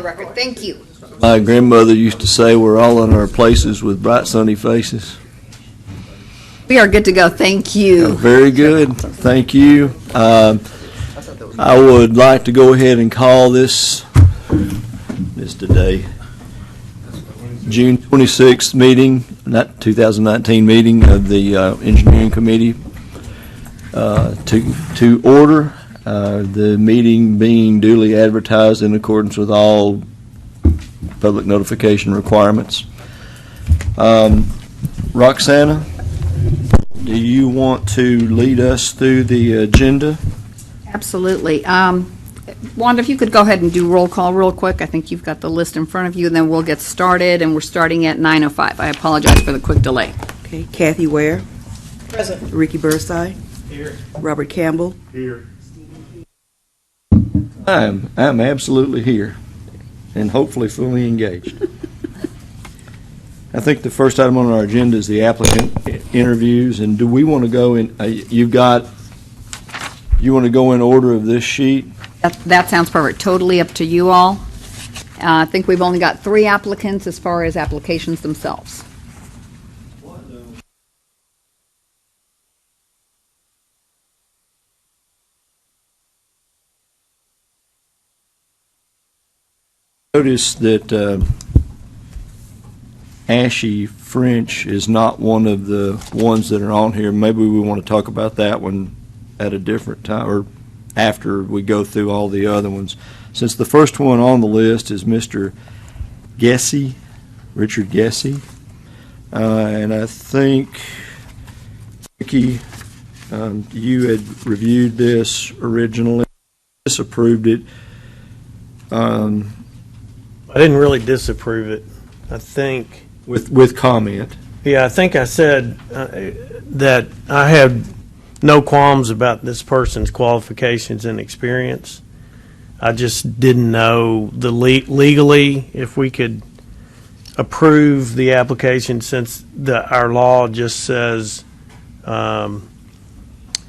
record. Thank you. My grandmother used to say we're all in our places with bright sunny faces. We are good to go. Thank you. Very good. Thank you. I would like to go ahead and call this today, June 26th meeting, not 2019 meeting of the Engineering Committee to order. The meeting being duly advertised in accordance with all public notification requirements. Roxana, do you want to lead us through the agenda? Absolutely. Wanda, if you could go ahead and do roll call real quick. I think you've got the list in front of you, and then we'll get started, and we're starting at 9:05. I apologize for the quick delay. Okay, Kathy Ware. Present. Ricky Burside. Here. Robert Campbell. Here. I'm absolutely here, and hopefully fully engaged. I think the first item on our agenda is the applicant interviews, and do we want to go in, you want to go in order of this sheet? That sounds perfect. Totally up to you all. I think we've only got 3 applicants as far as applications themselves. Notice that Ashy French is not one of the ones that are on here. Maybe we want to talk about that one at a different time, or after we go through all the other ones. Since the first one on the list is Mr. Gessie, Richard Gessie, and I think, Vicki, you had reviewed this originally, disapproved it. I didn't really disapprove it. I think. With comment. Yeah, I think I said that I had no qualms about this person's qualifications and experience. I just didn't know the legally if we could approve the application, since our law just says an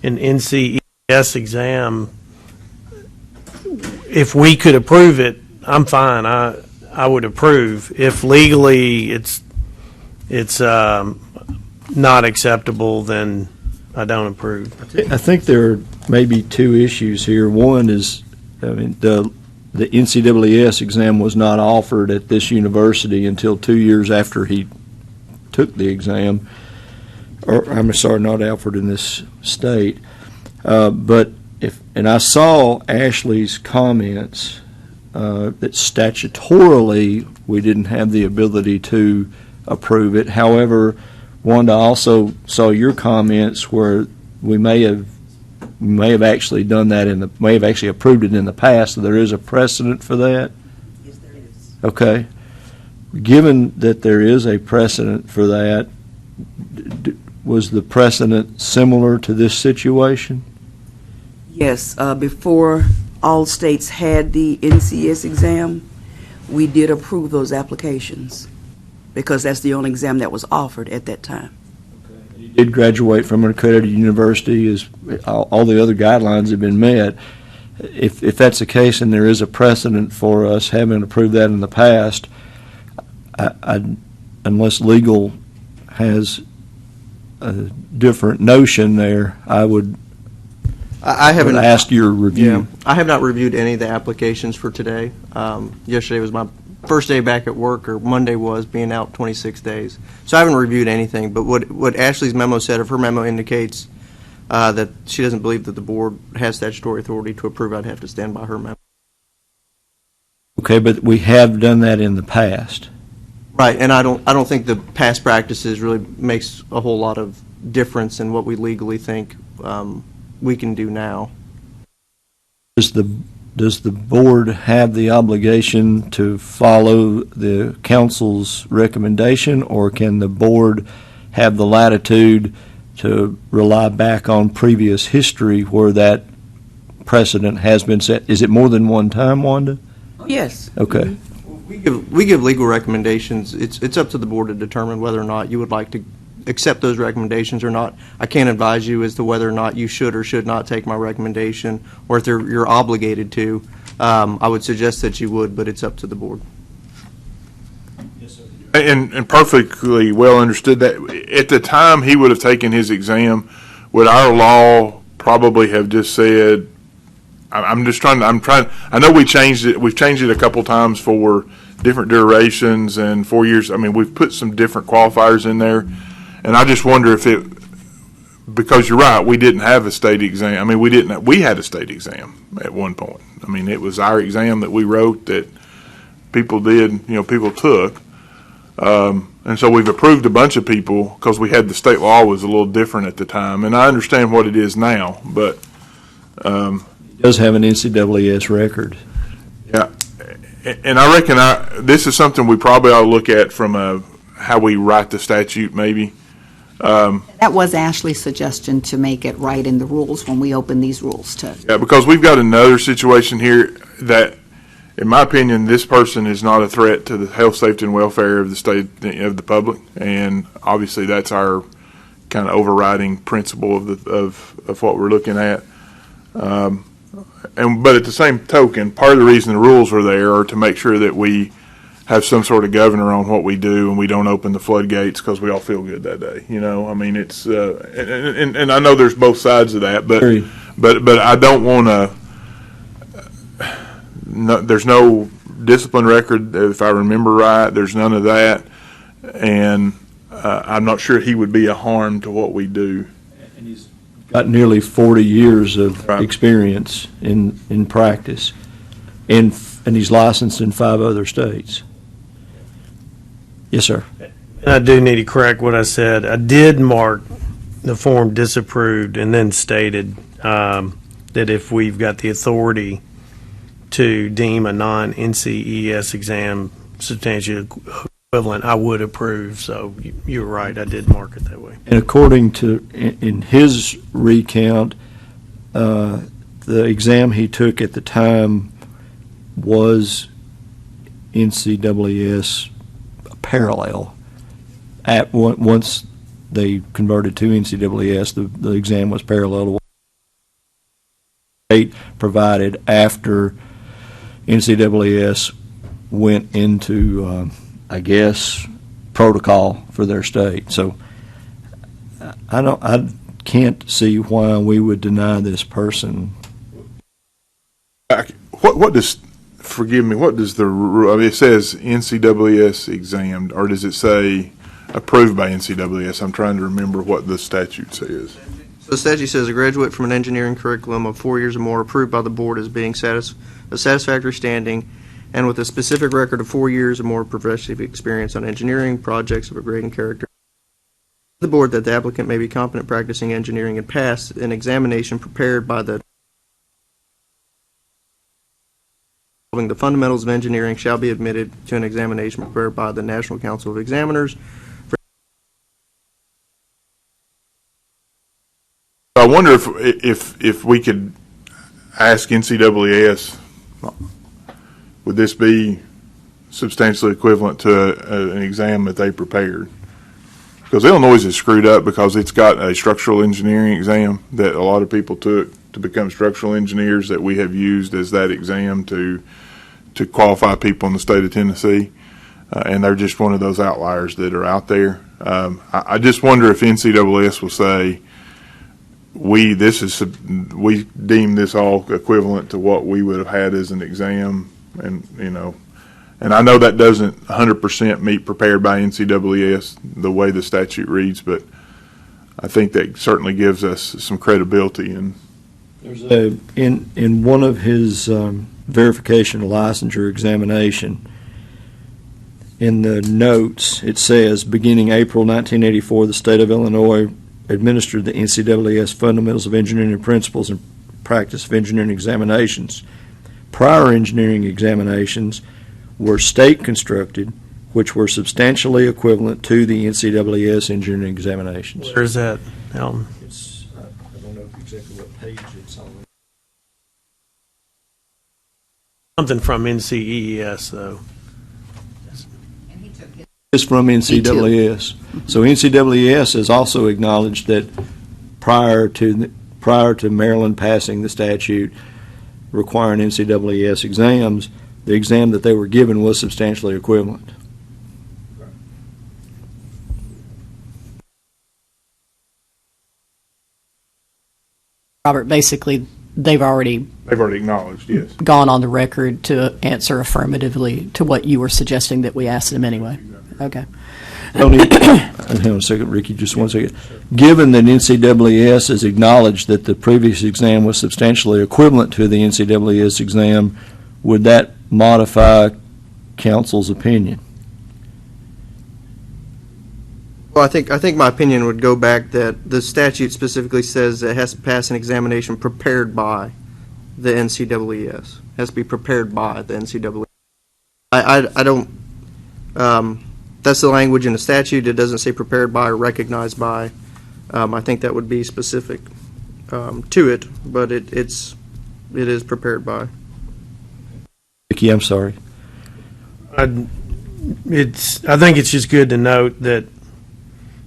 NCES exam. If we could approve it, I'm fine. I would approve. If legally it's not acceptable, then I don't approve. I think there are maybe 2 issues here. One is, the NCEES exam was not offered at this university until 2 years after he took the exam. Or I'm sorry, not offered in this state. But and I saw Ashley's comments that statutorily we didn't have the ability to approve it. However, Wanda, also saw your comments where we may have actually done that may have actually approved it in the past. So there is a precedent for that. Yes, there is. Okay. Given that there is a precedent for that, was the precedent similar to this situation? Yes, before all states had the NCS exam, we did approve those applications because that's the only exam that was offered at that time. You did graduate from an accredited university, as all the other guidelines have been met. If that's the case and there is a precedent for us having approved that in the past, unless legal has a different notion there, I would ask your review. Yeah, I have not reviewed any of the applications for today. Yesterday was my first day back at work, or Monday was, being out 26 days. So I haven't reviewed anything, but what Ashley's memo said, if her memo indicates that she doesn't believe that the board has statutory authority to approve, I'd have to stand by her memo. Okay, but we have done that in the past. Right, and I don't think the past practices really makes a whole lot of difference in what we legally think we can do now. Does the board have the obligation to follow the council's recommendation, or can the board have the latitude to rely back on previous history where that precedent has been set? Is it more than one time, Wanda? Yes. Okay. We give legal recommendations. It's up to the board to determine whether or not you would like to accept those recommendations or not. I can't advise you as to whether or not you should or should not take my recommendation, or if you're obligated to. I would suggest that you would, but it's up to the board. And perfectly well understood that at the time he would have taken his exam, would our law probably have just said, I know we changed it, we've changed it a couple times for different durations and 4 years. I mean, we've put some different qualifiers in there, and I just wonder if it, because you're right, we didn't have a state exam. I mean, we had a state exam at one point. I mean, it was our exam that we wrote that people took. And so we've approved a bunch of people because we had the state law was a little different at the time. And I understand what it is now, but. He does have an NCAAS record. Yeah. And I reckon this is something we probably ought to look at from how we write the statute maybe. That was Ashley's suggestion, to make it right in the rules when we open these rules to. Yeah, because we've got another situation here that, in my opinion, this person is not a threat to the health, safety, and welfare of the state, of the public, and obviously that's our kind of overriding principle of what we're looking at. But at the same token, part of the reason the rules are there are to make sure that we have some sort of governor on what we do, and we don't open the floodgates because we all feel good that day. I mean, it's and I know there's both sides of that, but I don't want to. No, there's no discipline record, if I remember right. There's none of that, and I'm not sure he would be a harm to what we do. And he's got nearly 40 years of Right. experience in practice, and he's licensed in 5 other states. Yes, sir. And I do need to correct what I said. I did mark the form disapproved and then stated that if we've got the authority to deem a non-NCES exam substantially equivalent, I would approve. So you're right, I did mark it that way. And according to, in his recount, the exam he took at the time was NCAAS parallel. Once they converted to NCAAS, the exam was parallel to what the state provided after NCAAS went into, I guess, protocol for their state. So I can't see why we would deny this person. What does, forgive me, what does it says NCAAS examined, or does it say approved by NCAAS? I'm trying to remember what the statute says. So the statute says a graduate from an engineering curriculum of 4 years or more approved by the board as being a satisfactory standing and with a specific record of 4 years or more professional experience on engineering projects of a grading character. The board that the applicant may be competent practicing engineering and pass an examination prepared by the fundamentals of engineering shall be admitted to an examination prepared by the National Council of Examiners. I wonder if we could ask NCAAS, would this be substantially equivalent to an exam that they prepared? Because Illinois is screwed up because it's got a structural engineering exam that a lot of people took to become structural engineers that we have used as that exam to qualify people in the state of Tennessee. And they're just one of those outliers that are out there. I just wonder if NCAAS will say, we deem this all equivalent to what we would have had as an exam, and I know that doesn't 100% meet prepared by NCAAS the way the statute reads, but I think that certainly gives us some credibility. And There's in one of his verification of licensure examination, in the notes, it says, beginning April 1984, the state of Illinois administered the NCAAS Fundamentals of Engineering and Principles and Practice of Engineering Examinations. Prior engineering examinations were state constructed, which were substantially equivalent to the NCAAS engineering examinations. Where is that, Alan? I don't know exactly what page it's on. Something from NCES, though. It's from NCAAS. So NCAAS has also acknowledged that prior to Maryland passing the statute requiring NCAAS exams, the exam that they were given was substantially equivalent. Robert, basically, they've already They've already acknowledged, yes. gone on the record to answer affirmatively to what you were suggesting that we asked them anyway. Okay. Tony, hang on a second, Ricky, just one second. Given that NCAAS has acknowledged that the previous exam was substantially equivalent to the NCAAS exam, would that modify counsel's opinion? Well, I think my opinion would go back that the statute specifically says it has to pass an examination prepared by the NCAAS. It has to be prepared by the NCAAS. I don't, that's the language in the statute. It doesn't say prepared by or recognized by. I think that would be specific to it, but it is prepared by. Ricky, I'm sorry. I think it's just good to note that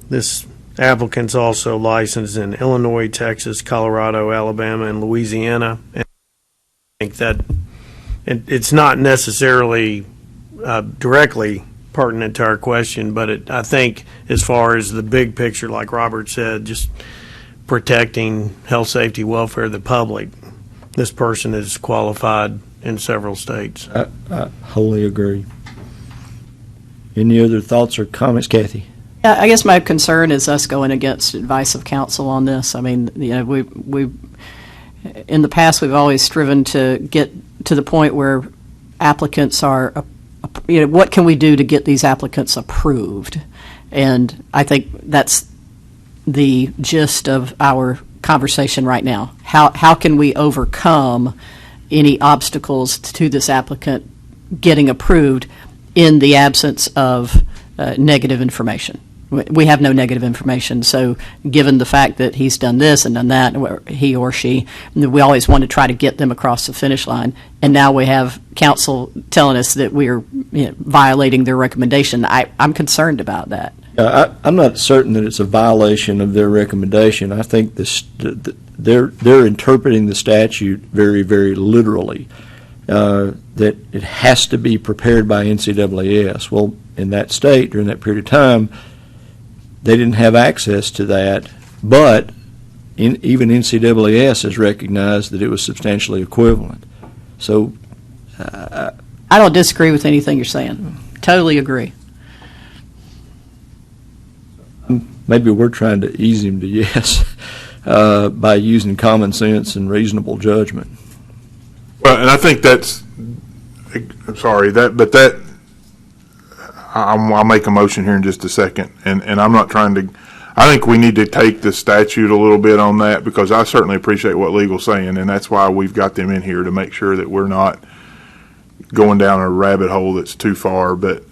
this applicant's also licensed in Illinois, Texas, Colorado, Alabama, and Louisiana. And I think that it's not necessarily directly pertinent to our question, but I think as far as the big picture, like Robert said, just protecting health, safety, welfare of the public, this person is qualified in several states. I wholly agree. Any other thoughts or comments, Kathy? Yeah, I guess my concern is us going against advice of counsel on this. I mean, you know, we in the past we've always striven to get to the point where applicants are, you know, what can we do to get these applicants approved? And I think that's the gist of our conversation right now. How can we overcome any obstacles to this applicant getting approved in the absence of negative information? We have no negative information, so given the fact that he's done this and done that, he or she, we always want to try to get them across the finish line, and now we have counsel telling us that we are, you know, violating their recommendation. I'm concerned about that. I'm not certain that it's a violation of their recommendation. I think they're interpreting the statute very, very literally, that it has to be prepared by NCAAS. Well, in that state, during that period of time, they didn't have access to that, but even NCAAS has recognized that it was substantially equivalent. So I don't disagree with anything you're saying. Totally agree. maybe we're trying to ease him to yes by using common sense and reasonable judgment. Well, and I think that's, I'm sorry, I'll make a motion here in just a second, and I'm not trying to, I think we need to take the statute a little bit on that, because I certainly appreciate what legal's saying, and that's why we've got them in here, to make sure that we're not going down a rabbit hole that's too far. But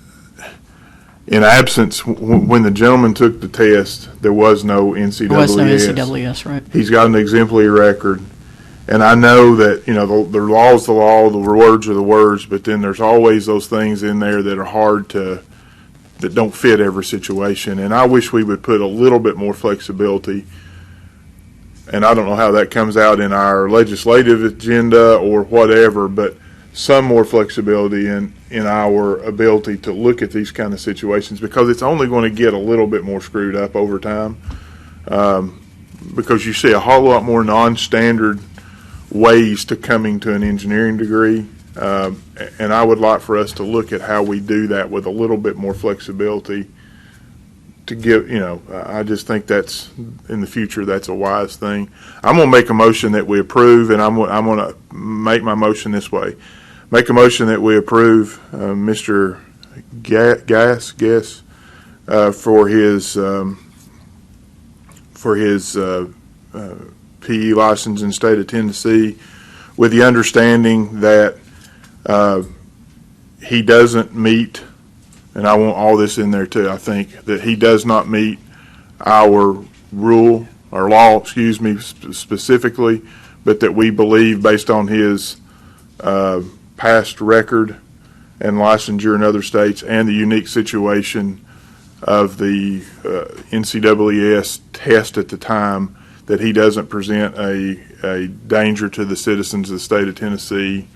in absence, when the gentleman took the test, there was no NCAAS. There was no NCAAS, right. He's got an exemplary record. And I know that, you know, the law's the law, the words are the words, but then there's always those things in there that are hard to, that don't fit every situation. And I wish we would put a little bit more flexibility. And I don't know how that comes out in our legislative agenda or whatever, but some more flexibility in our ability to look at these kind of situations, because it's only going to get a little bit more screwed up over time. Because you see a whole lot more non-standard ways to coming to an engineering degree, and I would like for us to look at how we do that with a little bit more flexibility to give, you know, I just think that's, in the future, that's a wise thing. I'm going to make a motion that we approve, and I'm going to make my motion this way. Make a motion that we approve Mr. Gass for his PE license in the state of Tennessee, with the understanding that he doesn't meet, and I want all this in there too, I think, that he does not meet our rule, or law, excuse me, specifically, but that we believe, based on his past record and licensure in other states and the unique situation of the NCAAS test at the time that he doesn't present a danger to the citizens of the state of Tennessee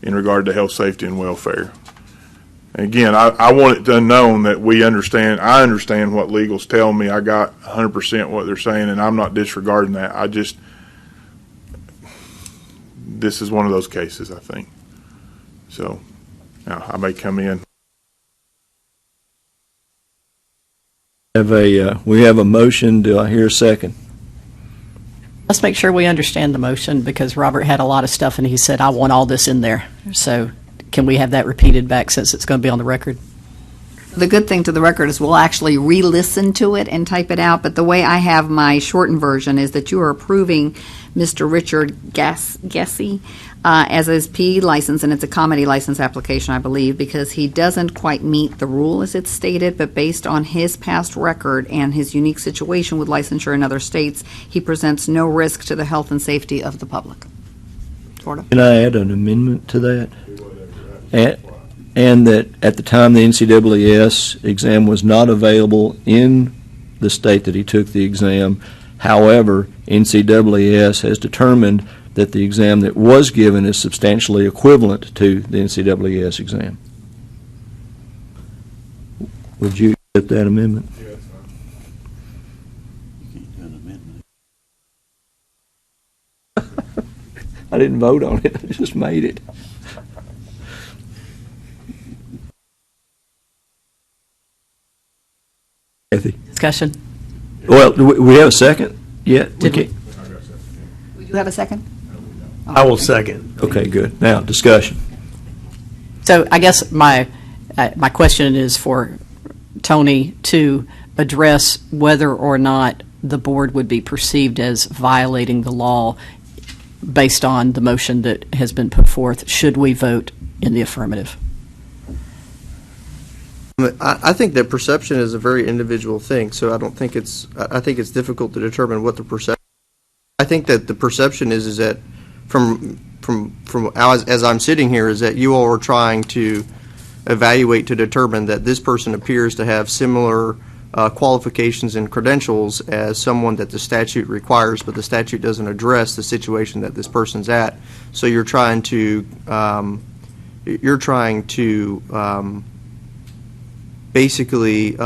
in regard to health, safety, and welfare. Again, I want it to known that I understand what legals tell me. I got 100% what they're saying, and I'm not disregarding that. This is one of those cases, I think. So, now I may come in. We have a motion. Do I hear a second? Let's make sure we understand the motion, because Robert had a lot of stuff and he said, I want all this in there. So can we have that repeated back since it's going to be on the record? The good thing to the record is we'll actually re-listen to it and type it out, but the way I have my shortened version is that you are approving Mr. Richard Gessie as his P license, and it's a comedy license application, I believe, because he doesn't quite meet the rule as it's stated, but based on his past record and his unique situation with licensure in other states, he presents no risk to the health and safety of the public. Sort of. Can I add an amendment to that? And that at the time the NCAAS exam was not available in the state that he took the exam. However, NCAAS has determined that the exam that was given is substantially equivalent to the NCAAS exam. Would you accept that amendment? Yeah, that's fine. I didn't vote on it. I just made it. Kathy? Discussion? Well, do we have a second yet? Did we? Would you have a second? I will second. Okay, good. Now, discussion. So I guess my question is for Tony to address whether or not the board would be perceived as violating the law based on the motion that has been put forth, should we vote in the affirmative. I think that perception is a very individual thing, so I think it's difficult to determine what the perception. I think that the perception is that from as I'm sitting here is that you all are trying to evaluate to determine that this person appears to have similar qualifications and credentials as someone that the statute requires, but the statute doesn't address the situation that this person's at. So you're trying to basically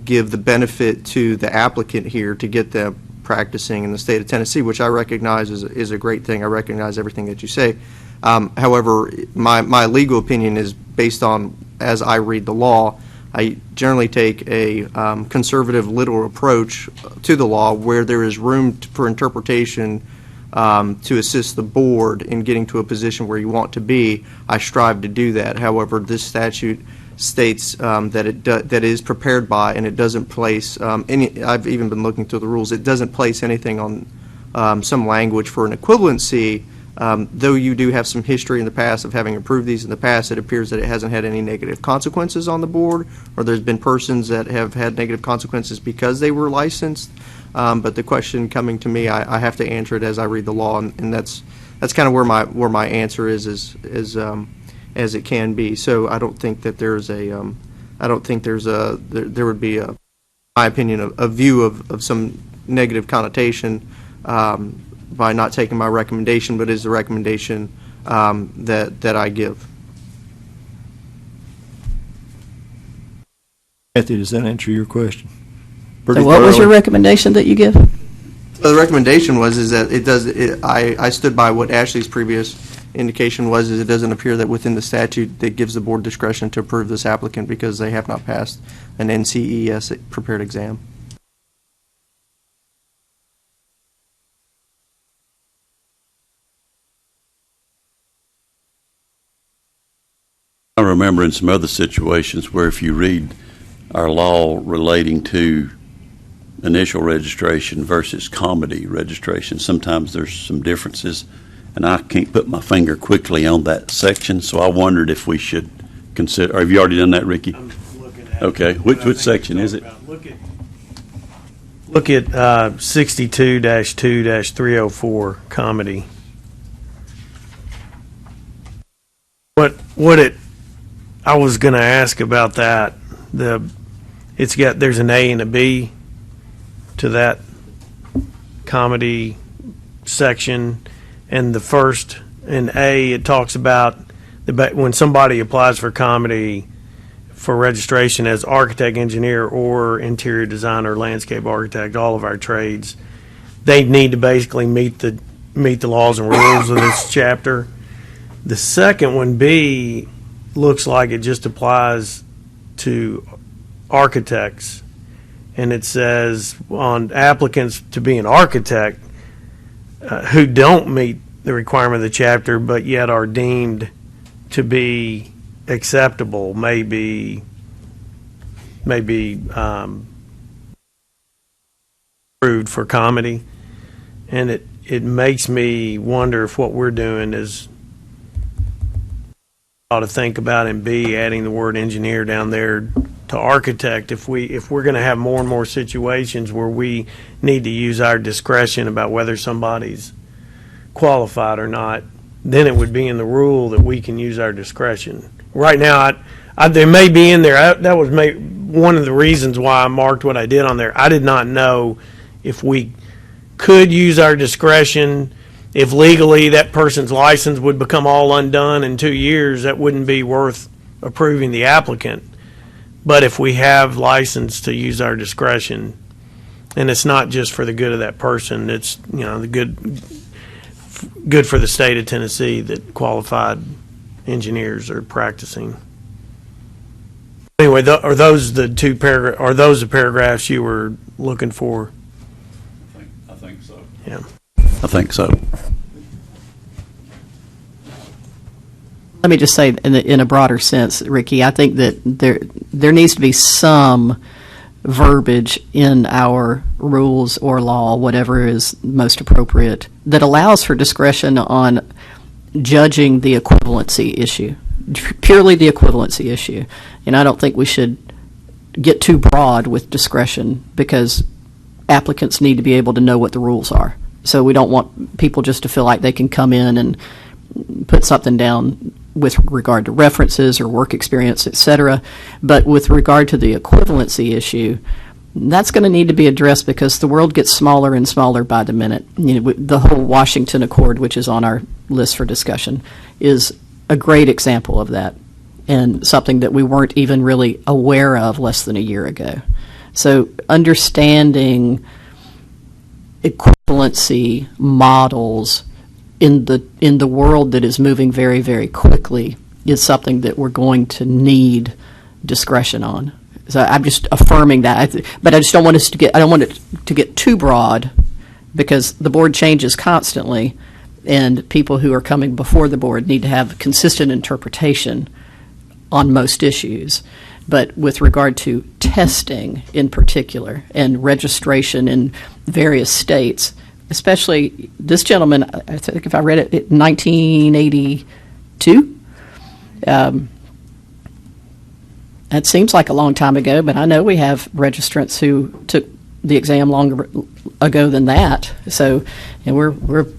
give the benefit to the applicant here to get them practicing in the state of Tennessee, which I recognize is a great thing. I recognize everything that you say. However, my legal opinion is based on, as I read the law, I generally take a conservative literal approach to the law where there is room for interpretation to assist the board in getting to a position where you want to be. I strive to do that. However, this statute states that is prepared by, and it doesn't place any. I've even been looking through the rules. It doesn't place anything on some language for an equivalency. Though you do have some history in the past of having approved these in the past, it appears that it hasn't had any negative consequences on the board, or there's been persons that have had negative consequences because they were licensed. But the question coming to me, I have to answer it as I read the law, and that's kind of where my answer is as it can be. So I don't think that there would be in my opinion, a view of some negative connotation by not taking my recommendation, but is the recommendation that I give. Kathy, does that answer your question? So what was your recommendation that you give? The recommendation was that I stood by what Ashley's previous indication was, is it doesn't appear that within the statute that gives the board discretion to approve this applicant because they have not passed an NCES prepared exam. I remember in some other situations where if you read our law relating to initial registration versus comedy registration, sometimes there's some differences, and I can't put my finger quickly on that section, so I wondered if we should consider, or have you already done that, Ricky? I'm looking at Okay, it. which section is it? Look at 62-2-304 comedy. I was going to ask about that. there's an A and a B to that comedy section, and the first, in A, it talks about when somebody applies for comedy for registration as architect, engineer, or interior designer, landscape architect, all of our trades, they need to basically meet the laws and rules of this chapter. The second one, B, looks like it just applies to architects, and it says on applicants to be an architect who don't meet the requirement of the chapter but yet are deemed to be acceptable may be approved for comedy. And it makes me wonder if what we're doing is ought to think about in B, adding the word engineer down there to architect. If we're going to have more and more situations where we need to use our discretion about whether somebody's qualified or not, then it would be in the rule that we can use our discretion. Right now, there may be in there. That was one of the reasons why I marked what I did on there. I did not know if we could use our discretion. If legally that person's license would become all undone in 2 years, that wouldn't be worth approving the applicant. But if we have license to use our discretion, and it's not just for the good of that person, it's the good for the state of Tennessee that qualified engineers are practicing. Anyway, are those the paragraphs you were looking for? I think so. Yeah. I think so. Let me just say, in a broader sense, Ricky, I think that there needs to be some verbiage in our rules or law, whatever is most appropriate, that allows for discretion on judging the equivalency issue, purely the equivalency issue. And I don't think we should get too broad with discretion, because applicants need to be able to know what the rules are. So we don't want people just to feel like they can come in and put something down with regard to references or work experience, et cetera. But with regard to the equivalency issue, that's going to need to be addressed, because the world gets smaller and smaller by the minute. The whole Washington Accord, which is on our list for discussion, is a great example of that, and something that we weren't even really aware of less than a year ago. So understanding equivalency models in the world that is moving very, very quickly is something that we're going to need discretion on. So I'm just affirming that, but I just don't want us to I don't want it to get too broad, because the board changes constantly, and people who are coming before the board need to have consistent interpretation on most issues. But with regard to testing in particular and registration in various states, especially this gentleman, I think if I read it, 1982. That seems like a long time ago, but I know we have registrants who took the exam longer ago than that. So, and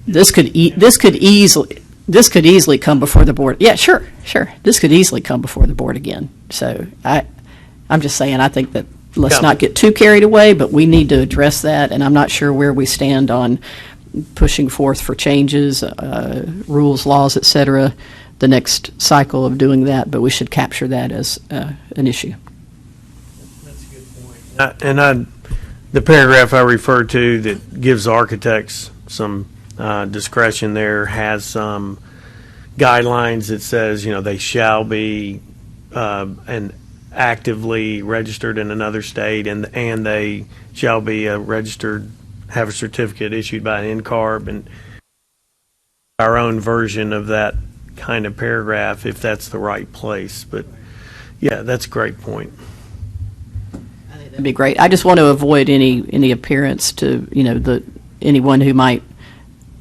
this could easily come before the board. Yeah, sure. This could easily come before the board again. So I'm just saying, I think that let's not get too carried away, but we need to address that, and I'm not sure where we stand on pushing forth for changes, rules, laws, et cetera, the next cycle of doing that, but we should capture that as an issue. That's a good point. And the paragraph I referred to that gives architects some discretion there has some guidelines that says, they shall be and actively registered in another state, and they shall be have a certificate issued by an NCARB, and our own version of that kind of paragraph if that's the right place. But yeah, that's a great point. I think that'd be great. I just want to avoid any appearance to anyone who might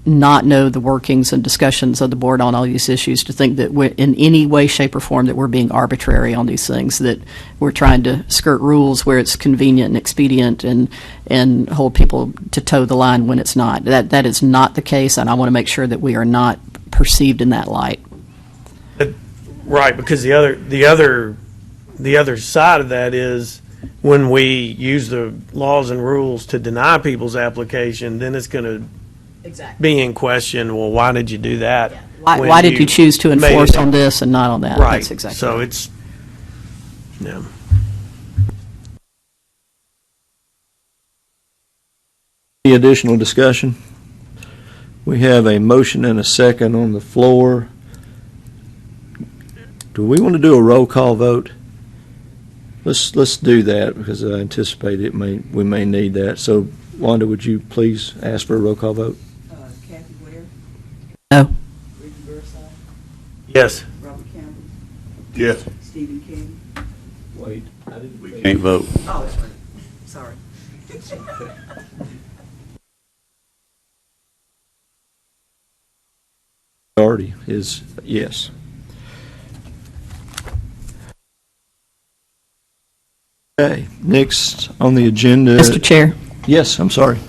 not know the workings and discussions of the board on all these issues to think that we're in any way, shape, or form that we're being arbitrary on these things, that we're trying to skirt rules where it's convenient and expedient and hold people to toe the line when it's not. That is not the case, and I want to make sure that we are not perceived in that light. Right, because the other the other side of that is when we use the laws and rules to deny people's application, then it's going to be in question, well, why did you do that? Why did you choose to made enforce it- on this and not on that? Right. That's exactly So right. it's, yeah. Any additional discussion? We have a motion and a second on the floor. Do we want to do a roll call vote? Let's do that because I anticipate we may need that. So, Wanda, would you please ask for a roll call vote? Kathy Ware, No. Ricky Burnside, Yes. Robert Campbell, Yes. Stephen King. Wait, Can't vote. Oh, that's right. Sorry. Majority is yes. Okay, next on the agenda. Mr. Chair, Yes, I'm sorry.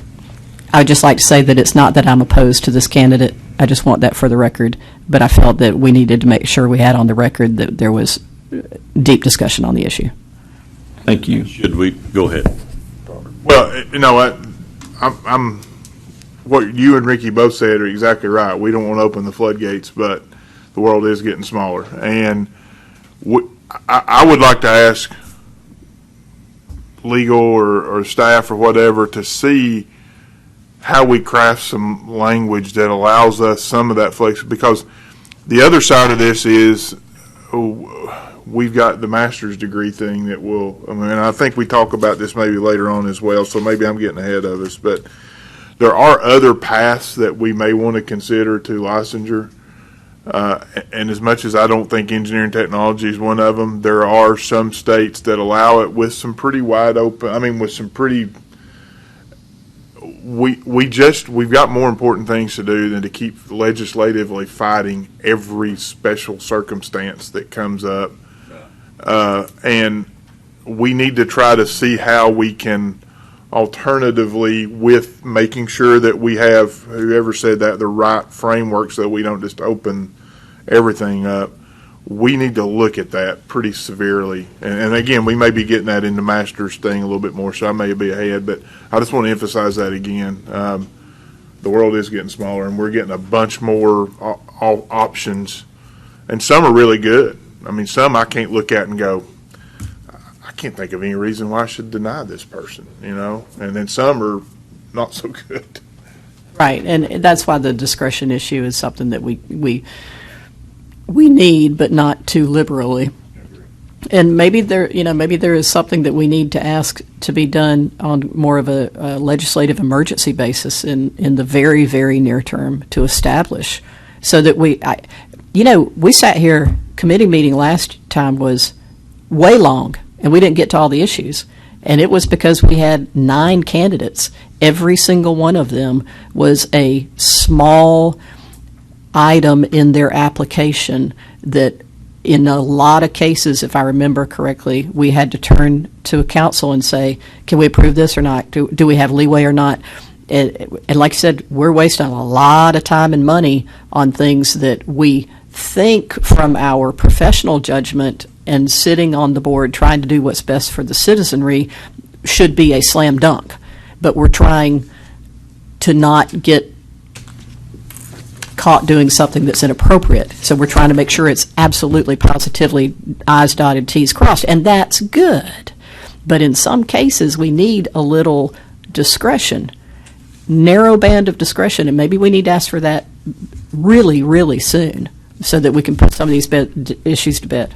I would just like to say that it's not that I'm opposed to this candidate. I just want that for the record. But I felt that we needed to make sure we had on the record that there was deep discussion on the issue. Thank you. Should we, go ahead. Well, you know what, I'm what you and Ricky both said are exactly right. We don't want to open the floodgates, but the world is getting smaller. And I would like to ask legal or staff or whatever to see how we craft some language that allows us some of that flexibility. Because the other side of this is we've got the master's degree thing that will, I mean, I think we talk about this maybe later on as well, so maybe I'm getting ahead of us, but there are other paths that we may want to consider to licensure. And as much as I don't think engineering technology is one of them, there are some states that allow it with some pretty wide open, I mean, with some pretty, we've got more important things to do than to keep legislatively fighting every special circumstance that comes up. And we need to try to see how we can alternatively, with making sure that we have, whoever said that, the right framework so we don't just open everything up. We need to look at that pretty severely. And again, we may be getting that in the master's thing a little bit more, so I may be ahead, but I just want to emphasize that again. The world is getting smaller, and we're getting a bunch more options, and some are really good. I mean, some I can't look at and go, I can't think of any reason why I should deny this person, you know? And then some are not so good. Right, and that's why the discretion issue is something that we need, but not too liberally. And maybe there is something that we need to ask to be done on more of a legislative emergency basis in the very, very near term to establish, so that we sat here, committee meeting last time was way long, and we didn't get to all the issues. And it was because we had 9 candidates. Every single one of them was a small item in their application that, in a lot of cases, if I remember correctly, we had to turn to a counsel and say, can we approve this or not? Do we have leeway or not? And like I said, we're wasting a lot of time and money on things that we think from our professional judgment and sitting on the board trying to do what's best for the citizenry should be a slam dunk. But we're trying to not get caught doing something that's inappropriate. So we're trying to make sure it's absolutely, positively I's dotted, T's crossed, and that's good. But in some cases, we need a little discretion, narrow band of discretion, and maybe we need to ask for that really, really soon so that we can put some of these issues to bed.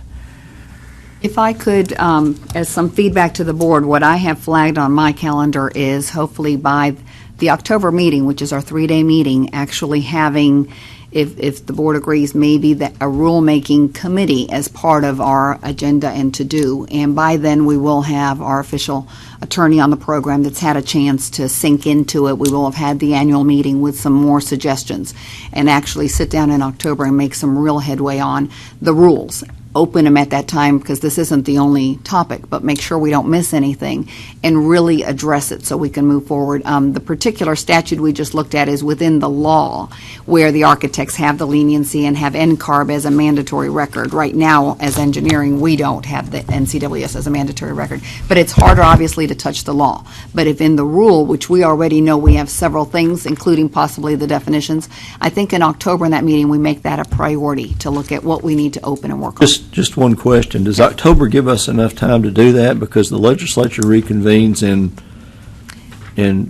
If I could, as some feedback to the board, what I have flagged on my calendar is hopefully by the October meeting, which is our 3-day meeting, actually having, if the board agrees, maybe a rulemaking committee as part of our agenda and to-do. And by then, we will have our official attorney on the program that's had a chance to sink into it. We will have had the annual meeting with some more suggestions and actually sit down in October and make some real headway on the rules. open them at that time, because this isn't the only topic, but make sure we don't miss anything and really address it so we can move forward. The particular statute we just looked at is within the law, where the architects have the leniency and have NCARB as a mandatory record. Right now, as engineering, we don't have the NCWS as a mandatory record. But it's harder, obviously, to touch the law. But if in the rule, which we already know we have several things, including possibly the definitions, I think in October in that meeting, we make that a priority to look at what we need to open and work on. Just one question. Does October give us enough time to do that? Because the legislature reconvenes in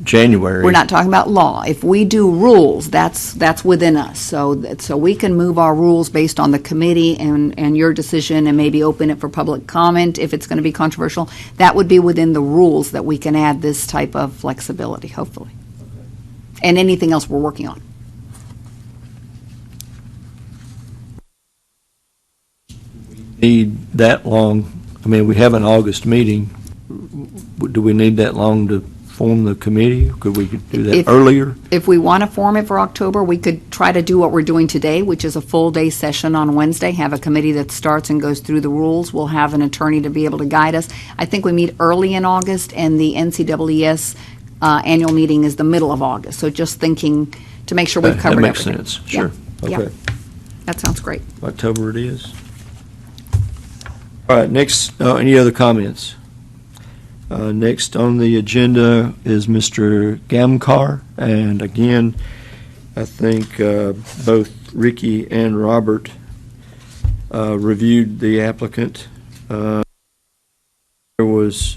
January. We're not talking about law. If we do rules, that's within us. So we can move our rules based on the committee and your decision, and maybe open it for public comment if it's going to be controversial. That would be within the rules that we can add this type of flexibility, hopefully. And anything else we're working on. Need that long? I mean, we have an August meeting. Do we need that long to form the committee? Could we do that earlier? If we want to form it for October, we could try to do what we're doing today, which is a full-day session on Wednesday, have a committee that starts and goes through the rules. We'll have an attorney to be able to guide us. I think we meet early in August, and the NCWS annual meeting is the middle of August. So just thinking to make sure we've covered everything. That makes sense. Sure. Yeah. Okay. That sounds great. October it is. All right, next, any other comments? Next on the agenda is Mr. Gamcar, and again, I think both Ricky and Robert reviewed the applicant. There was,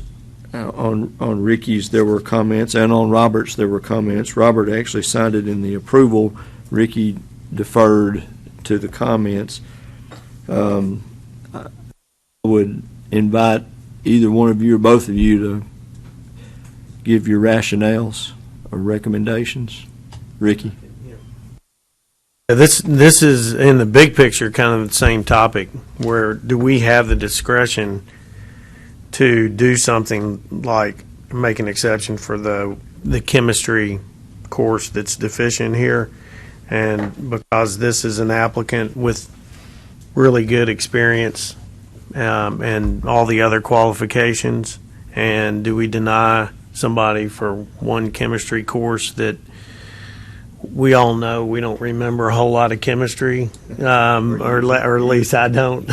on Ricky's there were comments, and on Robert's there were comments. Robert actually signed it in the approval. Ricky deferred to the comments. I would invite either one of you or both of you to give your rationales or recommendations. Ricky? This is, in the big picture, kind of the same topic, where do we have the discretion to do something like make an exception for the chemistry course that's deficient here? And because this is an applicant with really good experience and all the other qualifications, and do we deny somebody for one chemistry course that we all know we don't remember a whole lot of chemistry, or at least I don't.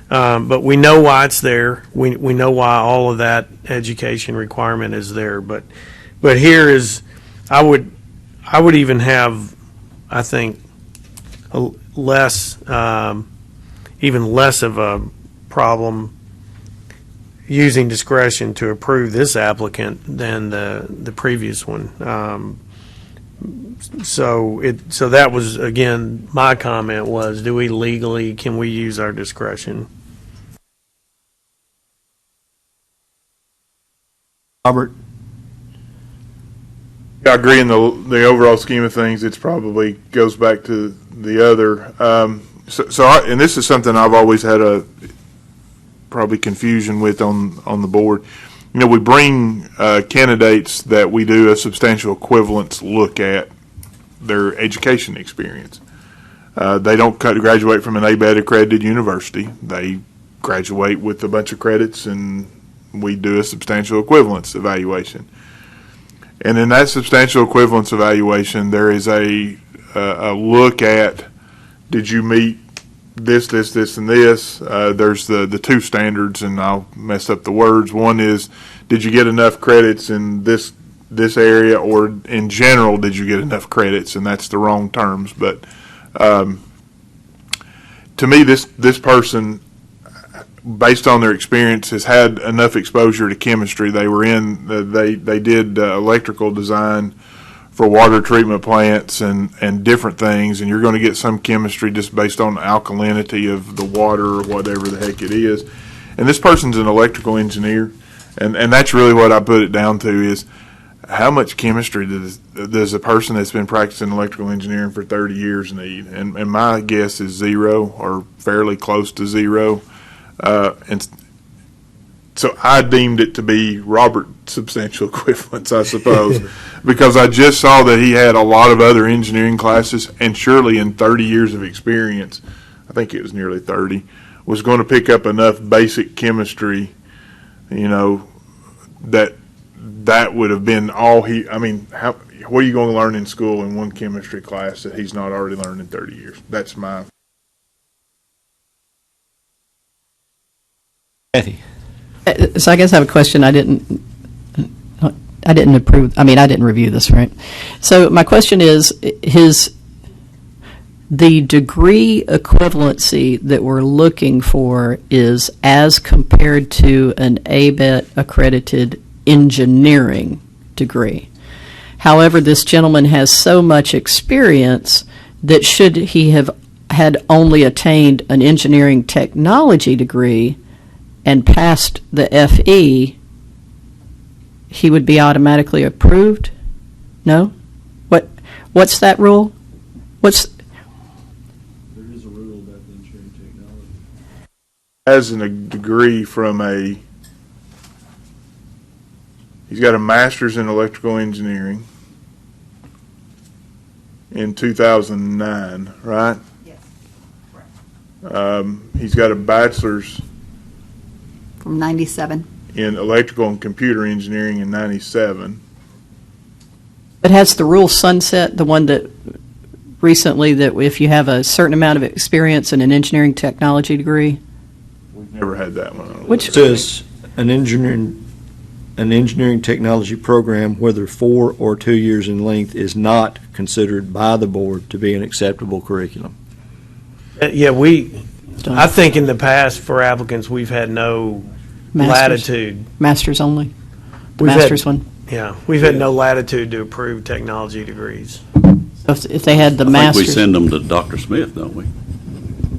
But we know why it's there. We know why all of that education requirement is there. But here is, I would even have, I think, even less of a problem using discretion to approve this applicant than the previous one. So that was, again, my comment was, do we legally, can we use our discretion? Robert? I agree in the overall scheme of things. It's probably goes back to the other. And this is something I've always had a probably confusion with on the board. You know, we bring candidates that we do a substantial equivalence look at their education experience. They don't graduate from an ABET accredited university. They graduate with a bunch of credits, and we do a substantial equivalence evaluation. And in that substantial equivalence evaluation, there is a look at, did you meet this, and this? There's the two standards, and I'll mess up the words. One is, did you get enough credits in this area, or in general, did you get enough credits? And that's the wrong terms. But to me, this person, based on their experience, has had enough exposure to chemistry. They were they did electrical design for water treatment plants and different things, and you're going to get some chemistry just based on the alkalinity of the water or whatever the heck it is. And this person's an electrical engineer, and that's really what I put it down to is, how much chemistry does a person that's been practicing electrical engineering for 30 years need? And my guess is zero, or fairly close to zero. And so I deemed it to be Robert substantial equivalence, I suppose, because I just saw that he had a lot of other engineering classes, and surely in 30 years of experience, I think it was nearly 30, was going to pick up enough basic chemistry, that would have been all what are you going to learn in school in one chemistry class that he's not already learned in 30 years? That's my. Kathy? So I guess I have a question. I didn't review this, right? So my question is, the degree equivalency that we're looking for is as compared to an ABET accredited engineering degree. However, this gentleman has so much experience that should he have had only attained an engineering technology degree and passed the FE, he would be automatically approved? No? What's that rule? There is a rule about the engineering technology. Has a degree he's got a master's in electrical engineering in 2009, right? Yes. He's got a bachelor's From 97. in electrical and computer engineering in 97. But has the rule sunset, the one that recently, that if you have a certain amount of experience in an engineering technology degree? We've never had that one. It says an engineering technology program, whether 4 or 2 years in length, is not considered by the board to be an acceptable curriculum. I think in the past for applicants, we've had no latitude. Masters only? The We've master's had- one? Yeah, we've had no latitude to approve technology degrees. So if they had the I think master's. we send them to Dr. Smith, don't we?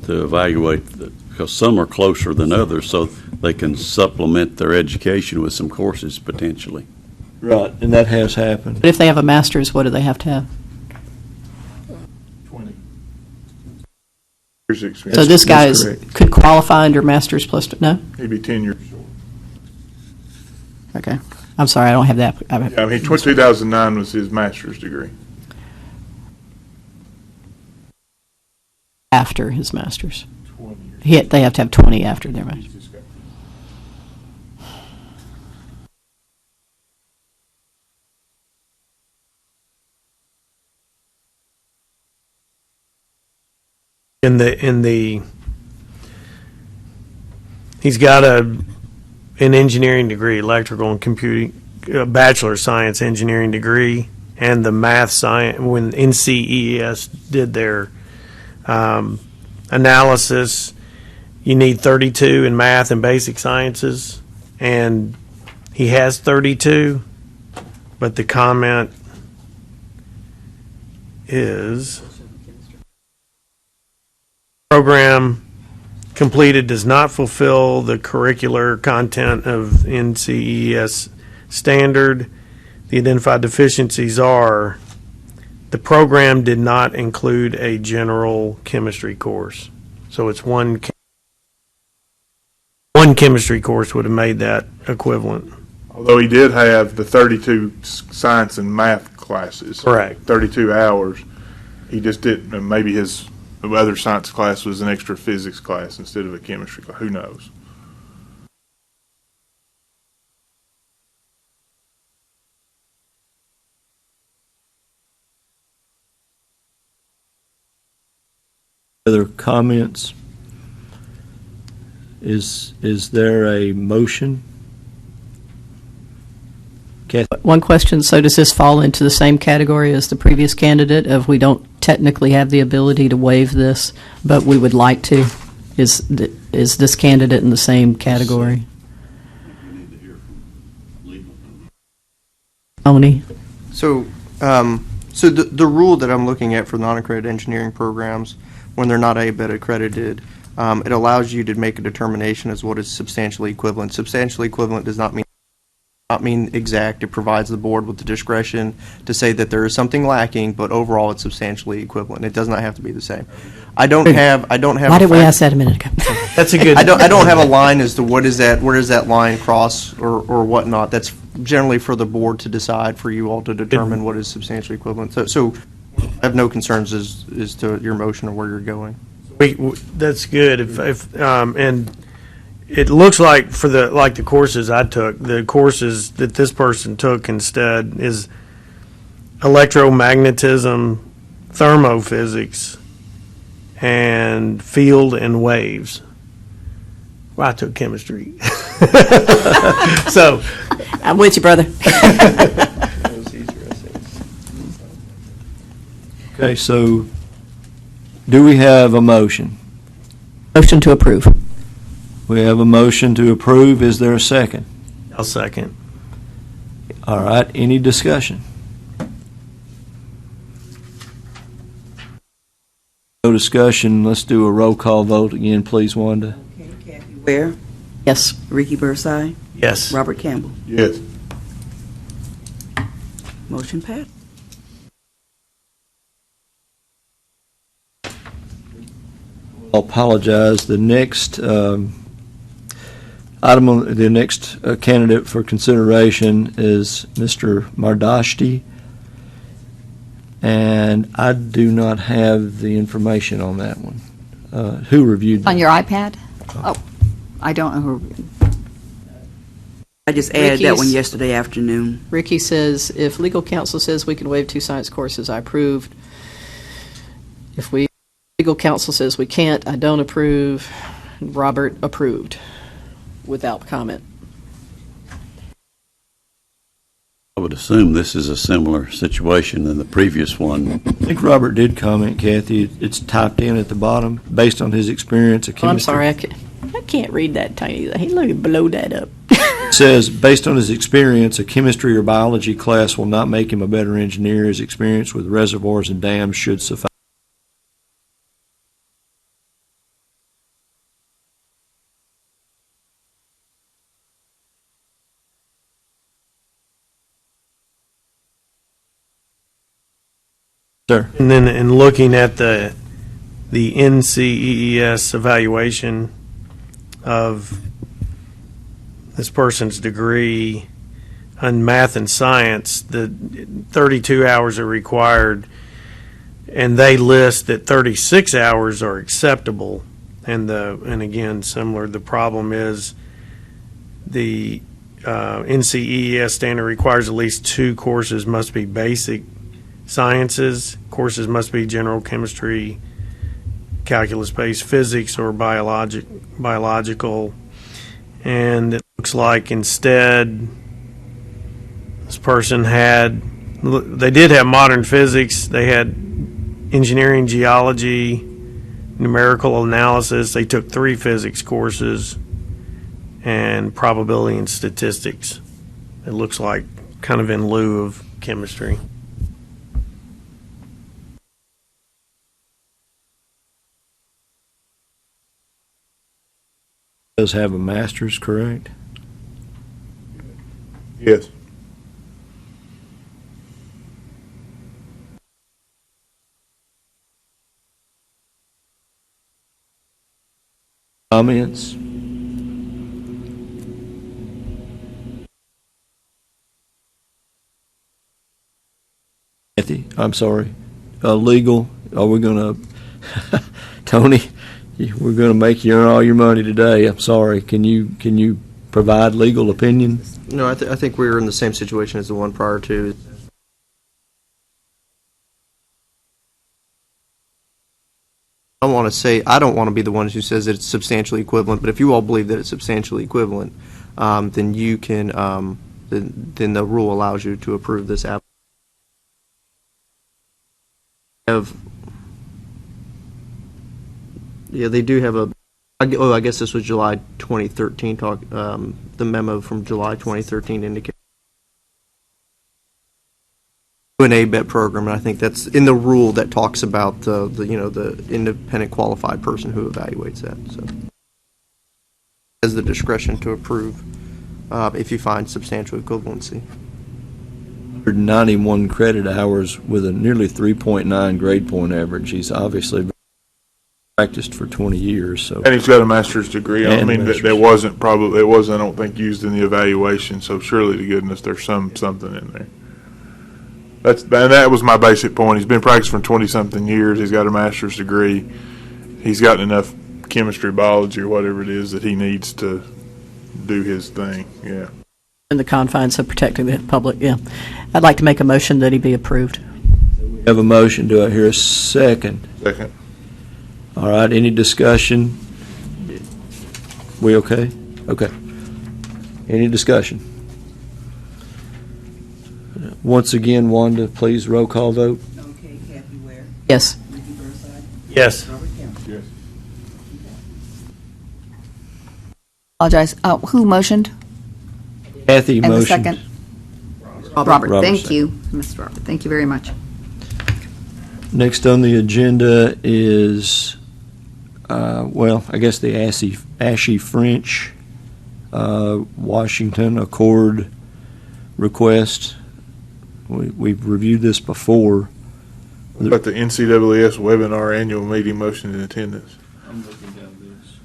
To evaluate, because some are closer than others, so they can supplement their education with some courses potentially. Right, and that has happened. But if they have a master's, what do they have to have? 20 years experience. So this guy that's correct. could qualify under master's plus, no? He'd be 10 years short. Okay. I'm sorry, I don't have that. 2009 was his master's degree. After his master's. 20 years. They have to have 20 after their master's. He's got an engineering degree, electrical and computing, bachelor of science engineering degree, and the math science. When NCEES did their analysis, you need 32 in math and basic sciences, and he has 32, but the comment is program completed does not fulfill the curricular content of NCEES standard. The identified deficiencies are the program did not include a general chemistry course. So it's one chemistry course would have made that equivalent. Although he did have the 32 science and math classes. Correct. 32 hours. He just didn't, maybe his other science class was an extra physics class instead of a chemistry class. Who knows? Other comments? Is there a motion? Kathy? One question, so does this fall into the same category as the previous candidate of we don't technically have the ability to waive this, but we would like to? Is this candidate in the same category? Oni? So the rule that I'm looking at for non-accredited engineering programs, when they're not ABET accredited, it allows you to make a determination as what is substantially equivalent. Substantially equivalent does not mean exact. It provides the board with the discretion to say that there is something lacking, but overall it's substantially equivalent. It does not have to be the same. I don't have. Why did we ask that a minute ago? That's a good. I don't have a line as to where does that line cross or whatnot. That's generally for the board to decide, for you all to determine what is substantially equivalent. So I have no concerns as to your motion or where you're going. So That's good. And it looks like for the courses I took, the courses that this person took instead is electromagnetism, thermophysics, and field and waves. Well, I took chemistry. So I'm with you, brother. Okay, so do we have a motion? Motion to approve. We have a motion to approve. Is there a second? I'll second. All right, any discussion? No discussion. Let's do a roll call vote again, please, Wanda. Okay, Kathy Ware, Yes. Ricky Bursai, Yes. Robert Campbell. Yes. Motion passed. I apologize. The next item on the next candidate for consideration is Mr. Mardashti, and I do not have the information on that one. Who reviewed On that? your iPad? Oh, I don't know who. I just added that one Ricky's- yesterday afternoon. Ricky says, if legal counsel says we can waive 2 science courses, I approved. If legal counsel says we can't, I don't approve. Robert approved without comment. I would assume this is a similar situation than the previous one. I think Robert did comment, Kathy. It's typed in at the bottom, based on his experience of Oh, I'm chemistry. sorry, I can't read that tiny. Hey, look, blow that up. It says, based on his experience, a chemistry or biology class will not make him a better engineer. His experience with reservoirs and dams should suffice. Sir. And then in looking at the NCEES evaluation of this person's degree on math and science, the 32 hours are required, and they list that 36 hours are acceptable. And again, similar, the problem is the NCEES standard requires at least 2 courses must be basic sciences. Courses must be general chemistry, calculus-based physics, or biological. And it looks like instead this person they did have modern physics, they had engineering, geology, numerical analysis. They took 3 physics courses and probability and statistics. It looks like kind of in lieu of chemistry. Does have a master's, correct? Yes. Comments? Kathy, I'm sorry. Legal, are we going to, Tony, we're going to make you earn all your money today. I'm sorry. Can you provide legal opinion? No, I think we were in the same situation as the one prior to. I don't want to be the one who says that it's substantially equivalent, but if you all believe that it's substantially equivalent, then you can, then the rule allows you to approve this app. They do have a. I guess this was July 2013 talk. The memo from July 2013 indicates an ABET program, and I think that's in the rule that talks about the independent qualified person who evaluates that. So has the discretion to approve if you find substantial equivalency. 191 credit hours with a nearly 3.9 grade point average. He's obviously been practiced for 20 years. So. And he's got a master's degree. I And mean, master's. that wasn't, I don't think, used in the evaluation, so surely to goodness there's something in there. That was my basic point. He's been practicing for 20-something years. He's got a master's degree. he's got enough chemistry, biology, or whatever it is that he needs to do his thing. Yeah. In the confines of protecting the public, yeah. I'd like to make a motion that he be approved. We have a motion. Do I hear a second? Second. All right, any discussion? We okay? Okay. Any discussion? Once again, Wanda, please roll call vote. Okay, Kathy Ware, Yes. Ricky Burnside, Yes. Robert Counsel. Yes. Apologize. Who motioned? Kathy And the motioned. second? Robert. Robert Thank second. you, Mr. Robert. Thank you very much. Next on the agenda is, I guess the Ashy French Washington Accord request. We've reviewed this before. But the NCAAS webinar annual meeting motion in attendance. I'm looking down this.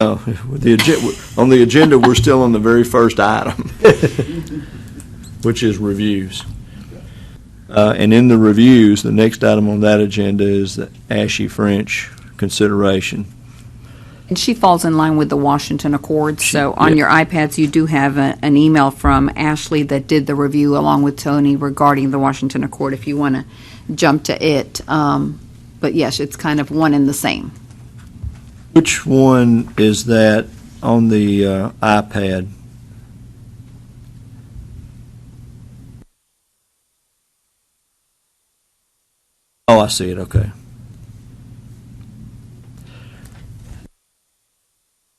Oh, on the agenda, we're still on the very first item, which is reviews. And in the reviews, the next item on that agenda is the Ashy French consideration. And she falls in line with the Washington Accord. So on yeah. your iPads, you do have an email from Ashley that did the review along with Tony regarding the Washington Accord if you want to jump to it. But yes, it's kind of one and the same. Which one is that on the iPad? Oh, I see it. Okay.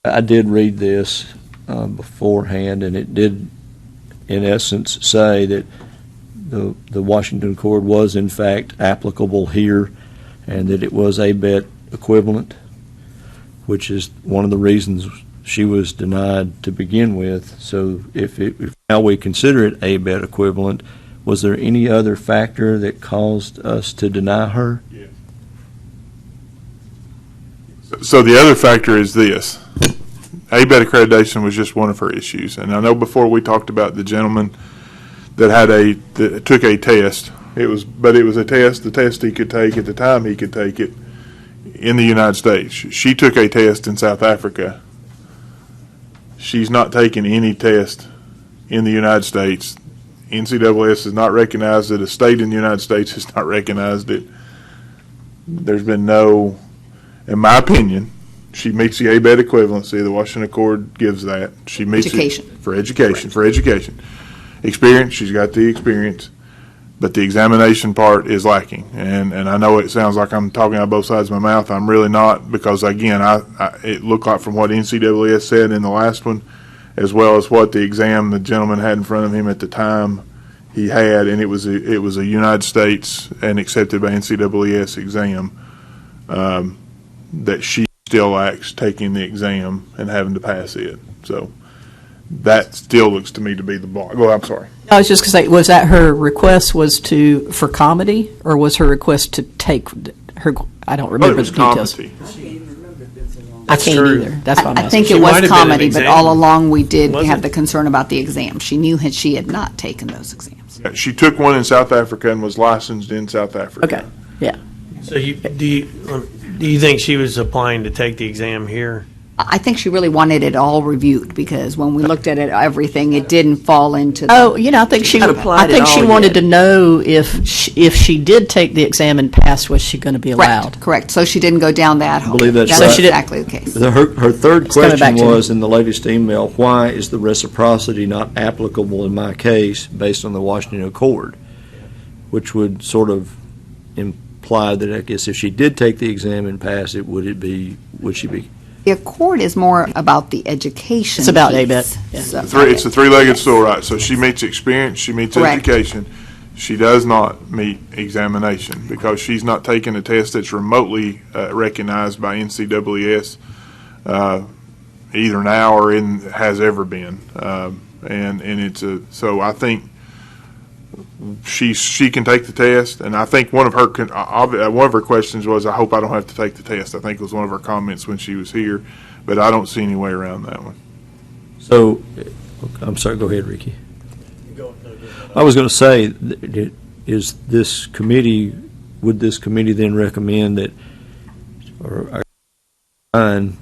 I did read this beforehand, and it did, in essence, say that the Washington Accord was, in fact, applicable here, and that it was ABET equivalent, which is one of the reasons she was denied to begin with. So if now we consider it ABET equivalent, was there any other factor that caused us to deny her? Yes. So the other factor is this. ABET accreditation was just one of her issues. And I know before we talked about the gentleman that took a test. But it was a test, the test he could take at the time he could take it in the United States. She took a test in South Africa. She's not taken any test in the United States. NCAAS has not recognized it. A state in the United States has not recognized it. There's been no, in my opinion, she meets the ABET equivalency. The Washington Accord gives that. She meets Education. it for education. For education. Experience, she's got the experience. But the examination part is lacking. And I know it sounds like I'm talking out both sides of my mouth. I'm really not, because, again, it looked like from what NCAAS said in the last one, as well as what the exam the gentleman had in front of him at the time he had, and it was a United States and accepted by NCAAS exam, that she still lacks taking the exam and having to pass it. So that still looks to me to be the block. Oh, I'm sorry. I was just going to say, was that her request for comedy, or was her request to take her, I don't remember the details. Comedy. I can't true. either. That's what I'm I asking. think She it might was have been an comedy, but exam. all along we did Was have it? the concern about the exam. She knew she had not taken those exams. She took one in South Africa and was licensed in South Africa. Okay, yeah. So do you think she was applying to take the exam here? I think she really wanted it all reviewed, because when we looked at it, everything, it didn't fall into the... Oh, I think she hadn't applied it she all wanted yet. to know if she did take the exam and passed, was she going to be allowed? Correct. So she didn't go down that hole. believe that's That's right. exactly the case. Her third It's coming back question to me. was in the latest email, why is the reciprocity not applicable in my case based on the Washington Accord? Which would sort of imply that, I guess, if she did take the exam and pass it, would she be? The Accord is more about the education It's about piece. ABET, yeah. So- It's a three-legged stool, right? So she meets experience, she meets Correct. education. She does not meet examination because she's not taking a test that's remotely recognized by NCAAS either now or has ever been. And so I think she can take the test, and I think one of her questions was, I hope I don't have to take the test. I think it was one of her comments when she was here, but I don't see any way around that one. So, I'm sorry, go ahead, Ricky. I was going to say, is this committee would this committee then recommend that, or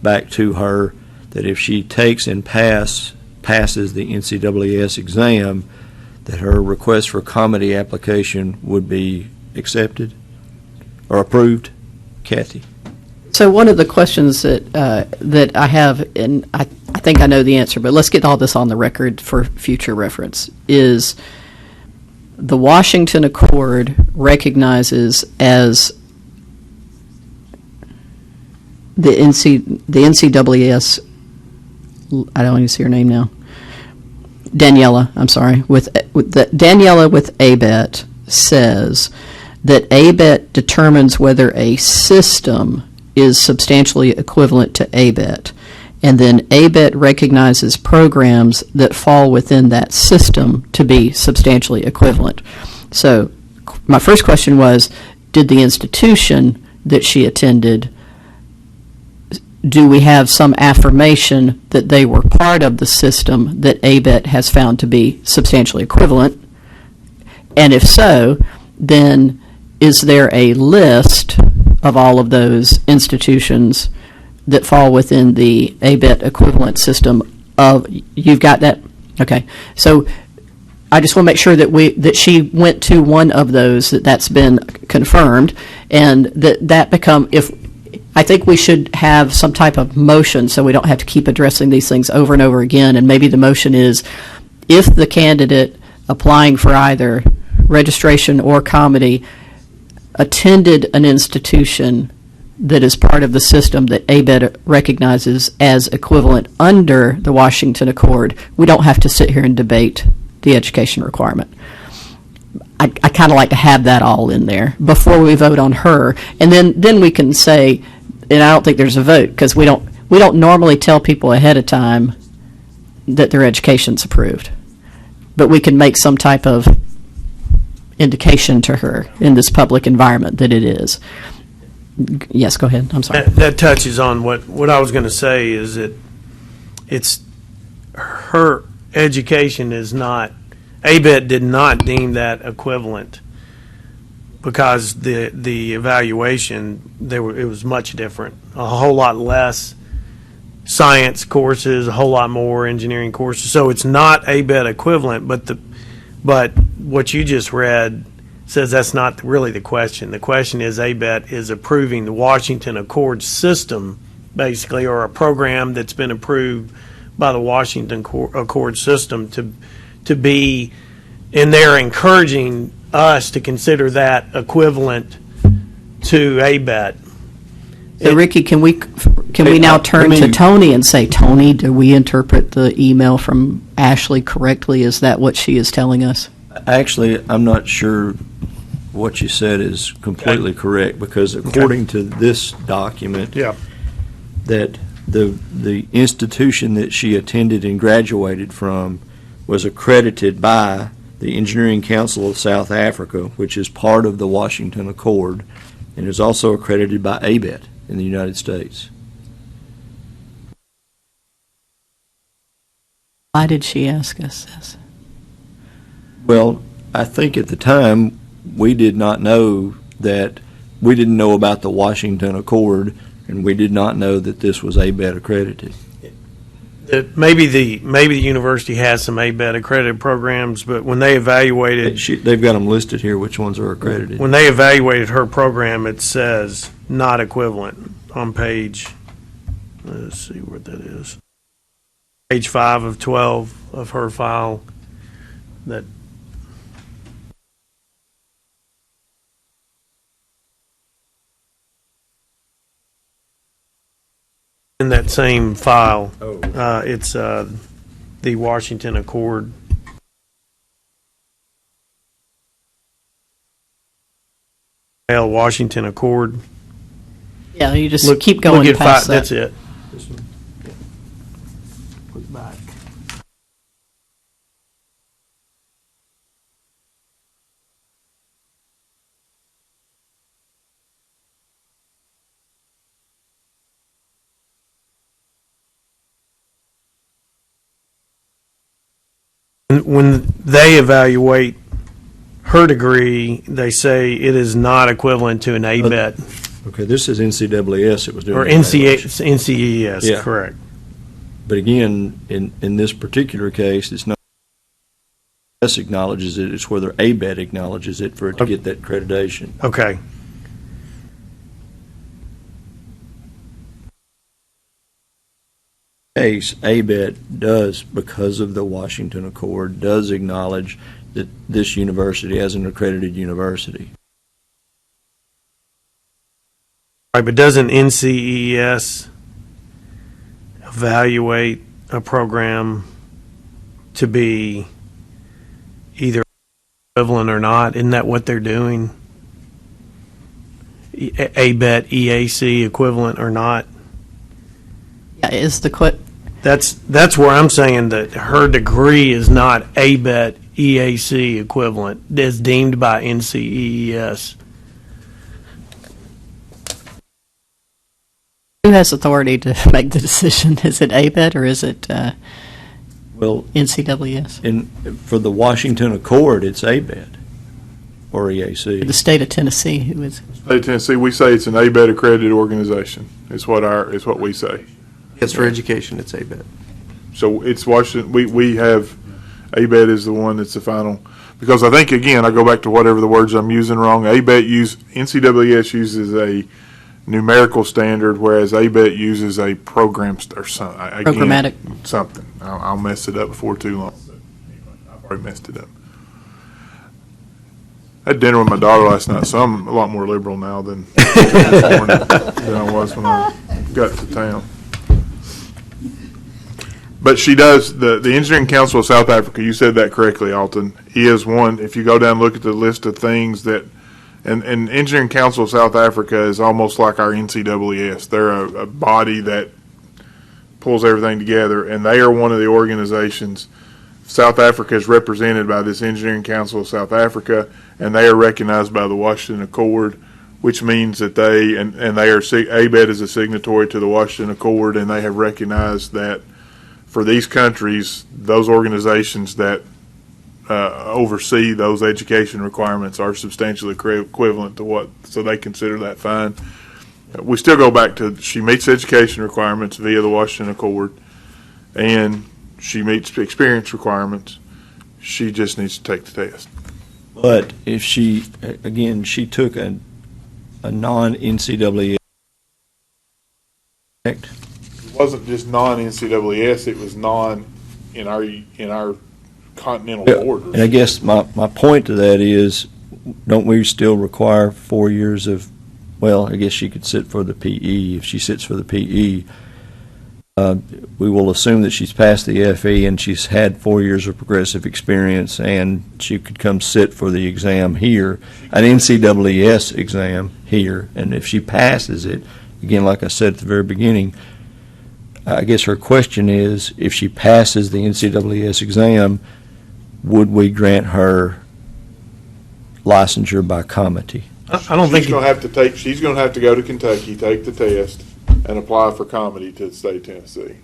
back to her, that if she takes and passes the NCAAS exam, that her request for comedy application would be accepted or approved? Kathy? So one of the questions that I have, and I think I know the answer, but let's get all this on the record for future reference, is the Washington Accord recognizes as the NCAAS, I don't even see her name now, Daniela, I'm sorry, Daniela with ABET says that ABET determines whether a system is substantially equivalent to ABET, and then ABET recognizes programs that fall within that system to be substantially equivalent. So my first question was, did the institution that she attended, do we have some affirmation that they were part of the system that ABET has found to be substantially equivalent? And if so, then is there a list of all of those institutions that fall within the ABET equivalent system of, you've got that? Okay. So I just want to make sure that she went to one of those, that's been confirmed, and that become, if I think we should have some type of motion so we don't have to keep addressing these things over and over again, and maybe the motion is, if the candidate applying for either registration or comedy attended an institution that is part of the system that ABET recognizes as equivalent under the Washington Accord, we don't have to sit here and debate the education requirement. I kind of like to have that all in there before we vote on her, and then we can say, and I don't think there's a vote, because we don't normally tell people ahead of time that their education's approved, but we can make some type of indication to her in this public environment that it is. Yes, go ahead. I'm sorry. That touches on what I was going to say, is that it's her education is not, ABET did not deem that equivalent, because the evaluation, it was much different. A whole lot less science courses, a whole lot more engineering courses. So it's not ABET equivalent, but what you just read says that's not really the question. The question is, ABET is approving the Washington Accord system, basically, or a program that's been approved by the Washington Accord system to be, and they're encouraging us to consider that equivalent to ABET. So, Ricky, can we now turn to Tony and say, Tony, do we interpret the email from Ashley correctly? Is that what she is telling us? Actually, I'm not sure what you said is completely correct, because according to this document, that the institution that she attended and graduated from was accredited by the Engineering Council of South Africa, which is part of the Washington Accord, and is also accredited by ABET in the United States. Why did she ask us this? Well, I think at the time we did not know that, we didn't know about the Washington Accord, and we did not know that this was ABET accredited. Maybe the university has some ABET accredited programs, but when they evaluated, They've got them listed here, which ones are accredited. when they evaluated her program, it says not equivalent on page, let's see what that is, page 5 of 12 of her file. That in that same file, it's the Washington Accord. Washington Accord. Yeah, you just keep going Look at past that's that. it. Look back. When they evaluate her degree, they say it is not equivalent to an ABET Okay, this is NCAAS that was doing or the evaluation. NCES, Yeah. correct. But again, in this particular case, it's not S acknowledges it, it's whether ABET acknowledges it for it to get that accreditation. Okay. Case, ABET does, because of the Washington Accord, does acknowledge that this university as an accredited university. Right, but doesn't NCES evaluate a program to be either equivalent or not? Isn't that what they're doing? ABET, EAC, equivalent or not? Yeah, is the That's where I'm saying that her degree is not ABET, EAC equivalent, as deemed by NCES. who has authority to make the decision? Is it ABET or is it Well, NCAAS? for the Washington Accord, it's ABET or EAC. The state of Tennessee, who is? State of Tennessee, we say it's an ABET accredited organization. It's what we say. Yes, for education, it's ABET. So it's Washington, we have, ABET is the one that's the final, because I think, again, I go back to whatever the words I'm using wrong. NCAAS uses a numerical standard, whereas ABET uses a program, or something. Programmatic. Something. I'll mess it up before too long. I've already messed it up. I had dinner with my daughter last night, so I'm a lot more liberal now than I was when I got to town. But she does, the Engineering Council of South Africa, you said that correctly, Alton, is one, if you go down and look at the list of things that, and Engineering Council of South Africa is almost like our NCAAS. They're a body that pulls everything together, and they are one of the organizations. South Africa is represented by this Engineering Council of South Africa, and they are recognized by the Washington Accord, which means that they are, ABET is a signatory to the Washington Accord, and they have recognized that for these countries, those organizations that oversee those education requirements are substantially equivalent to what, so they consider that fine. We still go back to, she meets education requirements via the Washington Accord, and she meets experience requirements. She just needs to take the test. But if she took a non-NCAA, It wasn't just non-NCAAS, it was non in our continental borders. and I guess my point to that is, don't we still require 4 years of, well, I guess she could sit for the PE. If she sits for the PE, we will assume that she's passed the FE and she's had 4 years of progressive experience, and she could come sit for the exam here, an NCAAS exam here, and if she passes it, again, like I said at the very beginning, I guess her question is, if she passes the NCAAS exam, would we grant her licensure by comity? I don't think She's going to have to go to Kentucky, take the test, and apply for comity to the state of Tennessee.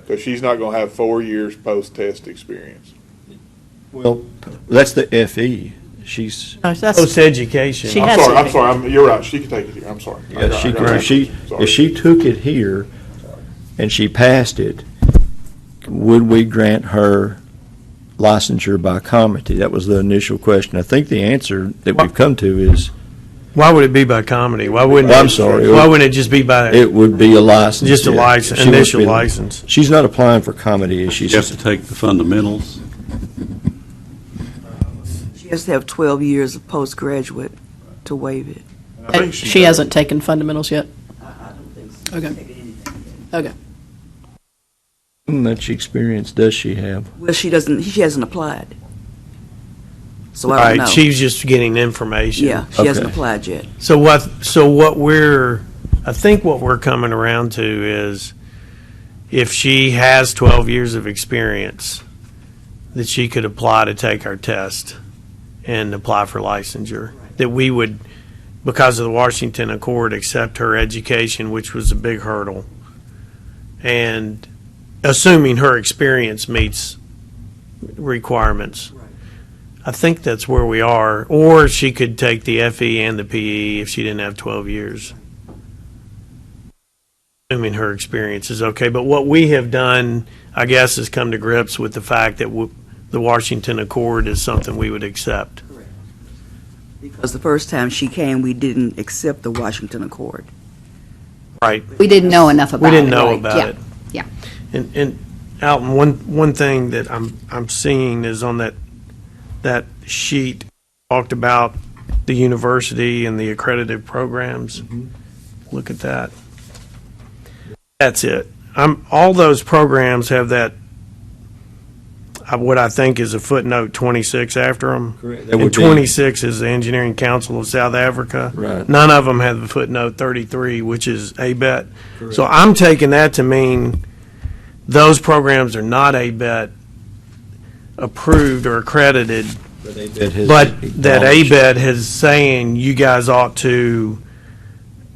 Because she's not going to have 4 years post-test experience. Well, that's the FE. She's post-education. She I'm has sorry, you're right, she can take it here, I'm sorry. if she took it here and she passed it, would we grant her licensure by comity? That was the initial question. I think the answer that we've come to is, Why would it be by comedy? Why wouldn't I'm it, sorry. Why wouldn't it just be by it would be a license. just a yeah. license, She wouldn't initial be- license? She's not applying for comity. She's You have to take the fundamentals. She has to have 12 years of postgraduate to waive it. I think She does. hasn't taken fundamentals yet? I don't think so. Okay. Okay. How much experience does she have? Well, she hasn't applied. So I don't know. Right, she's just getting information. Yeah, she hasn't Okay. applied yet. So I think what we're coming around to is, if she has 12 years of experience, that she could apply to take our test and apply for licensure. That we would, because of the Washington Accord, accept her education, which was a big hurdle. And assuming her experience meets requirements. I think that's where we are. Or she could take the FE and the PE if she didn't have 12 years. Assuming her experience is okay. But what we have done, I guess, is come to grips with the fact that the Washington Accord is something we would accept. Because the first time she came, we didn't accept the Washington Accord. Right. We didn't know enough about it. We didn't know right. about Yeah. it. Yeah. And Alton, one thing that I'm seeing is on that sheet talked about the university and the accredited programs. Look at that. That's it. All those programs have that. What I think is a footnote 26 after them. Correct. That And would be- 26 is the Engineering Council of South Africa. Right. None of them have the footnote 33, which is ABET. So I'm taking that to mean those programs are not ABET approved or accredited, But ABET has but that acknowledged- ABET is saying you guys ought to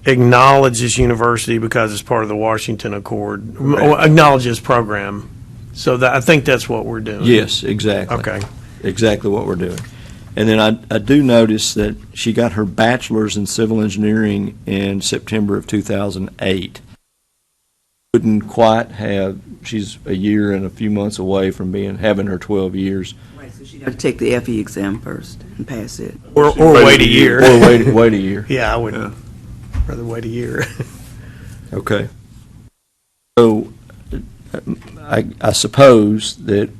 acknowledge this university because it's part of the Washington Accord, acknowledge this program. So I think that's what we're doing. Yes, exactly. Okay. Exactly what we're doing. And then I do notice that she got her bachelor's in civil engineering in September of 2008. Wouldn't quite have, she's a year and a few months away from having her 12 years. Right, so she'd have to take the FE exam first and pass it. Or wait a year. Or wait a year. Yeah, I would rather wait a year. Okay. So I suppose that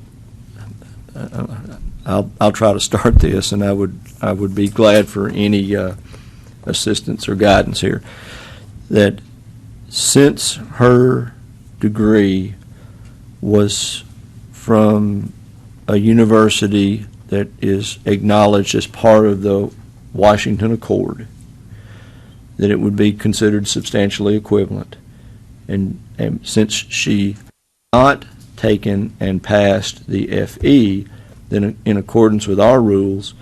I'll try to start this, and I would be glad for any assistance or guidance here. That since her degree was from a university that is acknowledged as part of the Washington Accord, that it would be considered substantially equivalent. And since she not taken and passed the FE, then in accordance with our rules,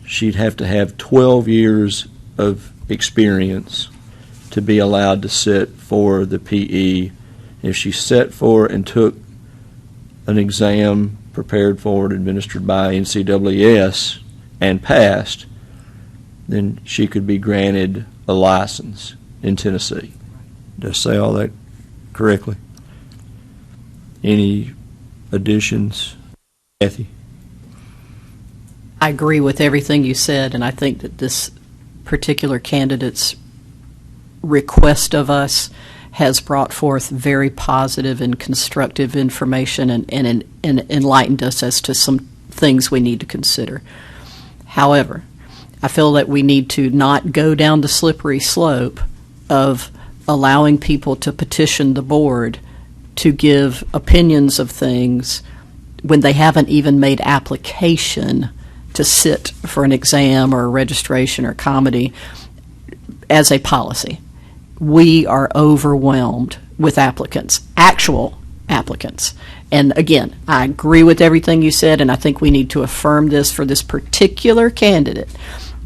she'd have to have 12 years of experience to be allowed to sit for the PE. If she sat for and took an exam prepared for and administered by NCAAS and passed, then she could be granted a license in Tennessee. Did I say all that correctly? Any additions? Kathy? I agree with everything you said, and I think that this particular candidate's request of us has brought forth very positive and constructive information and enlightened us as to some things we need to consider. However, I feel that we need to not go down the slippery slope of allowing people to petition the board to give opinions of things when they haven't even made application to sit for an exam or a registration or comedy as a policy. We are overwhelmed with applicants, actual applicants. And again, I agree with everything you said, and I think we need to affirm this for this particular candidate.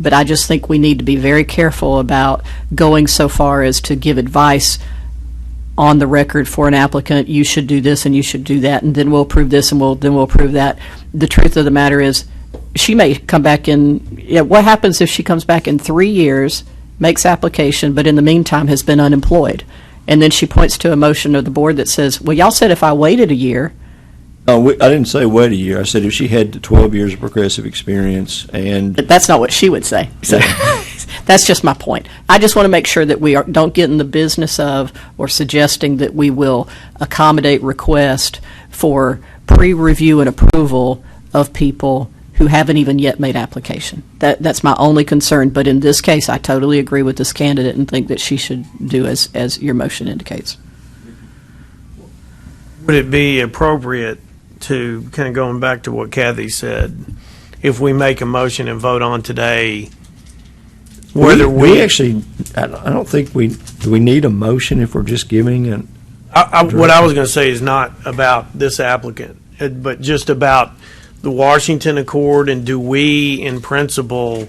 But I just think we need to be very careful about going so far as to give advice on the record for an applicant. You should do this and you should do that, and then we'll approve this and then we'll approve that. The truth of the matter is, she may come back in. What happens if she comes back in 3 years, makes application, but in the meantime has been unemployed, and then she points to a motion of the board that says, "Well, y'all said if I waited a year." No, I didn't say wait a year. I said if she had 12 years of progressive experience and... But that's not what she would say. So that's just my point. I just want to make sure that we don't get in the business of or suggesting that we will accommodate request for pre-review and approval of people who haven't even yet made application. That's my only concern. But in this case, I totally agree with this candidate and think that she should do as your motion indicates. Would it be appropriate to, kind of going back to what Kathy said, if we make a motion and vote on today, whether we actually, I don't think do we need a motion if we're just giving an... what I was going to say is not about this applicant, but just about the Washington Accord, and do we, in principle,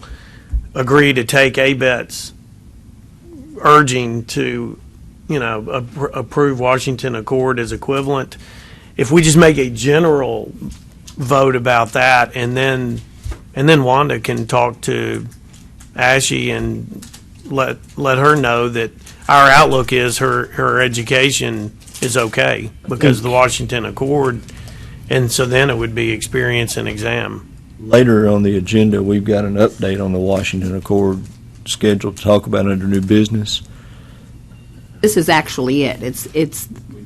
agree to take ABET's urging to, approve Washington Accord as equivalent? If we just make a general vote about that, and then Wanda can talk to Ashley and let her know that our outlook is her education is okay because of the Washington Accord, and so then it would be experience and exam. Later on the agenda, we've got an update on the Washington Accord scheduled to talk about under new business. This is actually it.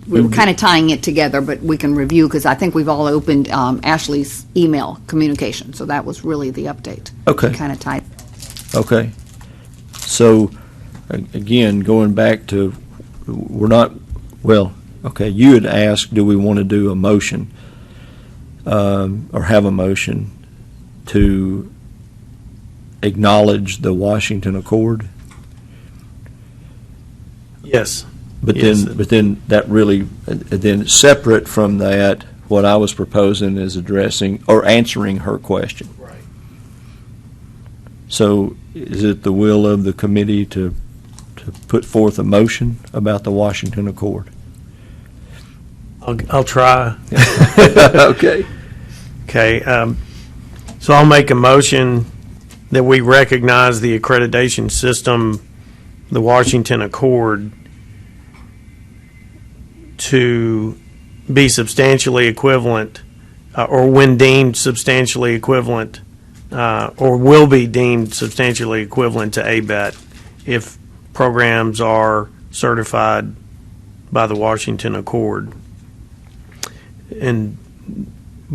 We're kind of tying it together, but we can review, because I think we've all opened Ashley's email communication, so that was really the update. Okay. Kind of tied. Okay. So, again, going back to, you had asked, do we want to do a motion, or have a motion to acknowledge the Washington Accord? Yes. But Yes. then that really, then separate from that, what I was proposing is addressing or answering her question. Right. So is it the will of the committee to put forth a motion about the Washington Accord? I'll try. Okay. Okay. So I'll make a motion that we recognize the accreditation system, the Washington Accord, to be substantially equivalent, or when deemed substantially equivalent, or will be deemed substantially equivalent to ABET if programs are certified by the Washington Accord. And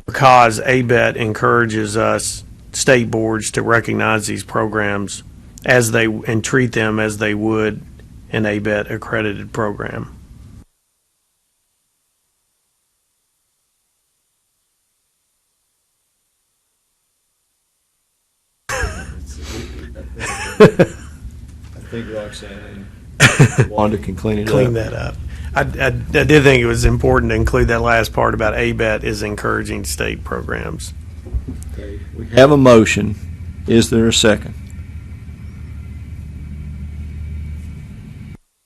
because ABET encourages us, state boards, to recognize these programs and treat them as they would an ABET accredited program. I think Roxanne and Wanda can clean it Clean up. that up. I did think it was important to include that last part about ABET is encouraging state programs. Okay. We have a motion. Is there a second?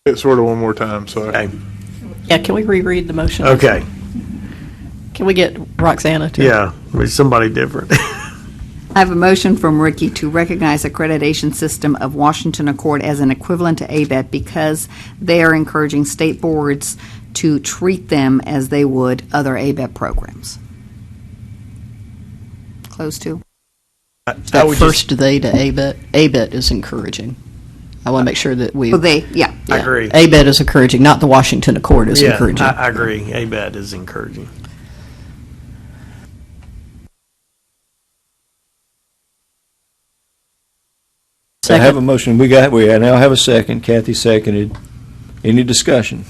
It sort of one more time, so. Okay. Yeah, can we reread the motion? Okay. Can we get Roxana to? Yeah, with somebody different. I have a motion from Ricky to recognize accreditation system of Washington Accord as an equivalent to ABET because they are encouraging state boards to treat them as they would other ABET programs. Close to. That first they to ABET. ABET is encouraging. I want to make sure that we. Oh, yeah. I agree. ABET is encouraging, not the Washington Accord is Yeah, encouraging. I agree. ABET is encouraging. I have a motion. We now have a second. Kathy seconded. Any discussion?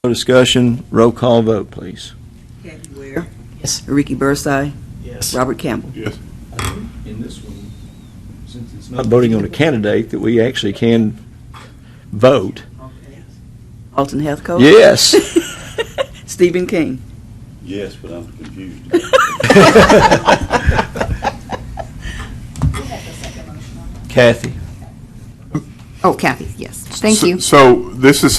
No discussion. Roll call vote, please. Kathy Ware. Yes. Ricky Bursey. Yes. Robert Campbell. Yes. In this one, since it's not voting on a candidate, that we actually can vote. Alton Heathcote. Yes. Stephen King. Yes, but I'm confused. Kathy. Oh, Kathy, yes. Thank you. So this is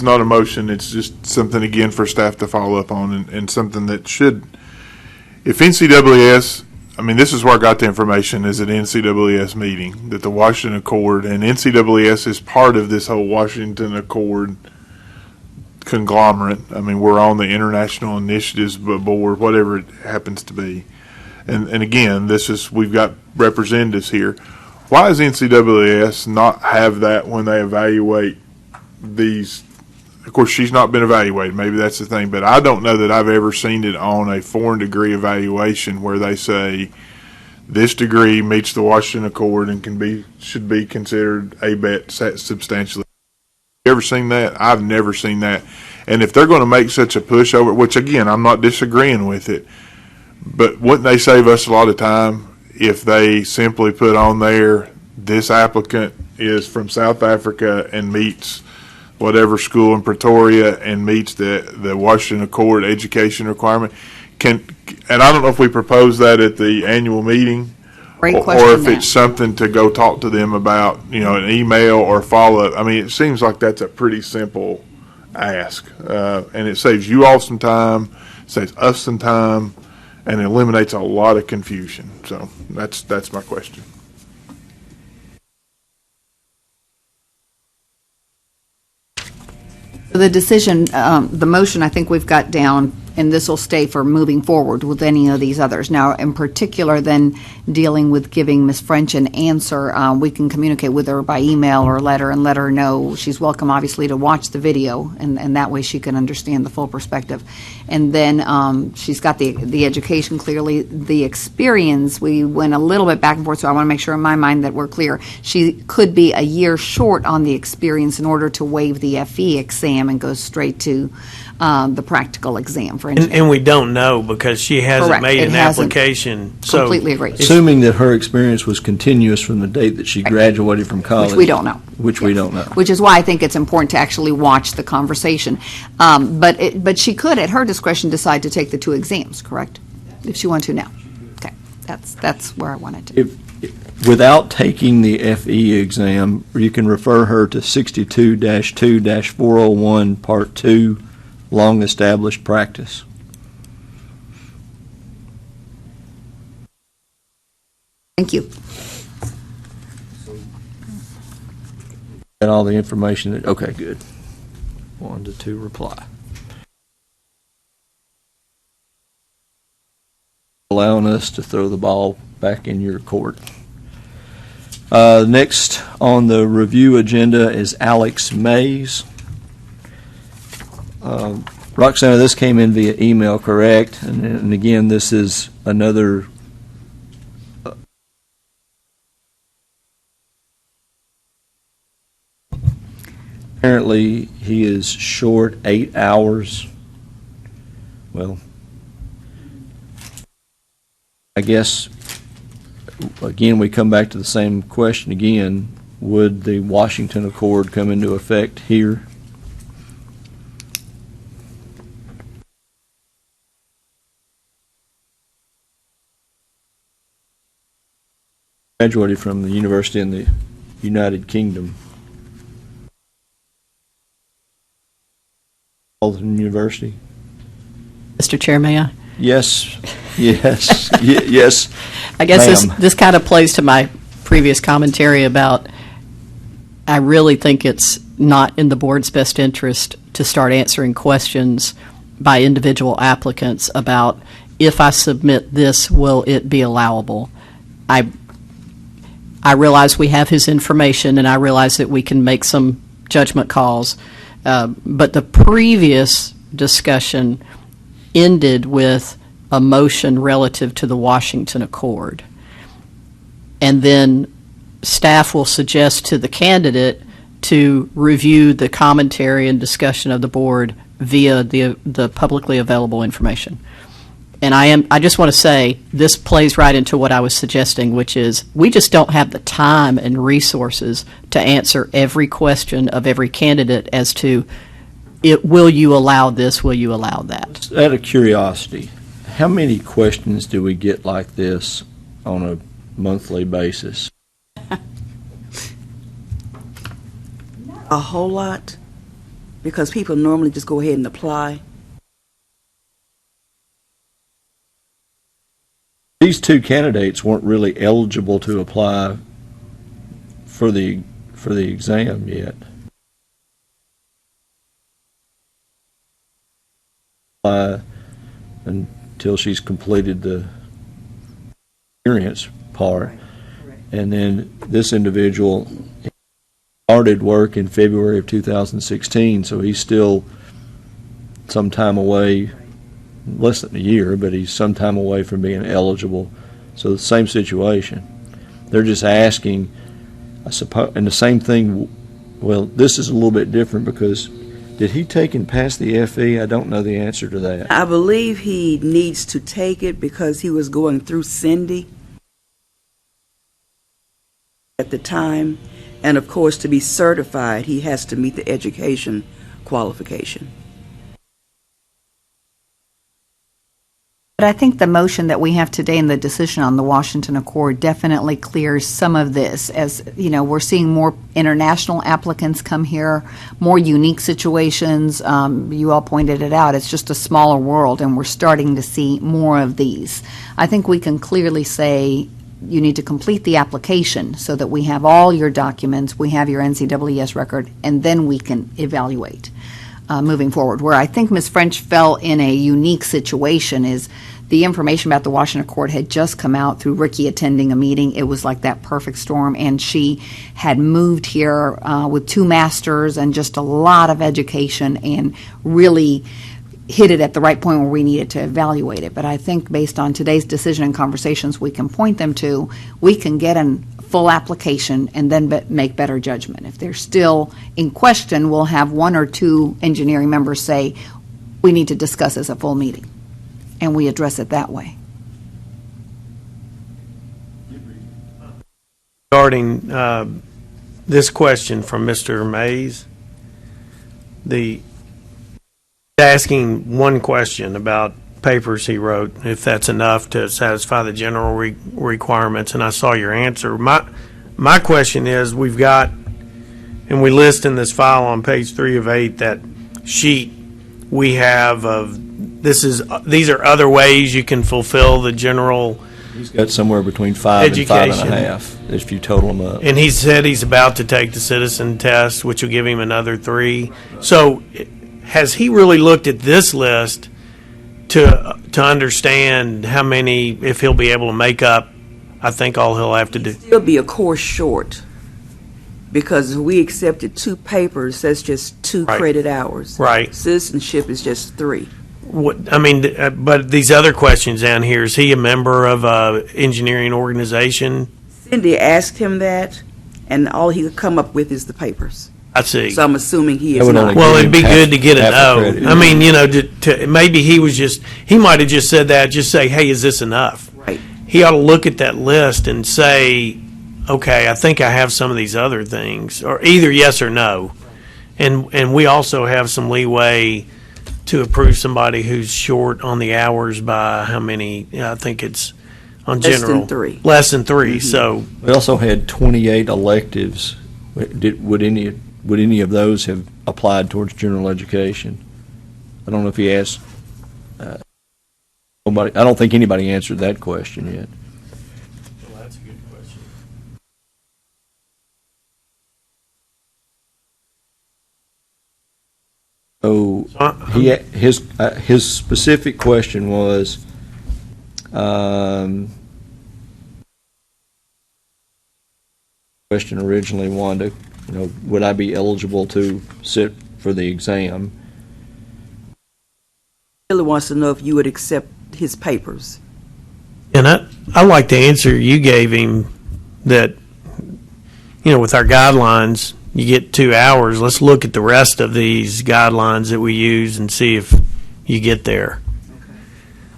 not a motion, it's just something, again, for staff to follow up on, and something that should, if NCAAS, this is where I got the information, is at NCAAS meeting, that the Washington Accord, and NCAAS is part of this whole Washington Accord conglomerate. We're on the International Initiatives Board, whatever it happens to be. And again, we've got representatives here. Why does NCAAS not have that when they evaluate these? Of course, she's not been evaluated. Maybe that's the thing. But I don't know that I've ever seen it on a foreign degree evaluation where they say this degree meets the Washington Accord and should be considered ABET substantially. You ever seen that? I've never seen that. And if they're going to make such a push over, which again, I'm not disagreeing with it, but wouldn't they save us a lot of time if they simply put on there, this applicant is from South Africa and meets whatever school in Pretoria and meets the Washington Accord education requirement? And I don't know if we propose that at the annual meeting, Great question. or if it's something to go talk to them about, an email or follow up. It seems like that's a pretty simple ask. And it saves you all some time, saves us some time, and eliminates a lot of confusion. So that's my question. The decision, the motion, I think we've got down, and this will stay for moving forward with any of these others. Now, in particular, then dealing with giving Ms. French an answer, we can communicate with her by email or letter and let her know she's welcome, obviously, to watch the video, and that way she can understand the full perspective. And then she's got the education clearly. The experience, we went a little bit back and forth, so I want to make sure in my mind that we're clear. She could be a year short on the experience in order to waive the FE exam and go straight to the practical exam for engineering. And we don't know because she hasn't Correct. made It an hasn't. application. So Completely agree. Assuming that her experience was continuous from the date that she graduated from college. Which we don't know. Which we don't know. Which is why I think it's important to actually watch the conversation. But she could, at her discretion, decide to take the 2 exams, correct? If she wanted to now. Okay, that's where I wanted to. Without taking the FE exam, you can refer her to 62-2-401, Part 2, long-established practice. Thank you. And all the information that, okay, good. 1 to 2 reply. Allowing us to throw the ball back in your court. Next on the review agenda is Alex Mays. Roxana, this came in via email, correct? And again, this is another apparently he is short 8 hours. Well, I guess, again, we come back to the same question again. Would the Washington Accord come into effect here? Graduated from the university in the United Kingdom. Walton University. Mr. Chair, may I? Yes, yes, yes. I guess Ma'am. this kind of plays to my previous commentary about I really think it's not in the board's best interest to start answering questions by individual applicants about if I submit this, will it be allowable? I realize we have his information and I realize that we can make some judgment calls, but the previous discussion ended with a motion relative to the Washington Accord. And then staff will suggest to the candidate to review the commentary and discussion of the board via the publicly available information. And I just want to say this plays right into what I was suggesting, which is we just don't have the time and resources to answer every question of every candidate as to will you allow this, will you allow that? Out of curiosity, how many questions do we get like this on a monthly basis? A whole lot, because people normally just go ahead and apply. These 2 candidates weren't really eligible to apply for the exam yet. Until she's completed the experience part. And then this individual started work in February of 2016, so he's still some time away, less than a year, but he's some time away from being eligible. So the same situation. They're just asking, I suppose, and the same thing, well, this is a little bit different because did he take and pass the FE? I don't know the answer to that. I believe he needs to take it because he was going through Cindy at the time. And of course, to be certified, he has to meet the education qualification. But I think the motion that we have today and the decision on the Washington Accord definitely clears some of this. As you know, we're seeing more international applicants come here, more unique situations. You all pointed it out. It's just a smaller world, and we're starting to see more of these. I think we can clearly say you need to complete the application so that we have all your documents, we have your NCEES record, and then we can evaluate. Moving forward. Where I think Ms. French fell in a unique situation is the information about the Washington Accord had just come out through Ricky attending a meeting. It was like that perfect storm, and she had moved here with 2 masters and just a lot of education and really hit it at the right point where we needed to evaluate it. But I think based on today's decision and conversations we can point them to, we can get a full application and then make better judgment. If they're still in question, we'll have 1 or 2 engineering members say, we need to discuss this at full meeting, and we address it that way. Regarding this question from Mr. Mays, asking one question about papers he wrote, if that's enough to satisfy the general requirements, and I saw your answer. My question is, we've got, and we list in this file on page 3 of 8, that sheet we have of, these are other ways you can fulfill the general. He's got somewhere between 5 education. and 5.5 if you total them up. And he said he's about to take the citizen test, which will give him another 3. So has he really looked at this list to understand how many, if he'll be able to make up, I think all he'll have to do? Still be a course short, because if we accepted 2 papers, that's just 2 Right. credit hours. Right. Citizenship is just 3. But these other questions down here, is he a member of a engineering organization? Cindy asked him that, and all he could come up with is the papers. I see. So I'm assuming he That is would not. only Well, give it'd be him good to get a half the no. credit. I mean, you know, maybe he might have just said that, just say, hey, is this enough? Right. He ought to look at that list and say, okay, I think I have some of these other things, or either yes or no. And we also have some leeway to approve somebody who's short on the hours by how many? I think it's on Less general. than 3. Less than 3. So We also had 28 electives. Would any of those have applied towards general education? I don't know if he asked. Nobody. I don't think anybody answered that question yet. well, that's a good question. So his specific question was, question originally, Wanda, would I be eligible to sit for the exam? Really wants to know if you would accept his papers. And I like the answer you gave him, that, with our guidelines, you get 2 hours. Let's look at the rest of these guidelines that we use and see if you get there.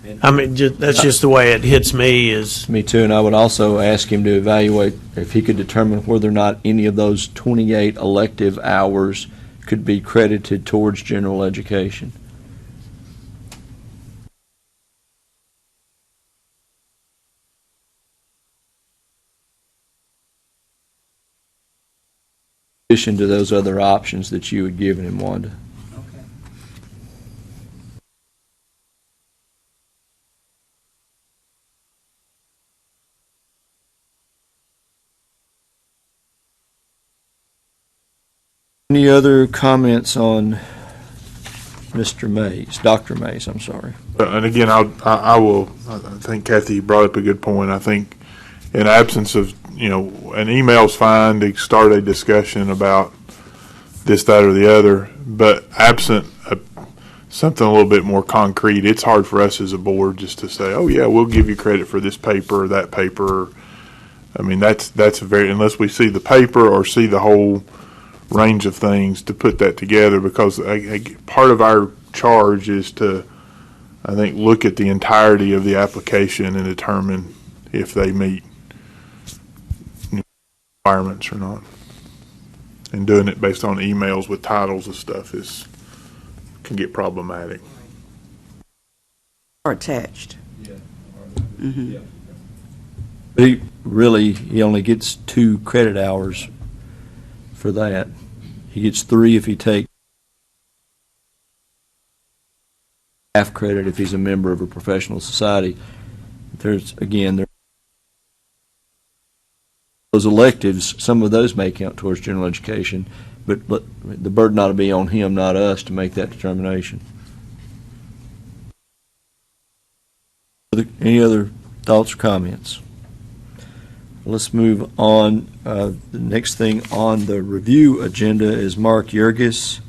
Okay. I mean, that's just the way it hits me. Me too, and I would also ask him to evaluate if he could determine whether or not any of those 28 elective hours could be credited towards general education. In addition to those other options that you had given him, Wanda. Okay. Any other comments on Mr. Mays, Dr. Mays, I'm sorry. And again, I think Kathy brought up a good point. I think in absence of, an email's fine to start a discussion about this, that, or the other, but absent something a little bit more concrete, it's hard for us as a board just to say, oh yeah, we'll give you credit for this paper or that paper. I mean, that's unless we see the paper or see the whole range of things to put that together, because part of our charge is to, I think, look at the entirety of the application and determine if they meet requirements or not. And doing it based on emails with titles and stuff can get problematic. Are attached. But he only gets 2 credit hours for that. He gets 3 if he takes half credit if he's a member of a professional society. There's, again, those electives, some of those may count towards general education, but the burden ought to be on him, not us, to make that determination. Any other thoughts or comments? Let's move on. The next thing on the review agenda is Mark Yergis.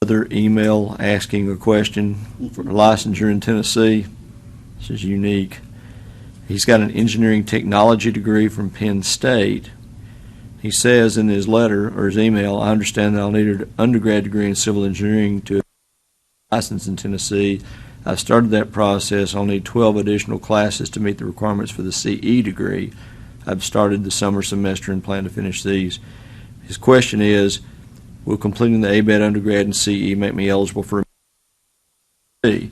Another email asking a question for licensure in Tennessee. This is unique. He's got an engineering technology degree from Penn State. He says in his letter or his email, I understand that I'll need an undergrad degree in civil engineering to license in Tennessee. I've started that process. I'll need 12 additional classes to meet the requirements for the CE degree. I've started the summer semester and plan to finish these. His question is, will completing the ABET undergrad in CE make me eligible for C?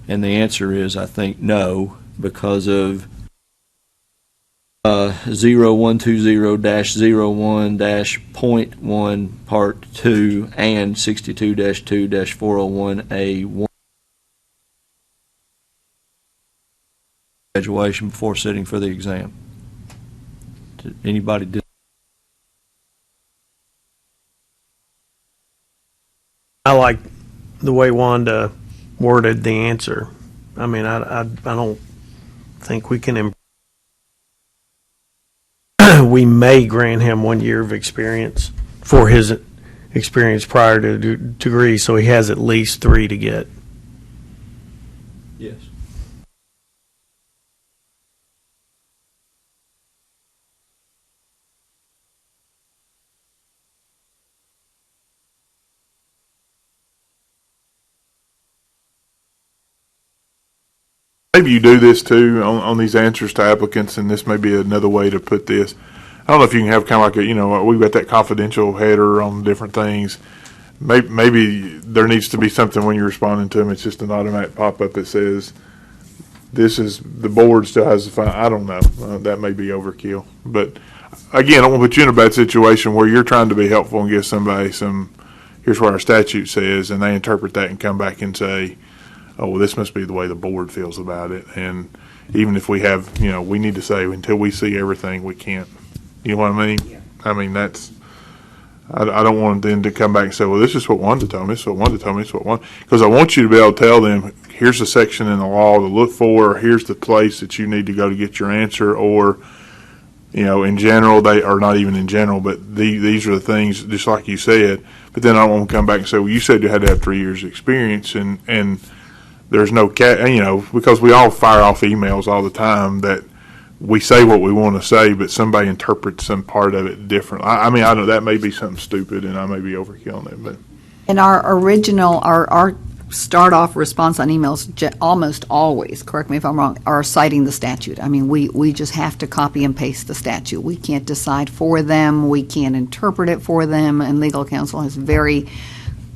And the answer is, I think, no, because of 0120-01-.1 Part 2 and 62-2-401A1 graduation before sitting for the exam. Did anybody I like the way Wanda worded the answer. I mean, I don't think we can. We may grant him 1 year of experience for his experience prior to degree, so he has at least 3 to get. Yes. Maybe you do this too on these answers to applicants, and this may be another way to put this. I don't know if you can have kind of like we've got that confidential header on different things. Maybe there needs to be something when you're responding to them. It's just an automatic pop-up that says, this is, the board still has the final. I don't know. That may be overkill. But again, I don't want to put you in a bad situation where you're trying to be helpful and give somebody here's what our statute says, and they interpret that and come back and say, oh, well, this must be the way the board feels about it. And even if we have, we need to say until we see everything, we can't. You know what I mean? Yeah. I mean, that's, I don't want them to come back and say, well, this is what Wanda told me, this is what Wanda told me, this is what Wanda, because I want you to be able to tell them, here's the section in the law to look for, or here's the place that you need to go to get your answer, or, in general, they are not even in general, but these are the things, just like you said. But then I don't want to come back and say, well, you said you had to have 3 years experience, and there's no because we all fire off emails all the time that we say what we want to say, but somebody interprets some part of it different. I mean, I know that may be something stupid, and I may be overkilling it, but. And our original, our start-off response on emails almost always, correct me if I'm wrong, are citing the statute. I mean, we just have to copy and paste the statute. We can't decide for them. We can't interpret it for them, and legal counsel has very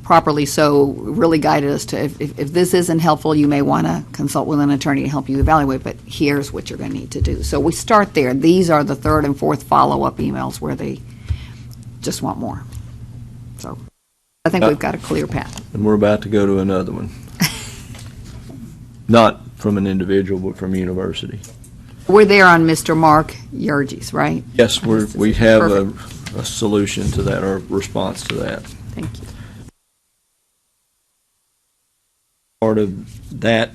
properly so really guided us to, if this isn't helpful, you may want to consult with an attorney to help you evaluate, but here's what you're going to need to do. So we start there. These are the third and fourth follow-up emails where they just want more. So I think we've got a clear path. And we're about to go to another one. Not from an individual, but from a university. We're there on Mr. Mark Yergis, right? Yes, we have a solution to that, or a response to that. Thank you. Part of that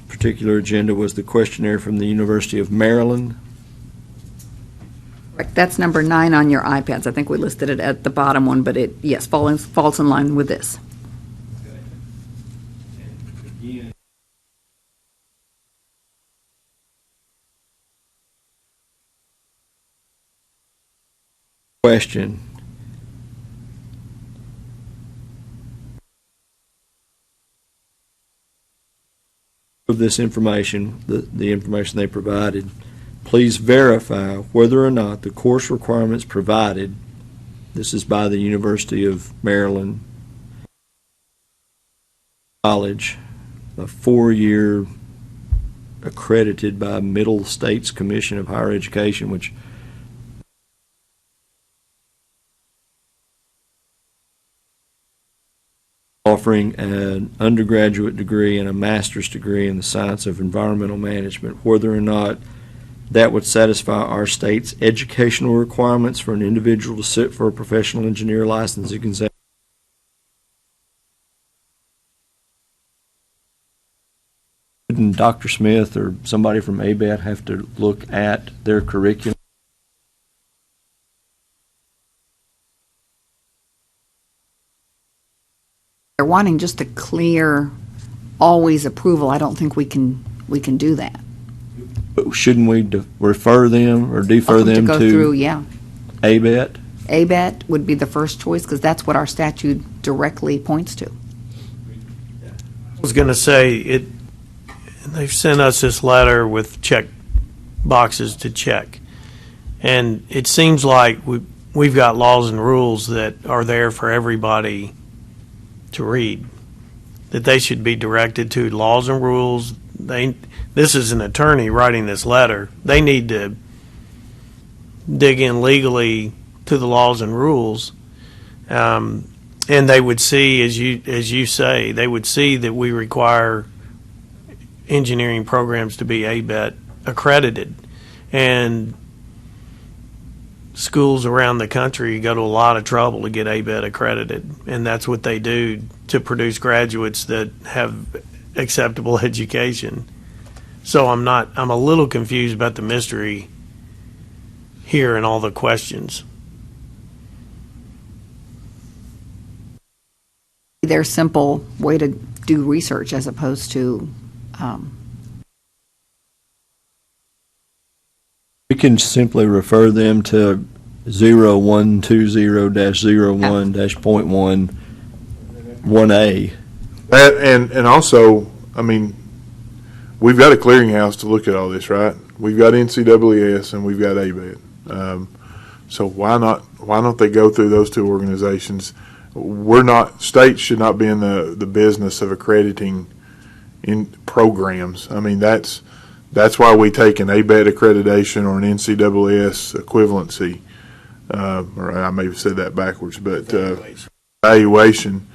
particular agenda was the questionnaire from the University of Maryland. Correct. That's number 9 on your iPads. I think we listed it at the bottom one, but it, yes, falls in line with this. Question. Of this information, the information they provided, please verify whether or not the course requirements provided, this is by the University of Maryland, college, a 4-year accredited by Middle States Commission of Higher Education, which offering an undergraduate degree and a master's degree in the science of environmental management, whether or not that would satisfy our state's educational requirements for an individual to sit for a professional engineer licensing exam. Wouldn't Dr. Smith or somebody from ABET have to look at their curriculum? They're wanting just a clear, always approval. I don't think we can do that. Shouldn't we refer them or defer Want them to go through, to yeah. ABET? ABET would be the first choice because that's what our statute directly points to. I was going to say, they've sent us this letter with check boxes to check. And it seems like we've got laws and rules that are there for everybody to read, that they should be directed to laws and rules. This is an attorney writing this letter. They need to dig in legally to the laws and rules. And they would see, as you say, they would see that we require engineering programs to be ABET accredited. And schools around the country go to a lot of trouble to get ABET accredited. And that's what they do to produce graduates that have acceptable education. So I'm a little confused about the mystery here and all the questions. Their simple way to do research as opposed to We can simply refer them to 0120-01-.1.1A. And also, I mean, we've got a clearinghouse to look at all this, right? We've got NCAAS and we've got ABET. So why don't they go through those two organizations? States should not be in the business of accrediting in programs. I mean, that's why we take an ABET accreditation or an NCAAS equivalency, or I may have said that backwards, but evaluation.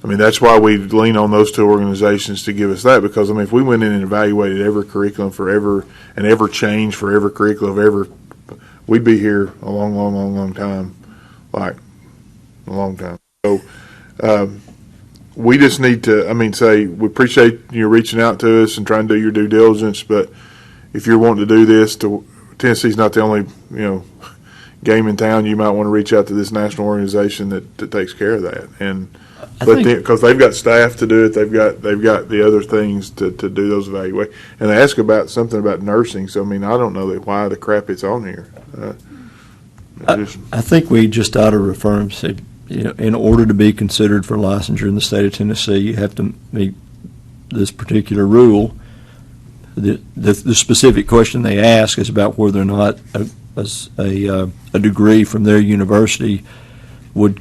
I mean, that's why we lean on those two organizations to give us that, because, I mean, if we went in and evaluated every curriculum for every change for every curriculum we'd be here a long time, like a long time. So we just need to, say, we appreciate you reaching out to us and trying to do your due diligence, but if you're wanting to do this, Tennessee's not the only, game in town. You might want to reach out to this national organization that takes care of that. And because they've got staff to do it, they've got the other things to do those evaluations. And they ask about something about nursing. So I don't know why the crap it's on here. I think we just ought to refer them. Say, in order to be considered for licensure in the state of Tennessee, you have to meet this particular rule. The specific question they ask is about whether or not a degree from their university would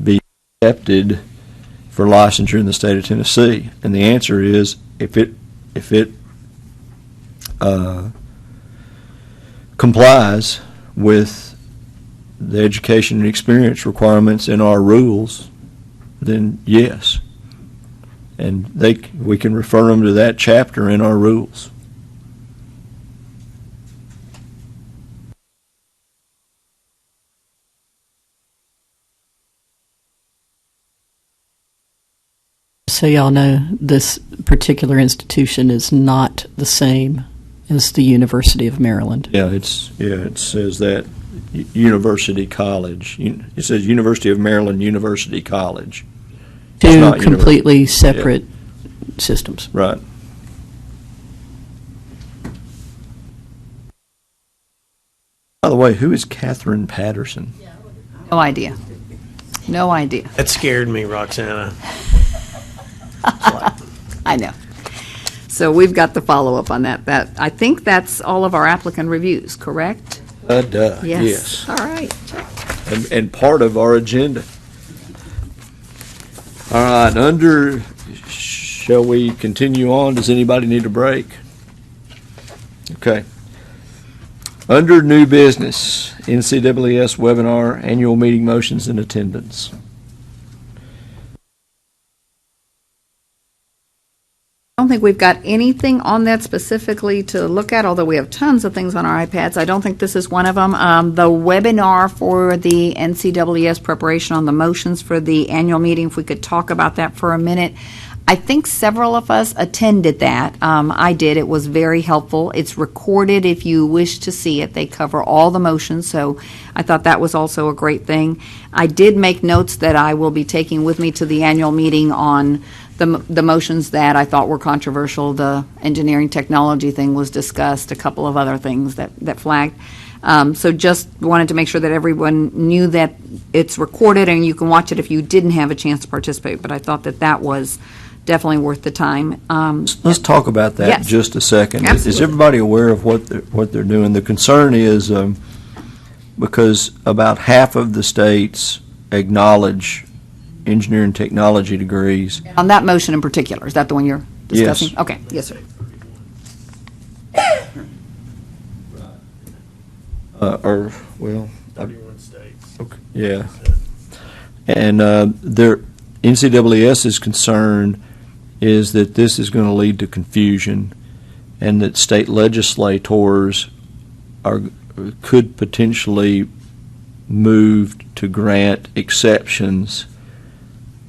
be accepted for licensure in the state of Tennessee, and the answer is if it complies with the education and experience requirements in our rules, then yes, and we can refer them to that chapter in our rules. So y'all know, this particular institution is not the same as the University of Maryland. It says that University College. It says University of Maryland University College. Two completely separate systems. Right. By the way, who is Catherine Patterson? no idea. No idea. That scared me, Roxana. I know. So we've got the follow-up on that. I think that's all of our applicant reviews, correct? Yes. All right. And part of our agenda. All right, shall we continue on? Does anybody need a break? Okay. Under new business, NCAAS webinar, annual meeting motions and attendance. I don't think we've got anything on that specifically to look at, although we have tons of things on our iPads. I don't think this is one of them. The webinar for the NCAAS preparation on the motions for the annual meeting, if we could talk about that for a minute. I think several of us attended that. I did. It was very helpful. It's recorded if you wish to see it. They cover all the motions, so I thought that was also a great thing. I did make notes that I will be taking with me to the annual meeting on the motions that I thought were controversial. The engineering technology thing was discussed, a couple of other things that flagged. So just wanted to make sure that everyone knew that it's recorded and you can watch it if you didn't have a chance to participate, but I thought that was definitely worth the time. Let's talk about that Yes. just a second. Absolutely. Is everybody aware of what they're doing? The concern is because about half of the states acknowledge engineering technology degrees. On that motion in particular, is that the one you're discussing? Yes. Okay, yes, sir. Well, 31 states. okay, yeah. And their NCAAS's concern is that this is going to lead to confusion and that state legislators could potentially move to grant exceptions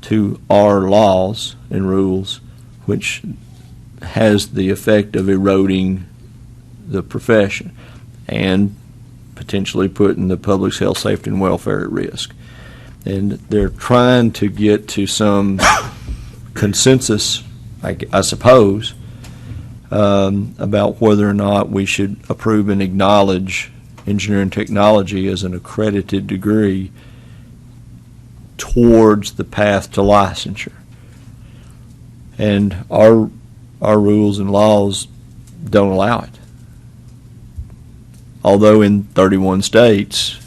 to our laws and rules, which has the effect of eroding the profession and potentially putting the public's health, safety, and welfare at risk. And they're trying to get to some consensus, I suppose, about whether or not we should approve and acknowledge engineering technology as an accredited degree towards the path to licensure. And our rules and laws don't allow it. Although in 31 states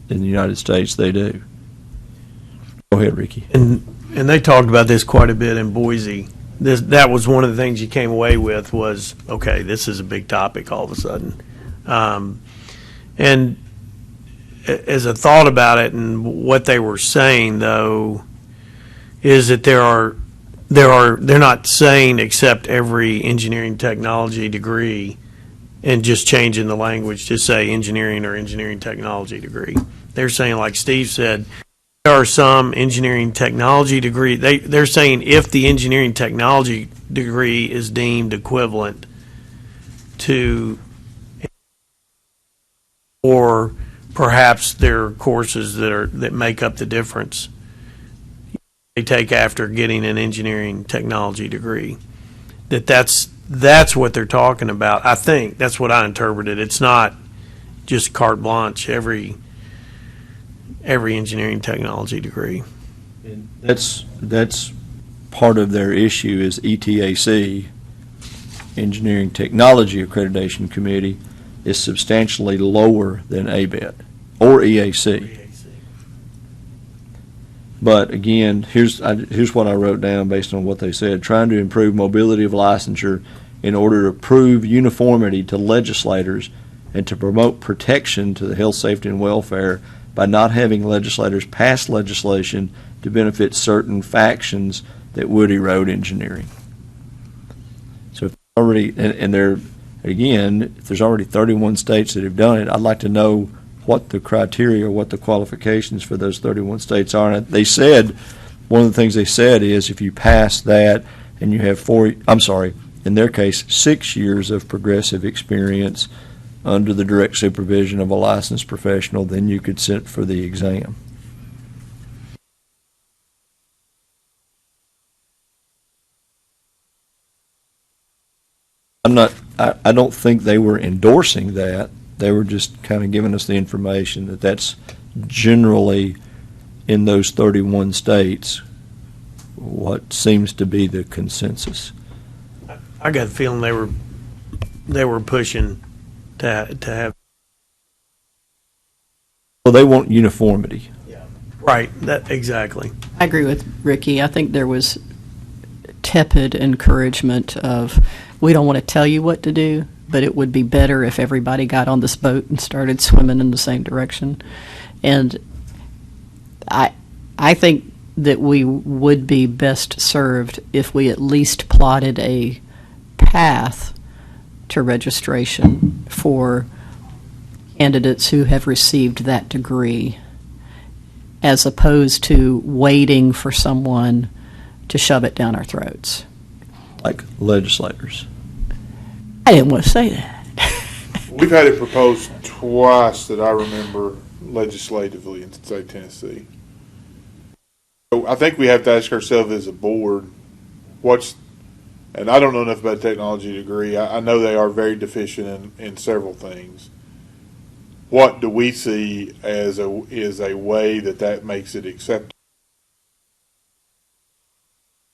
in the United States they do. Go ahead, Ricky. And they talked about this quite a bit in Boise. That was one of the things you came away with was, okay, this is a big topic all of a sudden. And as a thought about it, and what they were saying though, is that they're not saying accept every engineering technology degree and just changing the language to say engineering or engineering technology degree. They're saying, like Steve said, there are some engineering technology degree. They're saying if the engineering technology degree is deemed equivalent to, or perhaps there are courses that make up the difference they take after getting an engineering technology degree, that's what they're talking about. I think that's what I interpreted. It's not just carte blanche every engineering technology degree. And that's part of their issue is ETAC, Engineering Technology Accreditation Committee, is substantially lower than ABET or EAC. But again, here's what I wrote down based on what they said. Trying to improve mobility of licensure in order to prove uniformity to legislators and to promote protection to the health, safety, and welfare by not having legislators pass legislation to benefit certain factions that would erode engineering. So if already, and there, again, if there's already 31 states that have done it, I'd like to know what the criteria, what the qualifications for those 31 states are. And they said, one of the things they said is if you pass that and you have in their case, 6 years of progressive experience under the direct supervision of a licensed professional, then you could sit for the exam. I don't think they were endorsing that. They were just kind of giving us the information that that's generally in those 31 states what seems to be the consensus. I got the feeling they were pushing to have. Well, they want uniformity. Yeah. Right, that, exactly. I agree with Ricky. I think there was tepid encouragement of, we don't want to tell you what to do, but it would be better if everybody got on this boat and started swimming in the same direction. And I think that we would be best served if we at least plotted a path to registration for candidates who have received that degree, as opposed to waiting for someone to shove it down our throats. Like legislators. I didn't want to say that. We've had it proposed twice that I remember legislatively in the state of Tennessee. So I think we have to ask ourselves as a board, and I don't know enough about technology degree. I know they are very deficient in several things. What do we see as a way that makes it acceptable?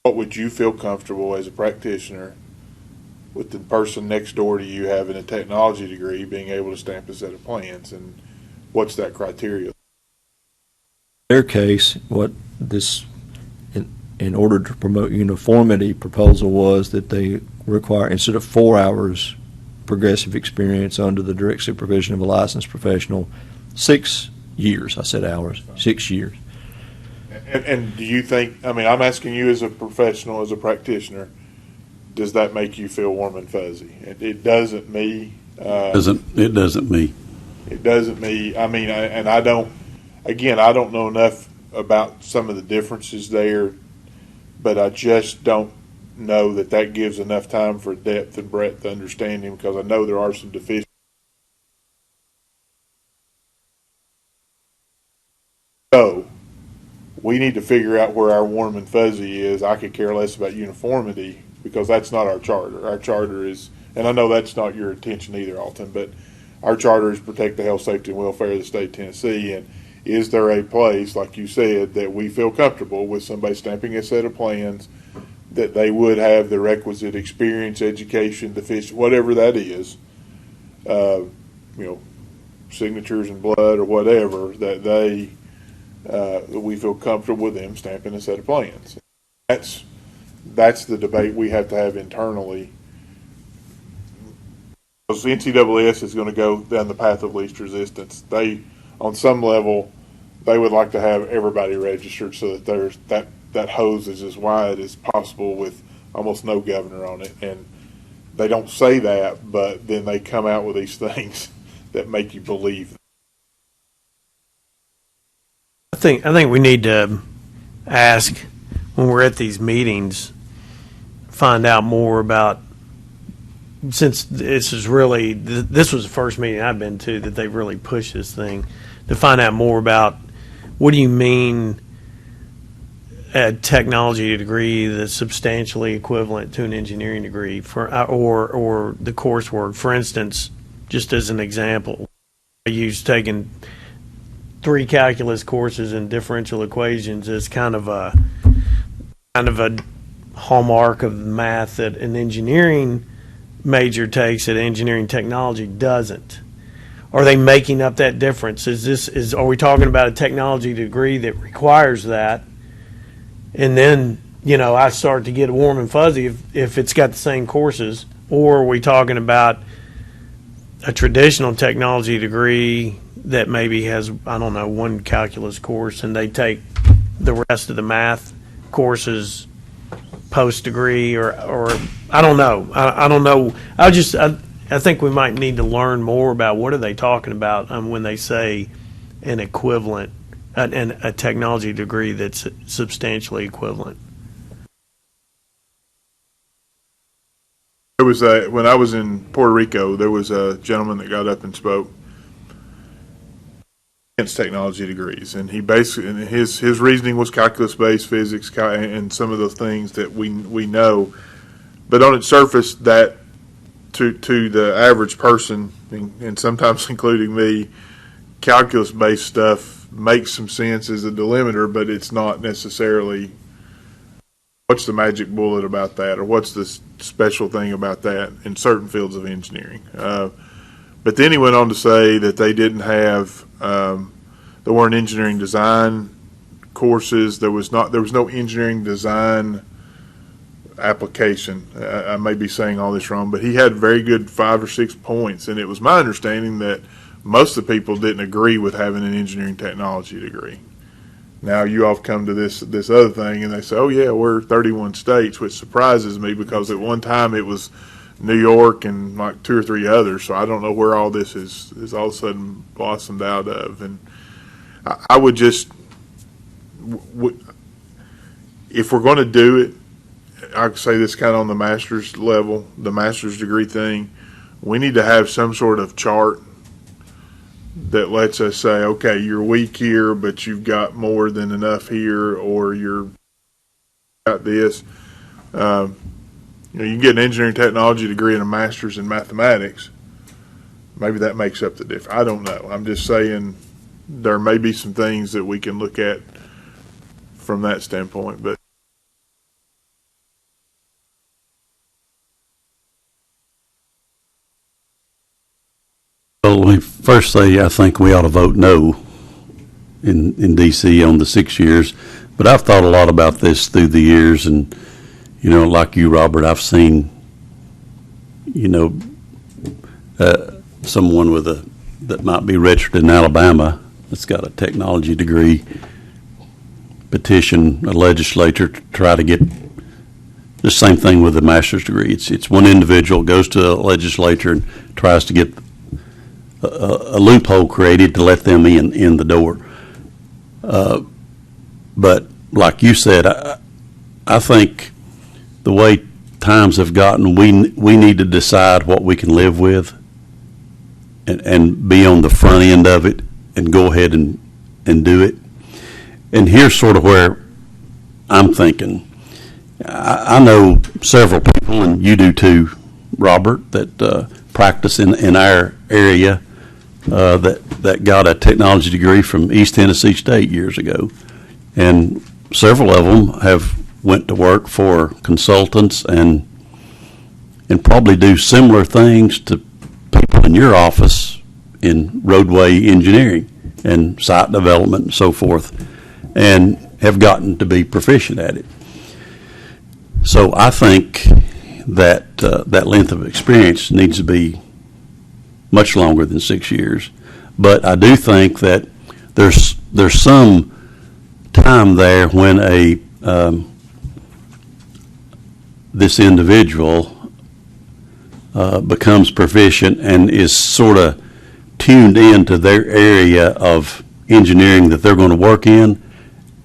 What would you feel comfortable as a practitioner with the person next door to you having a technology degree being able to stamp a set of plans, and what's that criteria? In their case, what this, in order to promote uniformity, proposal was that they require, instead of 4 hours progressive experience under the direct supervision of a licensed professional, 6 years. I said hours, 6 years. And do you think, I mean, I'm asking you as a professional, as a practitioner, does that make you feel warm and fuzzy? It doesn't me. It doesn't me. It doesn't me. I mean, I don't know enough about some of the differences there, but I just don't know that gives enough time for depth and breadth of understanding, because I know there are some deficiencies. So we need to figure out where our warm and fuzzy is. I could care less about uniformity, because that's not our charter. Our charter is, and I know that's not your intention either, Alton, but our charter is protect the health, safety, and welfare of the state of Tennessee. And is there a place, like you said, that we feel comfortable with somebody stamping a set of plans, that they would have the requisite experience, education, deficient, whatever that is, signatures and blood or whatever, that we feel comfortable with them stamping a set of plans. That's the debate we have to have internally. Because the NCAAS is going to go down the path of least resistance. They, on some level, they would like to have everybody registered so that that hose is as wide as possible with almost no governor on it. And they don't say that, but then they come out with these things that make you believe. I think we need to ask, when we're at these meetings, find out more about, since this was the first meeting I've been to that they really pushed this thing, to find out more about what do you mean a technology degree that's substantially equivalent to an engineering degree, or the coursework. For instance, just as an example, I use taking 3 calculus courses in differential equations as kind of a hallmark of math that an engineering major takes that engineering technology doesn't. Are they making up that difference? Are we talking about a technology degree that requires that? And then, I start to get warm and fuzzy if it's got the same courses. Or are we talking about a traditional technology degree that maybe has, I don't know, 1 calculus course, and they take the rest of the math courses post-degree, or I don't know. I don't know. I think we might need to learn more about what are they talking about when they say an equivalent, and a technology degree that's substantially equivalent. There was when I was in Puerto Rico, there was a gentleman that got up and spoke against technology degrees, and he basically, and his reasoning was calculus-based physics and some of those things that we know, but on its surface, that to the average person, and sometimes including me, calculus-based stuff makes some sense as a delimiter, but it's not necessarily what's the magic bullet about that, or what's the special thing about that in certain fields of engineering. But then he went on to say that they didn't have, there weren't engineering design courses. There was no engineering design application. I may be saying all this wrong, but he had very good 5 or 6 points, and it was my understanding that most of the people didn't agree with having an engineering technology degree. Now you all have come to this other thing, and they say, oh yeah, we're 31 states, which surprises me because at one time it was New York and like 2 or 3 others, so I don't know where all this is all of a sudden blossomed out of. And I would just, if we're going to do it, I could say this kind of on the master's level, the master's degree thing, we need to have some sort of chart that lets us say, okay, you're weak here, but you've got more than enough here, or you're got this. You can get an engineering technology degree and a master's in mathematics. Maybe that makes up the difference. I don't know. I'm just saying there may be some things that we can look at from that standpoint, but Well, let me first say I think we ought to vote no in D.C. on the 6 years. But I've thought a lot about this through the years, and like you, Robert, I've seen someone that might be registered in Alabama that's got a technology degree petition a legislature to try to get the same thing with a master's degree. It's one individual goes to a legislature and tries to get a loophole created to let them in the door. But like you said, I think the way times have gotten, we need to decide what we can live with and be on the front end of it and go ahead and do it. And here's sort of where I'm thinking. I know several people, and you do too, Robert, that practice in our area that got a technology degree from East Tennessee State years ago. And several of them have went to work for consultants and probably do similar things to people in your office in roadway engineering and site development and so forth, and have gotten to be proficient at it. So I think that that length of experience needs to be much longer than 6 years. But I do think that there's some time there when this individual becomes proficient and is sort of tuned into their area of engineering that they're going to work in,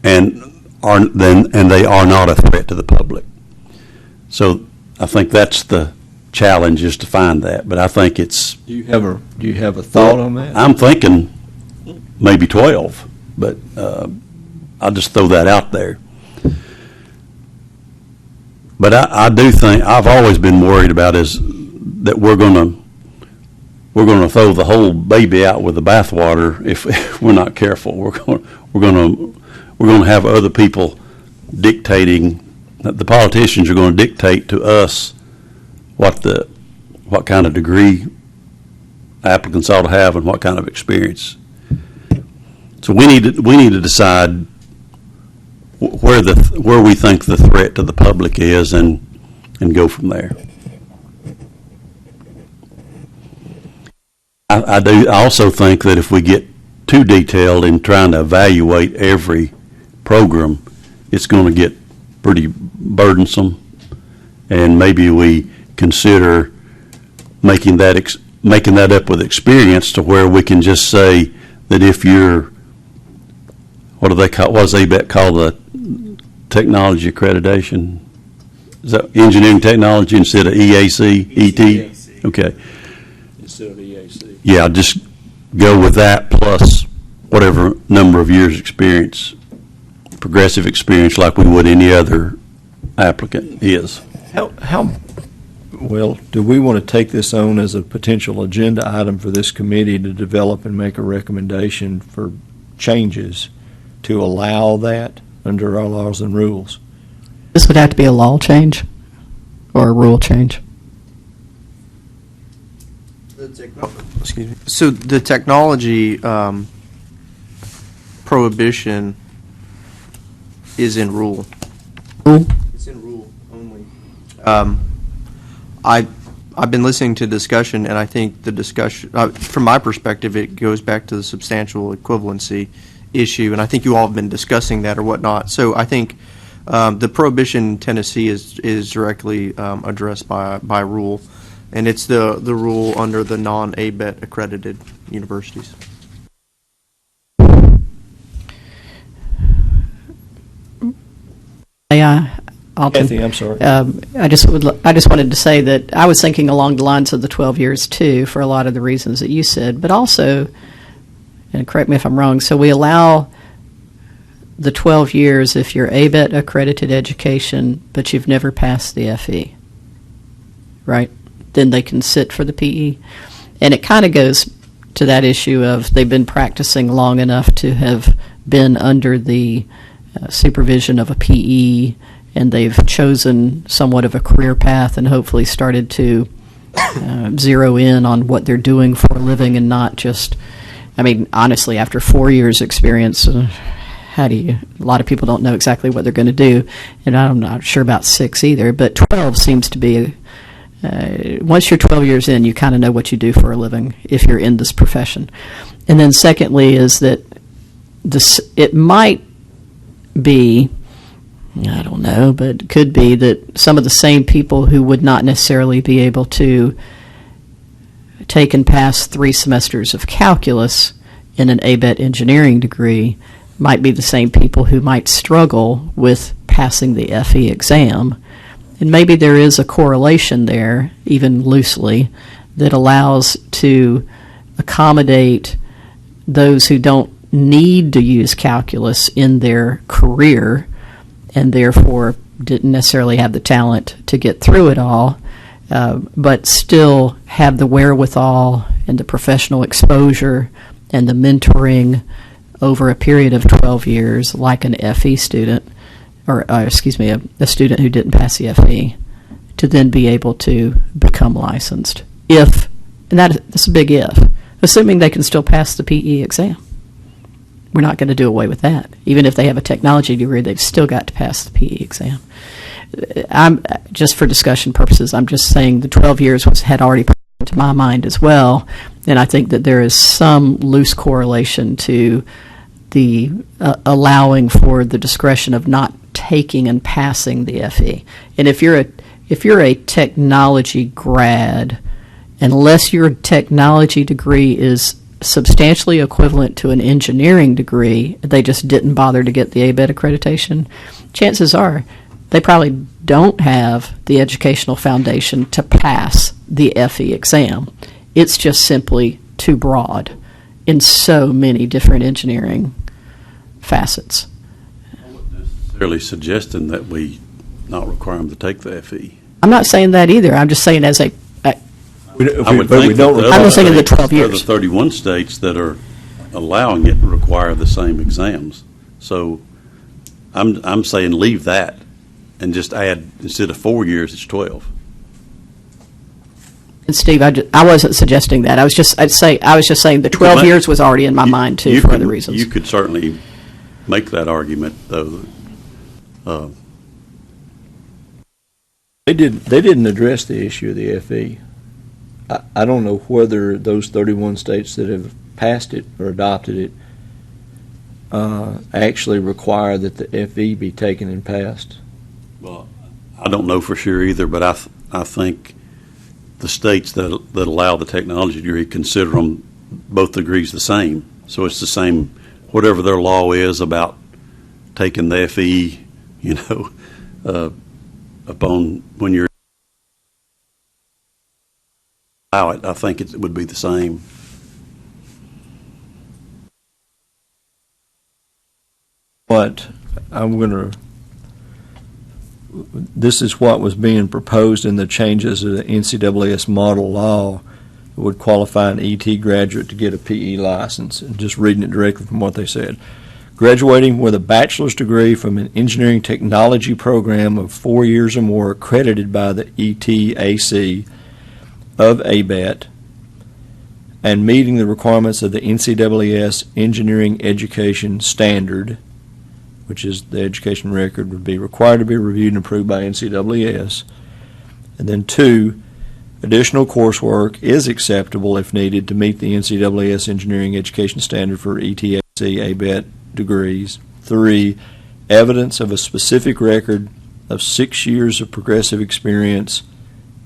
and they are not a threat to the public. So I think that's the challenge, is to find that. But I think it's. Do you have a thought on that? I'm thinking maybe 12, but I'll just throw that out there. But I do think I've always been worried about is that we're going to throw the whole baby out with the bathwater if we're not careful. We're going to have other people dictating. The politicians are going to dictate to us what kind of degree applicants ought to have and what kind of experience. So we need to decide where we think the threat to the public is and go from there. I also think that if we get too detailed in trying to evaluate every program, it's going to get pretty burdensome, and maybe we consider making that up with experience to where we can just say that if you're what does ABET call the technology accreditation? Is that engineering technology instead of EAC, ET? Okay. Instead of EAC. Yeah, just go with that plus whatever number of years experience, progressive experience, like we would any other applicant is. How well do we want to take this on as a potential agenda item for this committee to develop and make a recommendation for changes to allow that under our laws and rules? This would have to be a law change or a rule change. Excuse me. So the technology prohibition is in rule. Rule? It's in rule only. I've been listening to discussion, and I think the discussion, from my perspective, it goes back to the substantial equivalency issue, and I think you all have been discussing that or whatnot. So I think the prohibition in Tennessee is directly addressed by rule, and it's the rule under the non-ABET accredited universities. Yeah, Alton. Kathy, I'm sorry. I just wanted to say that I was thinking along the lines of the 12 years too, for a lot of the reasons that you said, but also, and correct me if I'm wrong, so we allow the 12 years if you're ABET accredited education, but you've never passed the FE, right? Then they can sit for the PE. And it kind of goes to that issue of they've been practicing long enough to have been under the supervision of a PE, and they've chosen somewhat of a career path and hopefully started to zero in on what they're doing for a living and not just, I mean, honestly, after 4 years experience, a lot of people don't know exactly what they're going to do, and I'm not sure about 6 either, but 12 seems to be, once you're 12 years in, you kind of know what you do for a living if you're in this profession. And then secondly is that it might be, I don't know, but it could be that some of the same people who would not necessarily be able to take and pass 3 semesters of calculus in an ABET engineering degree might be the same people who might struggle with passing the FE exam. And maybe there is a correlation there, even loosely, that allows to accommodate those who don't need to use calculus in their career and therefore didn't necessarily have the talent to get through it all, but still have the wherewithal and the professional exposure and the mentoring over a period of 12 years, like an FE student, or a student who didn't pass the FE, to then be able to become licensed. If, and that's a big if, assuming they can still pass the PE exam. We're not going to do away with that. Even if they have a technology degree, they've still got to pass the PE exam. I'm just for discussion purposes, I'm just saying the 12 years had already put into my mind as well, and I think that there is some loose correlation to the allowing for the discretion of not taking and passing the FE. And if you're a technology grad, unless your technology degree is substantially equivalent to an engineering degree, they just didn't bother to get the ABET accreditation, chances are they probably don't have the educational foundation to pass the FE exam. It's just simply too broad in so many different engineering facets. I wasn't necessarily suggesting that we not require them to take the FE. I'm not saying that either. I'm just saying as a I would think that I'm just saying the 12 the years. other 31 states that are allowing it require the same exams. So I'm saying leave that and just add, instead of 4 years, it's 12. And Steve, I wasn't suggesting that. I was just saying the 12 years was already in my mind too for other reasons. You could certainly make that argument, though. They didn't address the issue of the FE. I don't know whether those 31 states that have passed it or adopted it actually require that the FE be taken and passed. Well, I don't know for sure either, but I think the states that allow the technology degree consider them both degrees the same. So it's the same, whatever their law is about taking the FE, upon when you're allow it, I think it would be the same. But this is what was being proposed in the changes of the NCAAS model law that would qualify an ET graduate to get a PE license. And just reading it directly from what they said. Graduating with a bachelor's degree from an engineering technology program of 4 years or more accredited by the ETAC of ABET and meeting the requirements of the NCAAS engineering education standard which is the education record, would be required to be reviewed and approved by NCAAS. And then 2, additional coursework is acceptable if needed to meet the NCAAS engineering education standard for ETAC ABET degrees. 3, evidence of a specific record of 6 years of progressive experience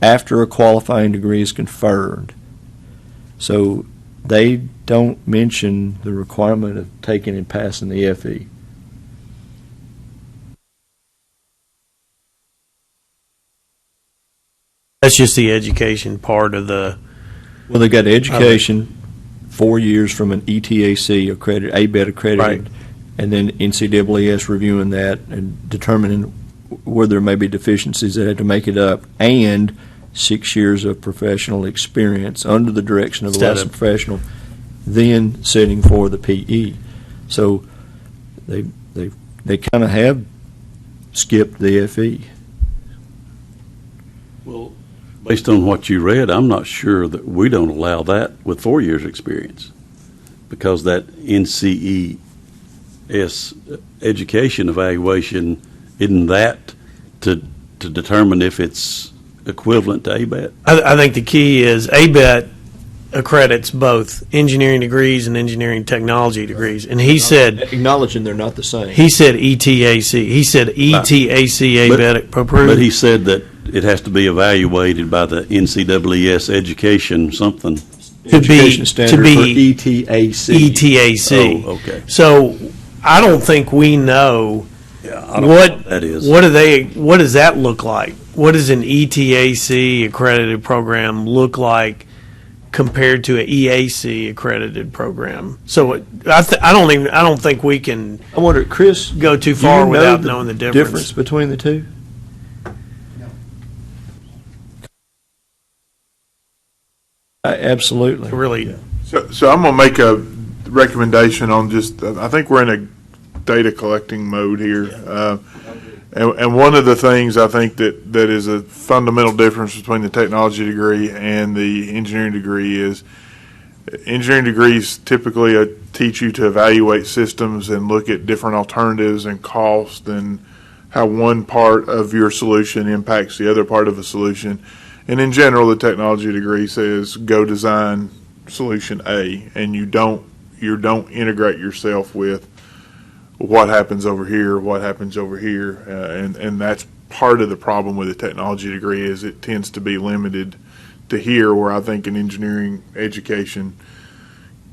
after a qualifying degree is conferred. So they don't mention the requirement of taking and passing the FE. That's just the education part of the. Well, they've got education, 4 years from an ETAC accredited, ABET accredited, Right. and then NCAAS reviewing that and determining where there may be deficiencies that have to make it up, and 6 years of professional experience under the direction of a Instead licensed of- professional, then sitting for the PE. So they kind of have skipped the FE. Well, based on what you read, I'm not sure that we don't allow that with 4 years' experience, because that NCES education evaluation, isn't that to determine if it's equivalent to ABET? I think the key is ABET accredits both engineering degrees and engineering technology degrees, and he said Acknowledging they're not the same. ETAC. He said ETAC ABET approved. But he said that it has to be evaluated by the NCAAS education something. to be Education standard to be for ETAC. ETAC. Oh, okay. So I don't think we know Yeah, I don't know what that is. What does that look like? What does an ETAC accredited program look like compared to an EAC accredited program? So I don't think we can I wonder, Chris, go too do far you know without knowing the difference. between the two? Absolutely. Really, So I'm going to make a recommendation on just, I think we're in a data collecting mode here. And one of the things I think that is a fundamental difference between the technology degree and the engineering degree is engineering degrees typically teach you to evaluate systems and look at different alternatives and cost and how one part of your solution impacts the other part of a solution. And in general, the technology degree says go design solution A, and you don't integrate yourself with what happens over here, what happens over here, and that's part of the problem with the technology degree is it tends to be limited to here, where I think an engineering education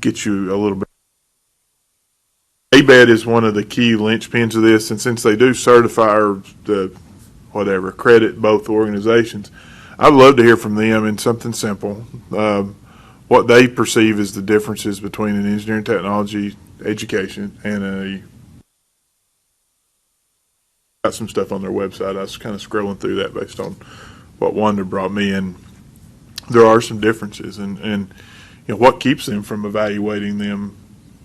gets you a little bit. ABET is one of the key linchpins of this, and since they do certify or credit both organizations, I'd love to hear from them in something simple, what they perceive as the differences between an engineering technology education and a. Got some stuff on their website. I was kind of scrolling through that based on what Wanda brought me, and there are some differences, and you know what keeps them from evaluating them.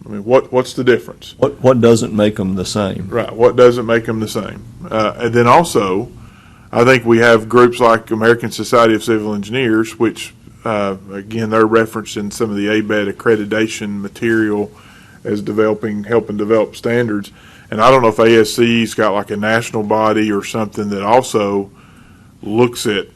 I mean, what's the difference? What doesn't make them the same? Right. What doesn't make them the same? And then also, I think we have groups like American Society of Civil Engineers, which, again, they're referenced in some of the ABET accreditation material as helping develop standards. And I don't know if ASC's got like a national body or something that also looks at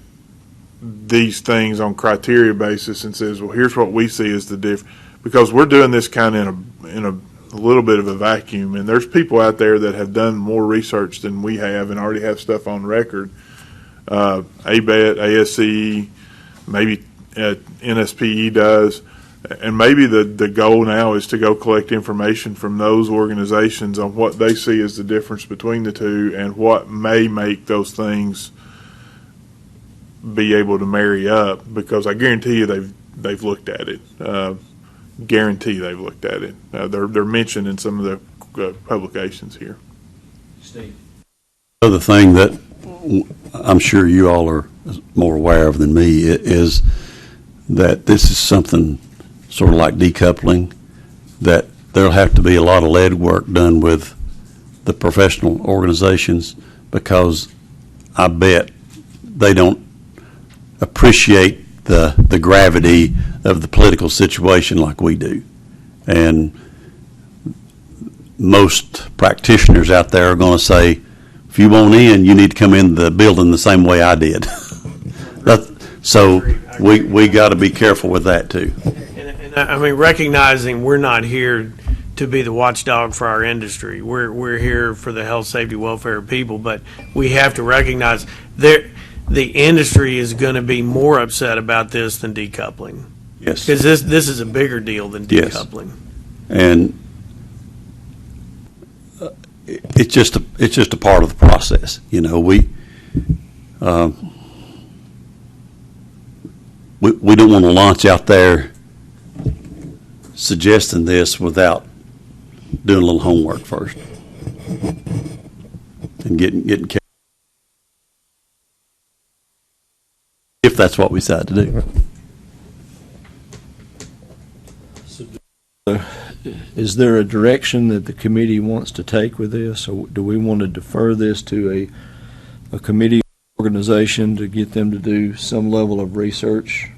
these things on criteria basis and says, well, here's what we see as the difference. Because we're doing this kind of in a little bit of a vacuum, and there's people out there that have done more research than we have and already have stuff on record. ABET, ASC, maybe NSPE does, and maybe the goal now is to go collect information from those organizations on what they see as the difference between the two and what may make those things be able to marry up. Because I guarantee you they've looked at it. Guarantee they've looked at it. They're mentioned in some of the publications here. Steve. Other thing that I'm sure you all are more aware of than me is that this is something sort of like decoupling, that there'll have to be a lot of lead work done with the professional organizations, because I bet they don't appreciate the gravity of the political situation like we do. And most practitioners out there are going to say, if you want in, you need to come in the building the same way I did. So we got to be careful with that too. And I mean, recognizing we're not here to be the watchdog for our industry. We're here for the health, safety, welfare of people, but we have to recognize the industry is going to be more upset about this than decoupling. Yes. Because this is a bigger deal than Yes. decoupling. And it's just a part of the process. You know, we don't want to launch out there suggesting this without doing a little homework first and getting if that's what we decide to do. Is there a direction that the committee wants to take with this, or do we want to defer this to a committee organization to get them to do some level of research?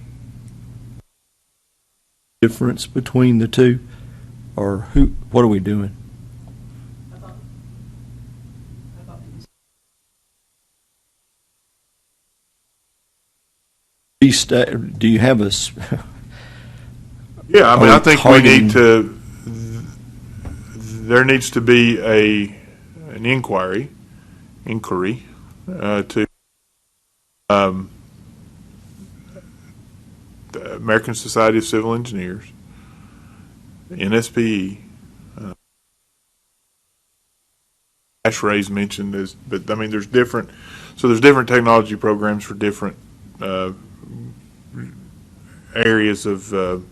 Difference between the two, or what are we doing? Do you have a? Yeah, I mean, I think we targeting- need to. There needs to be an inquiry to the American Society of Civil Engineers, NSPE. ASHRAE's mentioned this, but I mean, there's different technology programs for different areas of.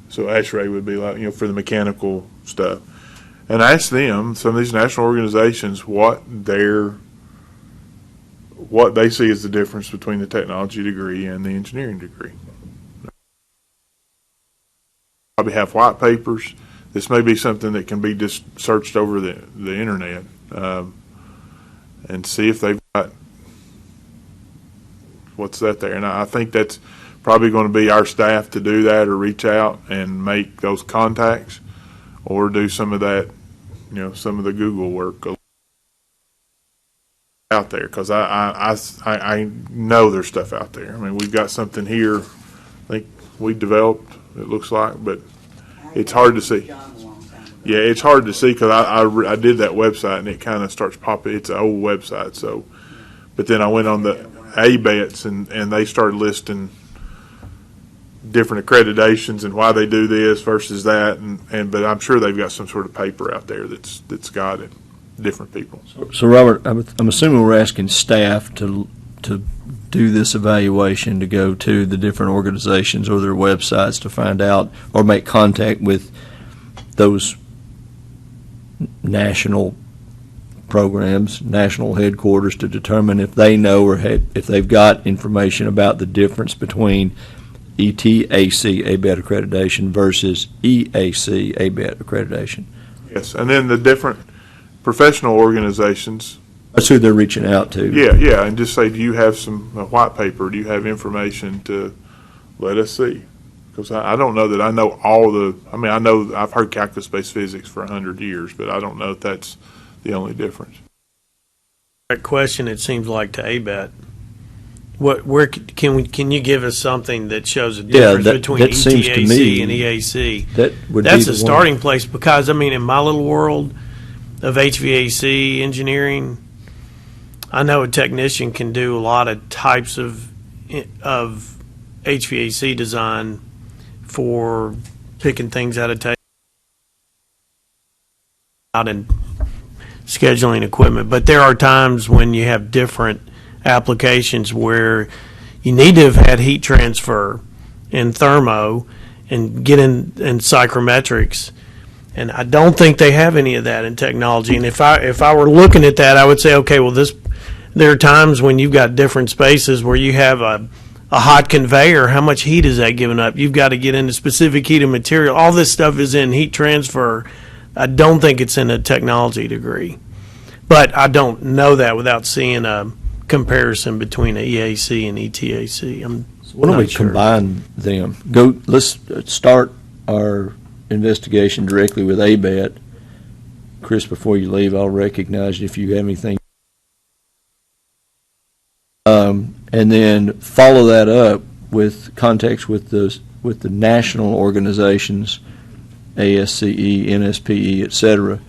So ASHRAE would be like, for the mechanical stuff. And ask them, some of these national organizations, what they see as the difference between the technology degree and the engineering degree. Probably have white papers. This may be something that can be just searched over the internet and see if they've got what's that there. And I think that's probably going to be our staff to do that, or reach out and make those contacts, or do some of that, some of the Google work out there, because I know there's stuff out there. I mean, we've got something here, I think we developed, it looks like, but it's hard to see. Yeah, it's hard to see because I did that website and it kind of starts popping. It's an old website, so. But then I went on the ABETs and they started listing different accreditations and why they do this versus that, but I'm sure they've got some sort of paper out there that's got it, different people. So Robert, I'm assuming we're asking staff to do this evaluation, to go to the different organizations or their websites to find out or make contact with those national programs, national headquarters, to determine if they know or if they've got information about the difference between ETAC ABET accreditation versus EAC ABET accreditation. Yes, and then the different professional organizations. That's who they're reaching out to. Yeah, and just say, do you have some white paper? Do you have information to let us see? Because I don't know that I know I know I've heard calculus-based physics for 100 years, but I don't know if that's the only difference. That question, it seems like, to ABET. Where can you give us something that shows a difference between that seems to ETAC me and EAC? That's a starting place, because I mean, in my little world of HVAC engineering, I know a technician can do a lot of types of HVAC design for picking things out of tape out and scheduling equipment. But there are times when you have different applications where you need to have had heat transfer and thermo and get in psychrometrics, and I don't think they have any of that in technology. And if I were looking at that, I would say, okay, well, there are times when you've got different spaces where you have a hot conveyor. How much heat is that giving up? You've got to get into specific heat of material. All this stuff is in heat transfer. I don't think it's in a technology degree, but I don't know that without seeing a comparison between an EAC and ETAC. Why don't we combine them? Let's start our investigation directly with ABET, Chris, before you leave, I'll recognize you if you have anything. And then follow that up with contacts with the national organizations, ASCE, NSPE, et cetera,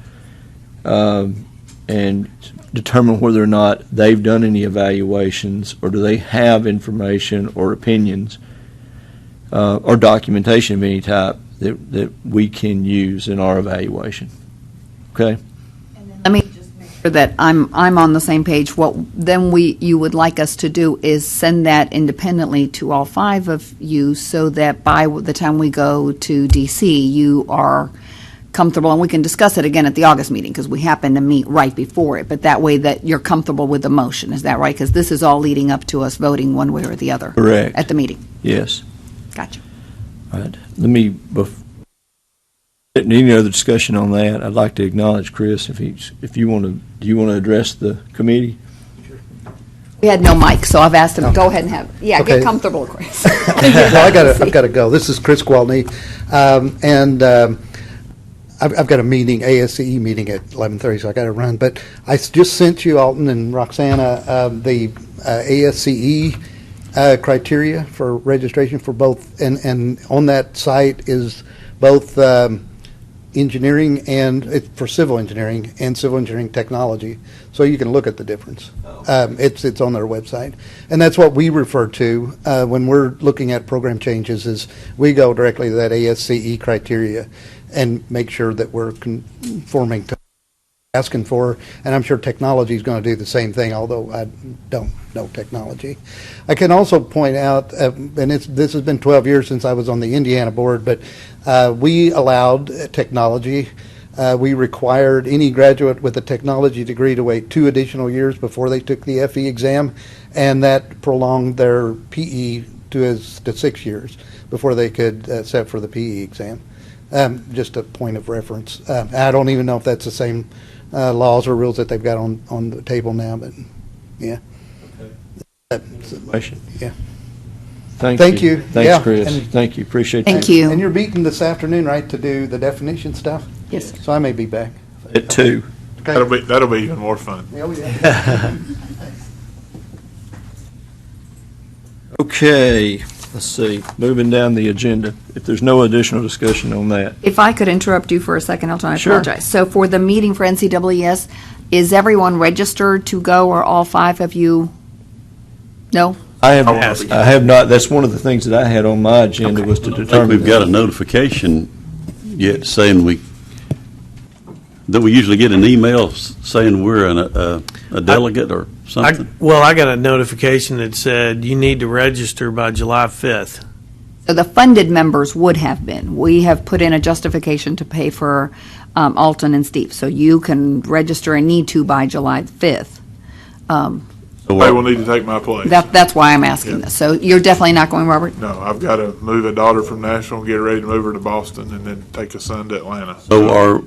and determine whether or not they've done any evaluations, or do they have information or opinions or documentation of any type that we can use in our evaluation. Okay? Let me just make sure that I'm on the same page. What then you would like us to do is send that independently to all 5 of you, so that by the time we go to DC, you are comfortable, and we can discuss it again at the August meeting, because we happen to meet right before it, but that way that you're comfortable with the motion. Is that right? Because this is all leading up to us voting one way or the other. Correct. At the meeting. Yes. Gotcha. All right. Let me, any other discussion on that? I'd like to acknowledge Chris, if you want to, do you want to address the committee? We had no mic, so I've asked him to go ahead and have, Okay. get comfortable, Chris. Well, I've got to go. This is Chris Gwaltney, and I've got a meeting, ASCE meeting at 11:30, so I got to run. But I just sent you, Alton and Roxana, the ASCE criteria for registration for both, and on that site is both engineering and for civil engineering and civil engineering technology, so you can look at the difference. It's on their website, and that's what we refer to when we're looking at program changes. Is we go directly to that ASCE criteria and make sure that we're conforming to asking for, and I'm sure technology is going to do the same thing, although I don't know technology. I can also point out, and this has been 12 years since I was on the Indiana board, but we allowed technology. We required any graduate with a technology degree to wait 2 additional years before they took the FE exam, and that prolonged their PE to 6 years before they could set for the PE exam. Just a point of reference. I don't even know if that's the same laws or rules that they've got on the table now, but yeah. Information. Yeah. Thank you. Thanks, Yeah, Chris. and- Thank you. Appreciate Thank that. you. And you're meeting this afternoon, right, to do the definition stuff? Yes. So I may be back. At 2. Okay. That'll be even more fun. Oh, yeah. Okay, let's see. Moving down the agenda. If there's no additional discussion on that. If I could interrupt you for a second, Elton, I Sure. apologize. So for the meeting for NCEES, is everyone registered to go, or all 5 of you? No? I have not, that's one of the things that I had on my agenda was to I think determine. we've got a notification yet saying that we usually get an email saying we're a delegate or something. I got a notification that said you need to register by July 5th. So the funded members would have been. We have put in a justification to pay for Alton and Steve. So you can register and need to by July 5th. They will need to take my place. That's why I'm asking this. So you're definitely not going, Robert? No, I've got to move a daughter from Nashville, get ready to move her to Boston, and then take a son to Atlanta. So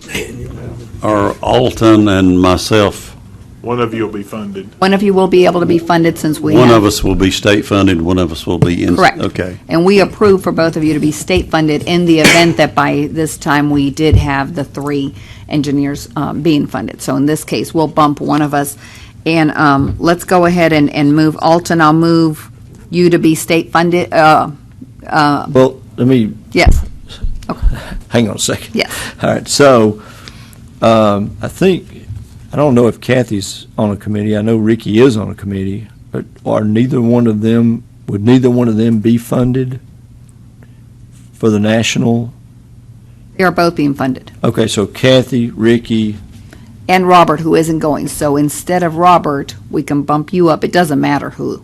are Alton and myself, One of you will be funded. One of you will be able to be funded, since we one have. of us will be state funded, one of us will be in. Correct. Okay. And we approve for both of you to be state funded in the event that by this time we did have the 3 engineers being funded. So in this case, we'll bump one of us. And let's go ahead and move Alton. I'll move you to be state funded. Well, let me, Yes. hang on a second. Yes. All right, so I think, I don't know if Kathy's on a committee. I know Ricky is on a committee, but would neither one of them be funded for the national? They are both being funded. Okay, so Kathy, Ricky, And Robert, who isn't going. So instead of Robert, we can bump you up. It doesn't matter who.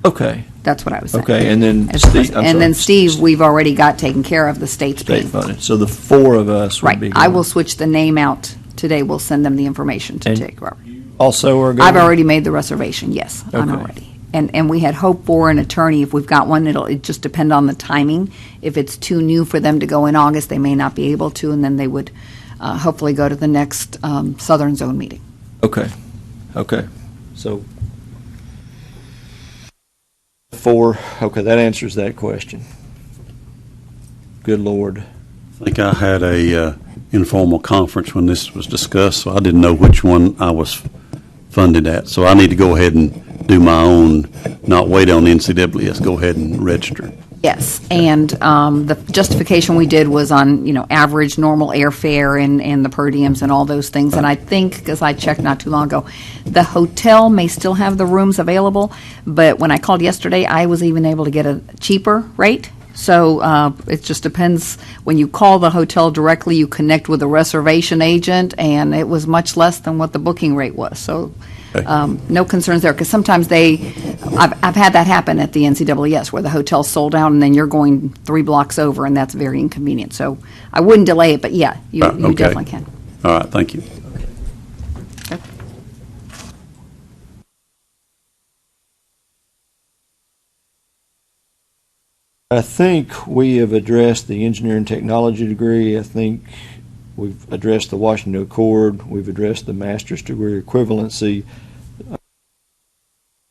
okay, That's what I was saying. okay, and then As Steve, opposed- And then Steve, we've already got taken care of, the state's state paying. funded. So the 4 of us would be Right. I going. will switch the name out today. We'll send them the information to And take, Robert. Also are going? I've already made the reservation, yes. I'm Okay. already. And we had hoped for an attorney. If we've got one, it just depend on the timing. If it's too new for them to go in August, they may not be able to, and then they would hopefully go to the next Southern Zone meeting. Okay, okay, so 4, okay, that answers that question. Good Lord. I think I had a informal conference when this was discussed, so I didn't know which one I was funded at. So I need to go ahead and do my own, not wait on the NCAAS, go ahead and register. Yes, and the justification we did was on, average normal airfare and the per diems and all those things. And I think, because I checked not too long ago, the hotel may still have the rooms available, but when I called yesterday, I was even able to get a cheaper rate. So it just depends. When you call the hotel directly, you connect with a reservation agent, and it was much less than what the booking rate was. So no concerns there, because sometimes I've had that happen at the NCAAS, where the hotel's sold out, and then you're going 3 blocks over, and that's very inconvenient. So I wouldn't delay it, but yeah, you Okay. definitely can. All right, thank you. I think we have addressed the engineering technology degree. I think we've addressed the Washington Accord. We've addressed the master's degree equivalency.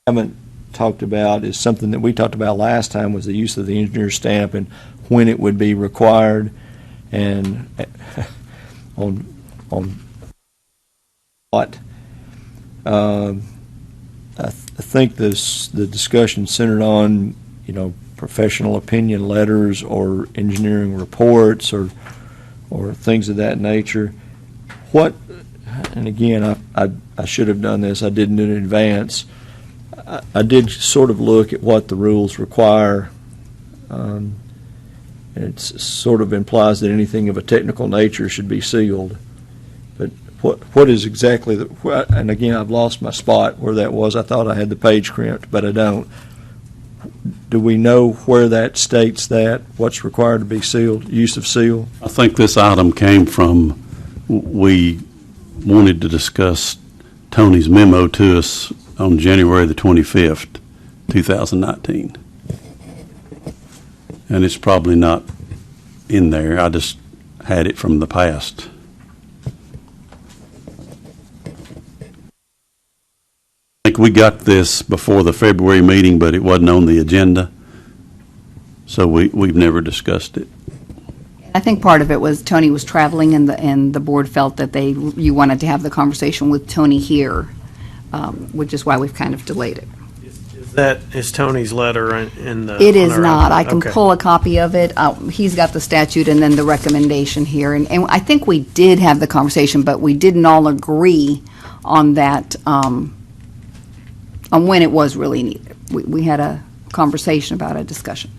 Haven't talked about is something that we talked about last time, was the use of the engineer's stamp and when it would be required, and on what. I think the discussion centered on professional opinion letters or engineering reports or things of that nature. What, and again, I should have done this, I didn't in advance. I did sort of look at what the rules require. And it sort of implies that anything of a technical nature should be sealed. But what is exactly and again, I've lost my spot where that was. I thought I had the page crimped, but I don't. Do we know where that states that, what's required to be sealed, use of seal? I think this item came from, we wanted to discuss Tony's memo to us on January the 25th, 2019. And it's probably not in there. I just had it from the past. I think we got this before the February meeting, but it wasn't on the agenda, so we've never discussed it. I think part of it was Tony was traveling, and the board felt that you wanted to have the conversation with Tony here, which is why we've kind of delayed it. Is Tony's letter in the? It is on our- not. I can okay. pull a copy of it. He's got the statute and then the recommendation here. And I think we did have the conversation, but we didn't all agree on that, on when it was really needed. We had a conversation about a discussion.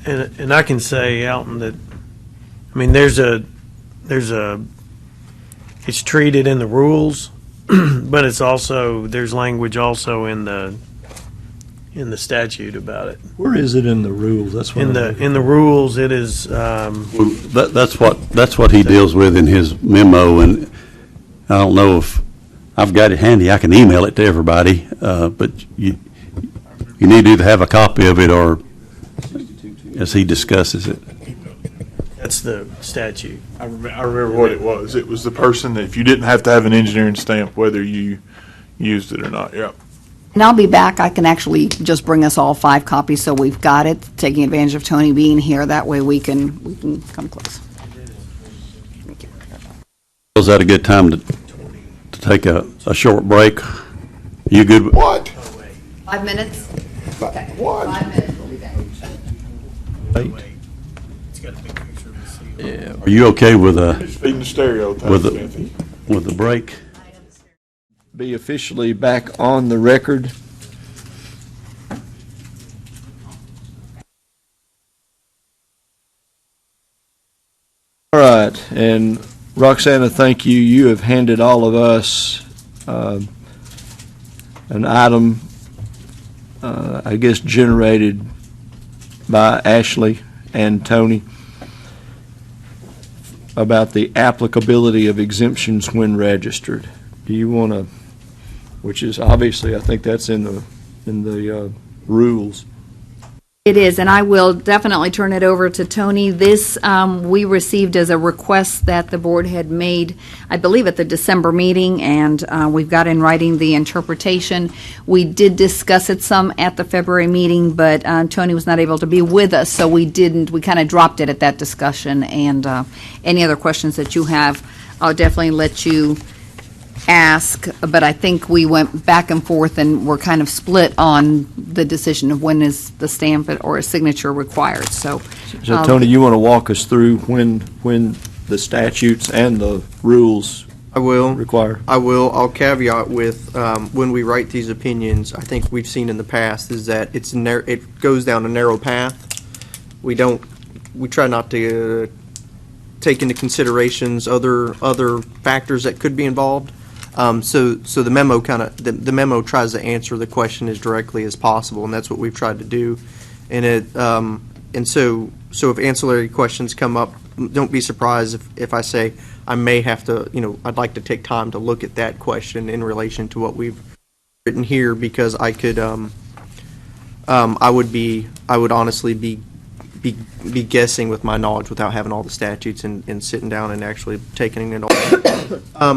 And I can say, Alton, that, I mean, it's treated in the rules, but it's also, there's language also in the statute about it. Where is it in the rules? That's what In the rules, it is, That's what he deals with in his memo, and I don't know if I've got it handy. I can email it to everybody, but you need to either have a copy of it or as he discusses it. that's the statute. I remember what it was. It was the person that if you didn't have to have an engineering stamp, whether you used it or not. Yep. And I'll be back. I can actually just bring us all 5 copies, so we've got it, taking advantage of Tony being here. That way we can come close. Was that a good time to take a short break? You good? What? 5 minutes? Okay. What? 5 minutes, we'll be back. Are you okay with Feeding the stereotypes, with Smithy. the break? Be officially back on the record. All right, and Roxana, thank you. You have handed all of us an item, I guess, generated by Ashley and Tony about the applicability of exemptions when registered. Do you want to, which is obviously, I think that's in the rules. It is, and I will definitely turn it over to Tony. This we received as a request that the board had made, I believe, at the December meeting, and we've got in writing the interpretation. We did discuss it some at the February meeting, but Tony was not able to be with us, so we kind of dropped it at that discussion. And any other questions that you have, I'll definitely let you ask, but I think we went back and forth and we're kind of split on the decision of when is the stamp or a signature required. So Tony, you want to walk us through when the statutes and the rules I will. require? I will. I'll caveat with when we write these opinions, I think we've seen in the past is that it goes down a narrow path. We try not to take into considerations other factors that could be involved. So the memo the memo tries to answer the question as directly as possible, and that's what we've tried to do. And so if ancillary questions come up, don't be surprised if I say I may have to, I'd like to take time to look at that question in relation to what we've written here, because I could, I would honestly be guessing with my knowledge without having all the statutes and sitting down and actually taking it all.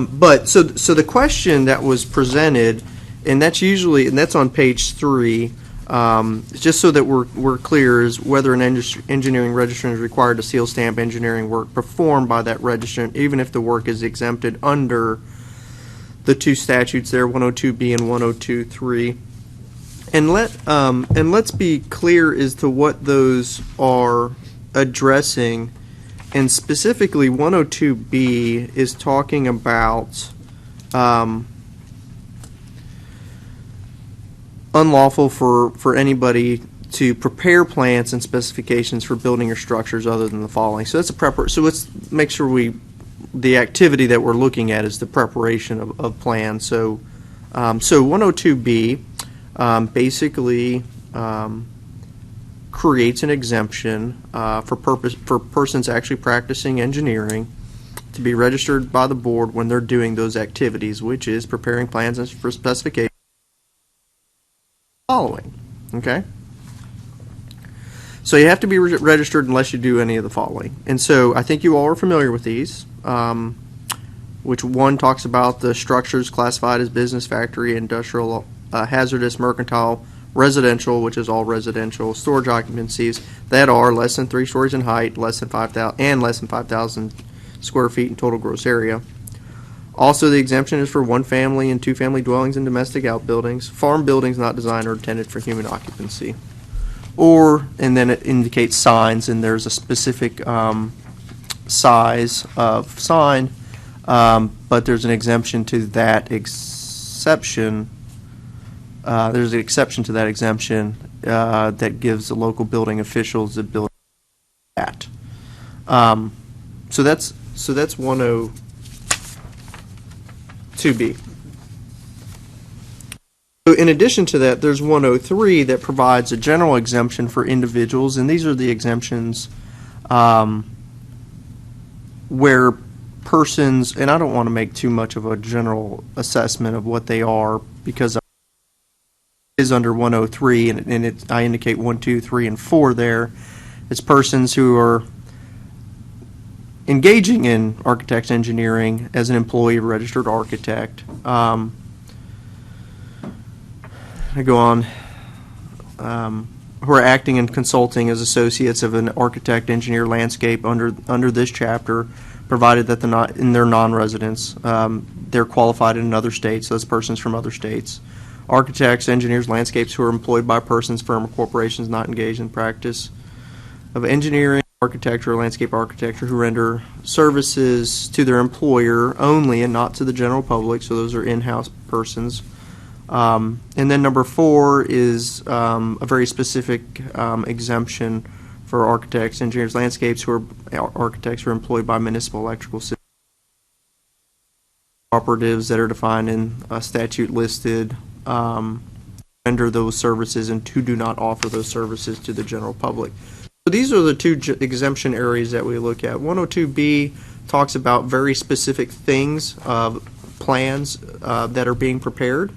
But so the question that was presented, and that's on page 3, just so that we're clear, is whether an engineering registrant is required to seal stamp engineering work performed by that registrant, even if the work is exempted under the two statutes there, 102B and 102.3. And let's be clear as to what those are addressing. And specifically, 102B is talking about unlawful for anybody to prepare plans and specifications for building or structures other than the following. So that's so let's make sure the activity that we're looking at is the preparation of plans. So 102B. Basically creates an exemption for persons actually practicing engineering to be registered by the board when they're doing those activities, which is preparing plans for specifications following. Okay? So you have to be registered unless you do any of the following. And so I think you all are familiar with these, which one talks about the structures classified as business, factory, industrial, hazardous, mercantile, residential, which is all residential, storage occupancies that are less than 3 stories in height, less than 5,000 square feet in total gross area. Also, the exemption is for 1-family and 2-family dwellings and domestic outbuildings, farm buildings not designed or intended for human occupancy. And then it indicates signs, and there's a specific size of sign, but there's an exemption to that exception. There's an exception to that exemption that gives the local building officials the ability to do that. So that's 102B. So in addition to that, there's 103 that provides a general exemption for individuals, and these are the exemptions where persons, and I don't want to make too much of a general assessment of what they are because is under 103, and I indicate 1, 2, 3, and 4 there. It's persons who are engaging in architect's engineering as an employee of a registered architect. I go on. Who are acting and consulting as associates of an architect, engineer, landscape under this chapter, provided that they're not in their non-residence. They're qualified in another state, so that's persons from other states. Architects, engineers, landscapes who are employed by persons, firm, or corporations not engaged in practice of engineering, architecture, or landscape architecture who render services to their employer only and not to the general public, so those are in-house persons. And then number 4 is a very specific exemption for architects, engineers, landscapes who are architects who are employed by municipal electrical systems operatives that are defined in a statute listed render those services and who do not offer those services to the general public. So these are the 2 exemption areas that we look at. 102B talks about very specific things, plans that are being prepared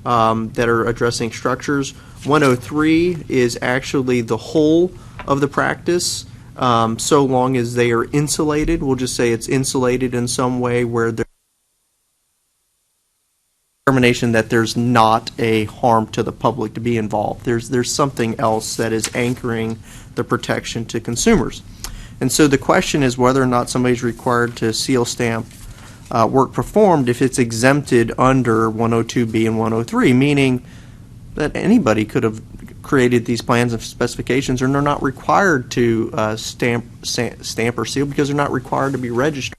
that are addressing structures. 103 is actually the whole of the practice, so long as they are insulated. We'll just say it's insulated in some way where there's determination that there's not a harm to the public to be involved. There's something else that is anchoring the protection to consumers. And so the question is whether or not somebody's required to seal stamp work performed if it's exempted under 102B and 103, meaning that anybody could have created these plans and specifications, and they're not required to stamp or seal because they're not required to be registered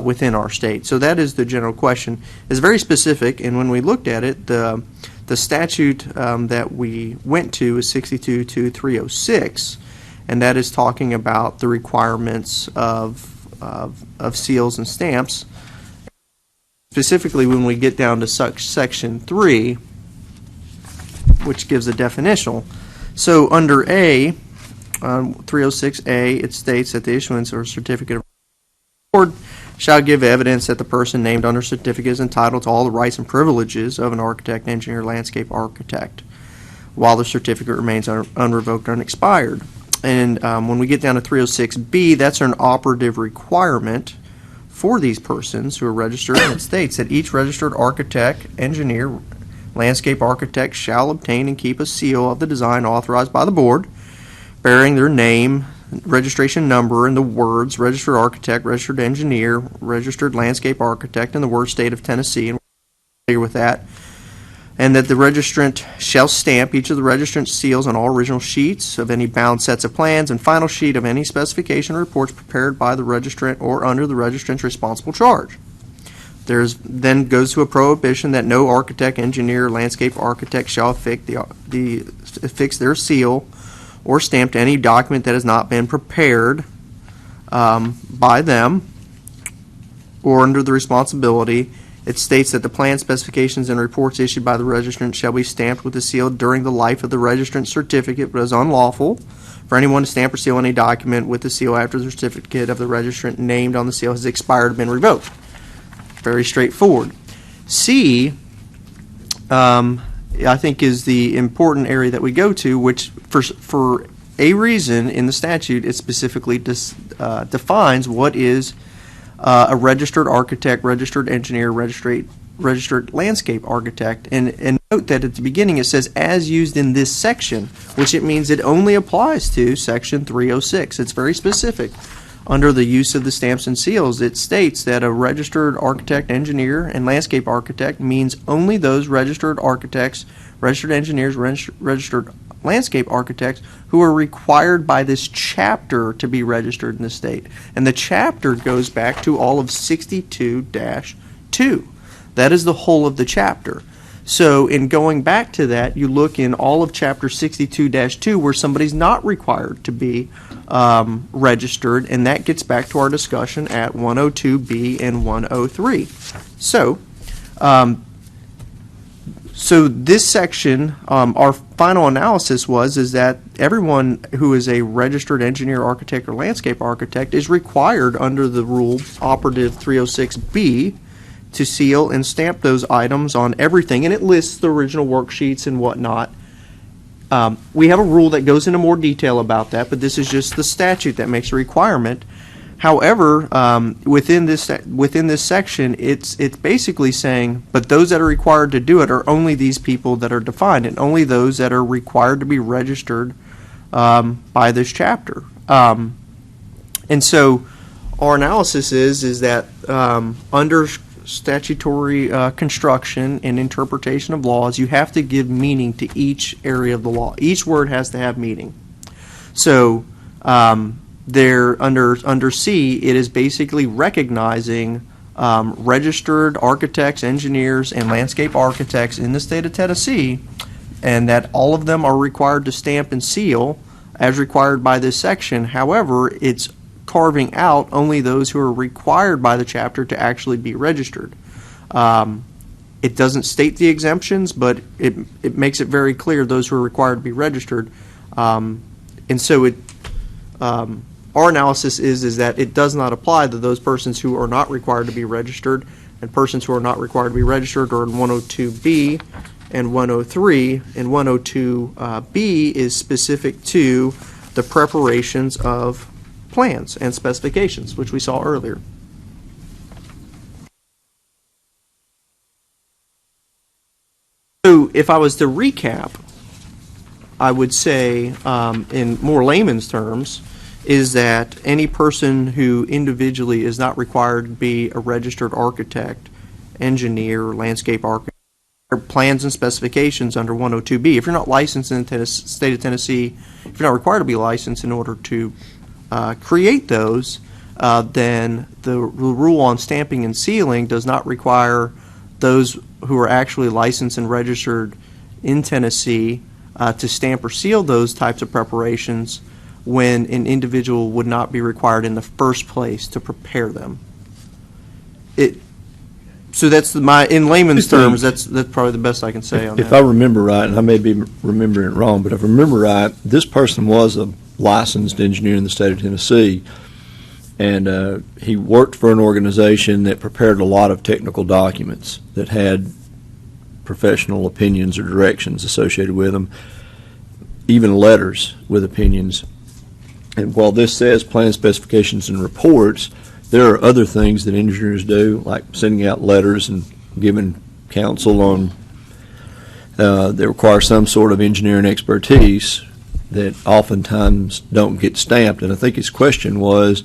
within our state. So that is the general question. It's very specific, and when we looked at it, the statute that we went to is 622306, and that is talking about the requirements of seals and stamps. Specifically, when we get down to section 3, which gives a definitional. So under A, 306A, it states that the issuance of a certificate of award shall give evidence that the person named under certificate is entitled to all the rights and privileges of an architect, engineer, landscape architect, while the certificate remains unrevoked or unexpired. And when we get down to 306B, that's an operative requirement for these persons who are registered, and it states that each registered architect, engineer, landscape architect shall obtain and keep a seal of the design authorized by the board, bearing their name, registration number, and the words registered architect, registered engineer, registered landscape architect, and the word state of Tennessee, and we're familiar with that. And that the registrant shall stamp each of the registrant's seals on all original sheets of any bound sets of plans and final sheet of any specification reports prepared by the registrant or under the registrant's responsible charge. There's then goes to a prohibition that no architect, engineer, landscape architect shall affix their seal or stamp to any document that has not been prepared by them or under the responsibility. It states that the plan, specifications, and reports issued by the registrant shall be stamped with the seal during the life of the registrant's certificate, but is unlawful for anyone to stamp or seal any document with the seal after the certificate of the registrant named on the seal has expired or been revoked. Very straightforward. C, I think, is the important area that we go to, which for a reason in the statute, it specifically defines what is a registered architect, registered engineer, registered landscape architect. And note that at the beginning it says, as used in this section, which it means it only applies to section 306. It's very specific. Under the use of the stamps and seals, it states that a registered architect, engineer, and landscape architect means only those registered architects, registered engineers, registered landscape architects who are required by this chapter to be registered in the state. And the chapter goes back to all of 62-2. That is the whole of the chapter. So in going back to that, you look in all of chapter 62-2 where somebody's not required to be registered, and that gets back to our discussion at 102B and 103. So this section, our final analysis is that everyone who is a registered engineer, architect, or landscape architect is required under the rule operative 306B to seal and stamp those items on everything, and it lists the original worksheets and whatnot. We have a rule that goes into more detail about that, but this is just the statute that makes a requirement. However, within this section, it's basically saying, but those that are required to do it are only these people that are defined, and only those that are required to be registered by this chapter. And so, our analysis is that under statutory construction and interpretation of laws, you have to give meaning to each area of the law. Each word has to have meaning. So. There, under C, it is basically recognizing registered architects, engineers, and landscape architects in the state of Tennessee, and that all of them are required to stamp and seal as required by this section. However, it's carving out only those who are required by the chapter to actually be registered. It doesn't state the exemptions, but it makes it very clear those who are required to be registered. And so our analysis is that it does not apply to those persons who are not required to be registered, and persons who are not required to be registered are in 102B, and 103, and 102B is specific to the preparations of plans and specifications, which we saw earlier. So if I was to recap, I would say, in more layman's terms, is that any person who individually is not required to be a registered architect, engineer, landscape architect, plans and specifications under 102B. If you're not licensed in the state of Tennessee, if you're not required to be licensed in order to create those, then the rule on stamping and sealing does not require those who are actually licensed and registered in Tennessee to stamp or seal those types of preparations when an individual would not be required in the first place to prepare them. So that's in layman's terms, that's probably the best I can say on that. If I remember right, and I may be remembering it wrong, but if I remember right, this person was a licensed engineer in the state of Tennessee, and he worked for an organization that prepared a lot of technical documents that had professional opinions or directions associated with them, even letters with opinions. And while this says plan specifications and reports, there are other things that engineers do, like sending out letters and giving counsel on that require some sort of engineering expertise that oftentimes don't get stamped. And I think his question was,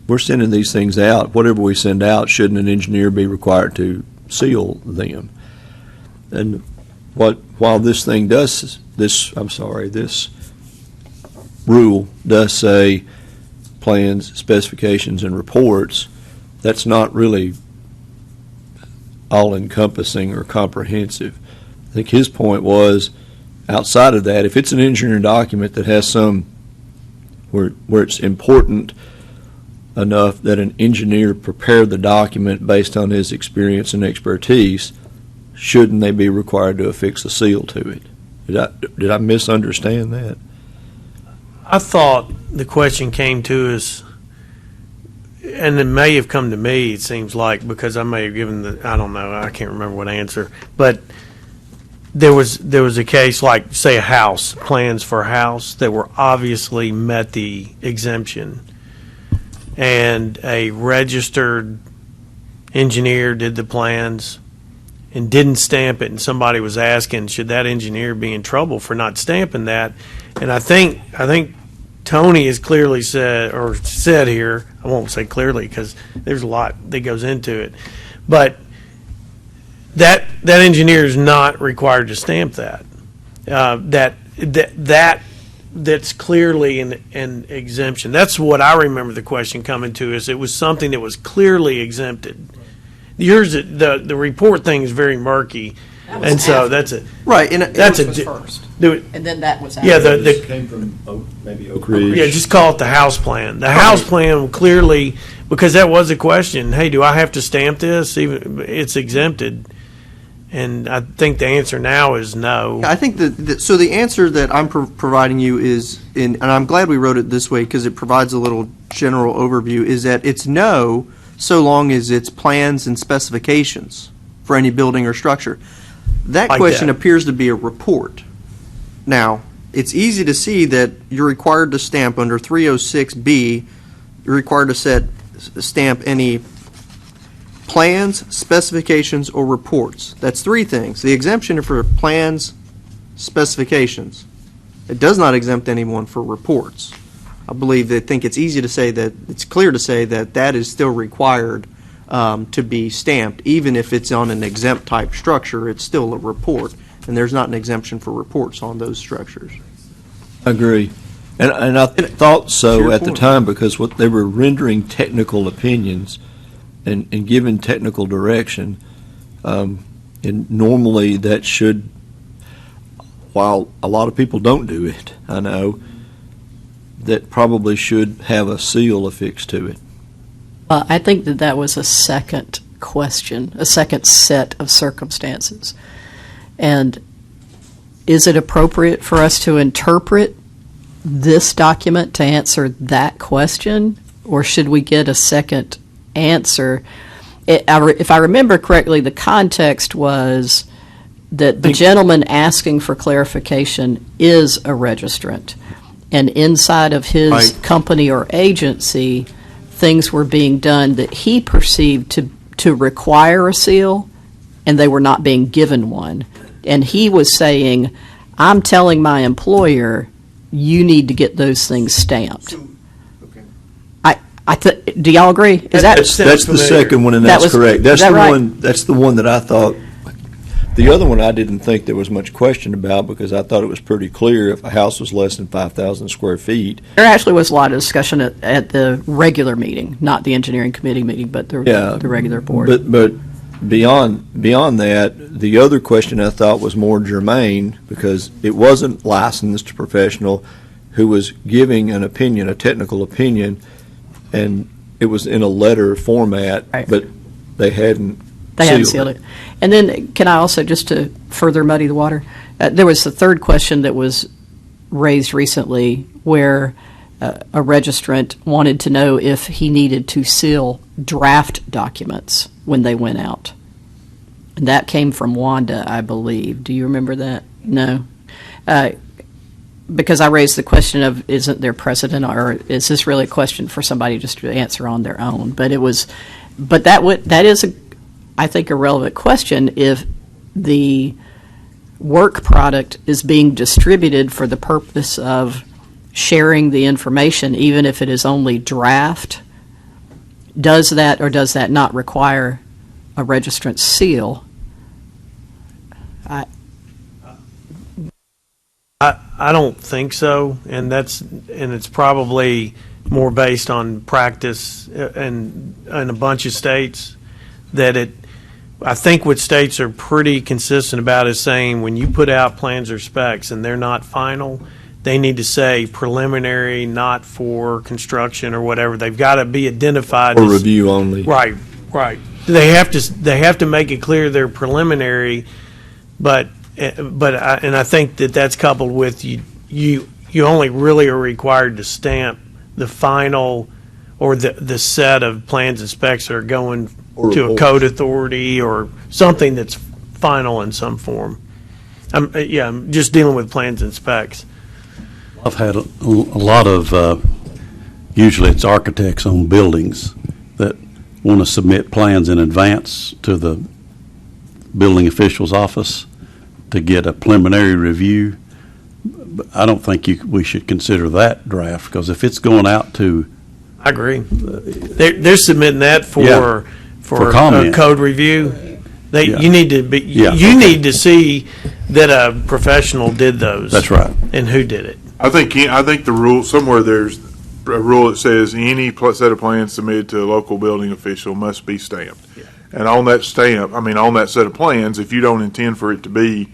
we're sending these things out. Whatever we send out, shouldn't an engineer be required to seal them? And while this thing does, this rule does say plans, specifications, and reports, that's not really all-encompassing or comprehensive. I think his point was, outside of that, if it's an engineering document that has some, where it's important enough that an engineer prepare the document based on his experience and expertise, shouldn't they be required to affix a seal to it? Did I misunderstand that? I thought the question came to us, and it may have come to me, it seems like, because I may have given I don't know, I can't remember what answer, but there was a case like, say, a house, plans for a house that were obviously met the exemption, and a registered engineer did the plans and didn't stamp it, and somebody was asking, should that engineer be in trouble for not stamping that? And I think Tony has clearly said here, I won't say clearly because there's a lot that goes into it, but that engineer is not required to stamp that. That's clearly an exemption. That's what I remember the question coming to us. It was something that was clearly exempted. Yours, the report thing is very murky, and so that's it. Right, and that's first. And then that was Yeah, the came from maybe Oak Ridge. Yeah, just call it the house plan. The house plan clearly, because that was a question. Hey, do I have to stamp this? Even it's exempted, and I think the answer now is no. I think so the answer that I'm providing you is, and I'm glad we wrote it this way because it provides a little general overview, is that it's no, so long as it's plans and specifications for any building or structure. That question appears to be a report. Now, it's easy to see that you're required to stamp under 306B, you're required to stamp any plans, specifications, or reports. That's three things. The exemption for plans, specifications. It does not exempt anyone for reports. I believe they think it's easy to say that, it's clear to say that that is still required to be stamped. Even if it's on an exempt type structure, it's still a report, and there's not an exemption for reports on those structures. I agree. And I thought so at the time because what they were rendering technical opinions and giving technical direction, and normally that should, while a lot of people don't do it, I know, that probably should have a seal affixed to it. I think that was a second question, a second set of circumstances. And is it appropriate for us to interpret this document to answer that question, or should we get a second answer? If I remember correctly, the context was that the gentleman asking for clarification is a registrant, and inside of his Right. company or agency, things were being done that he perceived to require a seal, and they were not being given one. And he was saying, I'm telling my employer, you need to get those things stamped. Do y'all agree? Is that That's the familiar. second one, and That that's was- correct. That's is that the right? one, that's the one that I thought, the other one I didn't think there was much question about, because I thought it was pretty clear if a house was less than 5,000 square feet. There actually was a lot of discussion at the regular meeting, not the engineering committee meeting, but the regular board. But beyond that, the other question I thought was more germane, because it wasn't licensed professional who was giving an opinion, a technical opinion, and it was in a letter format, Right. but they hadn't Sealed it. And then, can I also, just to further muddy the water, there was the third question that was raised recently where a registrant wanted to know if he needed to seal draft documents when they went out. And that came from Wanda, I believe. Do you remember that? No? Because I raised the question of, isn't there precedent, or is this really a question for somebody just to answer on their own? But that is I think, a relevant question if the work product is being distributed for the purpose of sharing the information, even if it is only draft. Does that or does that not require a registrant seal? I don't think so, and it's probably more based on practice in a bunch of states. I think what states are pretty consistent about is saying when you put out plans or specs and they're not final, they need to say preliminary, not for construction or whatever. They've got to be identified Or as review only. Right. They have to make it clear they're preliminary, but I think that's coupled with you only really are required to stamp the final or the set of plans and specs that are going to a code authority or something that's final in some form. I'm just dealing with plans and specs. I've had a lot of, usually it's architects on buildings that want to submit plans in advance to the building official's office to get a preliminary review. But I don't think we should consider that draft, because if it's going out to... I agree. They're submitting that for a comment. code review. You need to see that a professional did those. That's right. And who did it. I think the rule, somewhere there's a rule that says any set of plans submitted to a local building official must be stamped. Yeah. And on that on that set of plans, if you don't intend for it to be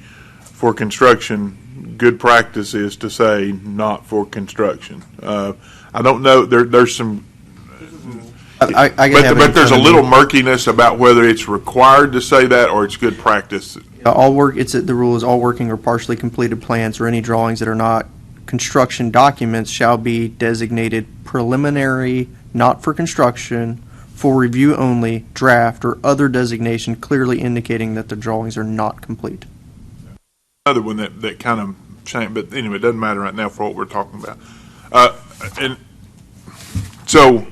for construction, good practice is to say not for construction. I don't know, there's some, but there's a little murkiness about whether it's required to say that or it's good practice. The rule is all working or partially completed plans or any drawings that are not construction documents shall be designated preliminary, not for construction, for review only, draft, or other designation clearly indicating that the drawings are not complete. Another one that kind of changed, but anyway, it doesn't matter right now for what we're talking about. And so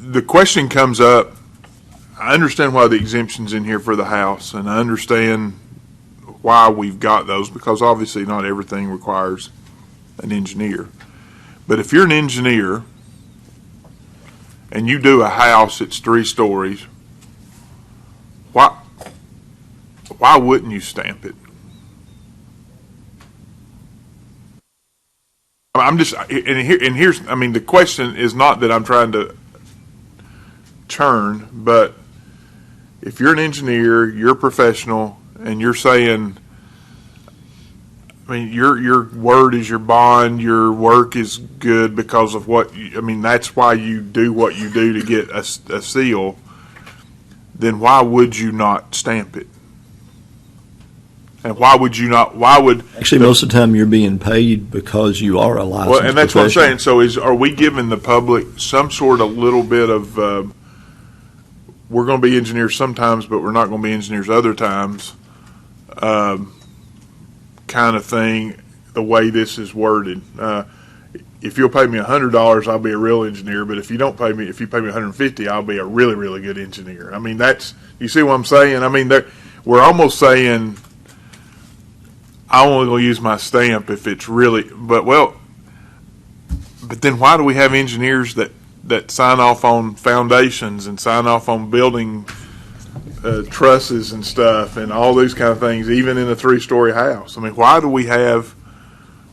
the question comes up, I understand why the exemption's in here for the house, and I understand why we've got those, because obviously not everything requires an engineer. But if you're an engineer and you do a house that's 3 stories, why wouldn't you stamp it? Here's the question is not that I'm trying to churn, but if you're an engineer, you're a professional, and you're saying, your word is your bond, your work is good because of what that's why you do what you do to get a seal, then why would you not stamp it? And why would Actually, most of the time you're being paid because you are a licensed well, and that's professional. what I'm saying. So are we giving the public some sort of little bit of we're going to be engineers sometimes, but we're not going to be engineers other times, kind of thing, the way this is worded. If you'll pay me $100, I'll be a real engineer, but if you don't pay me, if you pay me $150, I'll be a really, really good engineer. I mean, that's, you see what I'm saying? I mean, we're almost saying, I only going to use my stamp if it's really, but then why do we have engineers that sign off on foundations and sign off on building trusses and stuff and all these kind of things, even in a 3-story house? I mean, why do we have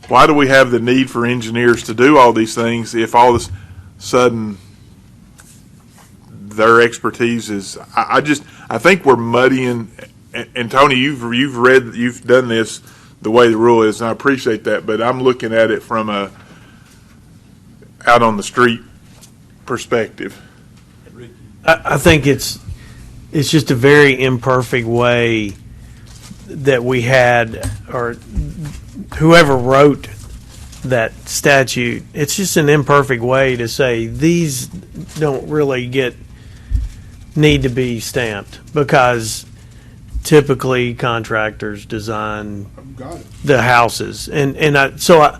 the need for engineers to do all these things if all of a sudden their expertise is? I think we're muddying. And Tony, you've done this the way the rule is, and I appreciate that. But I'm looking at it from a out on the street perspective. I think it's just a very imperfect way that we had, or whoever wrote that statute, it's just an imperfect way to say these don't really need to be stamped, because typically contractors design the houses, so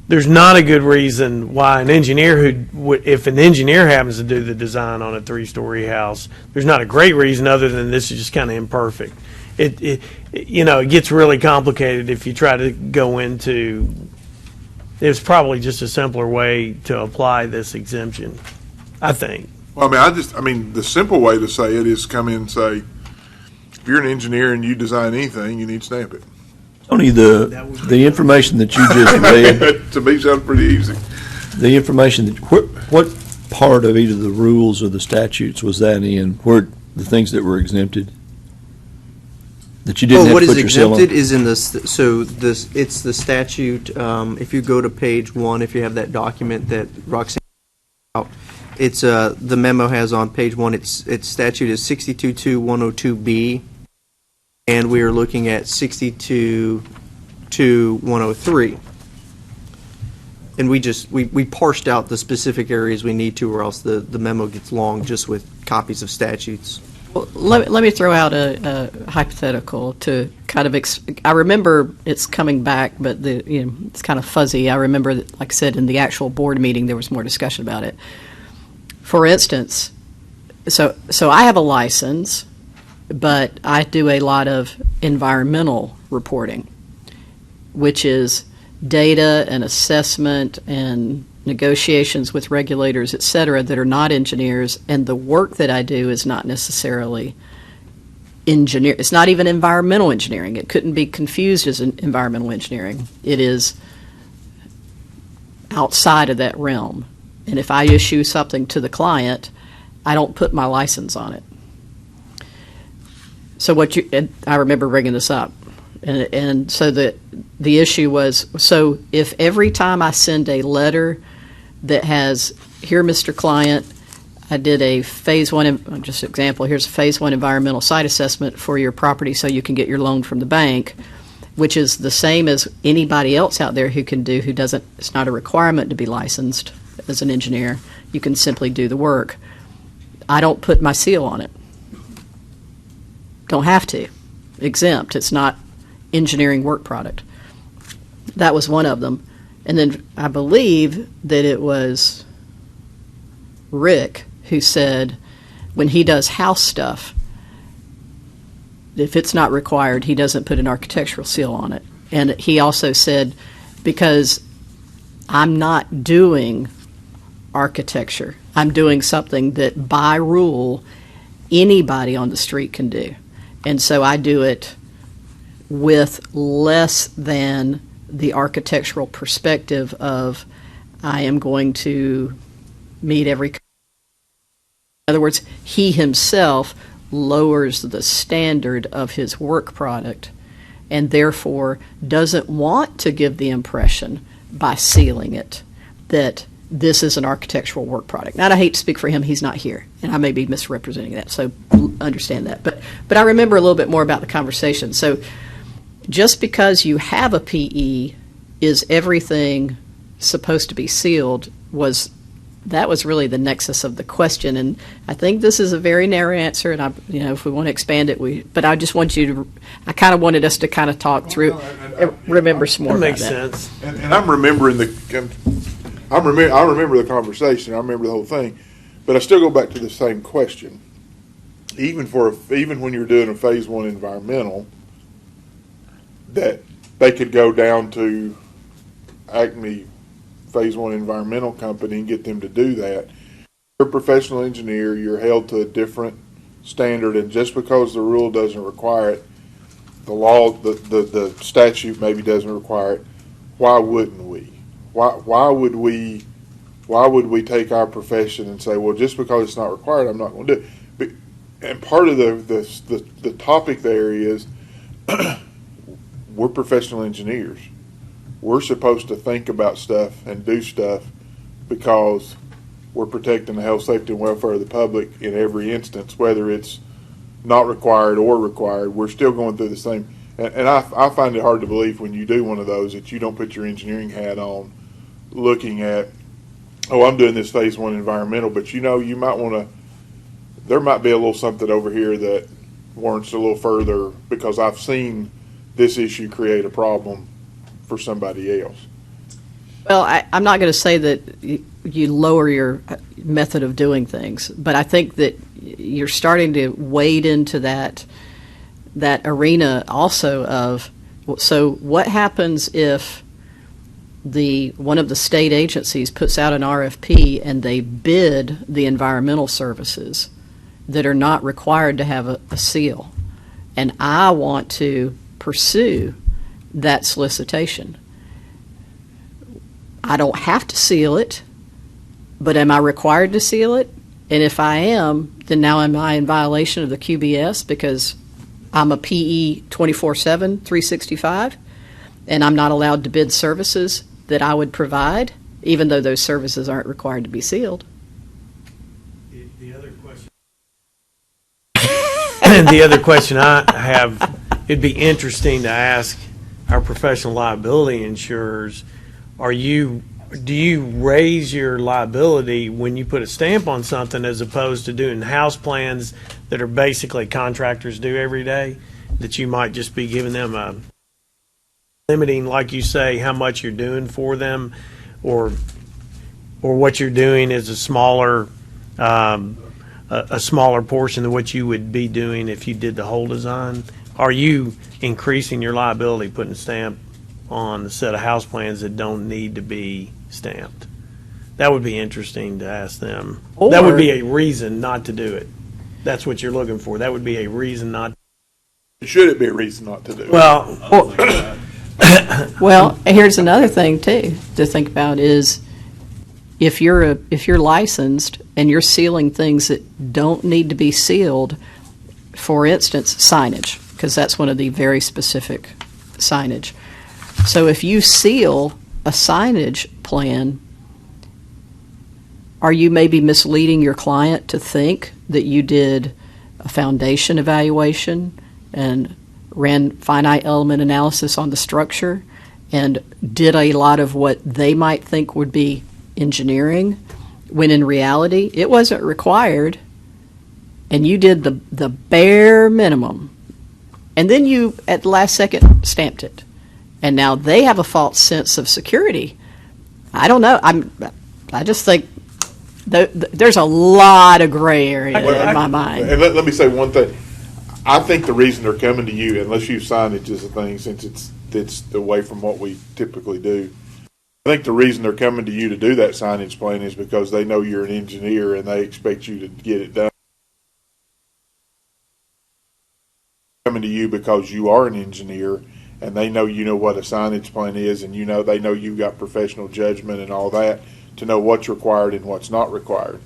there's not a good reason why an engineer if an engineer happens to do the design on a 3-story house, there's not a great reason other than this is just kind of imperfect. It gets really complicated if you try to go into. It's probably just a simpler way to apply this exemption, I think. Well, I mean, the simple way to say it is come in and say, if you're an engineer and you design anything, you need to stamp it. Tony, the information that you just read, to me, sounds pretty easy. the information that what part of either the rules or the statutes was that in? Where the things that were exempted that you didn't have what to is put your seal on? exempted is in this. So it's the statute. If you go to page 1, if you have that document that Roxanne out, it's the memo has on page 1. Its statute is 62.2.102B. And we are looking at 62.103. And we parsed out the specific areas we need to, or else the memo gets long just with copies of statutes. Well, let me throw out a hypothetical to kind of. I remember it's coming back, but it's kind of fuzzy. I remember, like I said, in the actual board meeting, there was more discussion about it. For instance, so I have a license, but I do a lot of environmental reporting, which is data and assessment and negotiations with regulators, et cetera, that are not engineers, and the work that I do is not necessarily engineer. It's not even environmental engineering. It couldn't be confused as environmental engineering. It is outside of that realm. And if I issue something to the client, I don't put my license on it. So I remember bringing this up, and so the issue was, so if every time I send a letter that has, here, Mr. Client, I did a phase 1, just an example, here's a phase 1 environmental site assessment for your property so you can get your loan from the bank, which is the same as anybody else out there who can do, it's not a requirement to be licensed as an engineer. You can simply do the work. I don't put my seal on it. Don't have to. Exempt. It's not engineering work product. That was one of them. And then I believe that it was Rick who said when he does house stuff, if it's not required, he doesn't put an architectural seal on it. And he also said, because I'm not doing architecture, I'm doing something that by rule anybody on the street can do. And so I do it with less than the architectural perspective of I am going to meet every. In other words, he himself lowers the standard of his work product and therefore doesn't want to give the impression by sealing it that this is an architectural work product. Now, I hate to speak for him. He's not here, and I may be misrepresenting that, so understand that. But I remember a little bit more about the conversation. So just because you have a PE, is everything supposed to be sealed was that was really the nexus of the question. And I think this is a very narrow answer, and if we want to expand it, but I just want you to, I kind of wanted us to kind of talk through, remember some more That about makes that. sense. And I'm remembering I remember the conversation, I remember the whole thing, but I still go back to the same question. Even when you're doing a phase one environmental, that they could go down to Acme phase one environmental company and get them to do that. You're a professional engineer, you're held to a different standard, and just because the rule doesn't require it, the law, the statute maybe doesn't require it, why wouldn't we? Why would we take our profession and say, well, just because it's not required, I'm not going to do it? And part of the topic there is we're professional engineers. We're supposed to think about stuff and do stuff because we're protecting the health, safety, and welfare of the public in every instance, whether it's not required or required. We're still going through the same. And I find it hard to believe when you do one of those that you don't put your engineering hat on looking at, oh, I'm doing this phase one environmental, but you might want to, there might be a little something over here that warrants a little further because I've seen this issue create a problem for somebody else. Well, I'm not going to say that you lower your method of doing things, but I think that you're starting to wade into that arena also of, so what happens if one of the state agencies puts out an RFP and they bid the environmental services that are not required to have a seal, and I want to pursue that solicitation. I don't have to seal it, but am I required to seal it? And if I am, then now am I in violation of the QBS because I'm a PE 24/7, 365, and I'm not allowed to bid services that I would provide, even though those services aren't required to be sealed? The other question. The other question I have, it'd be interesting to ask our professional liability insurers, do you raise your liability when you put a stamp on something as opposed to doing house plans that are basically contractors do every day, that you might just be giving them a limiting, like you say, how much you're doing for them, or what you're doing is a smaller portion than what you would be doing if you did the whole design? Are you increasing your liability putting a stamp on a set of house plans that don't need to be stamped? That would be interesting to ask them. That would be a reason not to do it. That's what you're looking for. That would be a reason not. Should it be a reason not to do it? Well, here's another thing too to think about is if you're licensed and you're sealing things that don't need to be sealed, for instance, signage, because that's one of the very specific signage. So if you seal a signage plan, are you maybe misleading your client to think that you did a foundation evaluation and ran finite element analysis on the structure and did a lot of what they might think would be engineering, when in reality it wasn't required, and you did the bare minimum, and then you at the last second stamped it, and now they have a false sense of security? I don't know. I just think there's a lot of gray area in my mind. And let me say one thing. I think the reason they're coming to you, unless you signage is a thing, since it's away from what we typically do, I think the reason they're coming to you to do that signage plan is because they know you're an engineer and they expect you to get it done. Coming to you because you are an engineer and they know you know what a signage plan is, and they know you've got professional judgment and all that to know what's required and what's not required.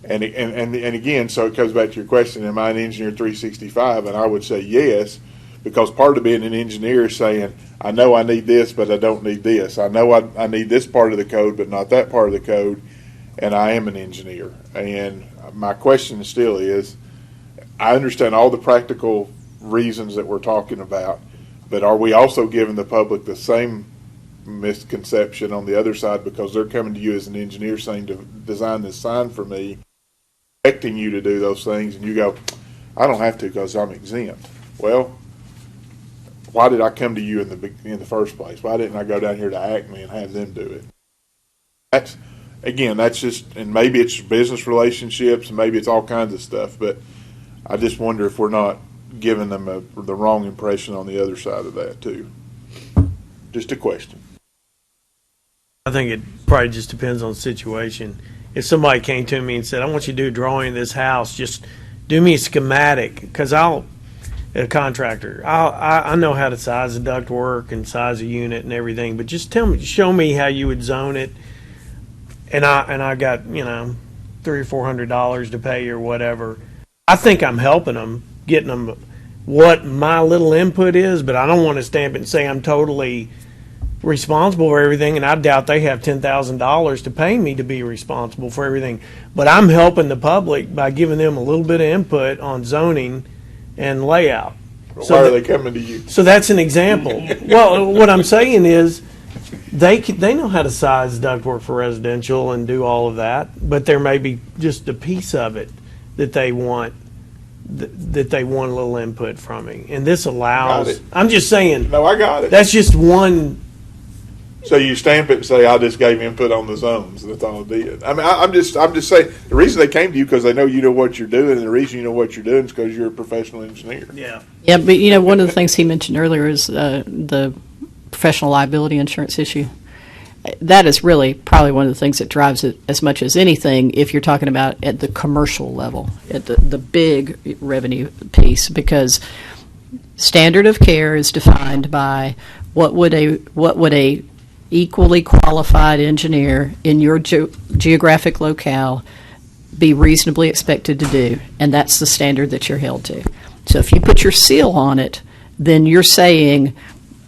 And again, so it comes back to your question, am I an engineer 365? And I would say yes, because part of being an engineer is saying, I know I need this, but I don't need this. I know I need this part of the code, but not that part of the code, and I am an engineer. And my question still is, I understand all the practical reasons that we're talking about, but are we also giving the public the same misconception on the other side, because they're coming to you as an engineer saying to design this sign for me, expecting you to do those things, and you go, I don't have to because I'm exempt. Well, why did I come to you in the first place? Why didn't I go down here to Acme and have them do it? That's just, and maybe it's business relationships, and maybe it's all kinds of stuff, but I just wonder if we're not giving them the wrong impression on the other side of that too. Just a question. I think it probably just depends on the situation. If somebody came to me and said, I want you to do a drawing of this house, just do me a schematic, because a contractor, I know how to size a ductwork and size a unit and everything, but just show me how you would zone it, and I got, $300 or $400 to pay or whatever. I think I'm helping them, getting them what my little input is, but I don't want to stamp it and say I'm totally responsible for everything, and I doubt they have $10,000 to pay me to be responsible for everything. But I'm helping the public by giving them a little bit of input on zoning and layout. Why are they coming to you? So that's an example. Well, what I'm saying is they know how to size ductwork for residential and do all of that, but there may be just a piece of it that they want a little input from me, and this allows. Got it. I'm just saying. No, I got it. That's just one. So you stamp it and say, I just gave input on the zones. That's all I did. I mean, I'm just saying, the reason they came to you because they know you know what you're doing, and the reason you know what you're doing is because you're a professional engineer. Yeah. Yeah, but one of the things he mentioned earlier is the professional liability insurance issue. That is really probably one of the things that drives it as much as anything if you're talking about at the commercial level, at the big revenue piece, because standard of care is defined by what would a equally qualified engineer in your geographic locale be reasonably expected to do, and that's the standard that you're held to. So if you put your seal on it, then you're saying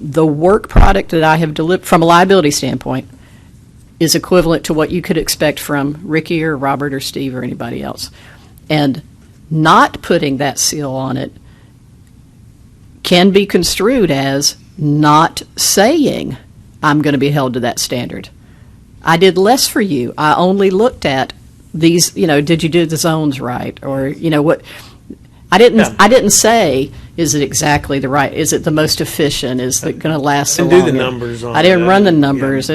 the work product that I have delivered from a liability standpoint is equivalent to what you could expect from Ricky or Robert or Steve or anybody else. And not putting that seal on it can be construed as not saying I'm going to be held to that standard. I did less for you. I only looked at these, did you do the zones right? Or, what I didn't say, is it exactly the right, is it the most efficient, is it going to last so long? And do the numbers on it. I didn't run the numbers.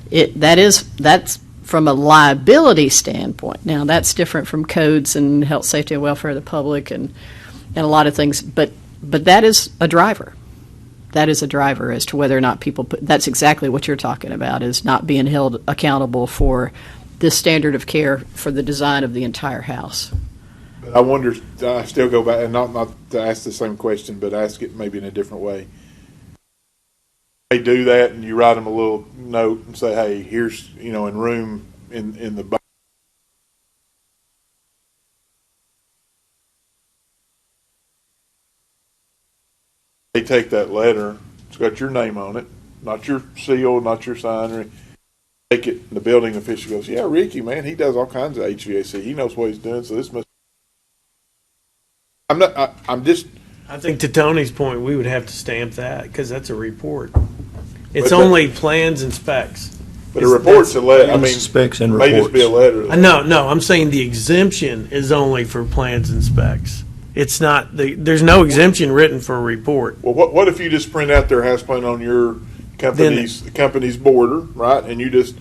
Yeah. That's from a liability standpoint. Now, that's different from codes and health, safety, and welfare of the public and a lot of things, but that is a driver. That is a driver as to whether or not people that's exactly what you're talking about, is not being held accountable for this standard of care for the design of the entire house. But I wonder, I still go back, and not to ask the same question, but ask it maybe in a different way. They do that, and you write them a little note and say, hey, here's, in room in the back. They take that letter, it's got your name on it, not your seal, not your sign, or take it, and the building official goes, yeah, Ricky, man, he does all kinds of HVAC. He knows what he's doing, so this must. I think to Tony's point, we would have to stamp that because that's a report. It's But only plans and specs. But a report's a letter, Specs and may just be a reports. letter. No, I'm saying the exemption is only for plans and specs. It's not, there's no exemption written for a report. Well, what if you just print out their house plan on your company's border, right? And you just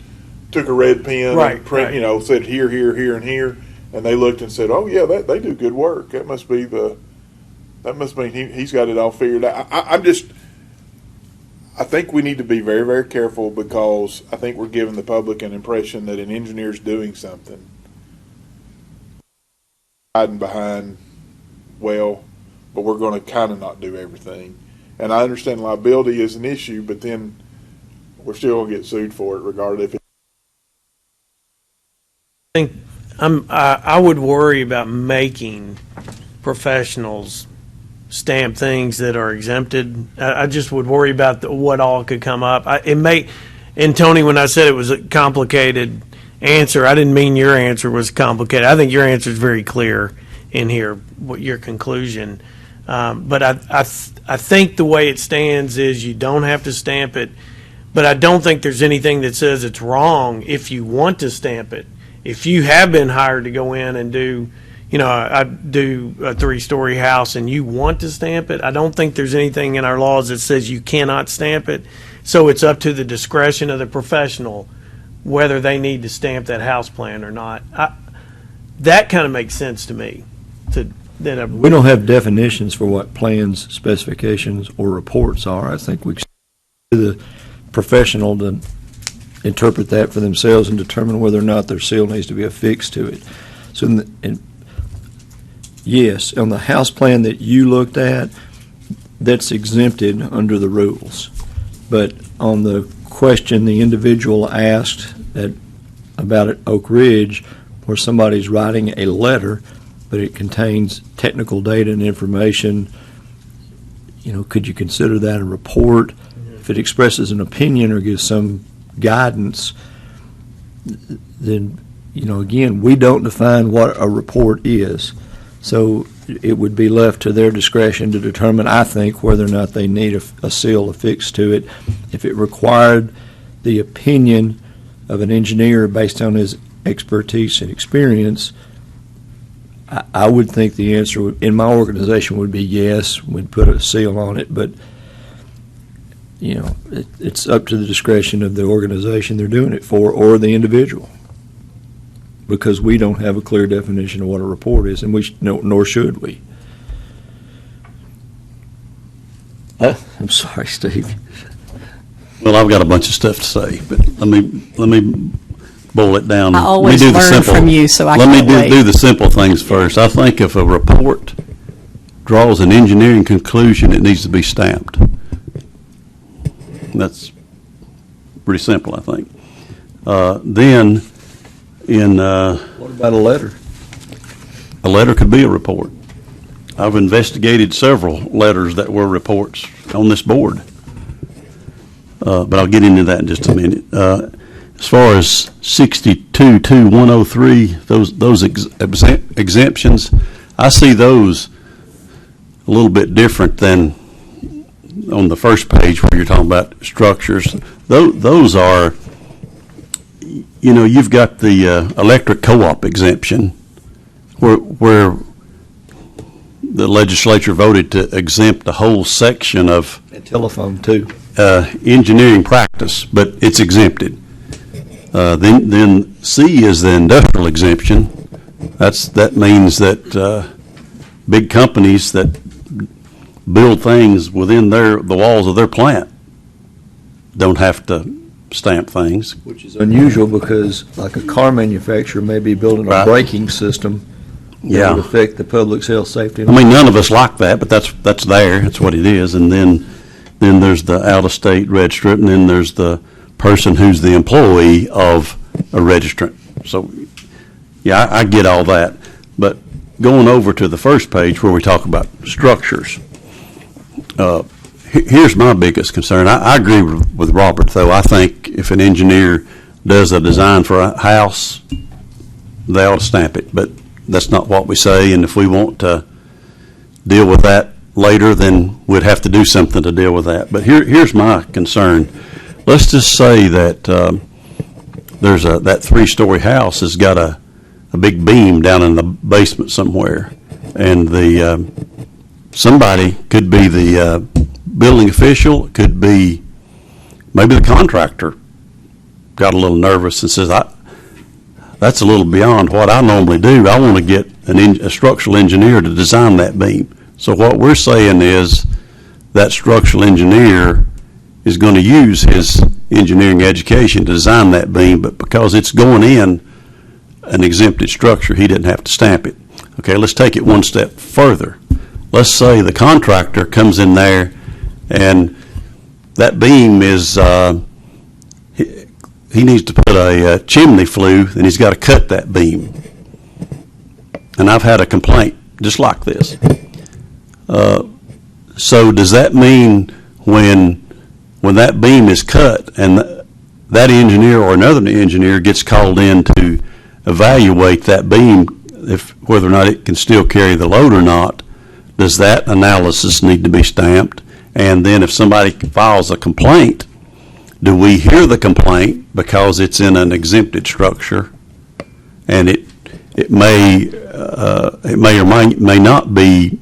took a red pen and print, said here, here, here, and here, and they looked and said, oh yeah, they do good work. That must mean he's got it all figured out. I think we need to be very, very careful, because I think we're giving the public an impression that an engineer's doing something, hiding behind, well, but we're going to kind of not do everything. And I understand liability is an issue, but then we're still going to get sued for it regardless. I would worry about making professionals stamp things that are exempted. I just would worry about what all could come up. And Tony, when I said it was a complicated answer, I didn't mean your answer was complicated. I think your answer is very clear in here, what your conclusion. But I think the way it stands is you don't have to stamp it, But I don't think there's anything that says it's wrong if you want to stamp it. If you have been hired to go in and do, I do a 3-story house and you want to stamp it, I don't think there's anything in our laws that says you cannot stamp it. So it's up to the discretion of the professional whether they need to stamp that house plan or not. That kind of makes sense to me. We don't have definitions for what plans, specifications, or reports are. I think we should the professional to interpret that for themselves and determine whether or not their seal needs to be affixed to it. So, yes, on the house plan that you looked at, that's exempted under the rules. But on the question the individual asked about at Oak Ridge, where somebody's writing a letter, but it contains technical data and information, could you consider that a report? If it expresses an opinion or gives some guidance, then, again, we don't define what a report is. So it would be left to their discretion to determine, I think, whether or not they need a seal affixed to it. If it required the opinion of an engineer based on his expertise and experience, I would think the answer in my organization would be yes, we'd put a seal on it, but it's up to the discretion of the organization they're doing it for or the individual, because we don't have a clear definition of what a report is, and nor should we. I'm sorry, Steve. Well, I've got a bunch of stuff to say, but let me boil it down. I always Let me do the learn simple- from you, so I Let can't me wait. do the simple things first. I think if a report draws an engineering conclusion, it needs to be stamped. That's pretty simple, I think. Then, What about a letter? a letter could be a report. I've investigated several letters that were reports on this board. But I'll get into that in just a minute. As far as 62.2103, those exemptions, I see those a little bit different than on the first page where you're talking about structures. Those are, you've got the electric co-op exemption where the legislature voted to exempt a whole section of And telephone, too. engineering practice, but it's exempted. Then C is the industrial exemption. That means that big companies that build things within the walls of their plant don't have to stamp things. Which is unusual because, like a car manufacturer may be building a Right. braking system that Yeah. would affect the public's health, safety. I mean, none of us like that, but that's there. That's what it is. And then there's the out-of-state registrant, and then there's the person who's the employee of a registrant. So, yeah, I get all that. But going over to the first page where we talk about structures, here's my biggest concern. I agree with Robert, though. I think if an engineer does a design for a house, they ought to stamp it. But that's not what we say, and if we want to deal with that later, then we'd have to do something to deal with that. But here's my concern. Let's just say that there's that 3-story house has got a big beam down in the basement somewhere, and somebody could be the building official, could be maybe the contractor got a little nervous and says, that's a little beyond what I normally do. I want to get a structural engineer to design that beam. So what we're saying is that structural engineer is going to use his engineering education to design that beam, but because it's going in an exempted structure, he didn't have to stamp it. Okay, let's take it one step further. Let's say the contractor comes in there and that beam is, he needs to put a chimney flue, and he's got to cut that beam. And I've had a complaint just like this. So does that mean when that beam is cut and that engineer or another engineer gets called in to evaluate that beam, whether or not it can still carry the load or not, does that analysis need to be stamped? And then if somebody files a complaint do we hear the complaint because it's in an exempted structure, and it may or may not be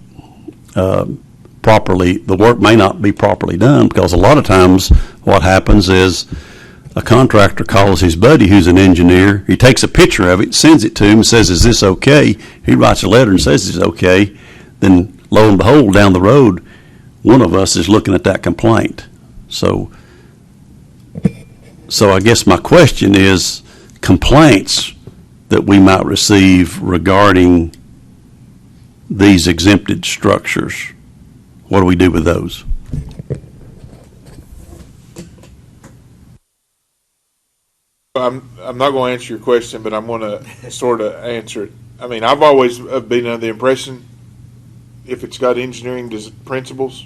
properly, the work may not be properly done, because a lot of times what happens is a contractor calls his buddy who's an engineer, he takes a picture of it, sends it to him, and says, is this okay? He writes a letter and says it's okay. Then lo and behold, down the road, one of us is looking at that complaint. So I guess my question is, complaints that we might receive regarding these exempted structures, what do we do with those? I'm not going to answer your question, but I'm going to sort of answer it. I mean, I've always been under the impression if it's got engineering principles,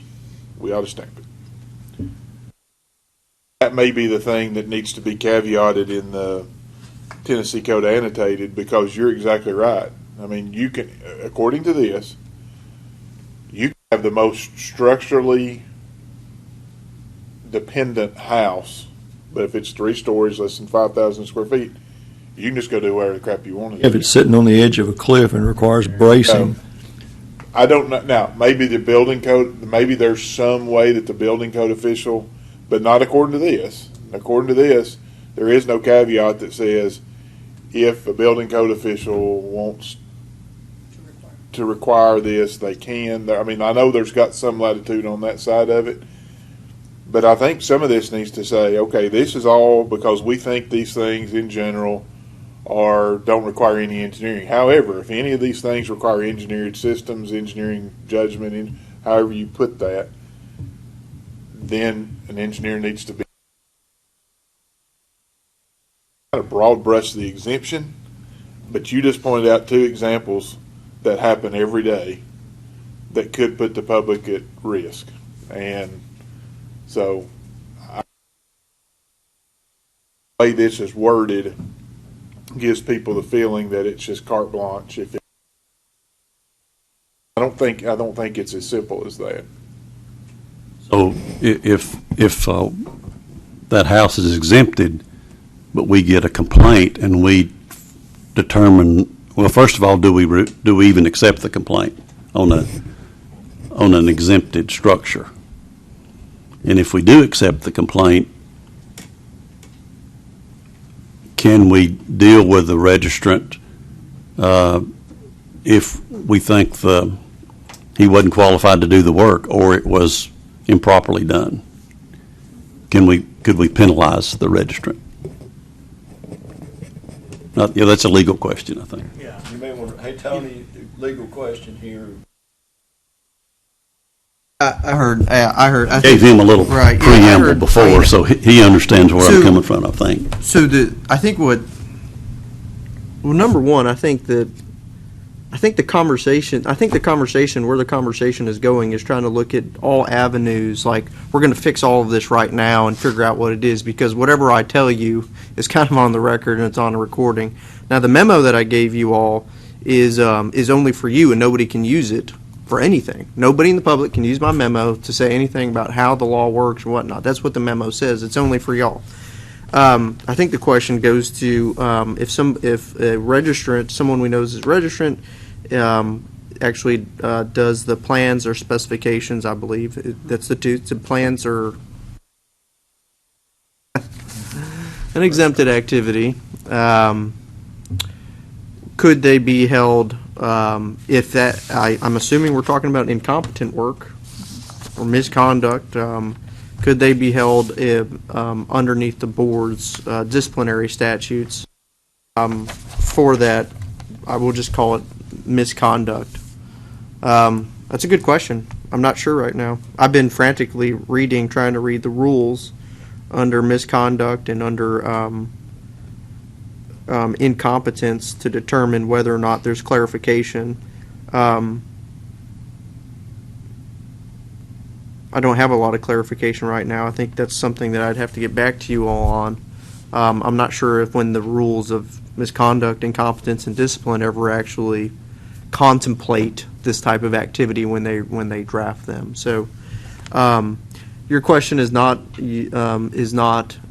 we ought to stamp it. That may be the thing that needs to be caveated in the Tennessee Code Annotated, because you're exactly right. I mean, you can, according to this, you can have the most structurally dependent house, but if it's 3 stories, less than 5,000 square feet, you can just go do whatever the crap you want to do. If it's sitting on the edge of a cliff and requires bracing. I don't know. Now, maybe the building code, maybe there's some way that the building code official, but not according to this. According to this, there is no caveat that says if a building code official wants to require this, they can. I mean, I know there's got some latitude on that side of it, but I think some of this needs to say, okay, this is all because we think these things in general don't require any engineering. However, if any of these things require engineered systems, engineering judgment, however you put that, then an engineer needs to be kind of broad brush the exemption, but you just pointed out 2 examples that happen every day that could put the public at risk. And so the way this is worded gives people the feeling that it's just carte blanche. I don't think it's as simple as that. So if that house is exempted, but we get a complaint and we determine, well, first of all, do we even accept the complaint on an exempted structure? And if we do accept the complaint, can we deal with the registrant if we think he wasn't qualified to do the work or it was improperly done? Could we penalize the registrant? That's a legal question, I think. Yeah. You may want to, hey, Tony, legal question here. I heard. I Gave him a little preamble before, yeah. so he understands where I'm coming from, I think. So number one, I think the conversation where the conversation is going is trying to look at all avenues, like we're going to fix all of this right now and figure out what it is, because whatever I tell you is kind of on the record and it's on a recording. Now, the memo that I gave you all is only for you, and nobody can use it for anything. Nobody in the public can use my memo to say anything about how the law works or whatnot. That's what the memo says. It's only for y'all. I think the question goes to if a registrant, someone we know is a registrant, actually does the plans or specifications, I believe. That's the 2. The plans are an exempted activity. Could they be held if that, I'm assuming we're talking about incompetent work or misconduct, could they be held underneath the board's disciplinary statutes for that? I will just call it misconduct. That's a good question. I'm not sure right now. I've been frantically trying to read the rules under misconduct and under incompetence to determine whether or not there's clarification. I don't have a lot of clarification right now. I think that's something that I'd have to get back to you all on. I'm not sure if when the rules of misconduct, incompetence, and discipline ever actually contemplate this type of activity when they draft them. So Your question is not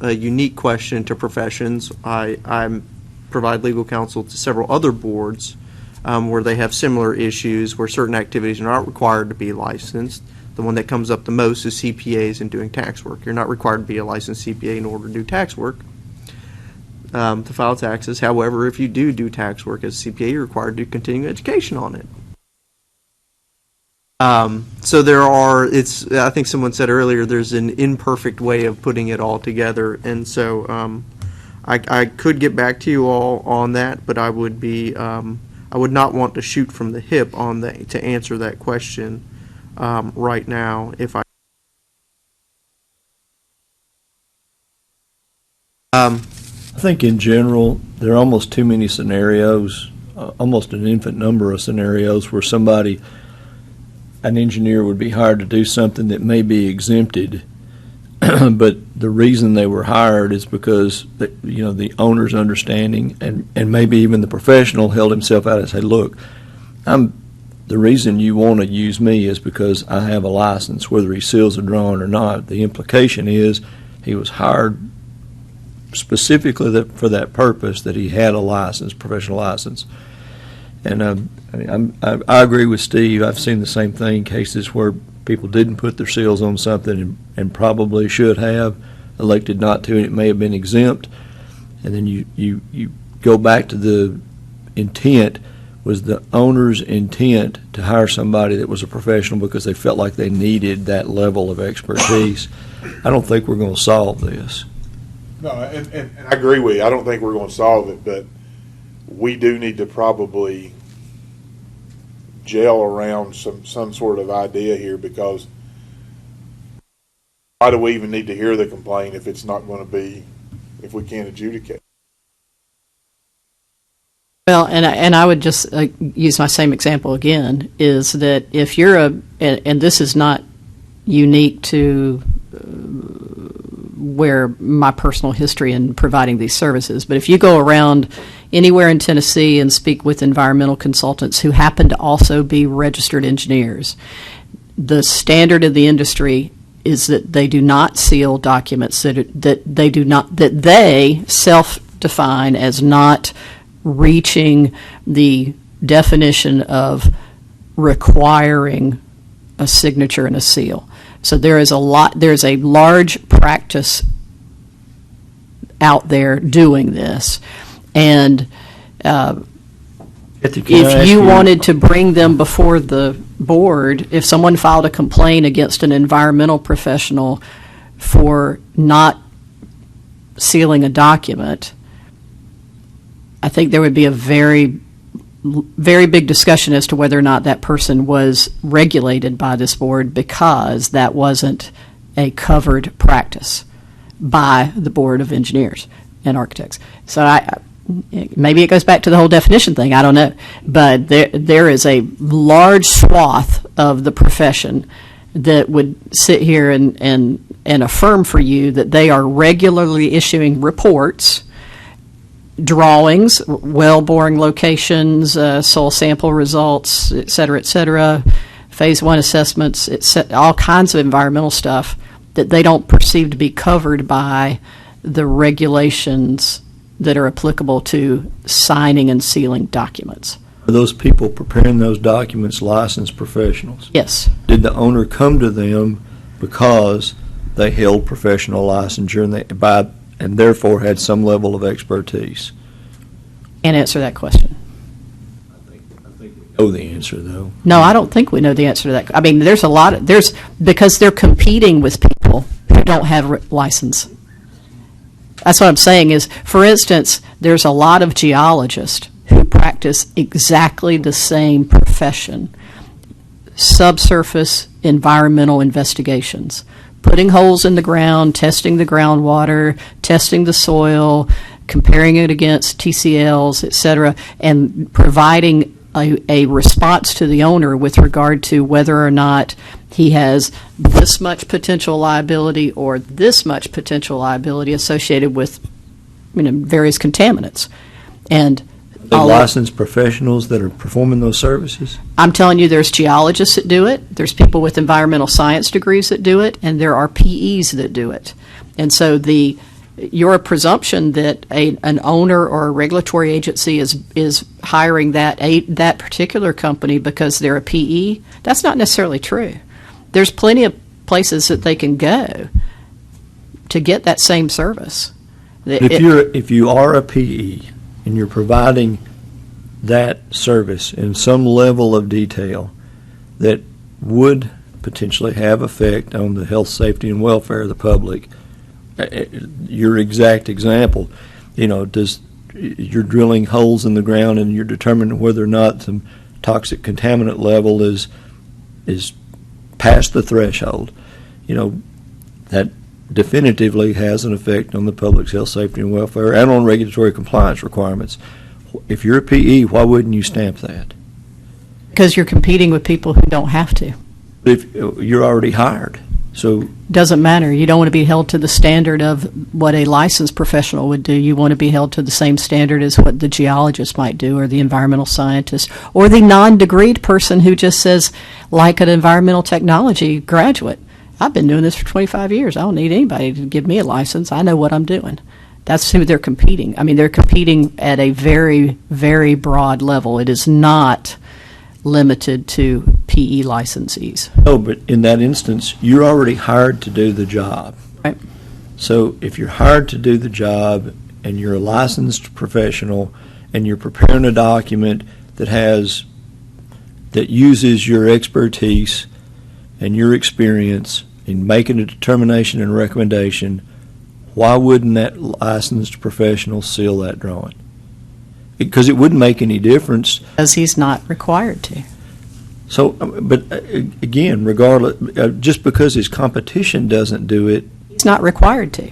a unique question to professions. I provide legal counsel to several other boards where they have similar issues where certain activities are not required to be licensed. The one that comes up the most is CPAs and doing tax work. You're not required to be a licensed CPA in order to do tax work, to file taxes. However, if you do tax work as a CPA, you're required to do continuing education on it. So there are, I think someone said earlier, there's an imperfect way of putting it all together. And so I could get back to you all on that, but I would not want to shoot from the hip to answer that question right now. I think in general, there are almost too many scenarios, almost an infinite number of scenarios where an engineer would be hired to do something that may be exempted, but the reason they were hired is because the owner's understanding and maybe even the professional held himself out and said, look, the reason you want to use me is because I have a license, whether he seals a drawing or not. The implication is he was hired specifically for that purpose, that he had a license, professional license. And I agree with Steve. I've seen the same thing, cases where people didn't put their seals on something and probably should have, elected not to, and it may have been exempt. And then you go back to the intent. Was the owner's intent to hire somebody that was a professional because they felt like they needed that level of expertise? I don't think we're going to solve this. No, and I agree with you. I don't think we're going to solve it, but we do need to probably gel around some sort of idea here, because why do we even need to hear the complaint if it's not going to be, if we can't adjudicate? Well, and I would just use my same example again, is that if you're and this is not unique to where my personal history in providing these services, but if you go around anywhere in Tennessee and speak with environmental consultants who happen to also be registered engineers, the standard of the industry is that they do not seal documents that they self-define as not reaching the definition of requiring a signature and a seal. So there's a large practice out there doing this. And if you wanted to bring them before the board, if someone filed a complaint against an environmental professional for not sealing a document, I think there would be a very, very big discussion as to whether or not that person was regulated by this board, because that wasn't a covered practice by the Board of Engineers and Architects. So maybe it goes back to the whole definition thing, I don't know. But there is a large swath of the profession that would sit here and affirm for you that they are regularly issuing reports, drawings, well boring locations, soil sample results, et cetera, phase one assessments, all kinds of environmental stuff that they don't perceive to be covered by the regulations that are applicable to signing and sealing documents. Are those people preparing those documents licensed professionals? Yes. Did the owner come to them because they held professional licensure and therefore had some level of expertise? Can't answer that question. I think we know the answer, though. No, I don't think we know the answer to that. I mean, because they're competing with people who don't have license. That's what I'm saying is, for instance, there's a lot of geologists who practice exactly the same profession, subsurface environmental investigations, putting holes in the ground, testing the groundwater, testing the soil, comparing it against TCLs, et cetera, and providing a response to the owner with regard to whether or not he has this much potential liability or this much potential liability associated with various contaminants. And The licensed professionals that are performing those services? I'm telling you, there's geologists that do it, there's people with environmental science degrees that do it, and there are PEs that do it. And so your presumption that an owner or a regulatory agency is hiring that particular company because they're a PE, that's not necessarily true. There's plenty of places that they can go to get that same service. If you are a PE and you're providing that service in some level of detail that would potentially have effect on the health, safety, and welfare of the public, your exact example, you're drilling holes in the ground and you're determining whether or not some toxic contaminant level is past the threshold, that definitively has an effect on the public's health, safety, and welfare and on regulatory compliance requirements. If you're a PE, why wouldn't you stamp that? Because you're competing with people who don't have to. If you're already hired, so Doesn't matter. You don't want to be held to the standard of what a licensed professional would do. You want to be held to the same standard as what the geologist might do, or the environmental scientist, or the non-degreed person who just says, like an environmental technology graduate, I've been doing this for 25 years. I don't need anybody to give me a license. I know what I'm doing. That's who they're competing. I mean, they're competing at a very, very broad level. It is not limited to PE licensees. no, but in that instance, you're already hired to do the job. Right. So if you're hired to do the job and you're a licensed professional and you're preparing a document that uses your expertise and your experience in making a determination and recommendation, why wouldn't that licensed professional seal that drawing? Because it wouldn't make any difference. Because he's not required to. So, but again, regardless, just because his competition doesn't do it, He's not required to.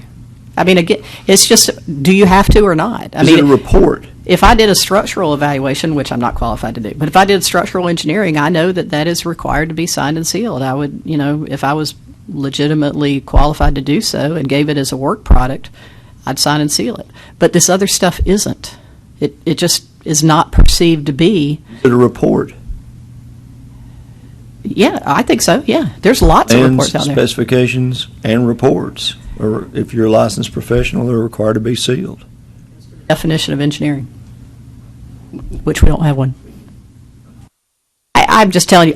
I mean, again, it's just, do you have to or not? I is mean, it a report? if I did a structural evaluation, which I'm not qualified to do, but if I did structural engineering, I know that is required to be signed and sealed. I would, if I was legitimately qualified to do so and gave it as a work product, I'd sign and seal it. But this other stuff isn't. It just is not perceived to be. Is it a report? Yeah, I think so, yeah. There's lots of reports out there. Specifications and reports. Or if you're a licensed professional, they're required to be sealed. Definition of engineering, which we don't have one. I'm just telling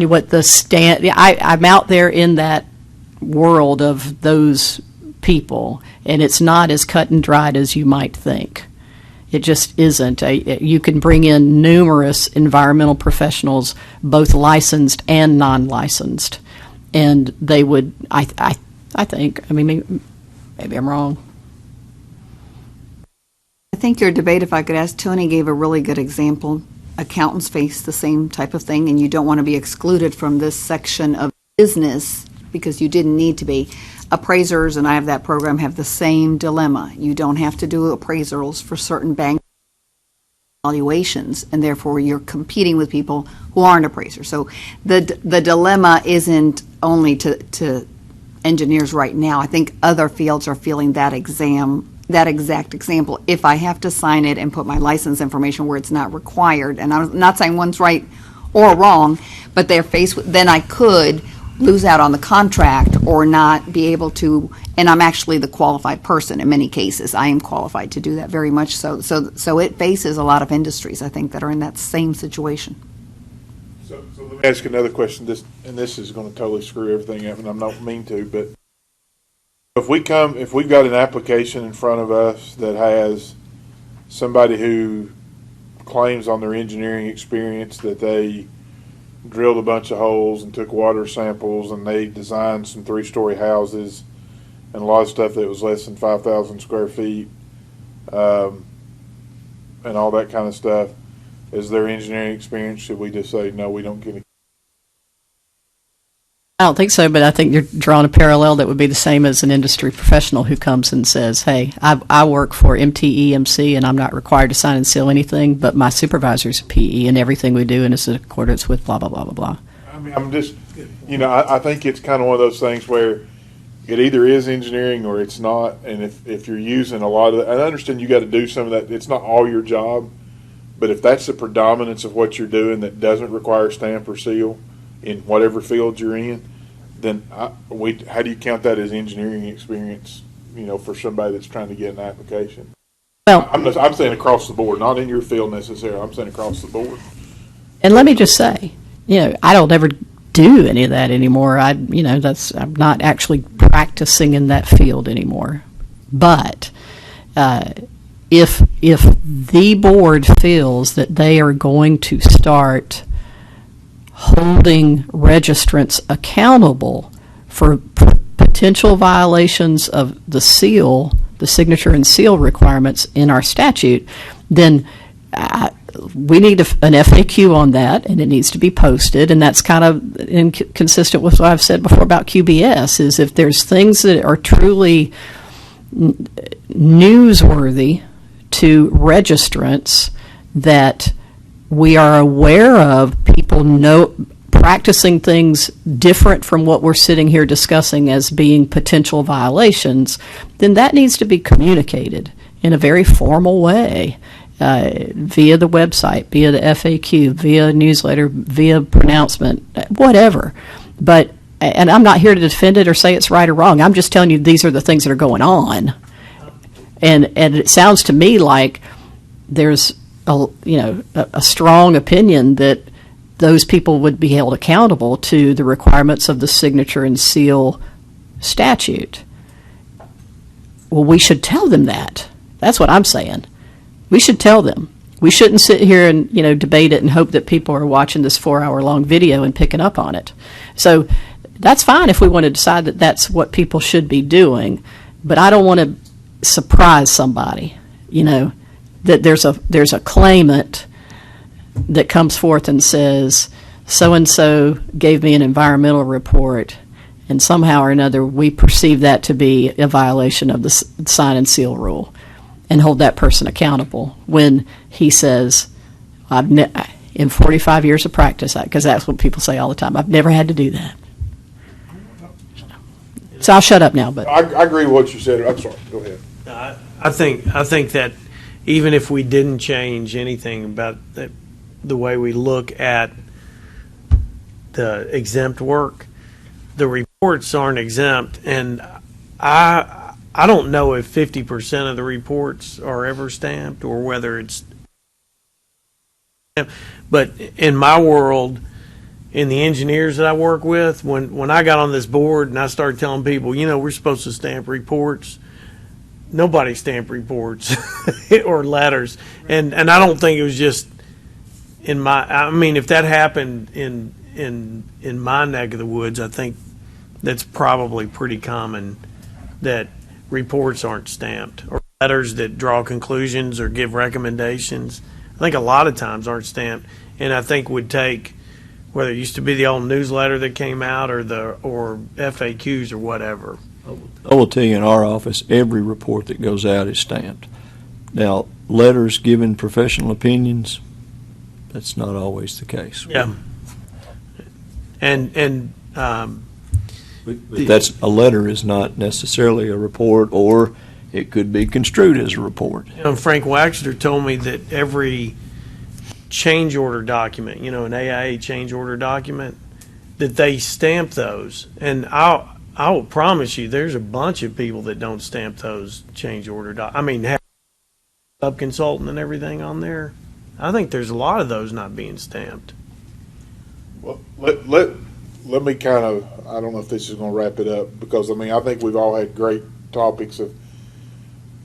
you what the I'm out there in that world of those people, and it's not as cut and dried as you might think. It just isn't. You can bring in numerous environmental professionals, both licensed and non-licensed, and they would, I think, maybe I'm wrong. I think your debate, if I could ask, Tony gave a really good example. Accountants face the same type of thing, and you don't want to be excluded from this section of business because you didn't need to be. Appraisers, and I have that program, have the same dilemma. You don't have to do appraisals for certain bank valuations, and therefore you're competing with people who aren't appraisers. So the dilemma isn't only to engineers right now. I think other fields are feeling that exact example. If I have to sign it and put my license information where it's not required, and I'm not saying one's right or wrong, but they're faced with, then I could lose out on the contract or not be able to, and I'm actually the qualified person in many cases. I am qualified to do that very much so. So it faces a lot of industries, I think, that are in that same situation. So let me ask another question. This is going to totally screw everything up, and I'm not mean to, but if we've got an application in front of us that has somebody who claims on their engineering experience that they drilled a bunch of holes and took water samples and they designed some 3-story houses and a lot of stuff that was less than 5,000 square feet, and all that kind of stuff, is their engineering experience? Should we just say, no, we don't get it? I don't think so, but I think you're drawing a parallel that would be the same as an industry professional who comes and says, hey, I work for MTEMC and I'm not required to sign and seal anything, but my supervisor's a PE and everything we do is in accordance with blah, blah, blah, blah, blah. I mean, I'm just, I think it's kind of one of those things where it either is engineering or it's not, and if you're using a lot of that, I understand you got to do some of that, it's not all your job, But if that's the predominance of what you're doing that doesn't require stamp or seal in whatever field you're in, then how do you count that as engineering experience, for somebody that's trying to get an application? Well, I'm saying across the board, not in your field necessarily. I'm saying across the board. and let me just say, I don't ever do any of that anymore. I'm not actually practicing in that field anymore. But if the board feels that they are going to start holding registrants accountable for potential violations of the signature and seal requirements in our statute, then we need an FAQ on that, and it needs to be posted, and that's kind of consistent with what I've said before about QBS, is if there's things that are truly newsworthy to registrants that we are aware of, people practicing things different from what we're sitting here discussing as being potential violations, then that needs to be communicated in a very formal way via the website, via the FAQ, via newsletter, via pronouncement, whatever. And I'm not here to defend it or say it's right or wrong. I'm just telling you these are the things that are going on. And it sounds to me like there's a strong opinion that those people would be held accountable to the requirements of the signature and seal statute. Well, we should tell them that. That's what I'm saying. We should tell them. We shouldn't sit here and debate it and hope that people are watching this 4-hour-long video and picking up on it. So that's fine if we want to decide that that's what people should be doing, but I don't want to surprise somebody. That there's a claimant that comes forth and says, so-and-so gave me an environmental report, and somehow or another we perceive that to be a violation of the sign and seal rule, and hold that person accountable when he says, in 45 years of practice, because that's what people say all the time, I've never had to do that. So I'll shut up now. But I agree with what you said. I'm sorry. Go ahead. I think that even if we didn't change anything about the way we look at the exempt work, the reports aren't exempt, and I don't know if 50% of the reports are ever stamped or whether it's. But in my world, in the engineers that I work with, when I got on this board and I started telling people, we're supposed to stamp reports, nobody stamped reports or letters, and I don't think it was just if that happened in my neck of the woods, I think that's probably pretty common that reports aren't stamped, or letters that draw conclusions or give recommendations. I think a lot of times aren't stamped, and I think would take, whether it used to be the old newsletter that came out or FAQs or whatever. I will tell you, in our office, every report that goes out is stamped. Now, letters giving professional opinions, that's not always the case. Yeah. And But a letter is not necessarily a report, or it could be construed as a report. Frank Waxter told me that every change order document, an AIA change order document, that they stamp those. And I will promise you there's a bunch of people that don't stamp those change order have sub-consultant and everything on there. I think there's a lot of those not being stamped. Well, let me kind of, I don't know if this is going to wrap it up, because I think we've all had great topics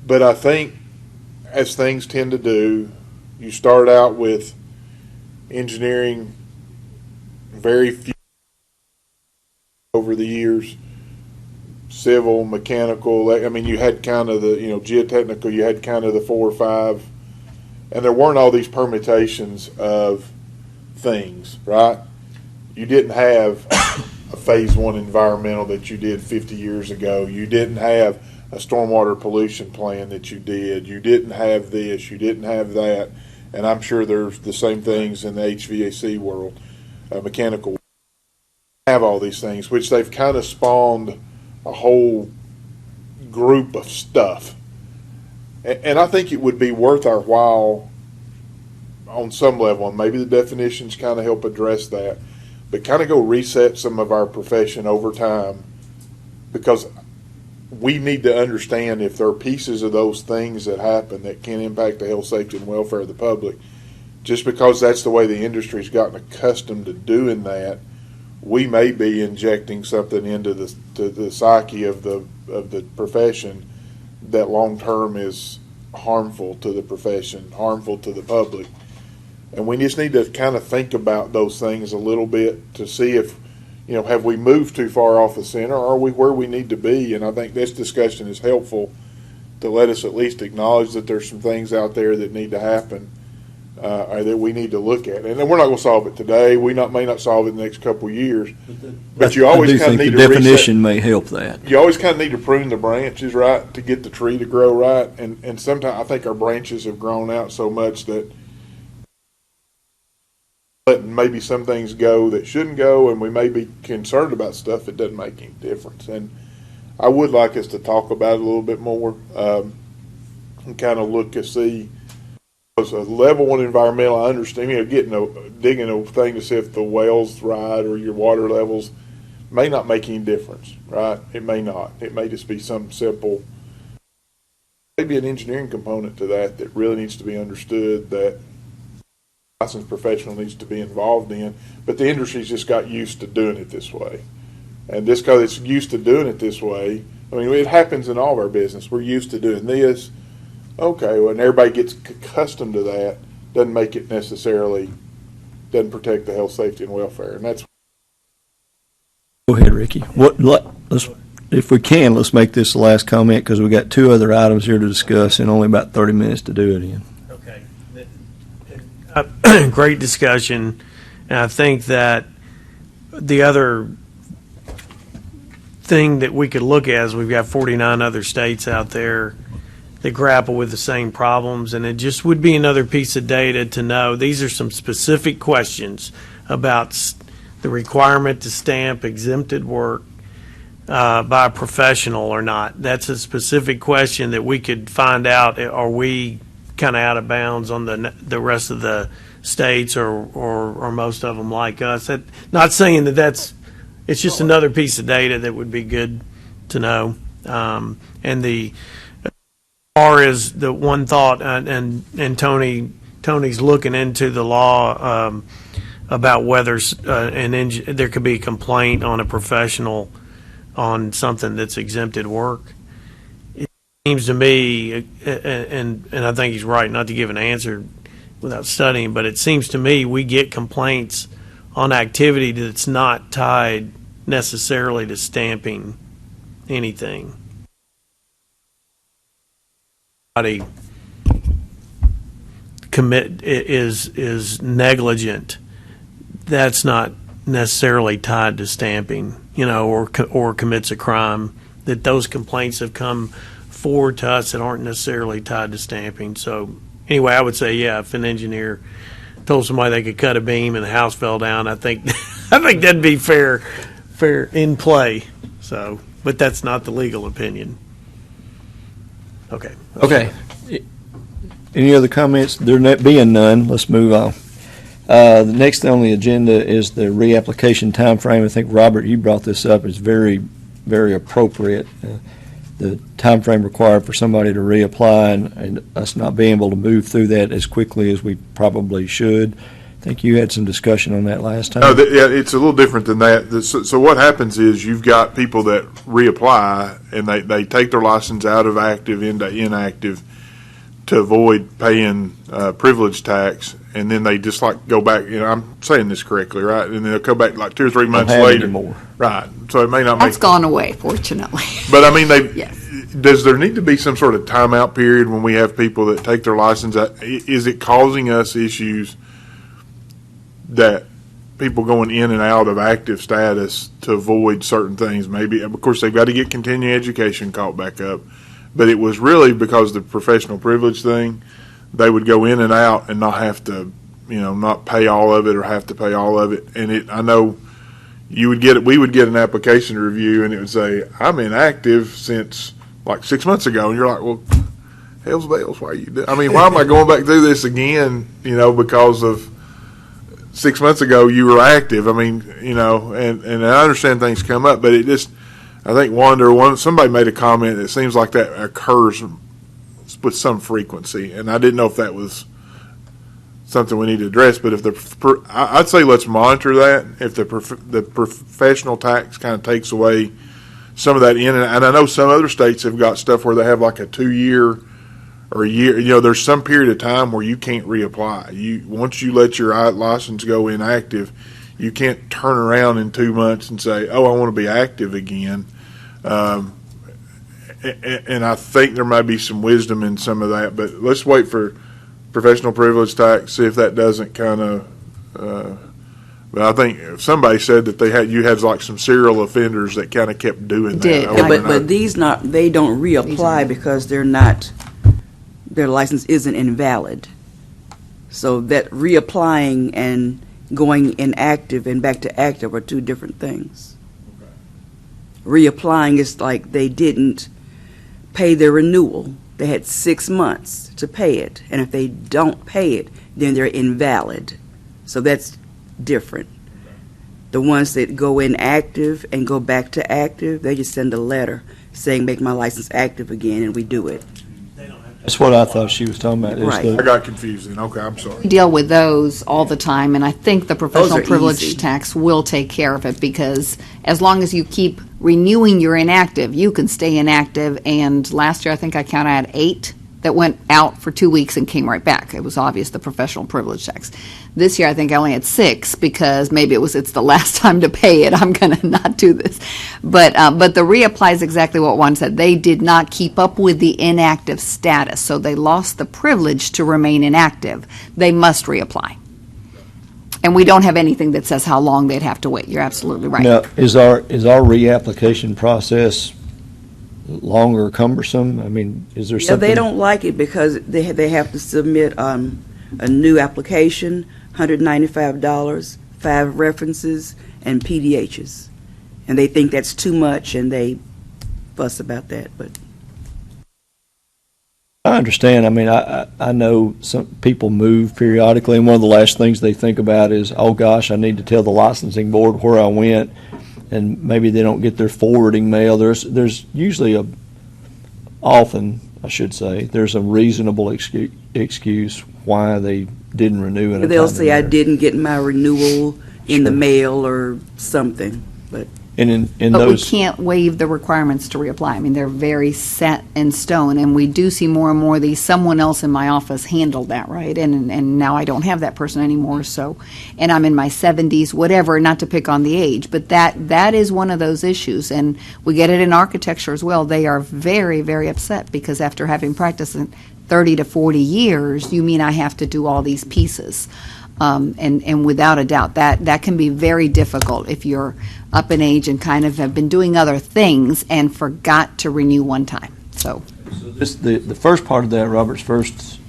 but I think, as things tend to do, you start out with engineering, very few over the years, civil, mechanical. You had kind of the, geotechnical, you had kind of the 4 or 5, and there weren't all these permutations of things, right? You didn't have a phase 1 environmental that you did 50 years ago. You didn't have a stormwater pollution plan that you did. You didn't have this. You didn't have that. And I'm sure there's the same things in the HVAC world, mechanical. Have all these things, which they've kind of spawned a whole group of stuff. And I think it would be worth our while on some level, and maybe the definitions kind of help address that, but kind of go reset some of our profession over time, because we need to understand if there are pieces of those things that happen that can impact the health, safety, and welfare of the public. Just because that's the way the industry's gotten accustomed to doing that, we may be injecting something into the psyche of the profession that long term is harmful to the profession, harmful to the public. And we just need to kind of think about those things a little bit to see if, have we moved too far off the center, or are we where we need to be? And I think this discussion is helpful to let us at least acknowledge that there's some things out there that need to happen, or that we need to look at. And we're not going to solve it today. We may not solve it in the next couple of years. But you always kind of need to the definition may help that. You always kind of need to prune the branches, right, to get the tree to grow right. And sometimes I think our branches have grown out so much that letting maybe some things go that shouldn't go, and we may be concerned about stuff that doesn't make any difference. And I would like us to talk about it a little bit more, and kind of look to see. As a level one environmental, I understand, digging a thing to see if the well's right or your water levels may not make any difference, right? It may not. It may just be something simple. Maybe an engineering component to that really needs to be understood, that a licensed professional needs to be involved in, but the industry's just got used to doing it this way. And just because it's used to doing it this way, I mean, it happens in all of our business. We're used to doing this. Okay, when everybody gets accustomed to that, doesn't make it necessarily, doesn't protect the health, safety, and welfare. And that's. Go ahead, Ricky. If we can, let's make this the last comment, because we got two other items here to discuss and only about 30 minutes to do it in. Okay. Great discussion. And I think that the other thing that we could look at is we've got 49 other states out there that grapple with the same problems, and it just would be another piece of data to know these are some specific questions about the requirement to stamp exempted work by a professional or not. That's a specific question that we could find out, are we kind of out of bounds on the rest of the states or most of them like us. Not saying that it's just another piece of data that would be good to know. And as far as the one thought, and Tony's looking into the law about whether there could be a complaint on a professional on something that's exempted work. It seems to me, and I think he's right, not to give an answer without studying, but it seems to me we get complaints on activity that's not tied necessarily to stamping anything. Is negligent, that's not necessarily tied to stamping, or commits a crime, that those complaints have come forward to us that aren't necessarily tied to stamping. So anyway, I would say, yeah, if an engineer told somebody they could cut a beam and the house fell down, I think that'd be fair in play. So, but that's not the legal opinion. Okay. Okay. Any other comments? There being none, let's move on. The next thing on the agenda is the reapplication time frame. I think, Robert, you brought this up. It's very, very appropriate. The time frame required for somebody to reapply and us not being able to move through that as quickly as we probably should. I think you had some discussion on that last time. No, yeah, it's a little different than that. So what happens is you've got people that reapply, and they take their license out of active into inactive to avoid paying privilege tax, and then they just go back. I'm saying this correctly, right? And then they'll come back like 2 or 3 months later. Anymore. Right. So it may not That's make. gone away, fortunately. But I mean, Yes. Does there need to be some sort of timeout period when we have people that take their license out? Is it causing us issues that people going in and out of active status to avoid certain things? Maybe, of course, they've got to get continuing education caught back up. But it was really because of the professional privilege thing. They would go in and out and not have to, not pay all of it or have to pay all of it. And I know we would get an application review, and it would say, I'm inactive since like 6 months ago. And you're like, well, hell's bells, why are you doing? I mean, why am I going back through this again? Because of 6 months ago you were active. I mean, and I understand things come up, but it just, I think somebody made a comment. It seems like that occurs with some frequency, and I didn't know if that was something we need to address. But I'd say let's monitor that. If the professional tax kind of takes away some of that and I know some other states have got stuff where they have like a 2-year or a year. There's some period of time where you can't reapply. Once you let your license go inactive, you can't turn around in 2 months and say, "Oh, I want to be active again." And I think there might be some wisdom in some of that, but let's wait for professional privilege tax, see if that doesn't kind of. But I think somebody said that you had like some serial offenders that kind of kept doing that. Yeah, but they don't reapply because their license isn't invalid. So that reapplying and going inactive and back to active are two different things. Reapplying is like they didn't pay their renewal. They had 6 months to pay it, and if they don't pay it, then they're invalid. So that's different. The ones that go inactive and go back to active, they just send a letter saying, "Make my license active again," and we do it. That's what I thought she was talking about. Right. I got confused then. Okay, I'm sorry. We deal with those all the time, and I think the professional Those are privilege easy. tax will take care of it, because as long as you keep renewing your inactive, you can stay inactive. And last year, I think I counted, I had 8 that went out for 2 weeks and came right back. It was obvious, the professional privilege tax. This year, I think I only had 6, because maybe it's the last time to pay it. I'm going to not do this. But the reapply is exactly what Juan said. They did not keep up with the inactive status, so they lost the privilege to remain inactive. They must reapply. And we don't have anything that says how long they'd have to wait. You're absolutely right. Now, is our reapplication process long or cumbersome? I mean, is there Yeah, something? they don't like it because they have to submit a new application, $195, 5 references, and PDHs. And they think that's too much, and they fuss about that. But I understand. I mean, I know some people move periodically, and one of the last things they think about is, oh gosh, I need to tell the licensing board where I went, and maybe they don't get their forwarding mail. There's usually often, I should say, there's a reasonable excuse why they didn't renew in a they'll timely say, "I manner. didn't get my renewal in the Sure. mail," or something. But And in But those, we can't waive the requirements to reapply. I mean, they're very set in stone, and we do see more and more of these. Someone else in my office handled that, right? And now I don't have that person anymore, so, and I'm in my 70s, whatever, not to pick on the age, but that is one of those issues, and we get it in architecture as well. They are very, very upset, because after having practiced in 30 to 40 years, you mean I have to do all these pieces. And without a doubt, that can be very difficult if you're up in age and kind of have been doing other things and forgot to renew one time. So the first part of that, Robert's first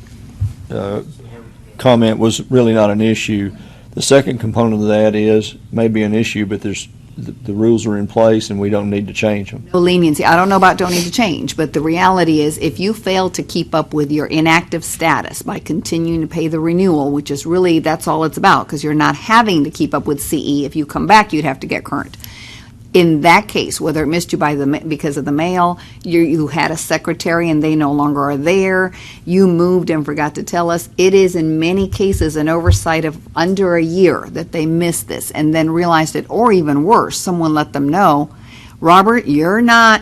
comment, was really not an issue. The second component of that is maybe an issue, but the rules are in place and we don't need to change them. no leniency. I don't know about don't need to change, but the reality is if you fail to keep up with your inactive status by continuing to pay the renewal, which is really, that's all it's about, because you're not having to keep up with CE. If you come back, you'd have to get current. In that case, whether it missed you because of the mail, you had a secretary and they no longer are there, you moved and forgot to tell us, it is in many cases an oversight of under a year that they missed this and then realized it, or even worse, someone let them know, Robert, you're not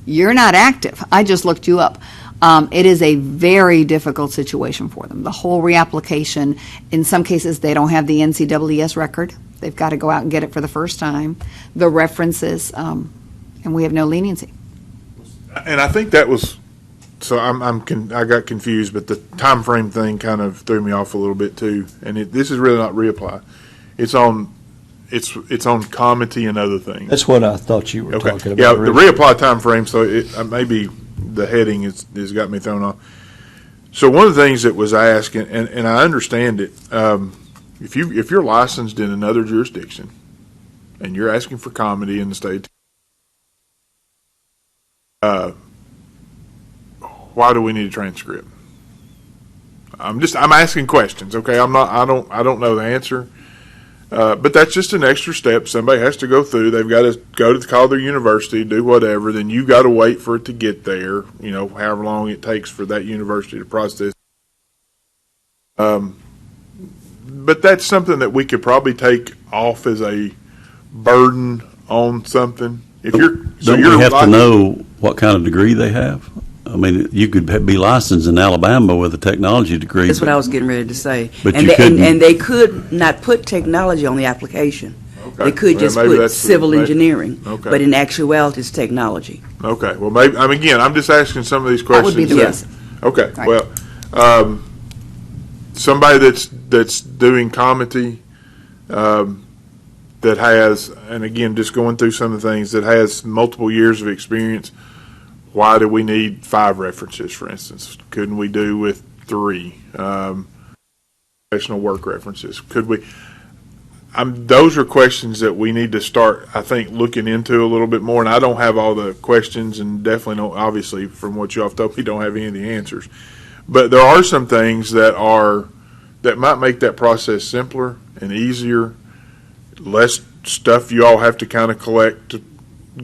active. I just looked you up. It is a very difficult situation for them. The whole reapplication, in some cases, they don't have the NCEES record. They've got to go out and get it for the first time. The references, and we have no leniency. And I think that was, so I got confused, but the time frame thing kind of threw me off a little bit too. And this is really not reapply. It's on comity and other things. That's what I thought you were talking about. Yeah, the reapply time frame, so maybe the heading has got me thrown off. So one of the things that was asked, and I understand it, if you're licensed in another jurisdiction and you're asking for comity in the state, why do we need a transcript? I'm asking questions, okay? I don't know the answer. But that's just an extra step somebody has to go through. They've got to go to call their university, do whatever. Then you got to wait for it to get there, however long it takes for that university to process. But that's something that we could probably take off as a burden on something. If you're, Don't we have to know what kind of degree they have? I mean, you could be licensed in Alabama with a technology degree. That's what I was getting ready to say. But and, you they, couldn't- and they could not put technology on the application. Okay. They could Well, just maybe put that's the- civil maybe- engineering. Okay. But in actuality, it's technology. Okay, well, maybe, I'm just asking some of these That questions. would be the Yeah. reason. Okay, Right. well, somebody that's doing comity, that has, and again, just going through some of the things, that has multiple years of experience, why do we need 5 references, for instance? Couldn't we do with 3? Professional work references, could we? Those are questions that we need to start, I think, looking into a little bit more, and I don't have all the questions, and definitely don't, obviously, from what you all have told me, don't have any of the answers. But there are some things that might make that process simpler and easier, less stuff you all have to kind of collect to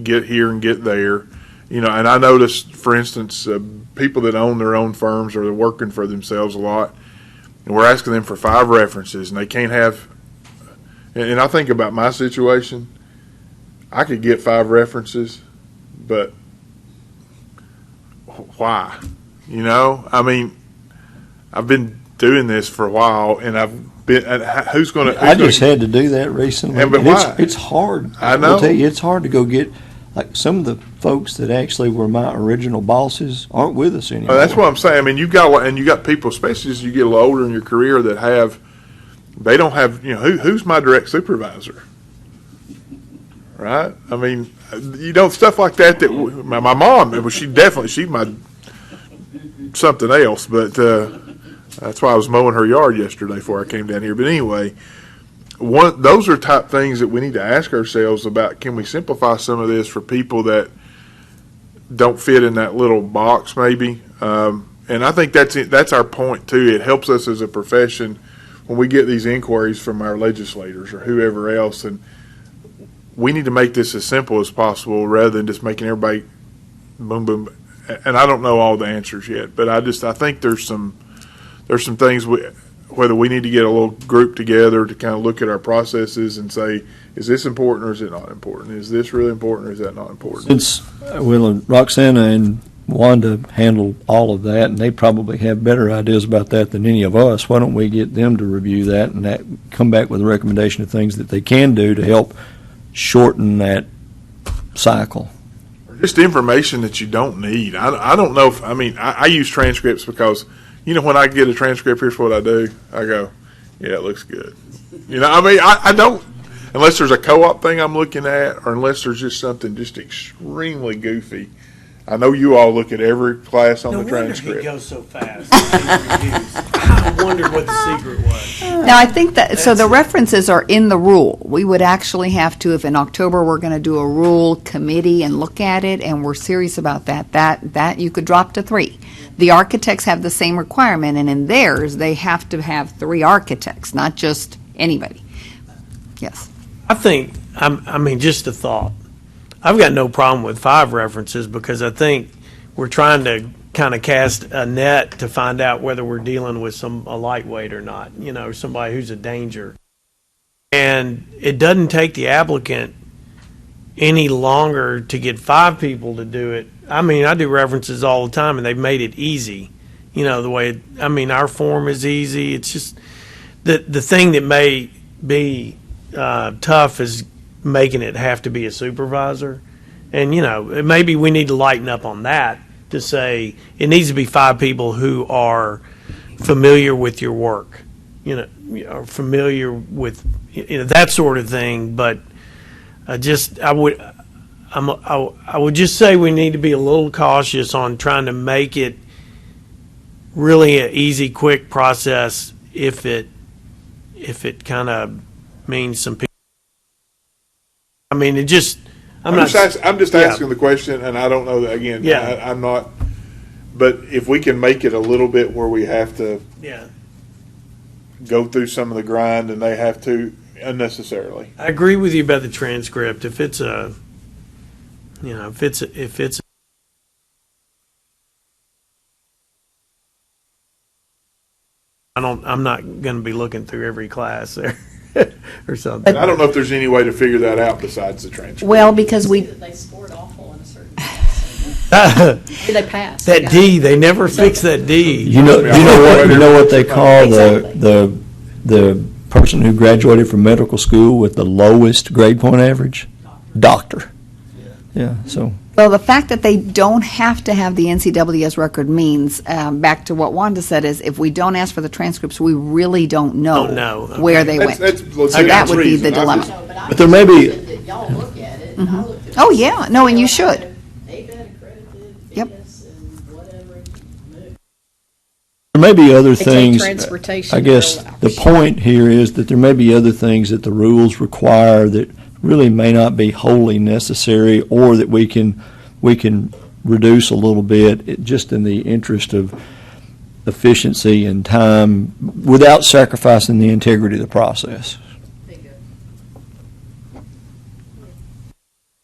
get here and get there. And I noticed, for instance, people that own their own firms or they're working for themselves a lot, and we're asking them for 5 references, and they can't have. And I think about my situation. I could get 5 references, but why? I mean, I've been doing this for a while, and who's going to? I just had to do that recently. Yeah, but and why? It's hard. I know. I'll tell you, it's hard to go get, like, some of the folks that actually were my original bosses aren't with us anymore. That's what I'm saying. I mean, you got people, especially as you get a little older in your career, that they don't have, who's my direct supervisor? Right? I mean, stuff like that, my mom, she's my something else, but that's why I was mowing her yard yesterday before I came down here. But anyway, those are type things that we need to ask ourselves about. Can we simplify some of this for people that don't fit in that little box, maybe? And I think that's our point too. It helps us as a profession when we get these inquiries from our legislators or whoever else, and we need to make this as simple as possible rather than just making everybody boom boom. And I don't know all the answers yet, but I think there's some things whether we need to get a little group together to kind of look at our processes and say, is this important or is it not important? Is this really important or is that not important? Since Roxana and Wanda handle all of that, and they probably have better ideas about that than any of us, why don't we get them to review that and come back with a recommendation of things that they can do to help shorten that cycle? Just information that you don't need. I don't know if, I use transcripts because, when I get a transcript, here's what I do. I go, yeah, it looks good. I don't, unless there's a co-op thing I'm looking at, or unless there's just something just extremely goofy. I know you all look at every class on the transcript. He goes so fast. I wondered what the secret was. Now, I think that, so the references are in the rule. We would actually have to, if in October we're going to do a rule committee and look at it, and we're serious about that you could drop to 3. The architects have the same requirement, and in theirs, they have to have 3 architects, not just anybody. Yes. I think, just a thought. I've got no problem with 5 references because I think we're trying to kind of cast a net to find out whether we're dealing with a lightweight or not, somebody who's a danger. And it doesn't take the applicant any longer to get 5 people to do it. I do references all the time, and they've made it easy. The way, our form is easy. It's just the thing that may be tough is making it have to be a supervisor. And, maybe we need to lighten up on that to say it needs to be 5 people who are familiar with your work, are familiar with that sort of thing. But I would just say we need to be a little cautious on trying to make it really an easy, quick process if it kind of means some people. I'm just asking the question, and I don't know that again. Yeah. I'm not. but if we can make it a little bit where we have to Yeah. go through some of the grind and they have to unnecessarily. I agree with you about the transcript. If it's a, if it's I'm not going to be looking through every class there or something. I don't know if there's any way to figure that out besides the transcript. Well, because we, They scored awful in a certain maybe they passed. That D, they never fix that D. You know what they call the person who graduated from medical school with the lowest grade point average? Doctor. Yeah, so. well, the fact that they don't have to have the NCWS record means, back to what Wanda said, is if we don't ask for the transcripts, we really don't know, Don't know, okay. where they went. That's So that would be the dilemma. But there may be- Y'all look at it, and I looked at Oh, it. yeah. No, and you should. ABET accredited, Yep. VS, and whatever. There may be other They take things, transportation I guess bill out. the point here is that there may be other things that the rules require that really may not be wholly necessary, or that we can reduce a little bit, just in the interest of efficiency and time, without sacrificing the integrity of the process.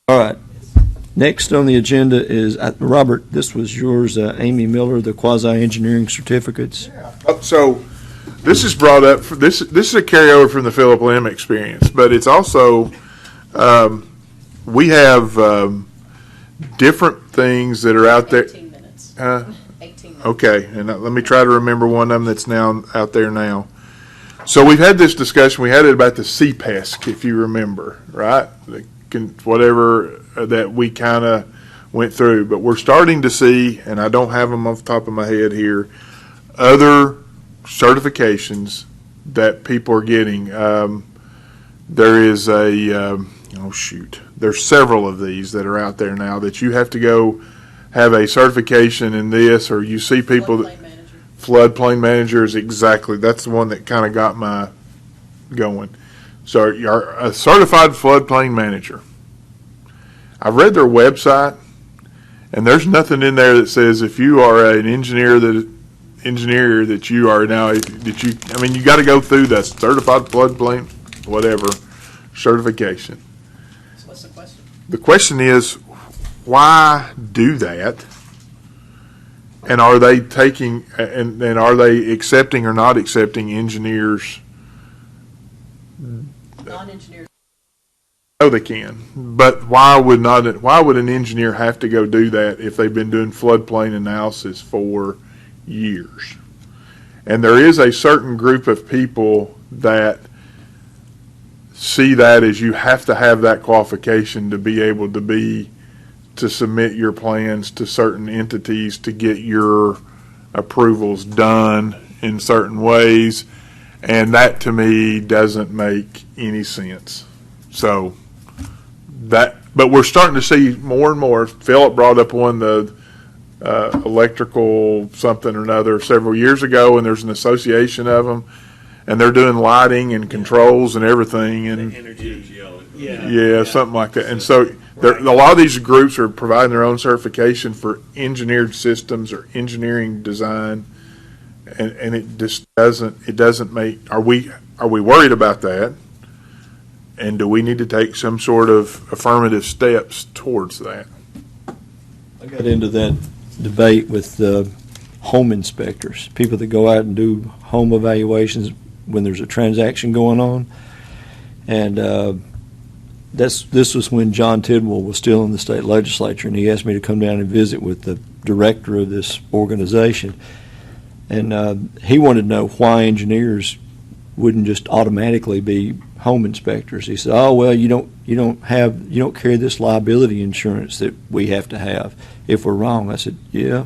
All right. Next on the agenda is, Robert, this was yours, Amy Miller, the quasi-engineering certificates. So this is brought up, this is a carryover from the Philip Lim experience, but it's also, we have different things that are out there. 18 minutes. 18 minutes. Okay, and let me try to remember one of them that's now out there now. So we've had this discussion, we had it about the CPESC, if you remember, right? Whatever that we kind of went through, but we're starting to see, and I don't have them off the top of my head here, other certifications that people are getting. There is there's several of these that are out there now that you have to go have a certification in this, or you see people that Floodplain manager. floodplain manager is exactly, that's the one that kind of got my going. So you're a certified floodplain manager. I've read their website, and there's nothing in there that says if you are an engineer that you are now, you got to go through the certified floodplain, whatever, certification. So what's the question? The question is, why do that? And are they taking, and are they accepting or not accepting engineers? Non-engineers. No, they can. But why would an engineer have to go do that if they've been doing floodplain analysis for years? And there is a certain group of people that see that as you have to have that qualification to be able to submit your plans to certain entities to get your approvals done in certain ways. And that to me doesn't make any sense. So but we're starting to see more and more. Philip brought up one, the electrical something or another several years ago, and there's an association of them, and they're doing lighting and controls and everything, and yeah, something like that. And so a lot of these groups are providing their own certification for engineered systems or engineering design, and it just doesn't make. Are we worried about that? And do we need to take some sort of affirmative steps towards that? I got into that debate with home inspectors, people that go out and do home evaluations when there's a transaction going on. And this was when John Tidwell was still in the state legislature, and he asked me to come down and visit with the director of this organization. And he wanted to know why engineers wouldn't just automatically be home inspectors. He said, "Oh well, you don't carry this liability insurance that we have to have if we're wrong." I said, "Yeah,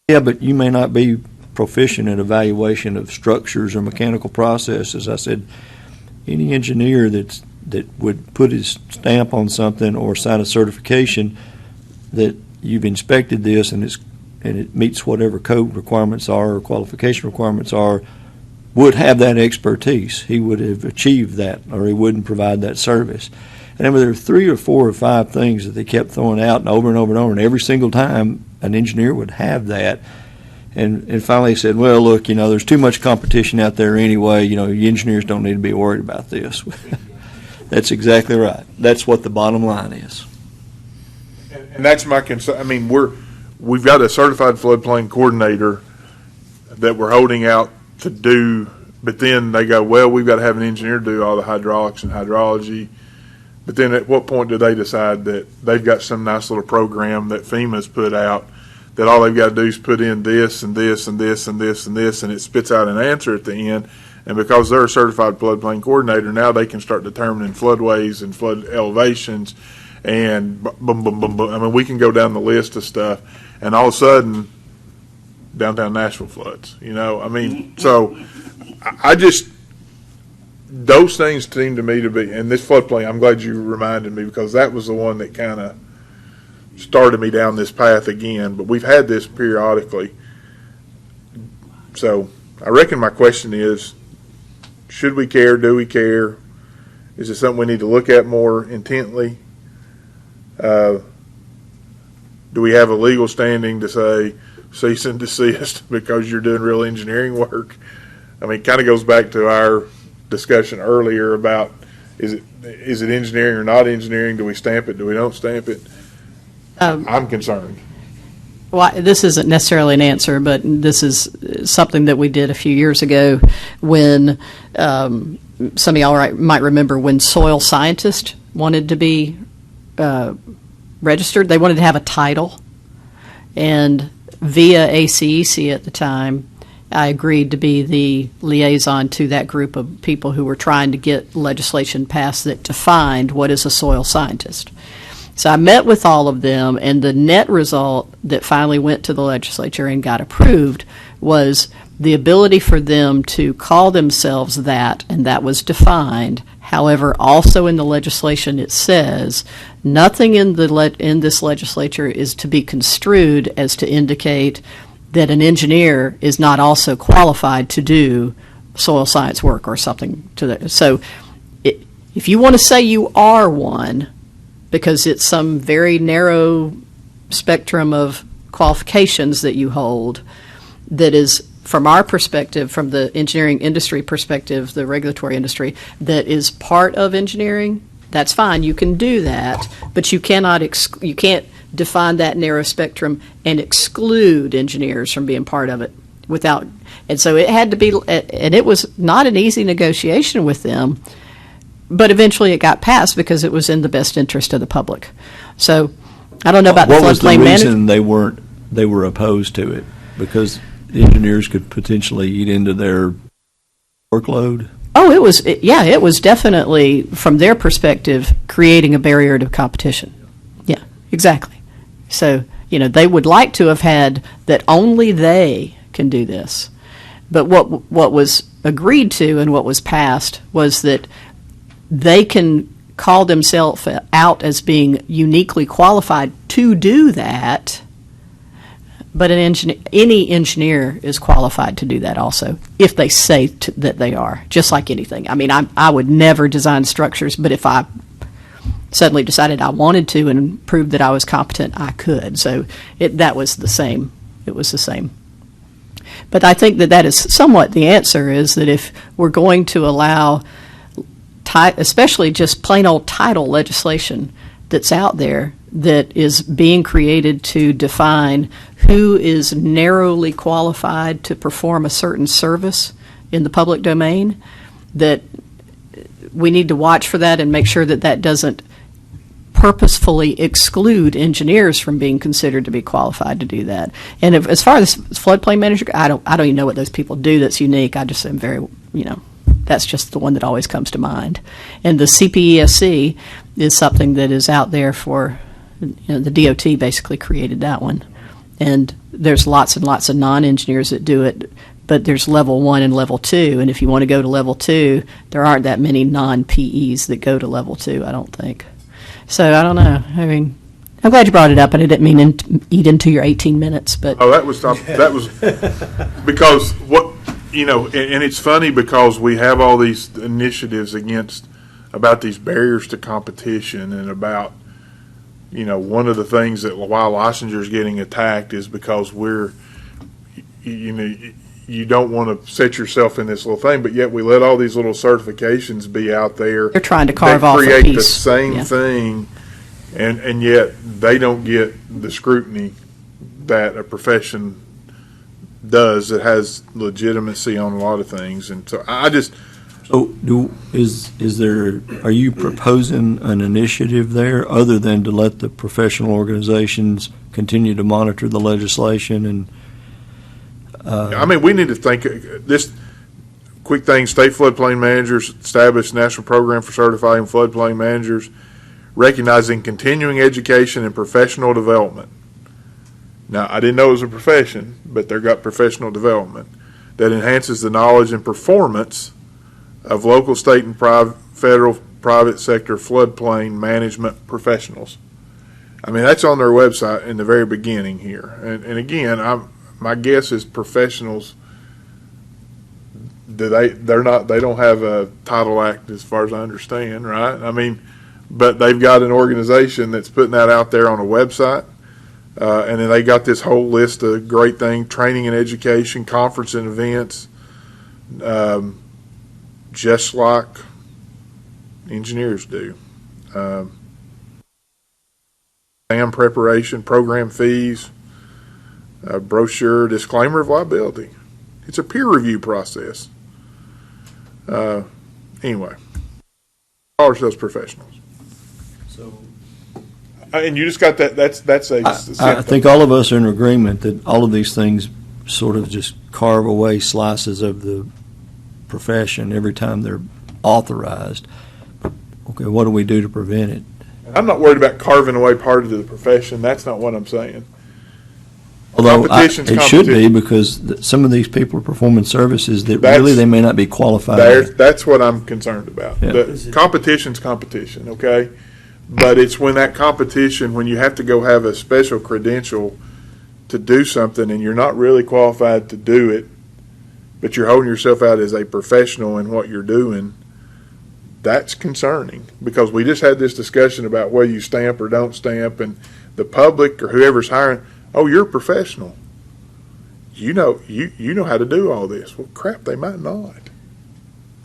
but you may not be proficient in evaluation of structures or mechanical processes." I said, "Any engineer that would put his stamp on something or sign a certification that you've inspected this and it meets whatever code requirements are or qualification requirements are, would have that expertise. He would have achieved that, or he wouldn't provide that service." And there were 3 or 4 or 5 things that they kept throwing out and over and over and over, and every single time an engineer would have that. And finally said, well, look, there's too much competition out there anyway. You engineers don't need to be worried about this. That's exactly right. That's what the bottom line is. And that's my concern. I mean, we've got a certified floodplain coordinator that we're holding out to do, but then they go, well, we've got to have an engineer do all the hydraulics and hydrology. But then at what point do they decide that they've got some nice little program that FEMA's put out that all they've got to do is put in this and this and this and this and this, and it spits out an answer at the end. And because they're a certified floodplain coordinator, now they can start determining floodways and flood elevations and boom, boom, boom, boom. I mean, we can go down the list of stuff, and all of a sudden, downtown Nashville floods. I mean, so I just, those things seem to me to be, and this floodplain, I'm glad you reminded me, because that was the one that kind of started me down this path again, but we've had this periodically. So I reckon my question is, should we care? Do we care? Is it something we need to look at more intently? Do we have a legal standing to say cease and desist because you're doing real engineering work? I mean, it kind of goes back to our discussion earlier about is it engineering or not engineering? Do we stamp it? Do we don't stamp it? I'm concerned. Well, this isn't necessarily an answer, but this is something that we did a few years ago when some of y'all might remember when soil scientists wanted to be registered. They wanted to have a title, and via ACEC at the time, I agreed to be the liaison to that group of people who were trying to get legislation passed that defined what is a soil scientist. So I met with all of them, and the net result that finally went to the legislature and got approved was the ability for them to call themselves that, and that was defined. However, also in the legislation it says nothing in this legislature is to be construed as to indicate that an engineer is not also qualified to do soil science work or something to that. So if you want to say you are one, because it's some very narrow spectrum of qualifications that you hold that is, from our perspective, from the engineering industry perspective, the regulatory industry, that is part of engineering, that's fine. You can do that, but you cannot you can't define that narrow spectrum and exclude engineers from being part of it without. And so it had to be, and it was not an easy negotiation with them. But eventually it got passed because it was in the best interest of the public. So I don't know about the floodplain manager. What was the reason they were opposed to it? Because engineers could potentially eat into their workload? Oh, it was definitely, from their perspective, creating a barrier to competition. Yeah, exactly. So, they would like to have had that only they can do this. But what was agreed to and what was passed was that they can call themselves out as being uniquely qualified to do that, but any engineer is qualified to do that also, if they say that they are, just like anything. I mean, I would never design structures, but if I suddenly decided I wanted to and proved that I was competent, I could. So that was the same. It was the same. But I think that is somewhat the answer, is that if we're going to allow especially just plain old title legislation that's out there that is being created to define who is narrowly qualified to perform a certain service in the public domain, that we need to watch for that and make sure that doesn't purposefully exclude engineers from being considered to be qualified to do that. And as far as floodplain manager, I don't even know what those people do that's unique. I just am very, that's just the one that always comes to mind. And the CPESC is something that is out there for, the DOT basically created that one. And there's lots and lots of non-engineers that do it, but there's level 1 and level 2. And if you want to go to level 2, there aren't that many non-PEs that go to level 2, I don't think. So I don't know. I mean, I'm glad you brought it up, and I didn't mean eat into your 18 minutes. But that was because and it's funny because we have all these initiatives against about these barriers to competition and about, one of the things that why licensure is getting attacked is because you don't want to set yourself in this little thing, but yet we let all these little certifications be out there. They're trying to carve that off a create the piece. same Yeah. thing, and yet they don't get the scrutiny that a profession does that has legitimacy on a lot of things. And so So are you proposing an initiative there other than to let the professional organizations continue to monitor the legislation and? we need to think this quick thing. State floodplain managers establish national program for certifying floodplain managers, recognizing continuing education and professional development. Now, I didn't know it was a profession, but they've got professional development that enhances the knowledge and performance of local, state, and federal private sector floodplain management professionals. That's on their website in the very beginning here. And again, my guess is professionals, they don't have a Title Act as far as I understand, right? But they've got an organization that's putting that out there on a website. And then they got this whole list of great things: training and education, conference and events, just like engineers do. Exam preparation, program fees, brochure, disclaimer of liability. It's a peer review process. Anyway, all those professionals. And you just got that. That's a. I think all of us are in agreement that all of these things sort of just carve away slices of the profession every time they're authorized. Okay, what do we do to prevent it? I'm not worried about carving away part of the profession. That's not what I'm saying. Although Competition's it should be, because some of these people are performing services that really they may not be qualified. That's what I'm concerned about. Yeah. The competition's competition, okay? But it's when that competition, when you have to go have a special credential to do something and you're not really qualified to do it, but you're holding yourself out as a professional in what you're doing, that's concerning. Because we just had this discussion about whether you stamp or don't stamp, and the public or whoever's hiring, oh, you're a professional. You know how to do all this. Well, crap, they might not.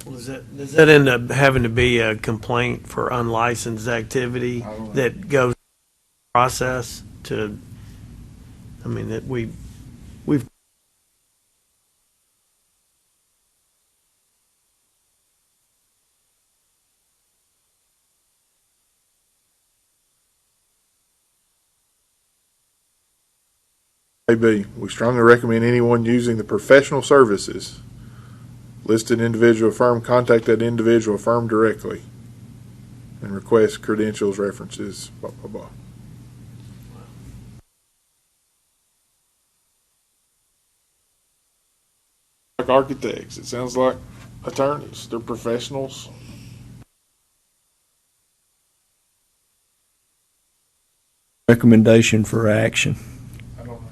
Does that end up having to be a complaint for unlicensed activity that goes process to? That we've. AB, we strongly recommend anyone using the professional services listed individual firm contact that individual firm directly and request credentials, references, blah, blah, blah. Like architects, it sounds like attorneys. They're professionals. Recommendation for action. I don't know.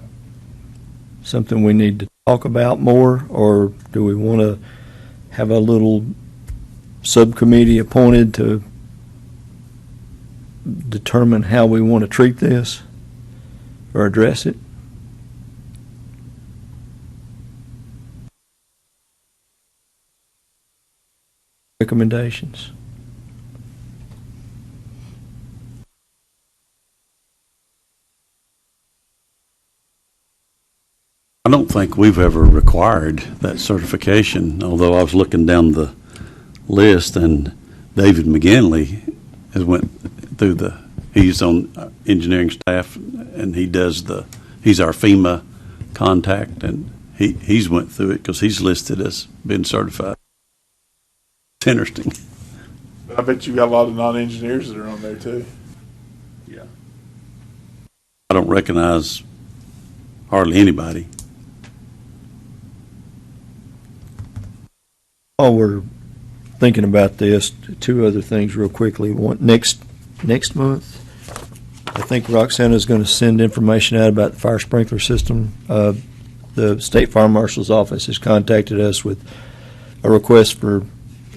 Something we need to talk about more, or do we want to have a little subcommittee appointed to determine how we want to treat this or address it? Recommendations. I don't think we've ever required that certification, although I was looking down the list, and David McGinley has went through he's on engineering staff, and he's our FEMA contact, and he's went through it because he's listed as being certified. It's interesting. I bet you got a lot of non-engineers that are on there too. Yeah. I don't recognize hardly anybody. While we're thinking about this, two other things real quickly. One, next month, I think Roxana's going to send information out about the fire sprinkler system. The State Fire Marshal's Office has contacted us with a request for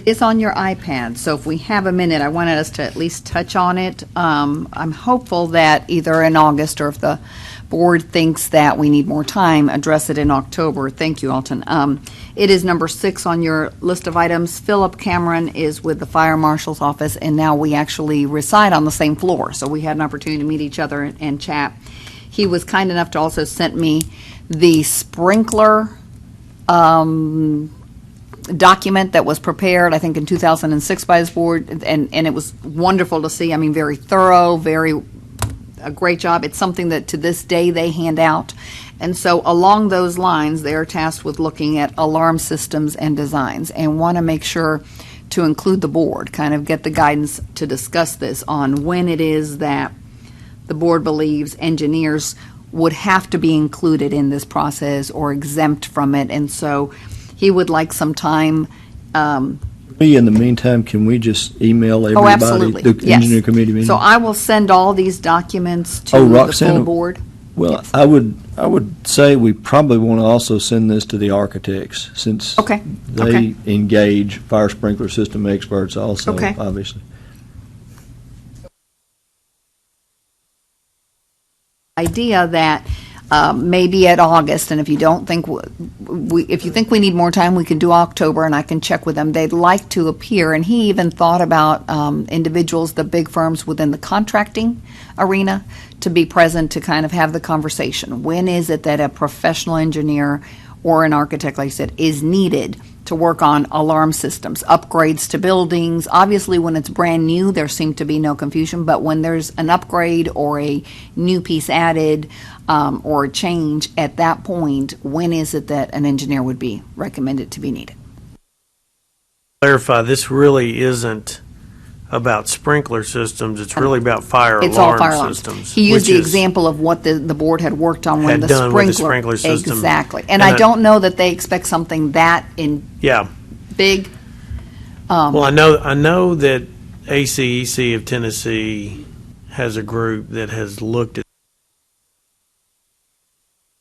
It's on your iPad, so if we have a minute, I wanted us to at least touch on it. I'm hopeful that either in August, or if the board thinks that we need more time, address it in October. Thank you, Alton. It is number 6 on your list of items. Philip Cameron is with the Fire Marshal's office, and now we actually reside on the same floor, so we had an opportunity to meet each other and chat. He was kind enough to also send me the sprinkler document that was prepared, I think, in 2006 by his board, and it was wonderful to see. I mean, very thorough, a great job. It's something that to this day they hand out. And so along those lines, they are tasked with looking at alarm systems and designs, and want to make sure to include the board, kind of get the guidance to discuss this on when it is that the board believes engineers would have to be included in this process or exempt from it. And so he would like some time. In the meantime, can we just email everybody? Absolutely. The Yes. engineer committee meeting? So I will send all these documents to the Roxanna, full board. Well, Yes. I would say we probably want to also send this to the architects, since Okay. they engage fire sprinkler system experts also, Okay. obviously. Idea that maybe at August, and if you don't think if you think we need more time, we can do October, and I can check with them. They'd like to appear, and he even thought about individuals, the big firms within the contracting arena, to be present to kind of have the conversation. When is it that a professional engineer or an architect, like I said, is needed to work on alarm systems, upgrades to buildings? Obviously, when it's brand new, there seemed to be no confusion, but when there's an upgrade or a new piece added or a change, at that point, when is it that an engineer would be recommended to be needed? Clarify, this really isn't about sprinkler systems, it's really about fire It's all fire alarm alarms. systems. He used which the is- example of what the board had worked on when Had the done with the sprinkler. sprinkler system. Exactly. And And I I- don't know that they expect something that Yeah. big. Well, I know that ACEC of Tennessee has a group that has looked at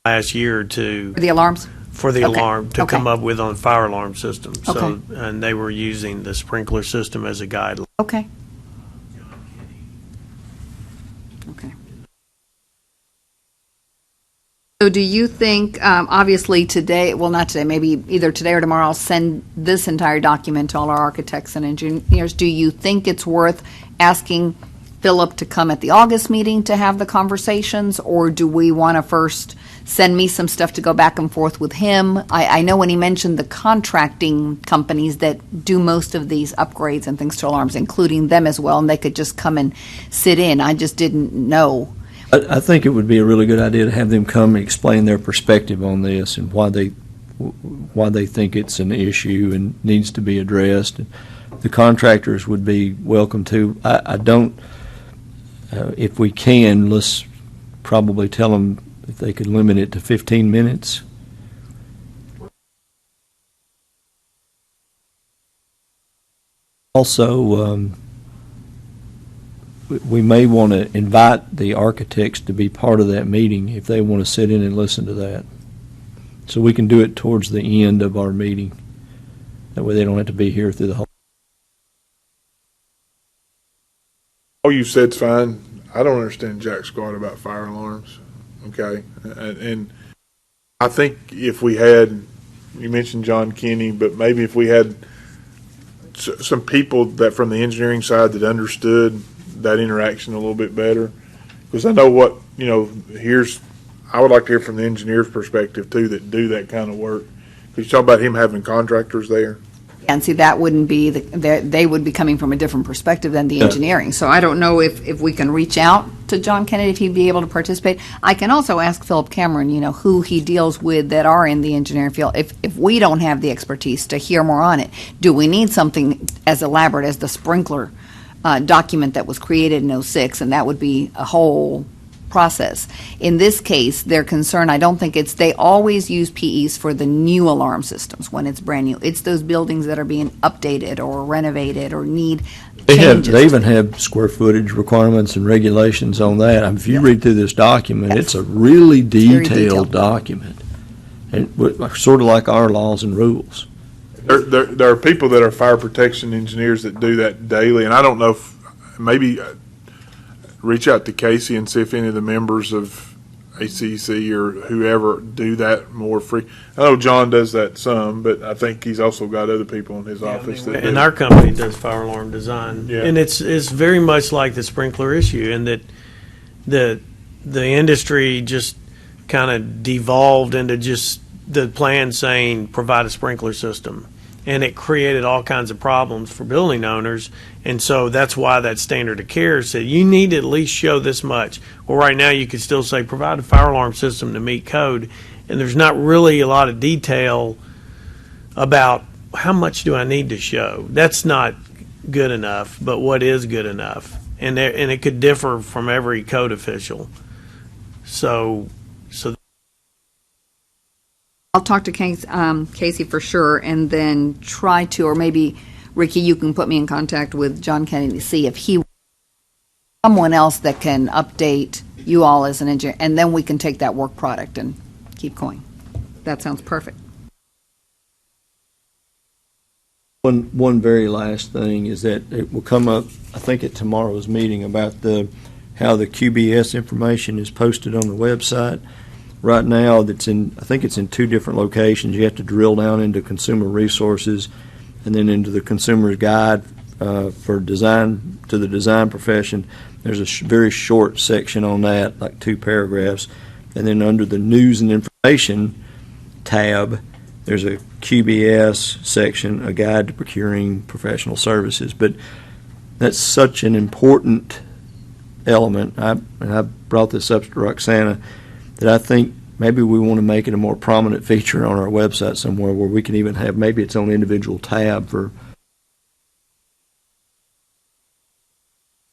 last year or two The alarms? for the Okay. alarm to Okay. come up with on fire alarm systems. So, Okay. and they were using the sprinkler system as a guideline. Okay. Okay. So do you think, obviously today, well, not today, maybe either today or tomorrow, I'll send this entire document to all our architects and engineers. Do you think it's worth asking Philip to come at the August meeting to have the conversations, or do we want to first send me some stuff to go back and forth with him? I know when he mentioned the contracting companies that do most of these upgrades and things to alarms, including them as well, and they could just come and sit in. I just didn't know. I think it would be a really good idea to have them come and explain their perspective on this and why they think it's an issue and needs to be addressed. The contractors would be welcome to. I don't, if we can, let's probably tell them if they could limit it to 15 minutes. Also, we may want to invite the architects to be part of that meeting if they want to sit in and listen to that. So we can do it towards the end of our meeting. That way they don't have to be here through the whole. All you said's fine. I don't understand jack squat about fire alarms. Okay, and I think if we had, you mentioned John Kinney, but maybe if we had some people that from the engineering side that understood that interaction a little bit better, because I know what, I would like to hear from the engineer's perspective too that do that kind of work. Because you talk about him having contractors there. And see, that wouldn't be, they would be coming from a different perspective than the engineering. So I don't know if we can reach out to John Kennedy, if he'd be able to participate. I can also ask Philip Cameron, who he deals with that are in the engineering field. If we don't have the expertise to hear more on it, do we need something as elaborate as the sprinkler document that was created in '06, and that would be a whole process. In this case, their concern, I don't think they always use PEs for the new alarm systems when it's brand new. It's those buildings that are being updated or renovated or need changes. They even have square footage requirements and regulations on that. If you read through this document, it's a really very detailed document, and sort of like our laws and rules. There are people that are fire protection engineers that do that daily, and I don't know if maybe reach out to Casey and see if any of the members of ACC or whoever do that more free. I know John does that some, but I think he's also got other people in his office that do. And our company does fire alarm design. Yeah. And it's very much like the sprinkler issue, in that the industry just kind of devolved into just the plan saying provide a sprinkler system. And it created all kinds of problems for building owners. And so that's why that standard of care said you need to at least show this much. Well, right now you could still say provide a fire alarm system to meet code. And there's not really a lot of detail about how much do I need to show. That's not good enough, but what is good enough? And it could differ from every code official. So I'll talk to Casey for sure, and then try to, or maybe, Ricky, you can put me in contact with John Kennedy to see if someone else that can update you all as an engineer, and then we can take that work product and keep going. That sounds perfect. One very last thing is that it will come up, I think, at tomorrow's meeting about how the QBS information is posted on the website. Right now, I think it's in two different locations. You have to drill down into consumer resources and then into the consumer's guide for design, to the design profession. There's a very short section on that, like 2 paragraphs. And then under the news and information tab, there's a QBS section, a guide to procuring professional services. But that's such an important element. I brought this up to Roxana, that I think maybe we want to make it a more prominent feature on our website somewhere, where we can even have maybe its own individual tab for.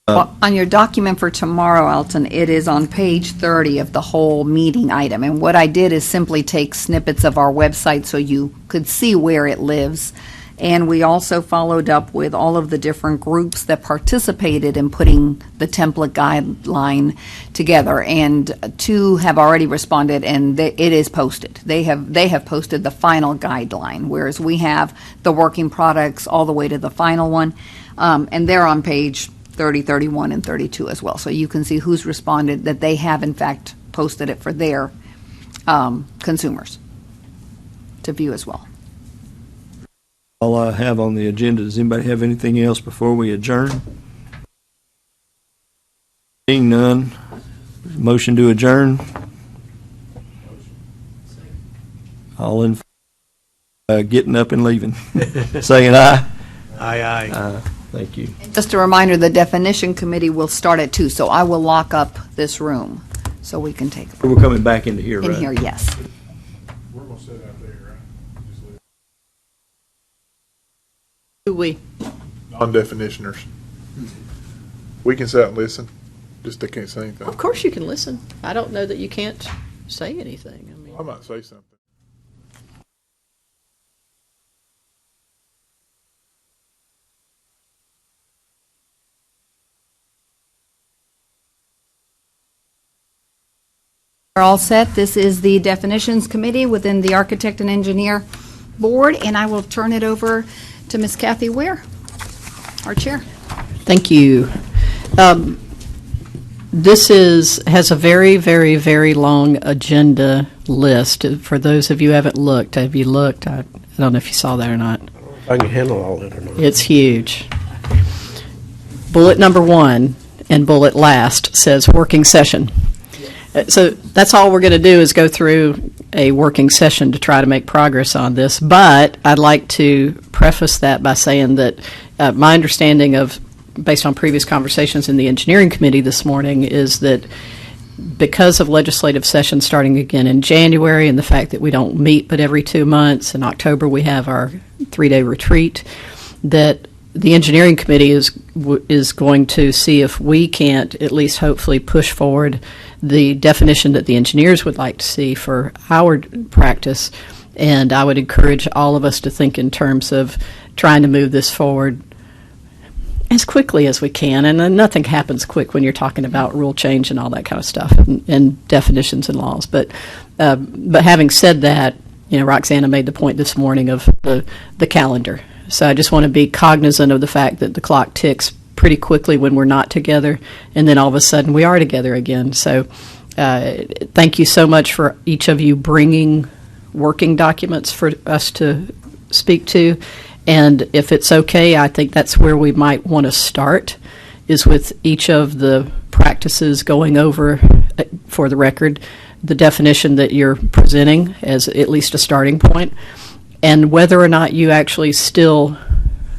Well, on your document for tomorrow, Alton, it is on page 30 of the whole meeting item. And what I did is simply take snippets of our website so you could see where it lives. And we also followed up with all of the different groups that participated in putting the template guideline together. And 2 have already responded, and it is posted. They have posted the final guideline, whereas we have the working products all the way to the final one. And they're on page 30, 31, and 32 as well. So you can see who's responded, that they have, in fact, posted it for their consumers to view as well. All I have on the agenda. Does anybody have anything else before we adjourn? Seeing none, motion to adjourn. All in getting up and leaving. Saying aye. Aye. Thank you. Just a reminder, the definition committee will start at 2, so I will lock up this room so we can take We're coming back into here, in right? here, yes. We're going to sit out there, right? Who we? Non-definitioners. We can sit out and listen, just they can't say anything. Of course you can listen. I don't know that you can't say anything. I mean, I might say something. We're all set. This is the definitions committee within the architect and engineer board, and I will turn it over to Ms. Kathy Ware, our chair. thank you. This has a very, very, very long agenda list. For those of you who haven't looked, have you looked? I don't know if you saw that or not. If I can handle all that or not. It's huge. Bullet number 1 and bullet last says working session. So that's all we're going to do is go through a working session to try to make progress on this. But I'd like to preface that by saying that my understanding of, based on previous conversations in the engineering committee this morning, is that because of legislative session starting again in January and the fact that we don't meet but every 2 months, in October we have our 3-day retreat, that the engineering committee is going to see if we can't at least hopefully push forward the definition that the engineers would like to see for our practice. And I would encourage all of us to think in terms of trying to move this forward as quickly as we can. And nothing happens quick when you're talking about rule change and all that kind of stuff and definitions and laws. But having said that, Roxana made the point this morning of the calendar. So I just want to be cognizant of the fact that the clock ticks pretty quickly when we're not together, and then all of a sudden we are together again. So thank you so much for each of you bringing working documents for us to speak to. And if it's okay, I think that's where we might want to start, is with each of the practices going over, for the record, the definition that you're presenting as at least a starting point, and whether or not you actually still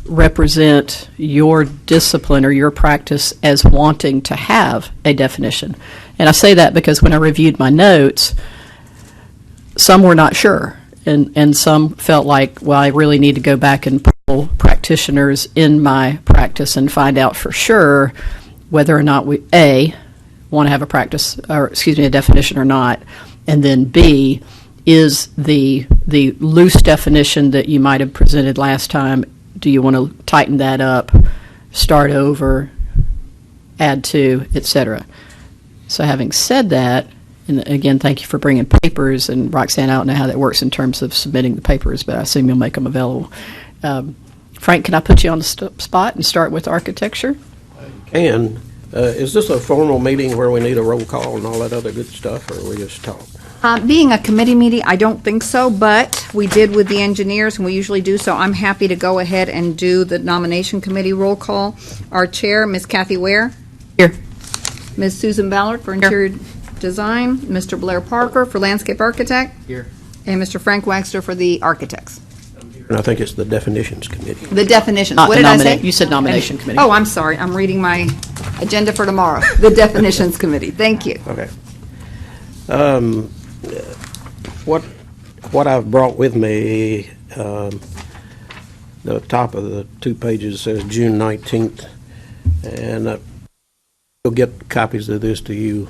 represent your discipline or your practice as wanting to have a definition. And I say that because when I reviewed my notes, some were not sure, and some felt like, well, I really need to go back and pull practitioners in my practice and find out for sure whether or not we, A, want to have a definition or not, and then B, is the loose definition that you might have presented last time, do you want to tighten that up, start over, add to, etc. So having said that, and again, thank you for bringing papers, and Roxanne, I don't know how that works in terms of submitting the papers, but I assume you'll make them available. Frank, can I put you on the spot and start with architecture? And is this a formal meeting where we need a roll call and all that other good stuff, or we just talk? Being a committee meeting, I don't think so, but we did with the engineers, and we usually do, so I'm happy to go ahead and do the nomination committee roll call. Our chair, Ms. Kathy Ware. Here. Ms. Susan Ballard for interior design, Mr. Blair Parker for landscape architect. Here. And Mr. Frank Waxter for the architects. And I think it's the definitions committee. The definitions. Not What the did I say? You said nomination committee. Oh, I'm sorry. I'm reading my agenda for tomorrow. The definitions committee. Thank you. Okay. What I've brought with me, the top of the 2 pages says June 19th, and we'll get copies of this to you,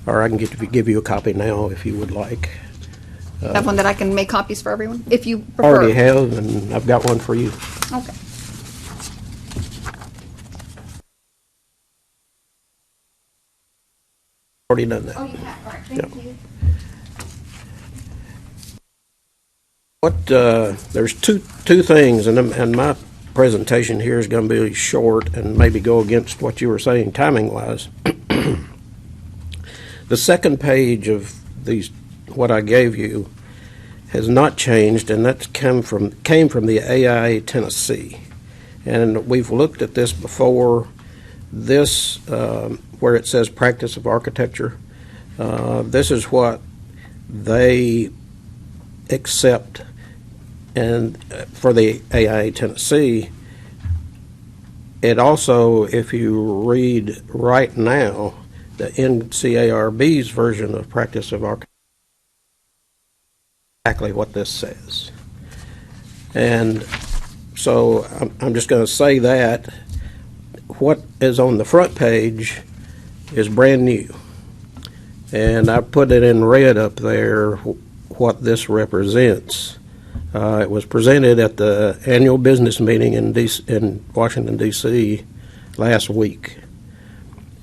or I can give you a copy now if you would like. Have one that I can make copies for everyone, if you prefer. Already have, and I've got one for you. Okay. Already done that. Oh, you have. All right. Thank you. There's two things, and my presentation here is going to be short and maybe go against what you were saying timing-wise. The second page of these, what I gave you, has not changed, and that came from the AI Tennessee. And we've looked at this before. This, where it says practice of architecture, this is what they accept. And for the AI Tennessee, it also, if you read right now, the NCARB's version of practice of architecture, exactly what this says. And so I'm just going to say that what is on the front page is brand new. And I put it in red up there, what this represents. It was presented at the annual business meeting in Washington, D.C. last week.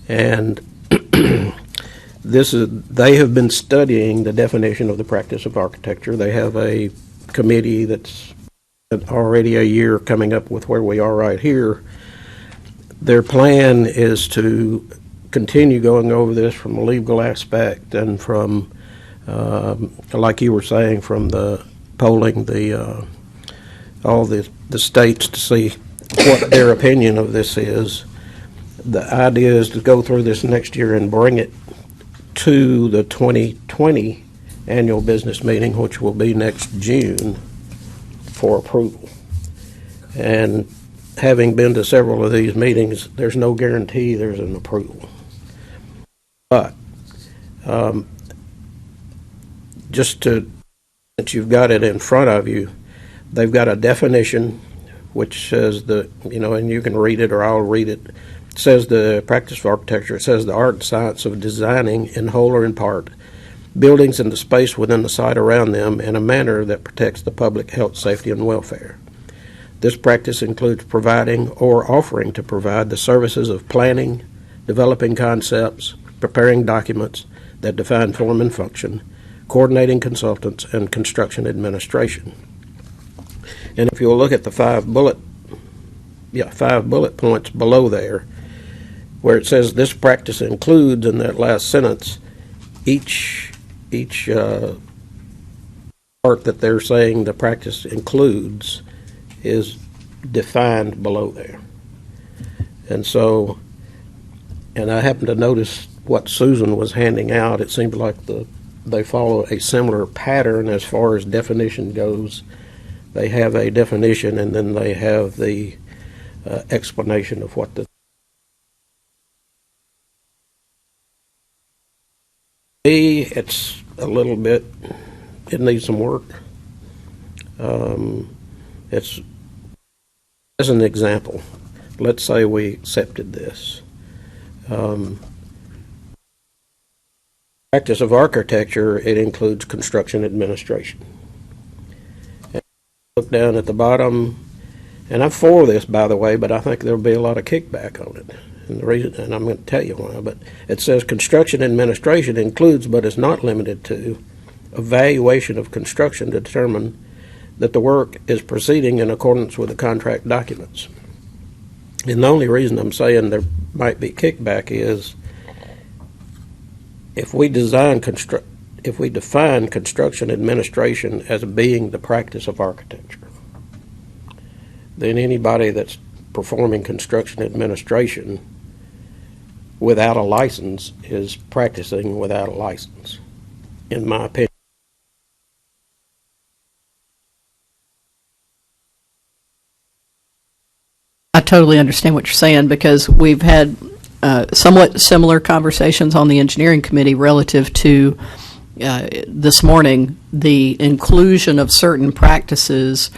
And they have been studying the definition of the practice of architecture. They have a committee that's already a year coming up with where we are right here. Their plan is to continue going over this from a legal aspect and from, like you were saying, from the polling all the states to see what their opinion of this is. The idea is to go through this next year and bring it to the 2020 annual business meeting, which will be next June, for approval. And having been to several of these meetings, there's no guarantee there's an approval. But since you've got it in front of you, they've got a definition which says and you can read it or I'll read it. It says the practice of architecture, it says the art and science of designing, in whole or in part, buildings and the space within the site around them in a manner that protects the public health, safety, and welfare. This practice includes providing or offering to provide the services of planning, developing concepts, preparing documents that define form and function, coordinating consultants, and construction administration. And if you'll look at the 5 bullet points below there, where it says this practice includes, in that last sentence, each part that they're saying the practice includes is defined below there. And so, and I happened to notice what Susan was handing out. It seemed like they follow a similar pattern as far as definition goes. They have a definition, and then they have the explanation of what the it's a little bit, it needs some work. It's, as an example, let's say we accepted this. Practice of architecture, it includes construction administration. And look down at the bottom, and I'm for this, by the way, but I think there'll be a lot of kickback on it. And the reason, and I'm going to tell you why, but it says construction administration includes, but is not limited to, evaluation of construction to determine that the work is proceeding in accordance with the contract documents. And the only reason I'm saying there might be kickback is if we define construction administration as being the practice of architecture, then anybody that's performing construction administration without a license is practicing without a license, in my opinion. I totally understand what you're saying, because we've had somewhat similar conversations on the engineering committee relative to this morning, the inclusion of certain practices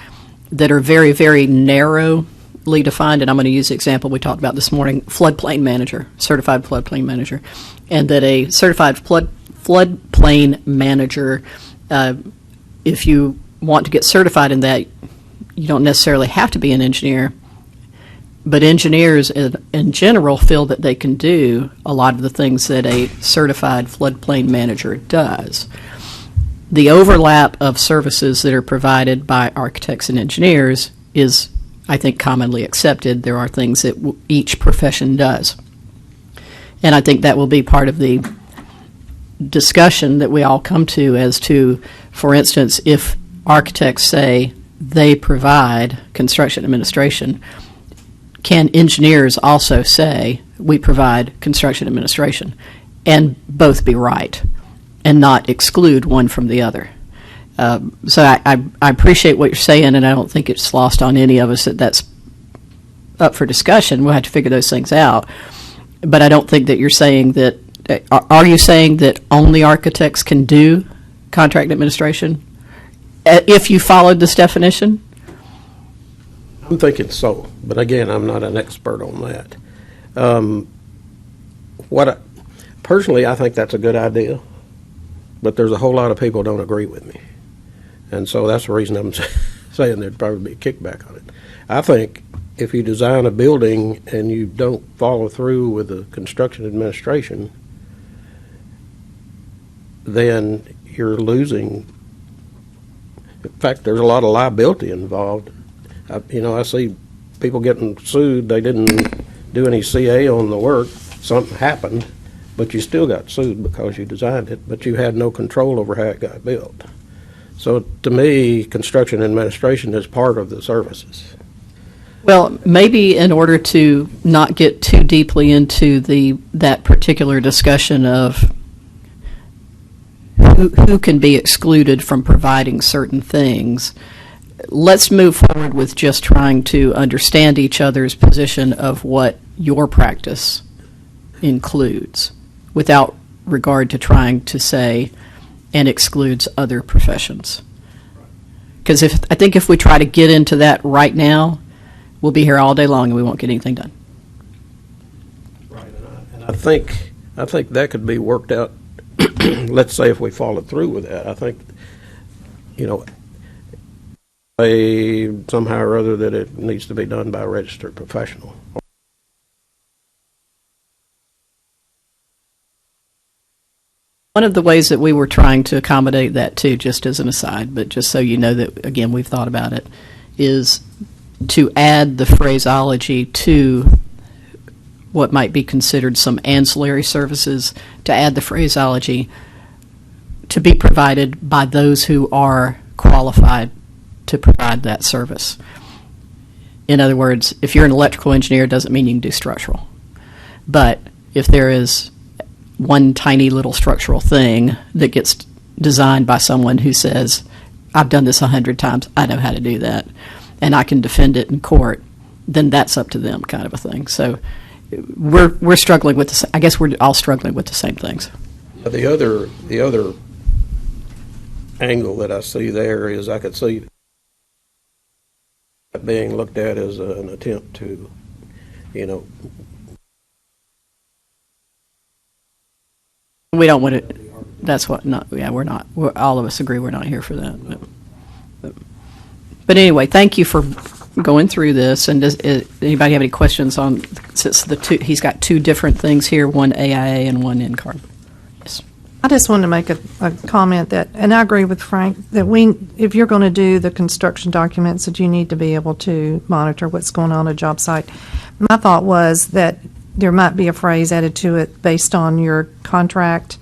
that are very, very narrowly defined. And I'm going to use the example we talked about this morning, floodplain manager, certified floodplain manager, and that a certified floodplain manager, if you want to get certified in that, you don't necessarily have to be an engineer. But engineers in general feel that they can do a lot of the things that a certified floodplain manager does. The overlap of services that are provided by architects and engineers is, I think, commonly accepted. There are things that each profession does. And I think that will be part of the discussion that we all come to as to, for instance, if architects say they provide construction administration, can engineers also say we provide construction administration, and both be right and not exclude one from the other? So I appreciate what you're saying, and I don't think it's lost on any of us that that's up for discussion. We'll have to figure those things out. But I don't think that you're saying that, are you saying that only architects can do contract administration if you followed this definition? I'm thinking so, but again, I'm not an expert on that. Personally, I think that's a good idea, but there's a whole lot of people who don't agree with me. And so that's the reason I'm saying there'd probably be a kickback on it. I think if you design a building and you don't follow through with the construction administration, then you're losing. In fact, there's a lot of liability involved. I see people getting sued. They didn't do any CA on the work. Something happened, but you still got sued because you designed it, but you had no control over how it got built. So to me, construction administration is part of the services. Well, maybe in order to not get too deeply into that particular discussion of who can be excluded from providing certain things, let's move forward with just trying to understand each other's position of what your practice includes, without regard to trying to say and excludes other professions. Because I think if we try to get into that right now, we'll be here all day long and we won't get anything done. Right, and I think that could be worked out. Let's say if we follow through with that, I think, somehow or other that it needs to be done by a registered professional. One of the ways that we were trying to accommodate that too, just as an aside, but just so you know that, again, we've thought about it, is to add the phraseology to what might be considered some ancillary services, to add the phraseology to be provided by those who are qualified to provide that service. In other words, if you're an electrical engineer, it doesn't mean you can do structural. But if there is one tiny little structural thing that gets designed by someone who says, I've done this 100 times, I know how to do that, and I can defend it in court, then that's up to them, kind of a thing. So we're struggling with this. I guess we're all struggling with the same things. The other angle that I see there is I could see that being looked at as an attempt to, We don't want to. That's what. Not. Yeah, we're not. All of us agree we're not here for that. But anyway, thank you for going through this. And does anybody have any questions on? Since the two, he's got two different things here: one AIA and one NCARB. Yes. I just wanted to make a comment that, and I agree with Frank, that if you're going to do the construction documents, that you need to be able to monitor what's going on at a job site. My thought was that there might be a phrase added to it based on your contract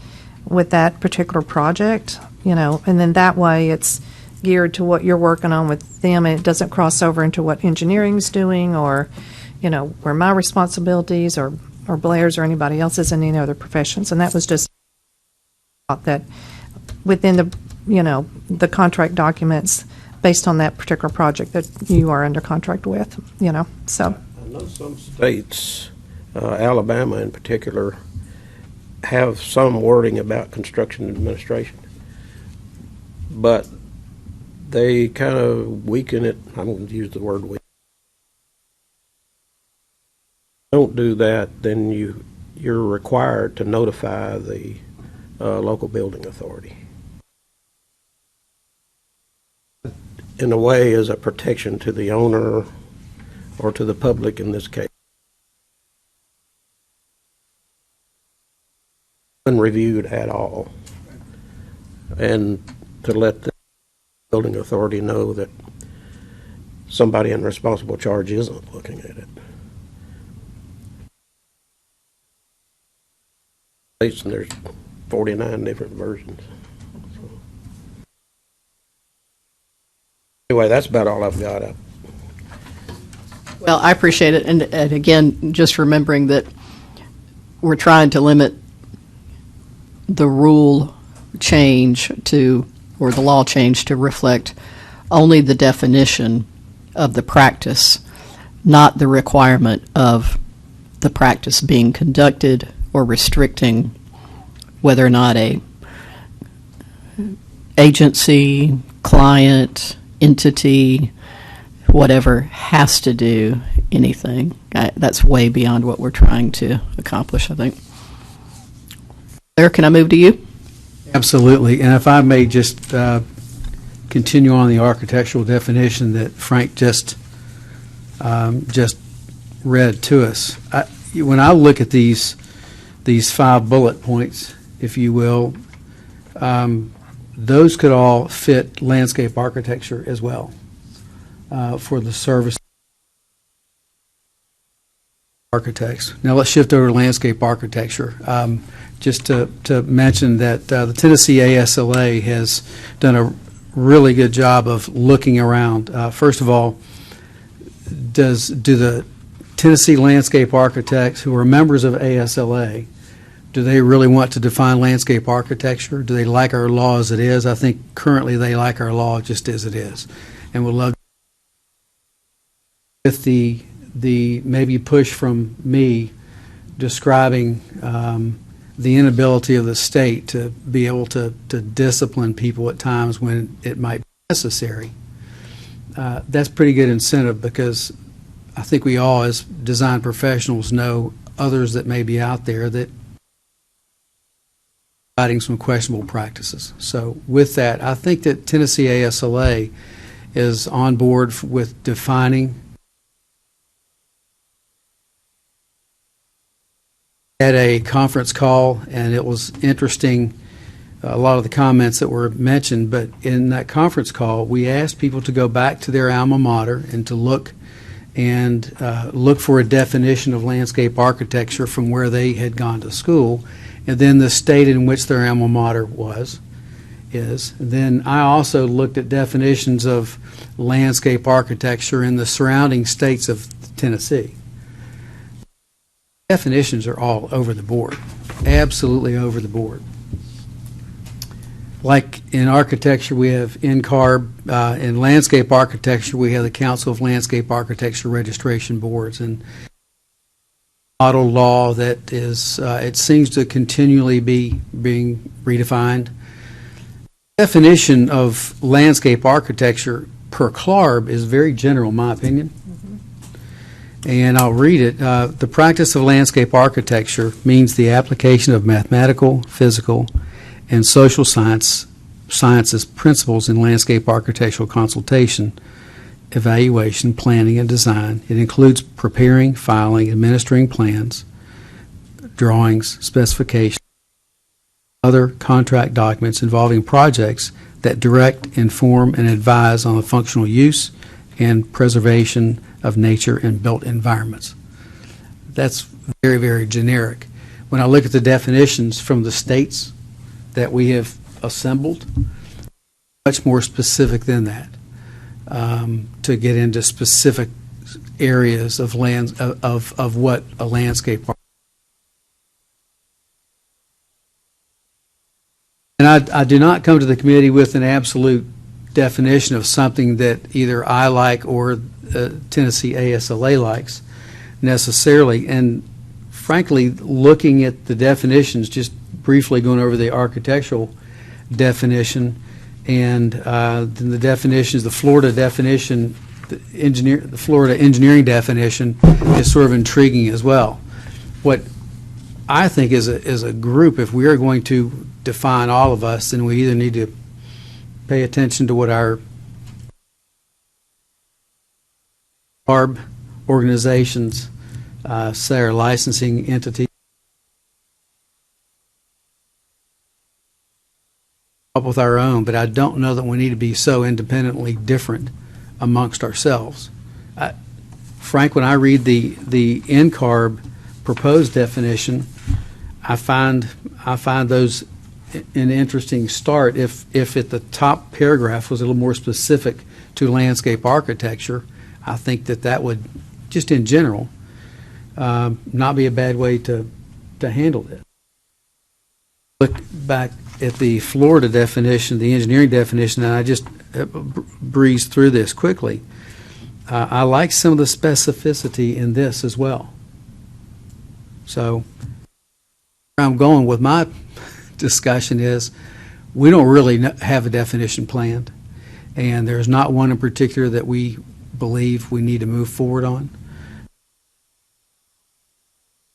with that particular project, and then that way it's geared to what you're working on with them, and it doesn't cross over into what engineering's doing or, where my responsibilities or Blair's or anybody else's in any other professions. And that was just that within the contract documents based on that particular project that you are under contract with, so. I know some states, Alabama in particular, have some wording about construction administration, but they kind of weaken it. I'm going to use the word weaken. Don't do that, then you're required to notify the local building authority. In a way, as a protection to the owner or to the public in this case. Unreviewed at all, and to let the building authority know that somebody in responsible charge isn't looking at it. And there's 49 different versions. So. Anyway, that's about all I've got. Well, I appreciate it, and again, just remembering that we're trying to limit the rule change or the law change to reflect only the definition of the practice, not the requirement of the practice being conducted or restricting whether or not a agency, client, entity, whatever, has to do anything. That's way beyond what we're trying to accomplish, I think. Claire, can I move to you? Absolutely. And if I may just continue on the architectural definition that Frank just read to us. When I look at these 5 bullet points, if you will, those could all fit landscape architecture as well for the service architects. Now let's shift over to landscape architecture. Just to mention that the Tennessee ASLA has done a really good job of looking around. First of all, do the Tennessee landscape architects who are members of ASLA, do they really want to define landscape architecture? Do they like our law as it is? I think currently they like our law just as it is, and would love with the maybe push from me describing the inability of the state to be able to discipline people at times when it might be necessary. That's pretty good incentive, because I think we all as design professionals know others that may be out there that are providing some questionable practices. So with that, I think that Tennessee ASLA is on board with defining. Had a conference call, and it was interesting a lot of the comments that were mentioned, but in that conference call, we asked people to go back to their alma mater and to look for a definition of landscape architecture from where they had gone to school, and then the state in which their alma mater is. Then I also looked at definitions of landscape architecture in the surrounding states of Tennessee. Definitions are all over the board, absolutely over the board. Like in architecture, we have NCARB. In landscape architecture, we have the Council of Landscape Architecture Registration Boards. And model law that is, it seems to continually be being redefined. Definition of landscape architecture per CLARB is very general, in my opinion. And I'll read it. The practice of landscape architecture means the application of mathematical, physical, and social sciences principles in landscape architectural consultation, evaluation, planning, and design. It includes preparing, filing, administering plans, drawings, specifications, other contract documents involving projects that direct, inform, and advise on the functional use and preservation of nature and built environments. That's very, very generic. When I look at the definitions from the states that we have assembled, much more specific than that, to get into specific areas of land of what a landscape. And I do not come to the committee with an absolute definition of something that either I like or Tennessee ASLA likes necessarily. And frankly, looking at the definitions, just briefly going over the architectural definition and then the definitions, the Florida definition, the Florida engineering definition is sort of intriguing as well. What I think is a group, if we are going to define all of us, then we either need to pay attention to what our ARB organizations say, our licensing entity, up with our own, but I don't know that we need to be so independently different amongst ourselves. Frank, when I read the NCARB proposed definition, I find those an interesting start. If at the top paragraph was a little more specific to landscape architecture, I think that would, just in general, not be a bad way to handle this. Look back at the Florida definition, the engineering definition, and I just breezed through this quickly. I like some of the specificity in this as well. So where I'm going with my discussion is we don't really have a definition planned, and there's not one in particular that we believe we need to move forward on.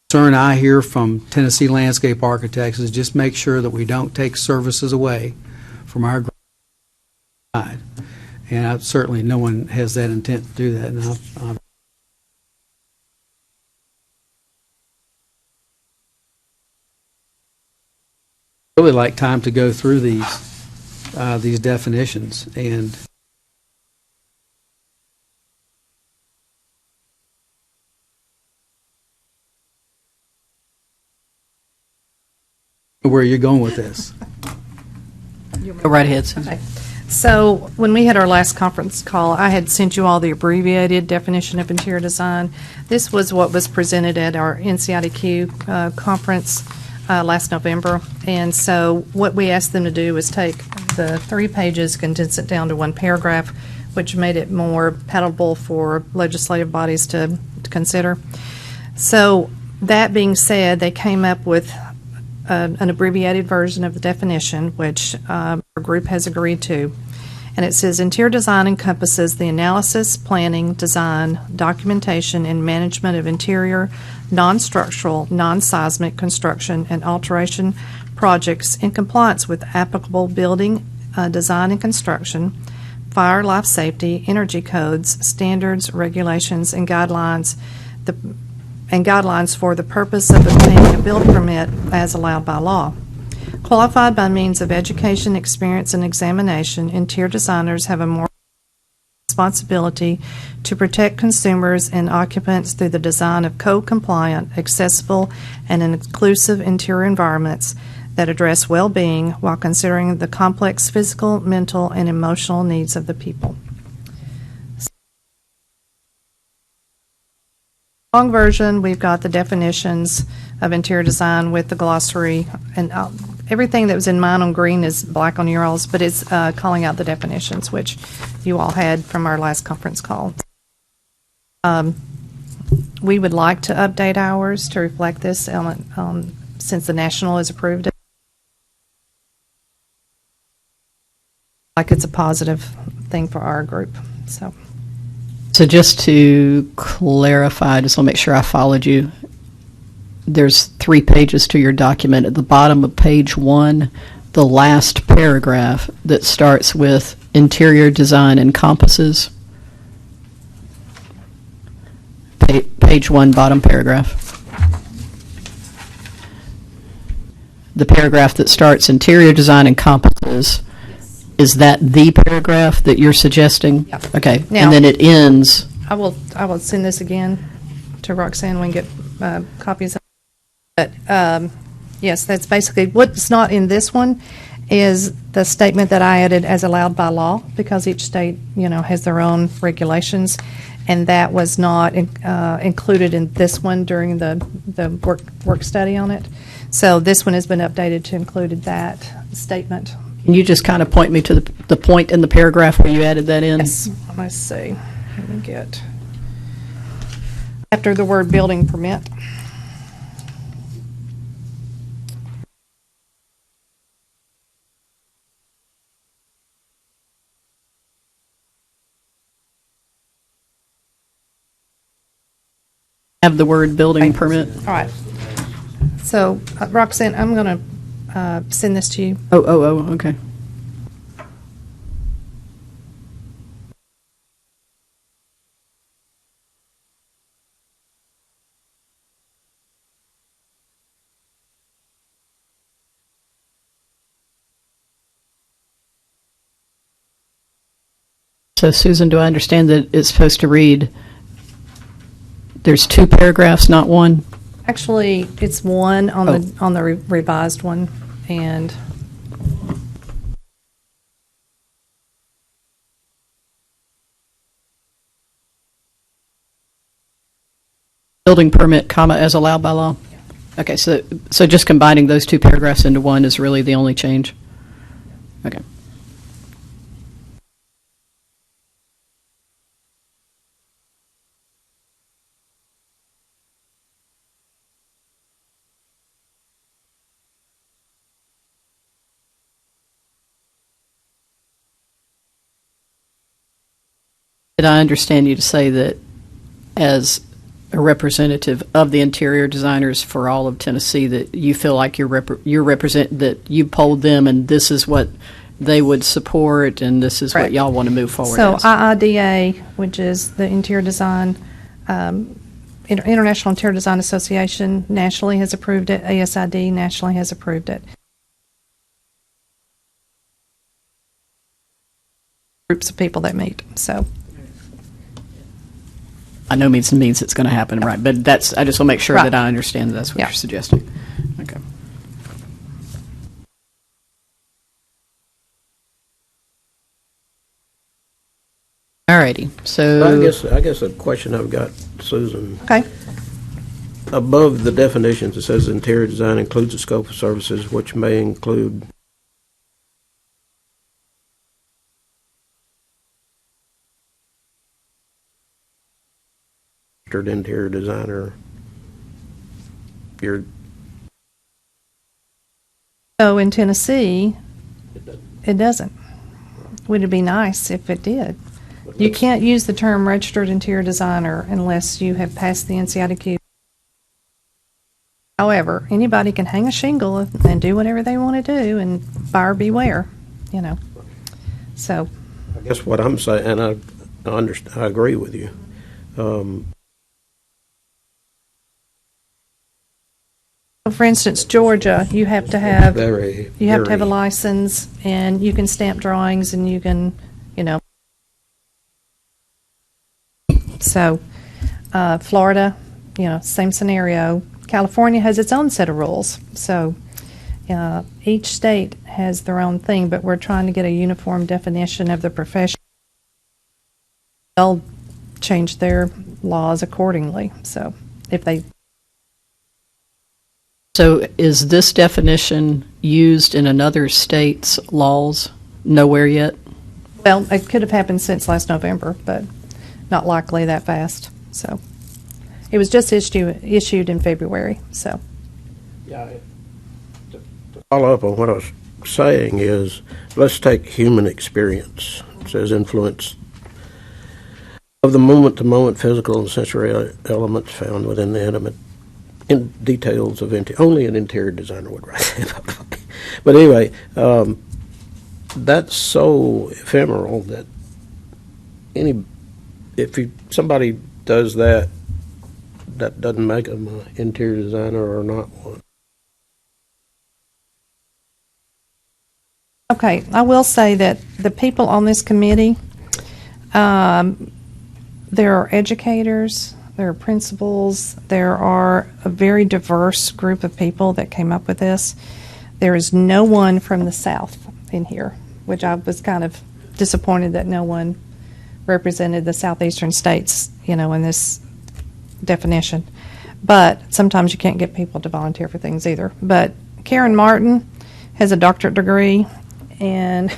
Concern I hear from Tennessee landscape architects is just make sure that we don't take services away from our side. And certainly no one has that intent to do that. And I'll really like time to go through these definitions and where you're going with this. Go right ahead. Okay. So when we had our last conference call, I had sent you all the abbreviated definition of interior design. This was what was presented at our NCIDQ conference last November. And so what we asked them to do was take the 3 pages, condense it down to 1 paragraph, which made it more palatable for legislative bodies to consider. So that being said, they came up with an abbreviated version of the definition, which our group has agreed to. And it says, interior design encompasses the analysis, planning, design, documentation, and management of interior, non-structural, non-seismic construction and alteration projects in compliance with applicable building, design and construction, fire, life safety, energy codes, standards, regulations, and guidelines, for the purpose of obtaining a building permit as allowed by law. Qualified by means of education, experience, and examination, interior designers have a more responsibility to protect consumers and occupants through the design of code-compliant, accessible, and inclusive interior environments that address well-being while considering the complex physical, mental, and emotional needs of the people. Long version, we've got the definitions of interior design with the glossary, and everything that was in mine on green is black on your all's, but it's calling out the definitions, which you all had from our last conference call. We would like to update ours to reflect this element, since the national has approved it. Like it's a positive thing for our group, so. So just to clarify, I just want to make sure I followed you. There's 3 pages to your document. At the bottom of page 1, the last paragraph that starts with interior design encompasses. Page 1, bottom paragraph. The paragraph that starts interior design encompasses. Is that the paragraph that you're suggesting? Yep. Okay. Now, and then it ends. I will send this again to Roxanne. We can get copies of it. But yes, that's basically what's not in this one is the statement that I added as allowed by law, because each state, has their own regulations, and that was not included in this one during the work study on it. So this one has been updated to include that statement. Can you just kind of point me to the point in the paragraph where you added that in? Yes. Let's see. Let me get after the word building permit. Have the word building permit. All right. So, Roxanne, I'm going to send this to you. Oh, okay. So, Susan, do I understand that it's supposed to read, there's 2 paragraphs, not 1? Actually, it's 1 on the revised one, and Building permit, comma, as allowed by law? Okay, so just combining those 2 paragraphs into 1 is really the only change? Okay. Did I understand you to say that as a representative of the interior designers for all of Tennessee, that you feel like you represent, that you polled them and this is what they would support and this is what y'all want to move forward so as? IIDA, which is the Interior Design, International Interior Design Association, nationally has approved it. ASID nationally has approved it. Groups of people that meet, so. I know means it's going to happen, right? But I just want to make sure that I understand that's what you're suggesting. Okay. All righty. So I guess a question I've got, Susan. Okay. Above the definitions, it says interior design includes the scope of services, which may include interior designer. So in Tennessee, it doesn't. Would it be nice if it did? You can't use the term registered interior designer unless you have passed the NCIDQ. However, anybody can hang a shingle and do whatever they want to do, and buyer beware, So. I guess what I'm saying, and I agree with you. For instance, Georgia, you have to have Very, you have to have a very- license, and you can stamp drawings, and you can, So, Florida, same scenario. California has its own set of rules. So, each state has their own thing, but we're trying to get a uniform definition of the profession. They'll change their laws accordingly. So, if they So is this definition used in another state's laws? Nowhere yet? Well, it could have happened since last November, but not likely that fast. So it was just issued in February. So To follow up on what I was saying is, let's take human experience. It says influence of the moment-to-moment physical and sensory elements found within the intimate in details of only an interior designer would write that. But anyway, that's so ephemeral that somebody does that, that doesn't make them an interior designer or not one. Okay, I will say that the people on this committee, there are educators, there are principals, there are a very diverse group of people that came up with this. There is no one from the South in here, which I was kind of disappointed that no one represented the southeastern states, in this definition. But sometimes you can't get people to volunteer for things either. But Karen Martin has a doctorate degree and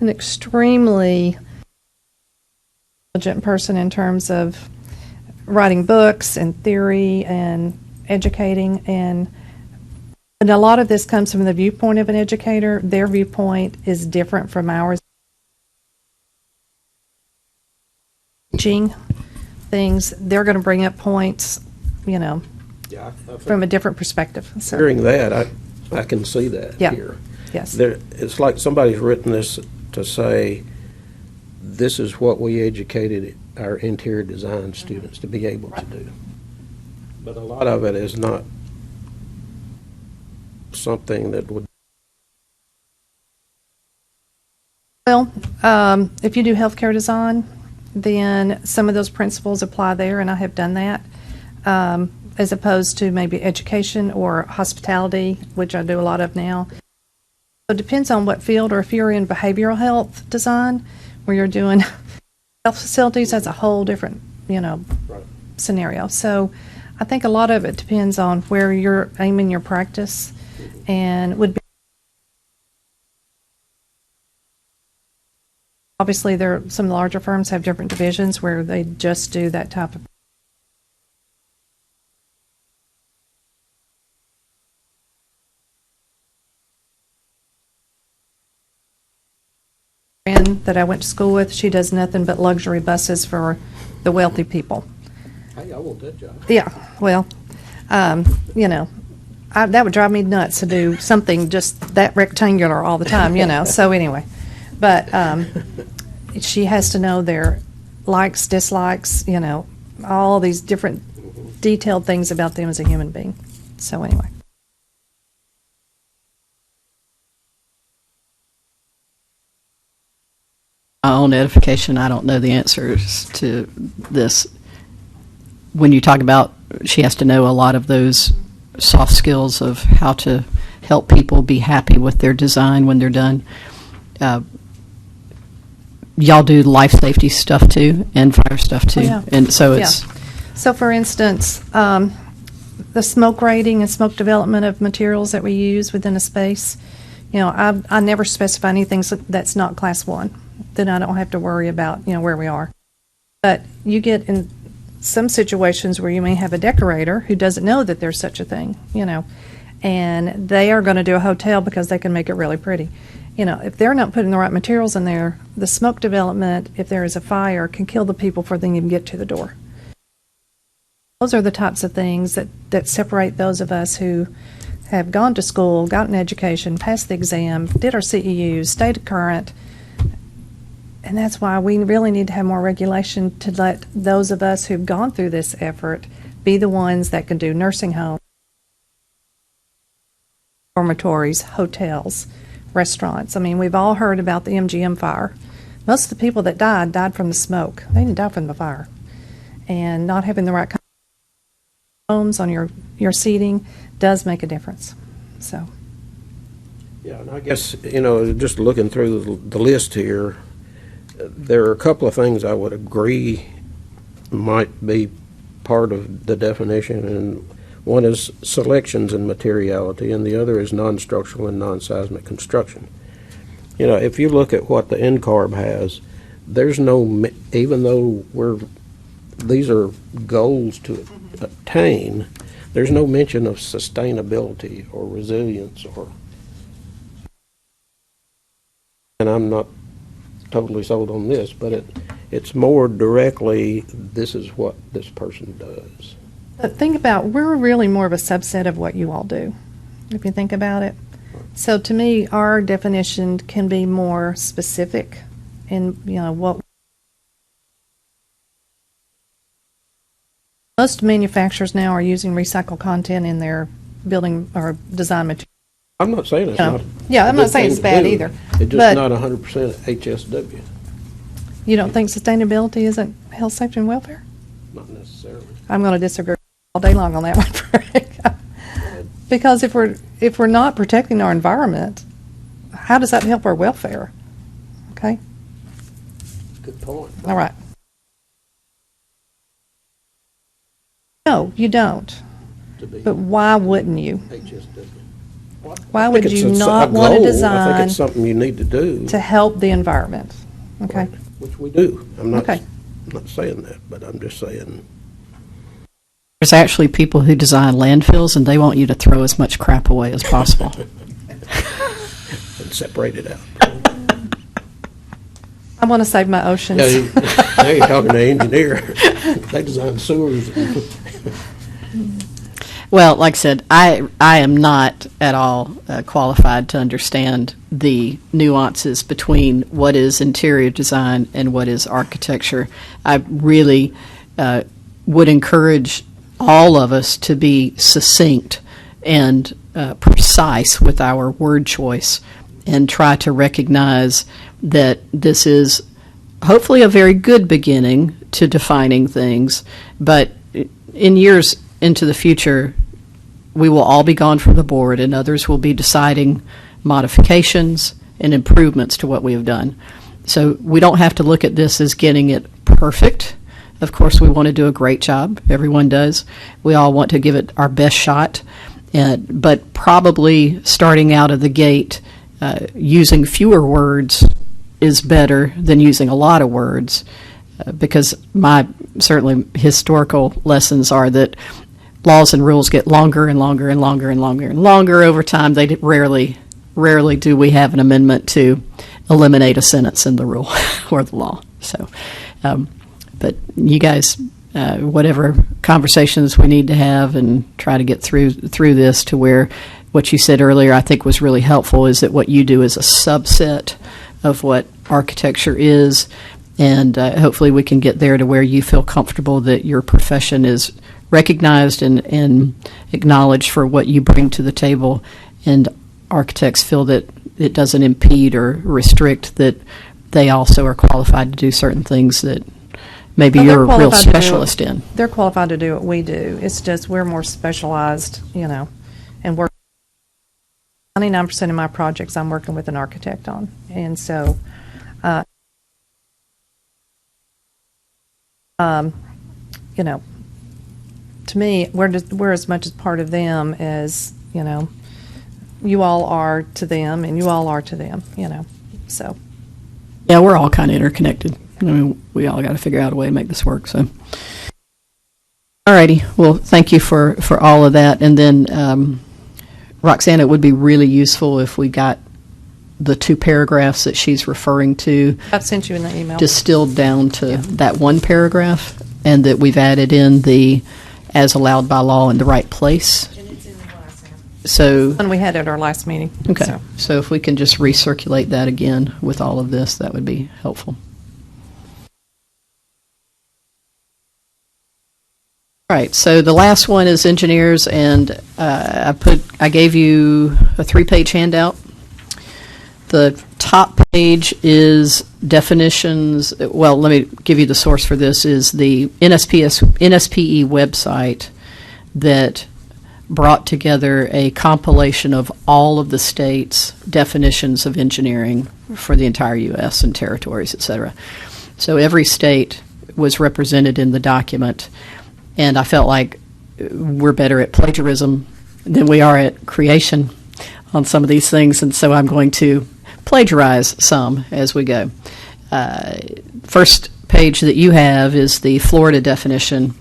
an extremely intelligent person in terms of writing books and theory and educating, and a lot of this comes from the viewpoint of an educator. Their viewpoint is different from ours. Teaching things, they're going to bring up points, from a different perspective. So, Hearing that, I can see that Yeah. here. yes. It's like somebody's written this to say, this is what we educated our interior design students to be able to do. But a lot of it is not something that would. Well, if you do healthcare design, then some of those principles apply there, and I have done that, as opposed to maybe education or hospitality, which I do a lot of now. So it depends on what field, or if you're in behavioral health design, where you're doing health facilities, that's a whole different, scenario. So I think a lot of it depends on where you're aiming your practice, and would be obviously some of the larger firms have different divisions where they just do that type of. That I went to school with, she does nothing but luxury buses for the wealthy people. Hey, I want that job. Yeah, well, that would drive me nuts to do something just that rectangular all the time, So anyway, but she has to know their likes, dislikes, all these different detailed things about them as a human being. So anyway. My own edification, I don't know the answers to this. When you talk about she has to know a lot of those soft skills of how to help people be happy with their design when they're done. Y'all do life safety stuff too, and fire stuff too, yeah. And so it's. So for instance, the smoke rating and smoke development of materials that we use within a space, I never specify anything that's not class 1. Then I don't have to worry about, where we are. But you get in some situations where you may have a decorator who doesn't know that there's such a thing, and they are going to do a hotel because they can make it really pretty. If they're not putting the right materials in there, the smoke development, if there is a fire, can kill the people before they can even get to the door. Those are the types of things that separate those of us who have gone to school, gotten education, passed the exam, did our CEUs, stayed current. And that's why we really need to have more regulation to let those of us who've gone through this effort be the ones that can do nursing homes, dormitories, hotels, restaurants. I mean, we've all heard about the MGM fire. Most of the people that died from the smoke. They didn't die from the fire. And not having the right kind of homes on your seating does make a difference. So. Yeah, and I guess, just looking through the list here, there are a couple of things I would agree might be part of the definition, and one is selections and materiality, and the other is non-structural and non-seismic construction. If you look at what the NCARB has, there's no, even though these are goals to attain, there's no mention of sustainability or resilience and I'm not totally sold on this, but it's more directly, this is what this person does. But think about, we're really more of a subset of what you all do, if you think about it. So to me, our definition can be more specific in, what most manufacturers now are using recycled content in their building or design material. I'm not saying it's not. Yeah, I'm a not good saying thing it's to bad do. either. It's But- just not 100% HSW. You don't think sustainability isn't health, safety, and welfare? Not necessarily. I'm going to disagree all day long on that one, Frank. Because if we're not protecting our environment, how does that help our welfare? Okay? Good point. All right. No, you don't. To be But why wouldn't you? HSW. Why I would think it's you a not want goal. to I think design it's something you need to do. to help the environment? Okay? Which we do. I'm not Okay. saying that, but I'm just saying. There's actually people who design landfills, and they want you to throw as much crap away as possible. And separate it out. I want to save my oceans. Now you're talking to an engineer. They design sewers. Well, like I said, I am not at all qualified to understand the nuances between what is interior design and what is architecture. I really would encourage all of us to be succinct and precise with our word choice and try to recognize that this is hopefully a very good beginning to defining things, but in years into the future, we will all be gone from the board and others will be deciding modifications and improvements to what we have done. So we don't have to look at this as getting it perfect. Of course, we want to do a great job. Everyone does. We all want to give it our best shot. But probably starting out of the gate using fewer words is better than using a lot of words because my certainly historical lessons are that laws and rules get longer and longer and longer and longer and longer over time. They rarely do we have an amendment to eliminate a sentence in the rule or the law. So, but you guys, whatever conversations we need to have and try to get through this to where what you said earlier I think was really helpful is that what you do is a subset of what architecture is, and hopefully we can get there to where you feel comfortable that your profession is recognized and acknowledged for what you bring to the table, and architects feel that it doesn't impede or restrict that they also are qualified to do certain things that maybe Well, they're you're a real qualified to do it. specialist in. They're qualified to do what we do. It's just we're more specialized, and we're 99% of my projects I'm working with an architect on. And so, to me, we're as much as part of them as, you all are to them and you all are to them, so. Yeah, we're all kind of interconnected. I mean, we all got to figure out a way to make this work. So, all righty. Well, thank you for all of that. And then, Roxanne, it would be really useful if we got the 2 paragraphs that she's referring to I've sent you an email. distilled down to that 1 paragraph, and that we've added in the as allowed by law in the right place. So, And we had at our last meeting. okay. So if we can just recirculate that again with all of this, that would be helpful. Right, so the last one is engineers, and I gave you a 3-page handout. The top page is definitions. Well, let me give you the source for this, is the NSPE website that brought together a compilation of all of the states' definitions of engineering for the entire U.S. and territories, et cetera. So every state was represented in the document, and I felt like we're better at plagiarism than we are at creation on some of these things, and so I'm going to plagiarize some as we go. First page that you have is the Florida definition,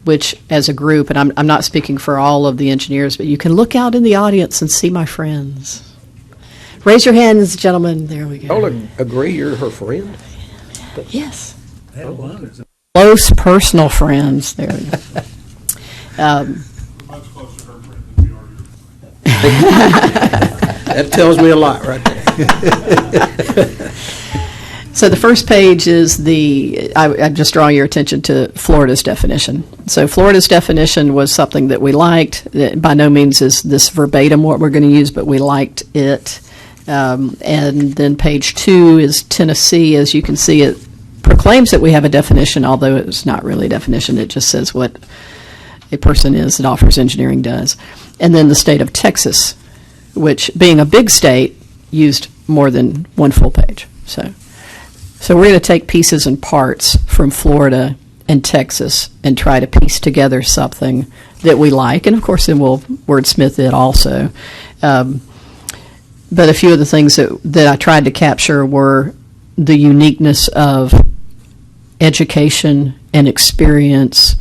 which as a group, and I'm not speaking for all of the engineers, but you can look out in the audience and see my friends. Raise your hands, gentlemen. There we go. Y'all agree you're her friend? Yes. Close personal friends. There we go. Much closer to her friend than we are your friend. That tells me a lot right there. So the first page is I'm just drawing your attention to Florida's definition. So Florida's definition was something that we liked. By no means is this verbatim what we're going to use, but we liked it. And then page 2 is Tennessee. As you can see, it proclaims that we have a definition, although it's not really a definition. It just says what a person is that offers engineering does. And then the state of Texas, which, being a big state, used more than one full page. So we're going to take pieces and parts from Florida and Texas and try to piece together something that we like. And, of course, then we'll wordsmith it also. But a few of the things that I tried to capture were the uniqueness of education and experience,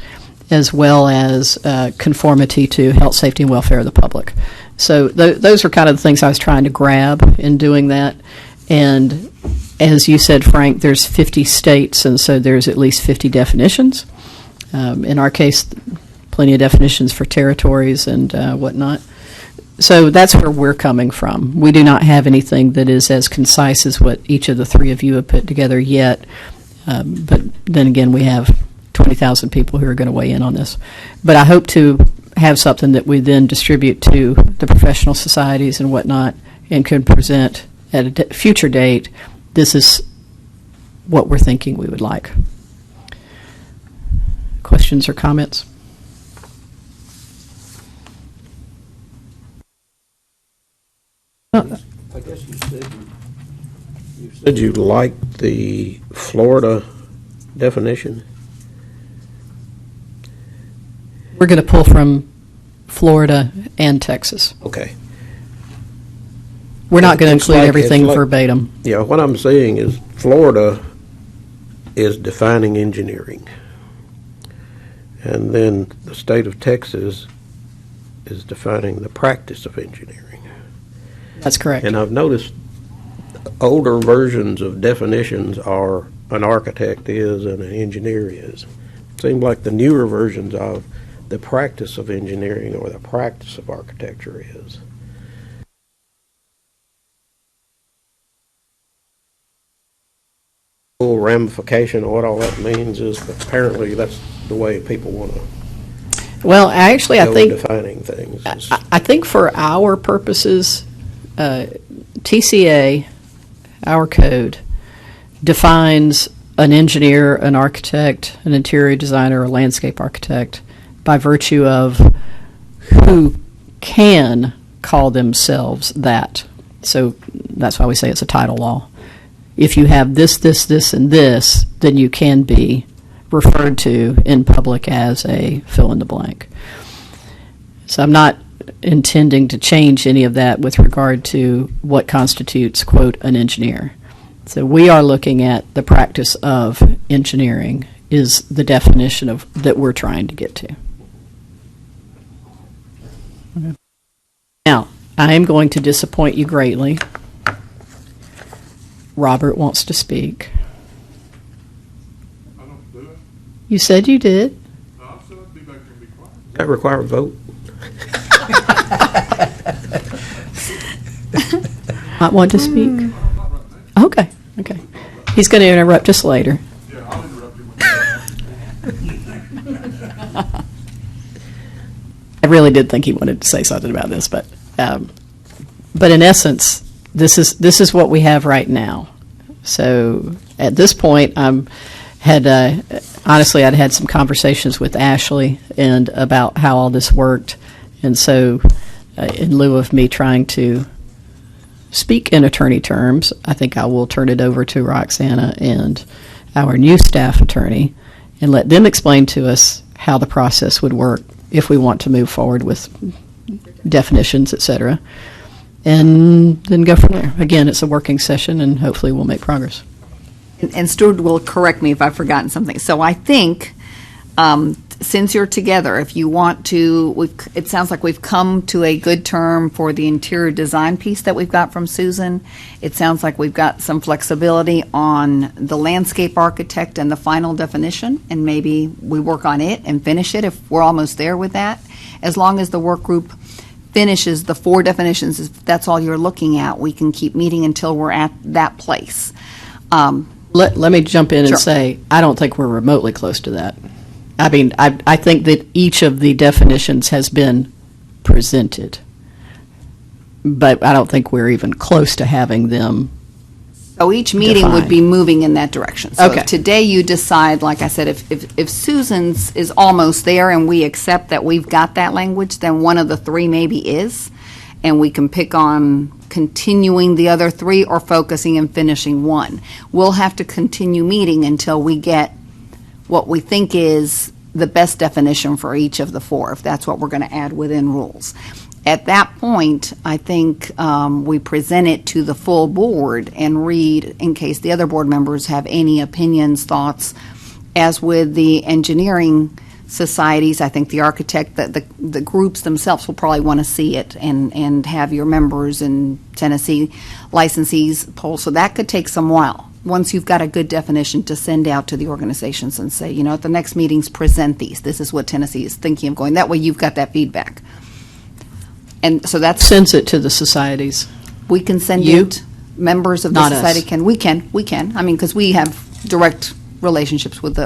as well as conformity to health, safety, and welfare of the public. So those are kind of the things I was trying to grab in doing that. And as you said, Frank, there's 50 states, and so there's at least 50 definitions. In our case, plenty of definitions for territories and whatnot. So that's where we're coming from. We do not have anything that is as concise as what each of the three of you have put together yet. But then again, we have 20,000 people who are going to weigh in on this. But I hope to have something that we then distribute to the professional societies and whatnot and can present at a future date. This is what we're thinking we would like. Questions or comments? I guess you said you liked the Florida definition. We're going to pull from Florida and Texas. Okay. We're not going to It's include like- everything it's like- verbatim. Yeah, what I'm saying is Florida is defining engineering. And then the state of Texas is defining the practice of engineering. That's correct. And I've noticed older versions of definitions are an architect is and an engineer is. It seems like the newer versions of the practice of engineering or the practice of architecture is. Full ramification of what all that means is, but apparently that's the way people want to Well, actually, I go think defining things. is- I think for our purposes, TCA, our code, defines an engineer, an architect, an interior designer, a landscape architect by virtue of who can call themselves that. So that's why we say it's a title law. If you have this, this, this, and this, then you can be referred to in public as a fill in the blank. So I'm not intending to change any of that with regard to what constitutes, quote, an engineer. So we are looking at the practice of engineering is the definition of that we're trying to get to. Okay. Now, I am going to disappoint you greatly. Robert wants to speak. I don't do it. You said you did. No, I said I'd be back there and be quiet. That require a vote? Might want to speak? Okay, okay. He's going to interrupt us later. Yeah, I'll interrupt you when really did think he wanted to say something about this, but in essence, this is what we have right now. So at this point, honestly, I'd had some conversations with Ashley and about how all this worked, and so in lieu of me trying to speak in attorney terms, I think I will turn it over to Roxana and our new staff attorney and let them explain to us how the process would work if we want to move forward with definitions, et cetera, and then go from there. Again, it's a working session, and hopefully we'll make progress. And Stuart will correct me if I've forgotten something. So I think, since you're together, if you want to, it sounds like we've come to a good term for the interior design piece that we've got from Susan. It sounds like we've got some flexibility on the landscape architect and the final definition, and maybe we work on it and finish it if we're almost there with that. As long as the work group finishes the 4 definitions, if that's all you're looking at, we can keep meeting until we're at that place. Let me jump in Sure. and say, I don't think we're remotely close to that. I mean, I think that each of the definitions has been presented, but I don't think we're even close to having them. So each meeting would Defined. be moving in that direction. So Okay. if today you decide, like I said, if Susan's is almost there and we accept that we've got that language, then one of the 3 maybe is, and we can pick on continuing the other 3 or focusing and finishing 1. We'll have to continue meeting until we get what we think is the best definition for each of the 4, if that's what we're going to add within rules. At that point, I think we present it to the full board and read in case the other board members have any opinions, thoughts. As with the engineering societies, I think the architect, the groups themselves will probably want to see it and have your members in Tennessee licensees poll. So that could take some while. Once you've got a good definition to send out to the organizations and say, at the next meetings, present these. This is what Tennessee is thinking of going. That way you've got that feedback. And so that's... Sends it to the societies. We can send You? it, members of the Not us. society can. We can. I mean, because we have direct relationships with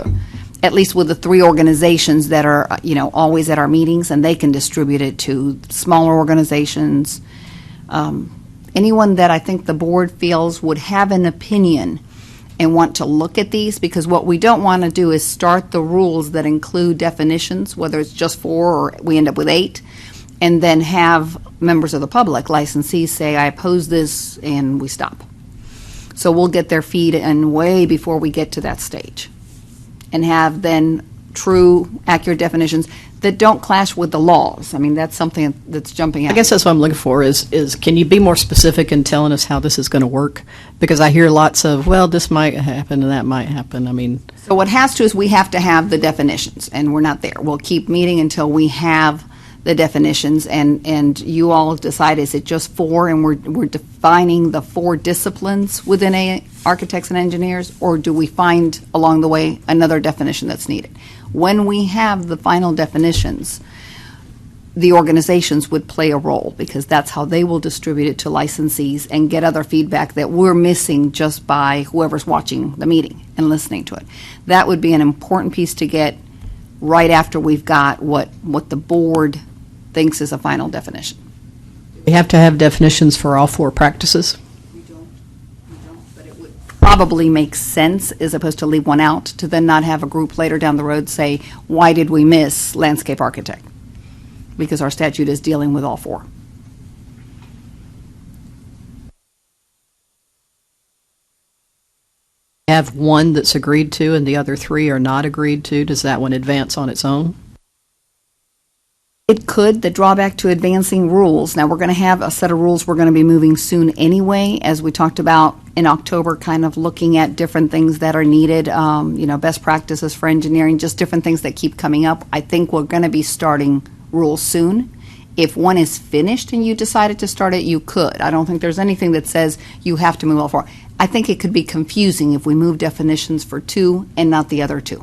at least with the 3 organizations that are, always at our meetings, and they can distribute it to smaller organizations. Anyone that I think the board feels would have an opinion and want to look at these, because what we don't want to do is start the rules that include definitions, whether it's just 4 or we end up with 8, and then have members of the public, licensees, say, I oppose this, and we stop. So we'll get their feed in way before we get to that stage, and have then true, accurate definitions that don't clash with the laws. I mean, that's something that's jumping out. I guess that's what I'm looking for is can you be more specific in telling us how this is going to work? Because I hear lots of, well, this might happen and that might happen. I mean... So what has to is we have to have the definitions, and we're not there. We'll keep meeting until we have the definitions, and you all decide, is it just 4, and we're defining the 4 disciplines within architects and engineers, or do we find along the way another definition that's needed? When we have the final definitions, the organizations would play a role, because that's how they will distribute it to licensees and get other feedback that we're missing just by whoever's watching the meeting and listening to it. That would be an important piece to get right after we've got what the board thinks is a final definition. We have to have definitions for all 4 practices. We don't, but it would probably make sense, as opposed to leave one out, to then not have a group later down the road say, why did we miss landscape architect? Because our statute is dealing with all 4. Have one that's agreed to and the other 3 are not agreed to. Does that one advance on its own? It could. The drawback to advancing rules, now we're going to have a set of rules we're going to be moving soon anyway, as we talked about in October, kind of looking at different things that are needed, best practices for engineering, just different things that keep coming up. I think we're going to be starting rules soon. If one is finished and you decided to start it, you could. I don't think there's anything that says you have to move all 4. I think it could be confusing if we move definitions for 2 and not the other 2.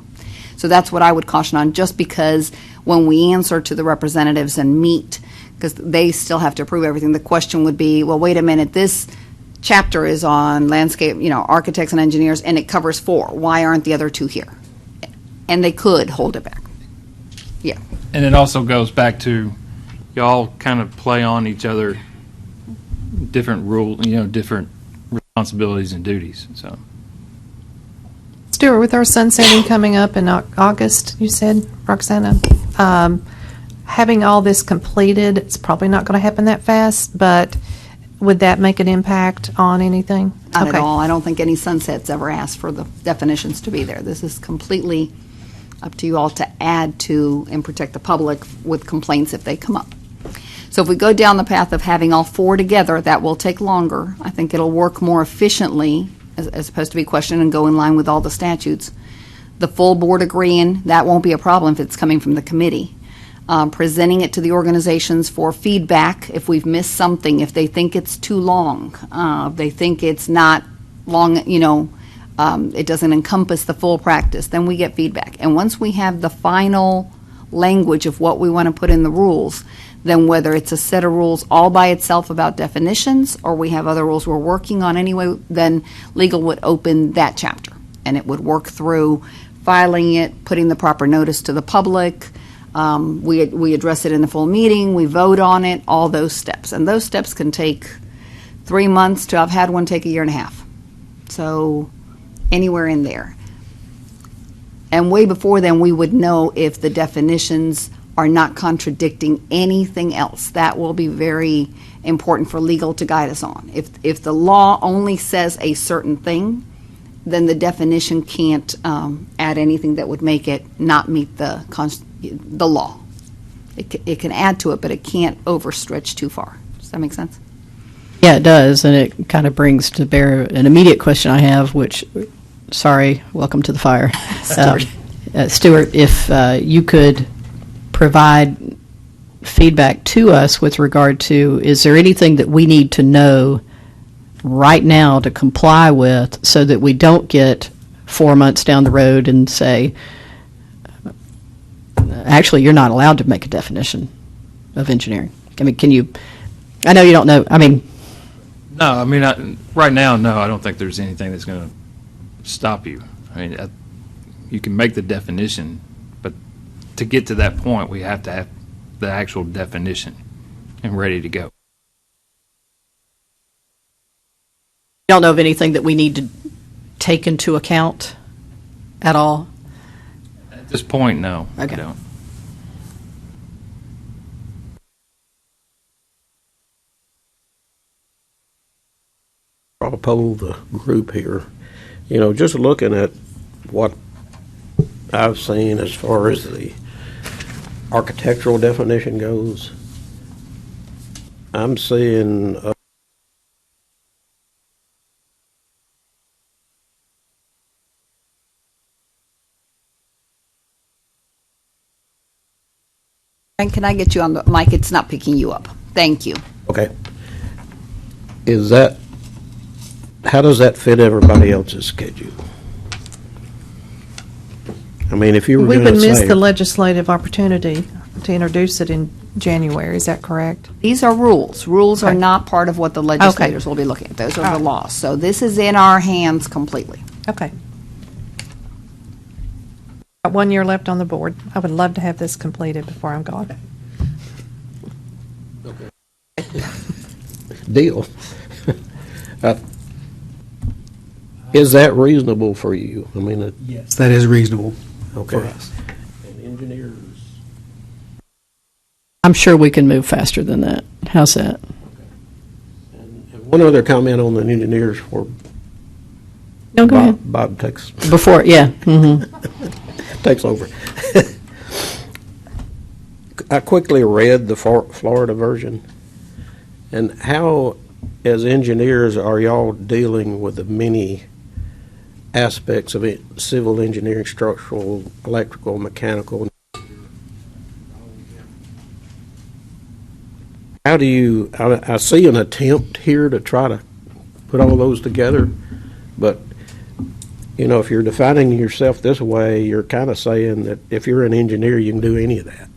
So that's what I would caution on, just because when we answer to the representatives and meet, because they still have to approve everything, the question would be, well, wait a minute, this chapter is on landscape, architects and engineers, and it covers 4. Why aren't the other 2 here? And they could hold it back. Yeah. And it also goes back to y'all kind of play on each other, different different responsibilities and duties. So, Stuart, with our sunsetting coming up in August, you said, Roxana, having all this completed, it's probably not going to happen that fast, but would that make an impact on anything? Not at all. I don't think any sunsets ever asked for the definitions to be there. This is completely up to you all to add to and protect the public with complaints if they come up. So if we go down the path of having all four together, that will take longer. I think it'll work more efficiently as opposed to be questioned and go in line with all the statutes. The full board agreeing, that won't be a problem if it's coming from the committee. Presenting it to the organizations for feedback if we've missed something, if they think it's too long, if they think it's not long, it doesn't encompass the full practice, then we get feedback. And once we have the final language of what we want to put in the rules, then whether it's a set of rules all by itself about definitions or we have other rules we're working on anyway, then legal would open that chapter and it would work through filing it, putting the proper notice to the public. We address it in the full meeting, we vote on it, all those steps. And those steps can take 3 months to, I've had one take 1.5 years. So anywhere in there. And way before then, we would know if the definitions are not contradicting anything else. That will be very important for legal to guide us on. If the law only says a certain thing, then the definition can't add anything that would make it not meet the law. It can add to it, but it can't overstretch too far. Does that make sense? Yeah, it does, and it kind of brings to bear an immediate question I have, which, sorry, welcome to the fire. Stuart, if you could provide feedback to us with regard to, is there anything that we need to know right now to comply with so that we don't get 4 months down the road and say, actually, you're not allowed to make a definition of engineering? I mean, can you, I know you don't know, I mean. No, I mean, right now, no, I don't think there's anything that's going to stop you. I mean, you can make the definition, but to get to that point, we have to have the actual definition and ready to go. You don't know of anything that we need to take into account at all? At this point, no, Okay. I don't. I'll poll the group here. Just looking at what I've seen as far as the architectural definition goes, I'm seeing And can I get you on the mic? It's not picking you up. Thank you. okay. How does that fit everybody else's schedule? I mean, if you were We going to would say. miss the legislative opportunity to introduce it in January, is that correct? These are rules. Rules are Okay. not part of what the legislators will be looking at. Those are the laws. So this is in our hands completely. Okay. Got 1 year left on the board. I would love to have this completed before I'm gone. Deal. Is that reasonable for you? I mean, Yes, that is reasonable okay. for us. And engineers. I'm sure we can move faster than that. How's that? And one other comment on the engineers for No, go ahead. Bob takes Before, yeah. takes over. I quickly read the Florida version. And how, as engineers, are y'all dealing with the many aspects of it, civil engineering, structural, electrical, mechanical? How do you, I see an attempt here to try to put all those together, but, if you're defining yourself this way, you're kind of saying that if you're an engineer, you can do any of that.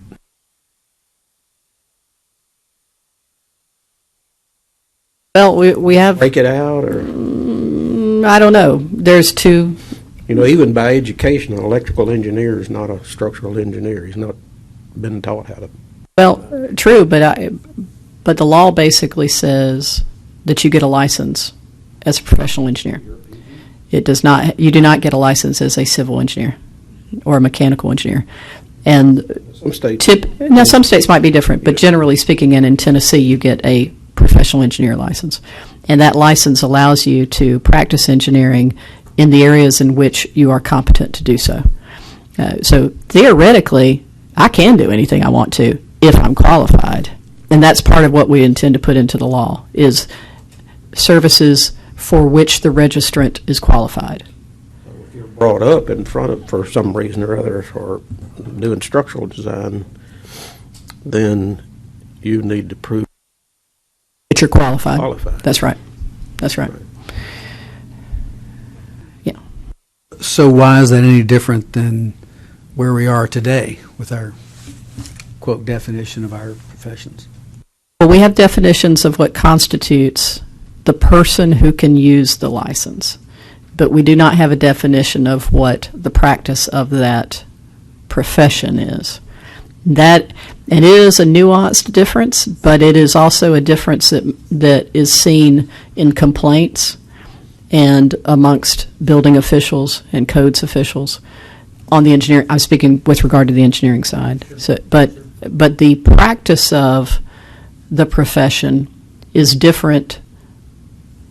Well, we have, Break it out, or, I don't know. There's two, even by education, an electrical engineer is not a structural engineer. He's not been taught how to Well, true, but the law basically says that you get a license as a professional engineer. It does not. You do not get a license as a civil engineer or a mechanical engineer. And Some states. now some states might be different, but generally speaking, in Tennessee, you get a professional engineer license, and that license allows you to practice engineering in the areas in which you are competent to do so. So theoretically, I can do anything I want to if I'm qualified, and that's part of what we intend to put into the law is services for which the registrant is qualified. If you're brought up in front of, for some reason or other, for doing structural design, then you need to prove That you're qualified. qualified. That's right. That's right. Yeah. So why is that any different than where we are today with our, quote, definition of our professions? Well, we have definitions of what constitutes the person who can use the license, but we do not have a definition of what the practice of that profession is. That, and it is a nuanced difference, but it is also a difference that is seen in complaints and amongst building officials and codes officials on the engineering. I'm speaking with regard to the engineering side. So, but the practice of the profession is different,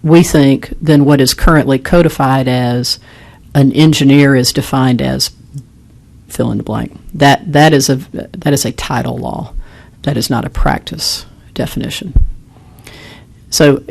we think, than what is currently codified as an engineer is defined as fill in the blank. That is a title law. That is not a practice definition. So,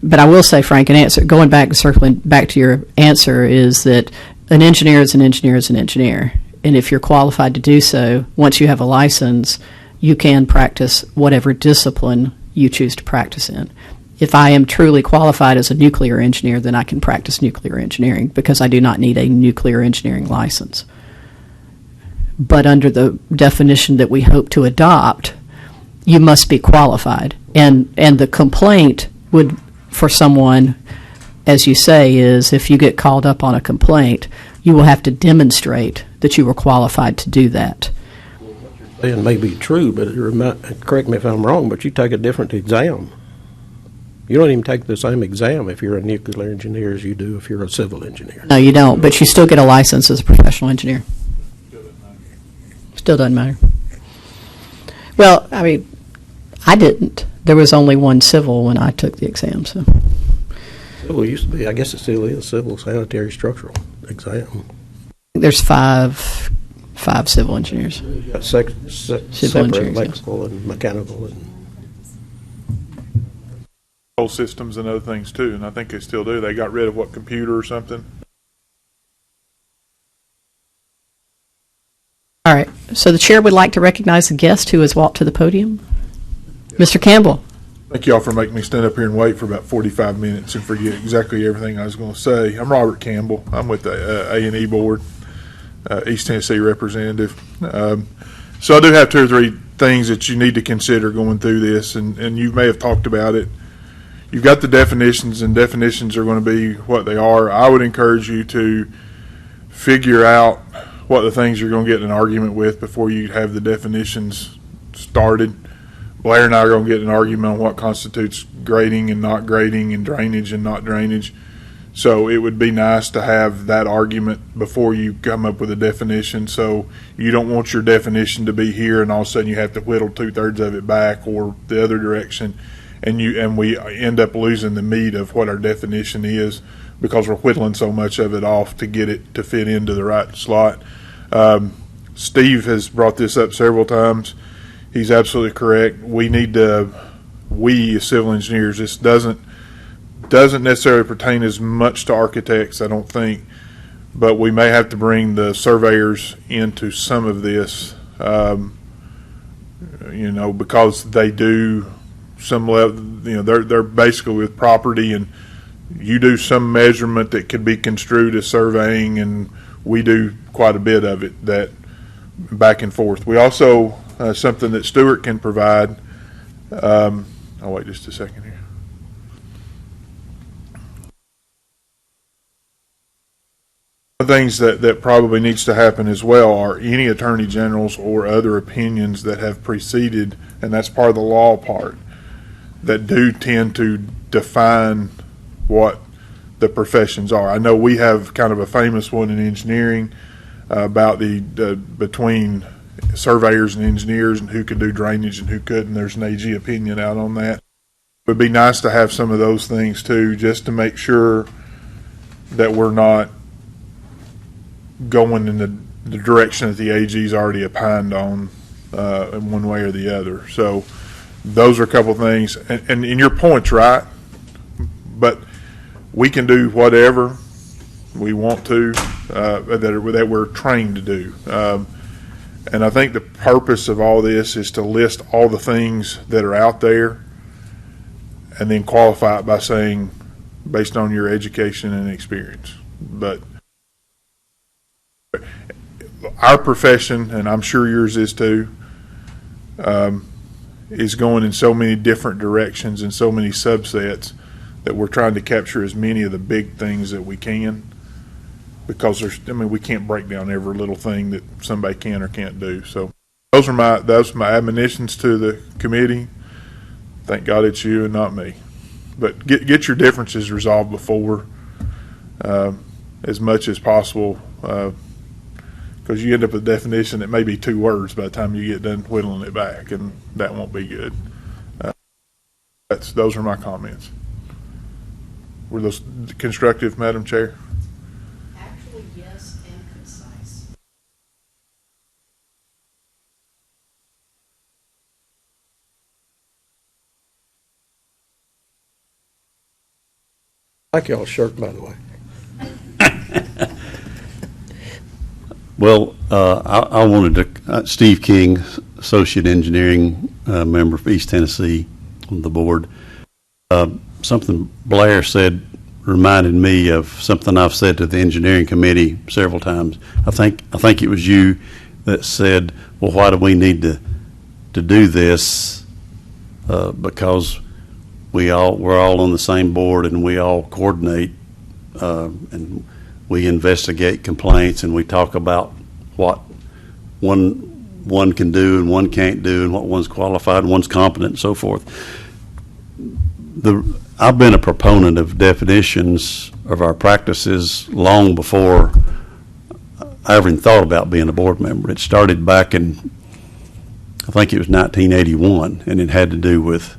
but I will say, Frank, going back, circling back to your answer, is that an engineer is an engineer is an engineer, and if you're qualified to do so, once you have a license, you can practice whatever discipline you choose to practice in. If I am truly qualified as a nuclear engineer, then I can practice nuclear engineering because I do not need a nuclear engineering license. But under the definition that we hope to adopt, you must be qualified. And the complaint would, for someone, as you say, is if you get called up on a complaint, you will have to demonstrate that you were qualified to do that. It may be true, but correct me if I'm wrong, but you take a different exam. You don't even take the same exam if you're a nuclear engineer as you do if you're a civil engineer. No, you don't, but you still get a license as a professional engineer. Still doesn't matter. Well, I mean, I didn't. There was only one civil when I took the exam, so. Civil used to be, I guess it still is, civil sanitary structural exam. There's five civil engineers. You got separate engineers, electrical and mechanical and Whole systems and other things too, and I think they still do. They got rid of what, computer or something? All right, so the chair would like to recognize the guest who has walked to the podium. Mr. Campbell. Thank y'all for making me stand up here and wait for about 45 minutes and forget exactly everything I was going to say. I'm Robert Campbell. I'm with the A&E Board, East Tennessee representative. So I do have 2 or 3 things that you need to consider going through this, and you may have talked about it. You've got the definitions, and definitions are going to be what they are. I would encourage you to figure out what the things you're going to get in an argument with before you have the definitions started. Blair and I are going to get in an argument on what constitutes grading and not grading and drainage and not drainage. So it would be nice to have that argument before you come up with a definition. So you don't want your definition to be here and all of a sudden you have to whittle 2/3 of it back or the other direction, and we end up losing the meat of what our definition is because we're whittling so much of it off to get it to fit into the right slot. Steve has brought this up several times. He's absolutely correct. We need to, we as civil engineers, this doesn't necessarily pertain as much to architects, I don't think, but we may have to bring the surveyors into some of this, because they do some level, they're basically with property, and you do some measurement that could be construed as surveying, and we do quite a bit of it, that back and forth. We also, something that Stuart can provide, I'll wait just a second here. things that probably needs to happen as well are any attorney generals or other opinions that have preceded, and that's part of the law part, that do tend to define what the professions are. I know we have kind of a famous one in engineering about the between surveyors and engineers and who could do drainage and who couldn't. There's an AG opinion out on that. It would be nice to have some of those things too, just to make sure that we're not going in the direction that the AG's already opined on in one way or the other. So those are a couple of things. And your point's right, but we can do whatever we want to that we're trained to do. And I think the purpose of all this is to list all the things that are out there and then qualify it by saying, based on your education and experience. But our profession, and I'm sure yours is too, is going in so many different directions and so many subsets that we're trying to capture as many of the big things that we can, because we can't break down every little thing that somebody can or can't do. So those are my admonitions to the committee. Thank God it's you and not me. But get your differences resolved before, as much as possible, because you end up with a definition that may be 2 words by the time you get done whittling it back, and that won't be good. Those are my comments. Were those constructive, Madam Chair? Actually, yes, and concise. I like y'all's shirt, by the way. Well, I wanted to, Steve King, Associate Engineering Member for East Tennessee on the board. Something Blair said reminded me of something I've said to the Engineering Committee several times. I think it was you that said, well, why do we need to do this? Because we're all on the same board and we all coordinate and we investigate complaints and we talk about what one can do and one can't do and what one's qualified and one's competent and so forth. I've been a proponent of definitions of our practices long before I ever even thought about being a board member. It started back in, I think it was 1981, and it had to do with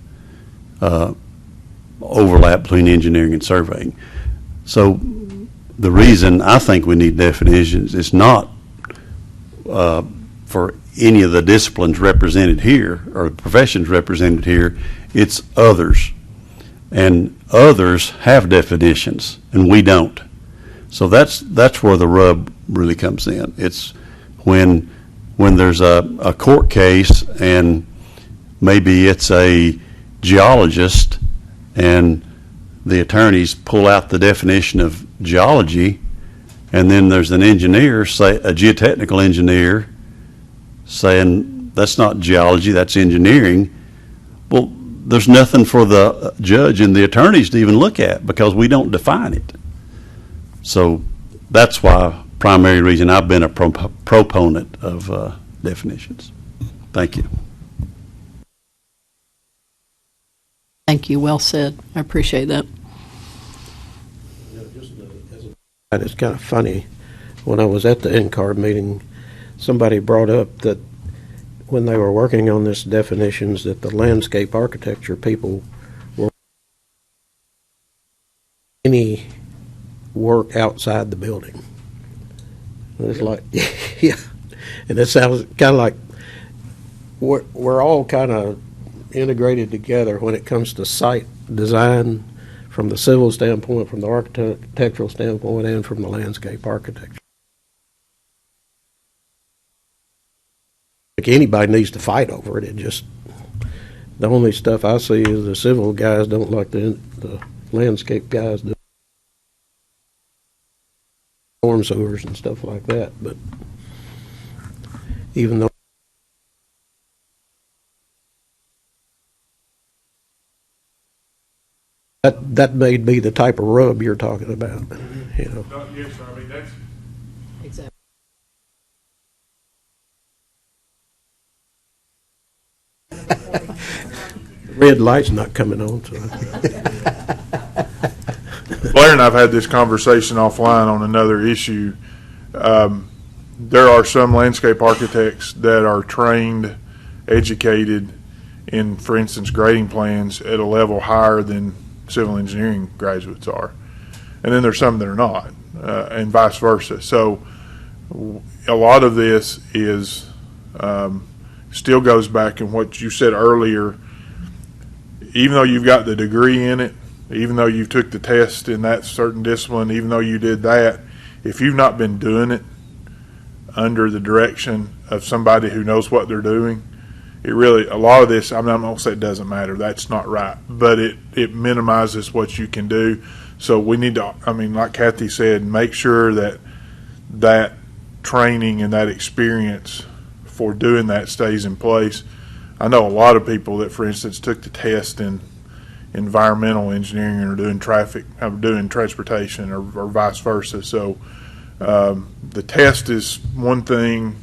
overlap between engineering and surveying. So the reason I think we need definitions is not for any of the disciplines represented here or the professions represented here, it's others. And others have definitions, and we don't. So that's where the rub really comes in. It's when there's a court case and maybe it's a geologist and the attorneys pull out the definition of geology, and then there's an engineer, say a geotechnical engineer, saying that's not geology, that's engineering. Well, there's nothing for the judge and the attorneys to even look at because we don't define it. So that's why, primary reason I've been a proponent of definitions. Thank you. Thank you. Well said. I appreciate that. And it's kind of funny. When I was at the NCARB meeting, somebody brought up that when they were working on this definitions that the landscape architecture people were any work outside the building. And it's like, yeah. And it sounds kind of like we're all kind of integrated together when it comes to site design from the civil standpoint, from the architectural standpoint, and from the landscape architecture. Like anybody needs to fight over it. It just, the only stuff I see is the civil guys don't like the landscape guys do storm sewers and stuff like that. But even though that may be the type of rub you're talking about, you know. Yes, sir. I mean, Red light's not coming on, so. Blair and I've had this conversation offline on another issue. There are some landscape architects that are trained, educated in, for instance, grading plans at a level higher than civil engineering graduates are. And then there's some that are not, and vice versa. So a lot of this is still goes back in what you said earlier. Even though you've got the degree in it, even though you took the test in that certain discipline, even though you did that, if you've not been doing it under the direction of somebody who knows what they're doing, it really, a lot of this, I'm not going to say it doesn't matter. That's not right. But it minimizes what you can do. So we need to, I mean, like Kathy said, make sure that that training and that experience for doing that stays in place. I know a lot of people that, for instance, took the test in environmental engineering or doing transportation or vice versa. So the test is one thing,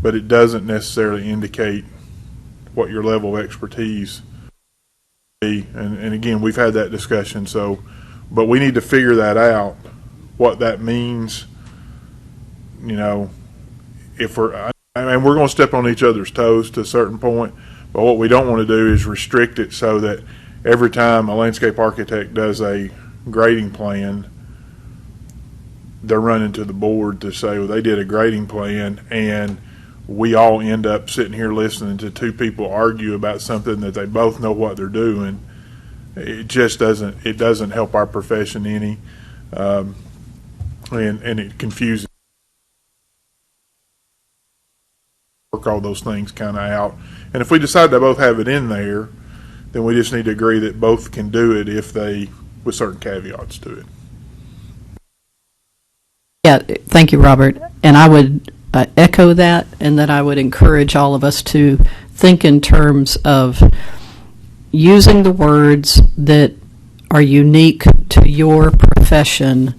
but it doesn't necessarily indicate what your level of expertise be. And again, we've had that discussion. So, but we need to figure that out, what that means. You know, if we're going to step on each other's toes to a certain point, but what we don't want to do is restrict it so that every time a landscape architect does a grading plan, they're running to the board to say, well, they did a grading plan, and we all end up sitting here listening to two people argue about something that they both know what they're doing. It just doesn't help our profession any, and it confuses. Work all those things kind of out. And if we decide to both have it in there, then we just need to agree that both can do it with certain caveats to it. Yeah, thank you, Robert. And I would echo that, and that I would encourage all of us to think in terms of using the words that are unique to your profession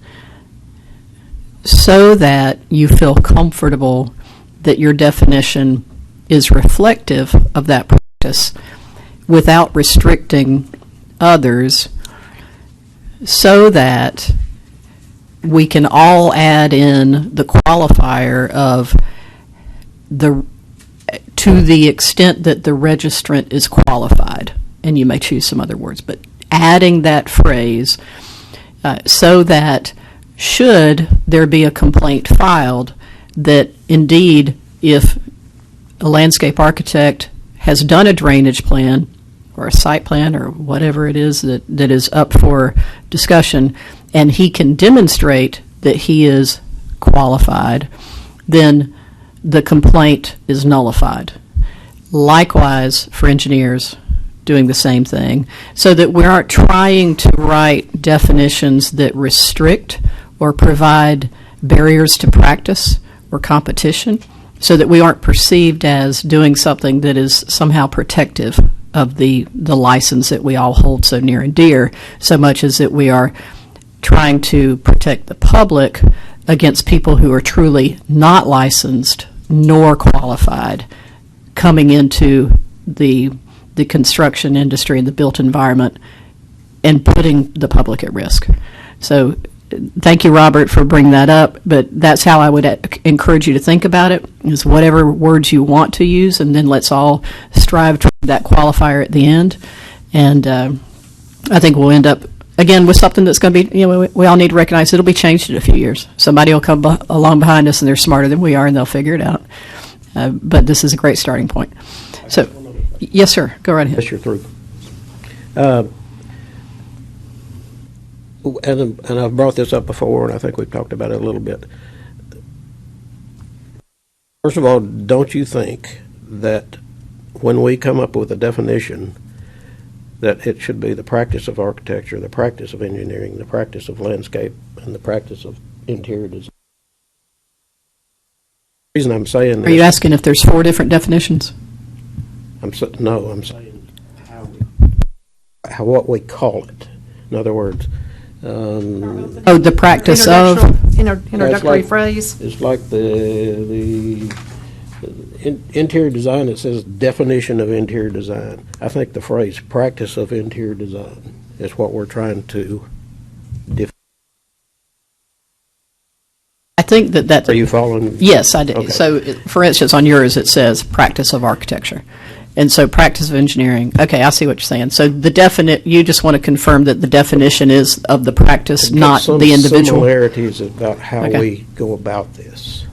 so that you feel comfortable that your definition is reflective of that practice without restricting others, so that we can all add in the qualifier of to the extent that the registrant is qualified, and you may choose some other words, but adding that phrase so that should there be a complaint filed, that indeed if a landscape architect has done a drainage plan or a site plan or whatever it is that is up for discussion, and he can demonstrate that he is qualified, then the complaint is nullified. Likewise for engineers doing the same thing, so that we aren't trying to write definitions that restrict or provide barriers to practice or competition, so that we aren't perceived as doing something that is somehow protective of the license that we all hold so near and dear, so much as that we are trying to protect the public against people who are truly not licensed nor qualified coming into the construction industry and the built environment and putting the public at risk. So thank you, Robert, for bringing that up, but that's how I would encourage you to think about it, is whatever words you want to use, and then let's all strive toward that qualifier at the end. And I think we'll end up, again, with something that's going to be, we all need to recognize it'll be changed in a few years. Somebody will come along behind us, and they're smarter than we are, and they'll figure it out. But this is a great starting point. So, yes, sir, go right ahead. Yes, you're through. And I've brought this up before, and I think we've talked about it a little bit. First of all, don't you think that when we come up with a definition, that it should be the practice of architecture, the practice of engineering, the practice of landscape, and the practice of interior design? The reason I'm saying this, are you asking if there's 4 different definitions? I'm saying what we call it. In other words, the practice of introductory phrase. It's like the interior design, it says definition of interior design. I think the phrase practice of interior design is what we're trying to define. I think that Are you following? Yes, I do. Okay. So, for instance, on yours, it says practice of architecture. And so practice of engineering. Okay, I see what you're saying. So you just want to confirm that the definition is of the practice, not Some the individual. similarities about how Okay. we go about this.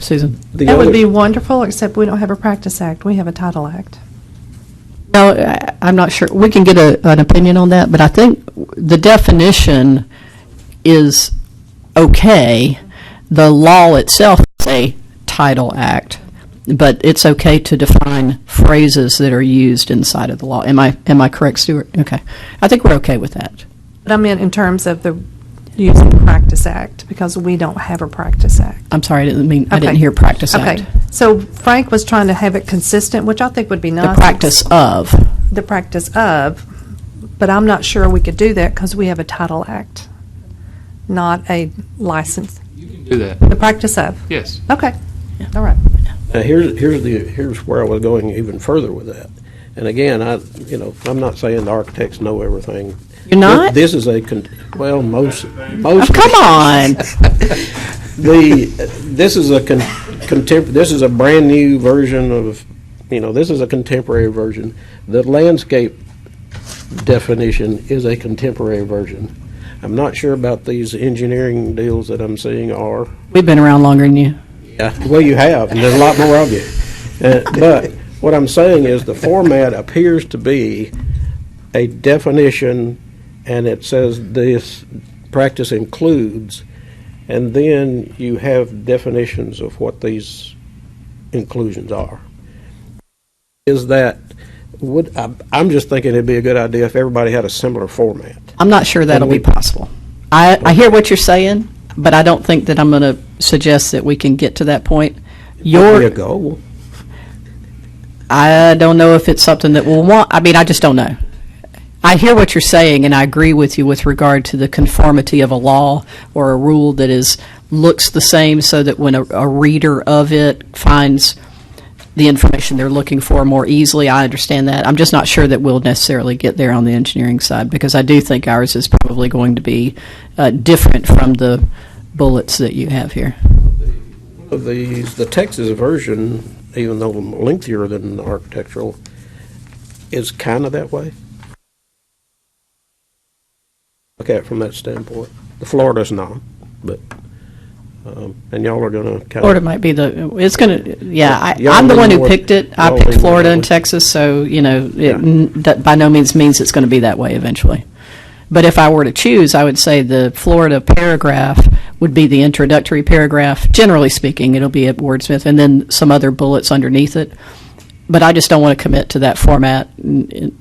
Susan? That would be wonderful, except we don't have a practice act. We have a title act. No, I'm not sure. We can get an opinion on that, but I think the definition is okay. The law itself is a title act, but it's okay to define phrases that are used inside of the law. Am I correct, Stuart? Okay. I think we're okay with that. But I meant in terms of the using practice act, because we don't have a practice act. I'm sorry, I didn't Okay. hear practice act. Okay, so Frank was trying to have it consistent, which I think would be nice. The practice of. The practice of, but I'm not sure we could do that because we have a title act, not a license. Do that. The practice of. Yes. Okay, all right. Here's where I was going even further with that. And again, I'm not saying the architects know everything. You're not? This is most. Oh, come on. This is a brand new version of, this is a contemporary version. The landscape definition is a contemporary version. I'm not sure about these engineering deals that I'm seeing are. We've been around longer than you. Yeah, well, you have, and there's a lot more of you. But what I'm saying is the format appears to be a definition, and it says this practice includes, and then you have definitions of what these inclusions are. I'm just thinking it'd be a good idea if everybody had a similar format. I'm not sure that'll be possible. I hear what you're saying, but I don't think that I'm going to suggest that we can get to that point. There you go. I don't know if it's something that we'll want. I mean, I just don't know. I hear what you're saying, and I agree with you with regard to the conformity of a law or a rule that looks the same, so that when a reader of it finds the information they're looking for more easily. I understand that. I'm just not sure that we'll necessarily get there on the engineering side, because I do think ours is probably going to be different from the bullets that you have here. The Texas version, even though lengthier than the architectural, is kind of that way. Look at it from that standpoint. The Florida's not, but and y'all are going to kind Florida of. might be it's going to, yeah, Y'all I'm the one who lean picked it. I y'all picked lean Florida more and that way. Texas, so, that by no means it's going to be that way eventually. But if I were to choose, I would say the Florida paragraph would be the introductory paragraph. Generally speaking, it'll be at wordsmith, and then some other bullets underneath it. But I just don't want to commit to that format,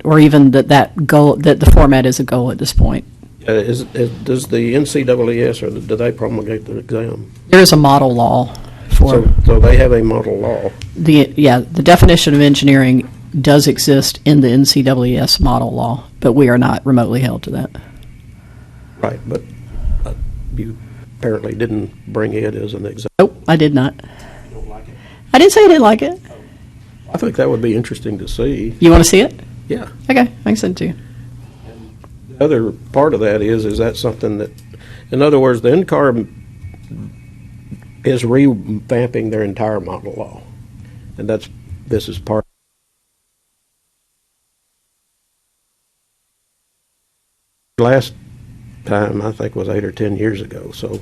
or even that the format is a goal at this point. Does the NCAAS, or do they promulgate the exam? There is a model law for So they have a model law. the definition of engineering does exist in the NCAAS model law, but we are not remotely held to that. Right, but you apparently didn't bring it as an exam. Nope, I did not. I didn't say I didn't like it. I think that would be interesting to see. You want to see it? Yeah. Okay, I can send it to you. The other part of that is that something that, in other words, the NCAR is revamping their entire model law, and this is part. Last time, I think, was 8 or 10 years ago, so.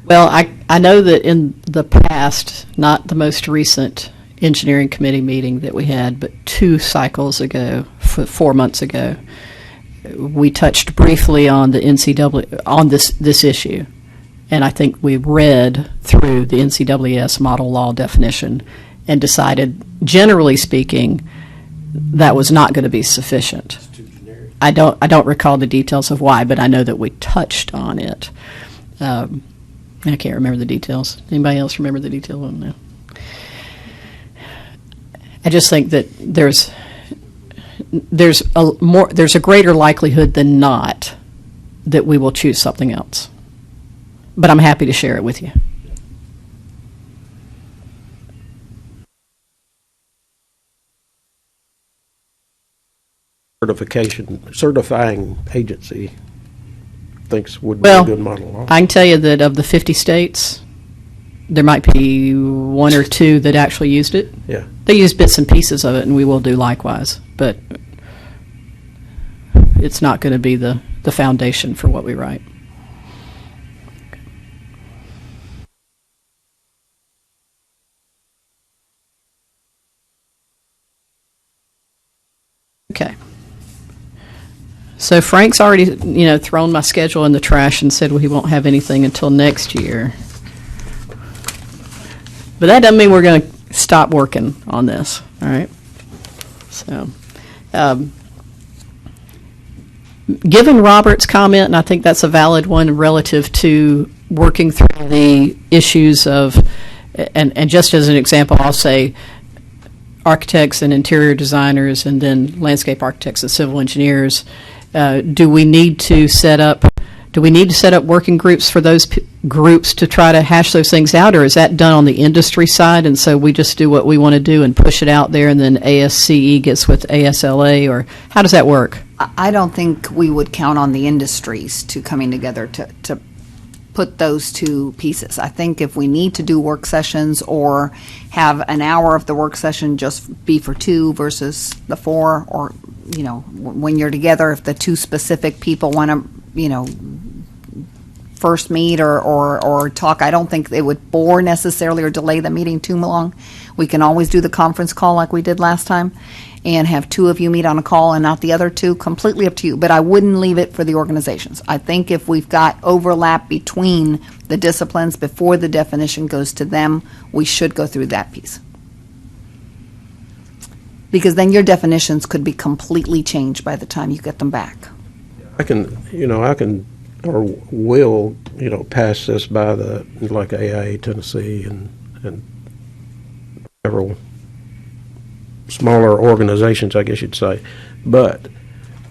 Well, I know that in the past, not the most recent engineering committee meeting that we had, but 2 cycles ago, 4 months ago, we touched briefly on the NCAA, on this issue. And I think we read through the NCAAS model law definition and decided, generally speaking, that was not going to be sufficient. I don't recall the details of why, but I know that we touched on it. I can't remember the details. Anybody else remember the details? No. I just think that there's a greater likelihood than not that we will choose something else. But I'm happy to share it with you. certifying agency thinks would be Well, a good model law. I can tell you that of the 50 states, there might be one or two that actually used it. Yeah. They use bits and pieces of it, and we will do likewise. But it's not going to be the foundation for what we write. Okay. So Frank's already, thrown my schedule in the trash and said, well, he won't have anything until next year. But that doesn't mean we're going to stop working on this, all right? So, given Robert's comment, and I think that's a valid one relative to working through the issues of, and just as an example, I'll say architects and interior designers and then landscape architects and civil engineers, do we need to set up working groups for those groups to try to hash those things out, or is that done on the industry side, and so we just do what we want to do and push it out there, and then ASCE gets with ASLA, or how does that work? I don't think we would count on the industries to coming together to put those two pieces. I think if we need to do work sessions or have an hour of the work session just be for two versus the four, or, when you're together, if the two specific people want to, first meet or talk, I don't think it would bore necessarily or delay the meeting too long. We can always do the conference call like we did last time and have two of you meet on a call and not the other two. Completely up to you, but I wouldn't leave it for the organizations. I think if we've got overlap between the disciplines before the definition goes to them, we should go through that piece. Because then your definitions could be completely changed by the time you get them back. I can or will, pass this by the, like AIA Tennessee and several smaller organizations, I guess you'd say. But,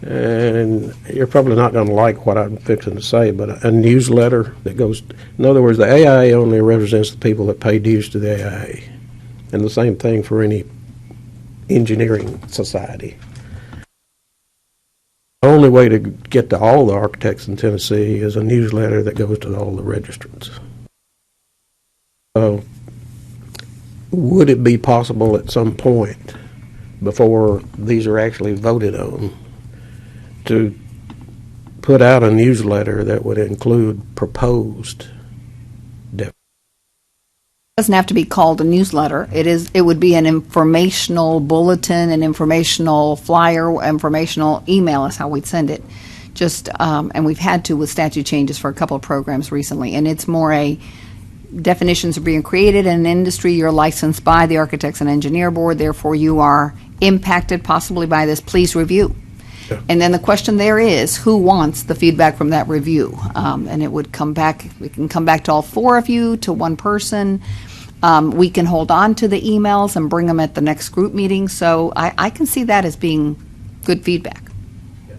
and you're probably not going to like what I'm fixing to say, but a newsletter that goes, in other words, the AIA only represents the people that pay dues to the AIA. And the same thing for any engineering society. The only way to get to all the architects in Tennessee is a newsletter that goes to all the registrants. So, would it be possible at some point, before these are actually voted on, to put out a newsletter that would include proposed definitions? It doesn't have to be called a newsletter. It would be an informational bulletin, an informational flyer, informational email is how we'd send it. And we've had to with statute changes for a couple of programs recently, and it's more definitions are being created in an industry. You're licensed by the Architects and Engineer Board, therefore you are impacted possibly by this. Please review. Yeah. And then the question there is, who wants the feedback from that review? And it would come back, we can come back to all four of you, to one person. We can hold on to the emails and bring them at the next group meeting. So I can see that as being good feedback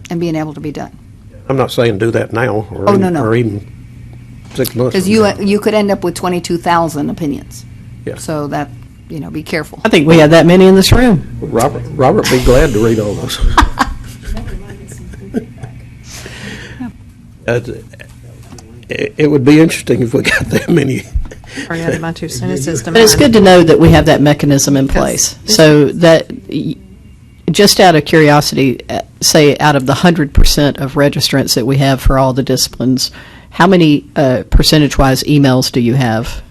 and being able to be done. I'm not saying do that now or, or even 6 months. Because you could end up with 22,000 opinions. Yeah. So that, be careful. I think we have that many in this room. Robert be glad to read all those. It would be interesting if we got that many. Or added my 2 sentences to But it's mine. good to know that we have that mechanism in place. So that, just out of curiosity, say out of the 100% of registrants that we have for all the disciplines, how many percentage-wise emails do you have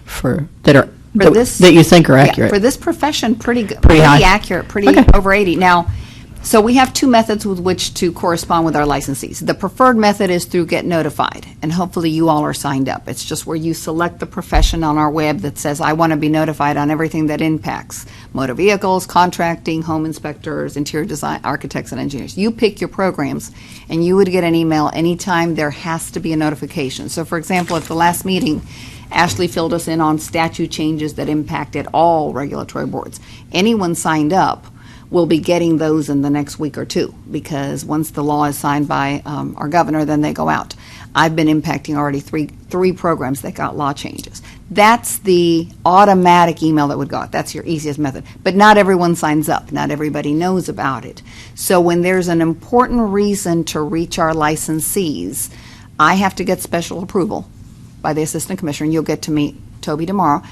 that you think are accurate? For this profession, pretty good, Pretty high. accurate, Okay. over 80. Now, so we have two methods with which to correspond with our licensees. The preferred method is through Get Notified, and hopefully you all are signed up. It's just where you select the profession on our web that says, I want to be notified on everything that impacts motor vehicles, contracting, home inspectors, interior design, architects, and engineers. You pick your programs, and you would get an email anytime there has to be a notification. So, for example, at the last meeting, Ashley filled us in on statute changes that impacted all regulatory boards. Anyone signed up will be getting those in the next week or two, because once the law is signed by our governor, then they go out. I've been impacting already three programs that got law changes. That's the automatic email that would go out. That's your easiest method. But not everyone signs up. Not everybody knows about it. So when there's an important reason to reach our licensees, I have to get special approval by the Assistant Commissioner, and you'll get to meet Toby tomorrow,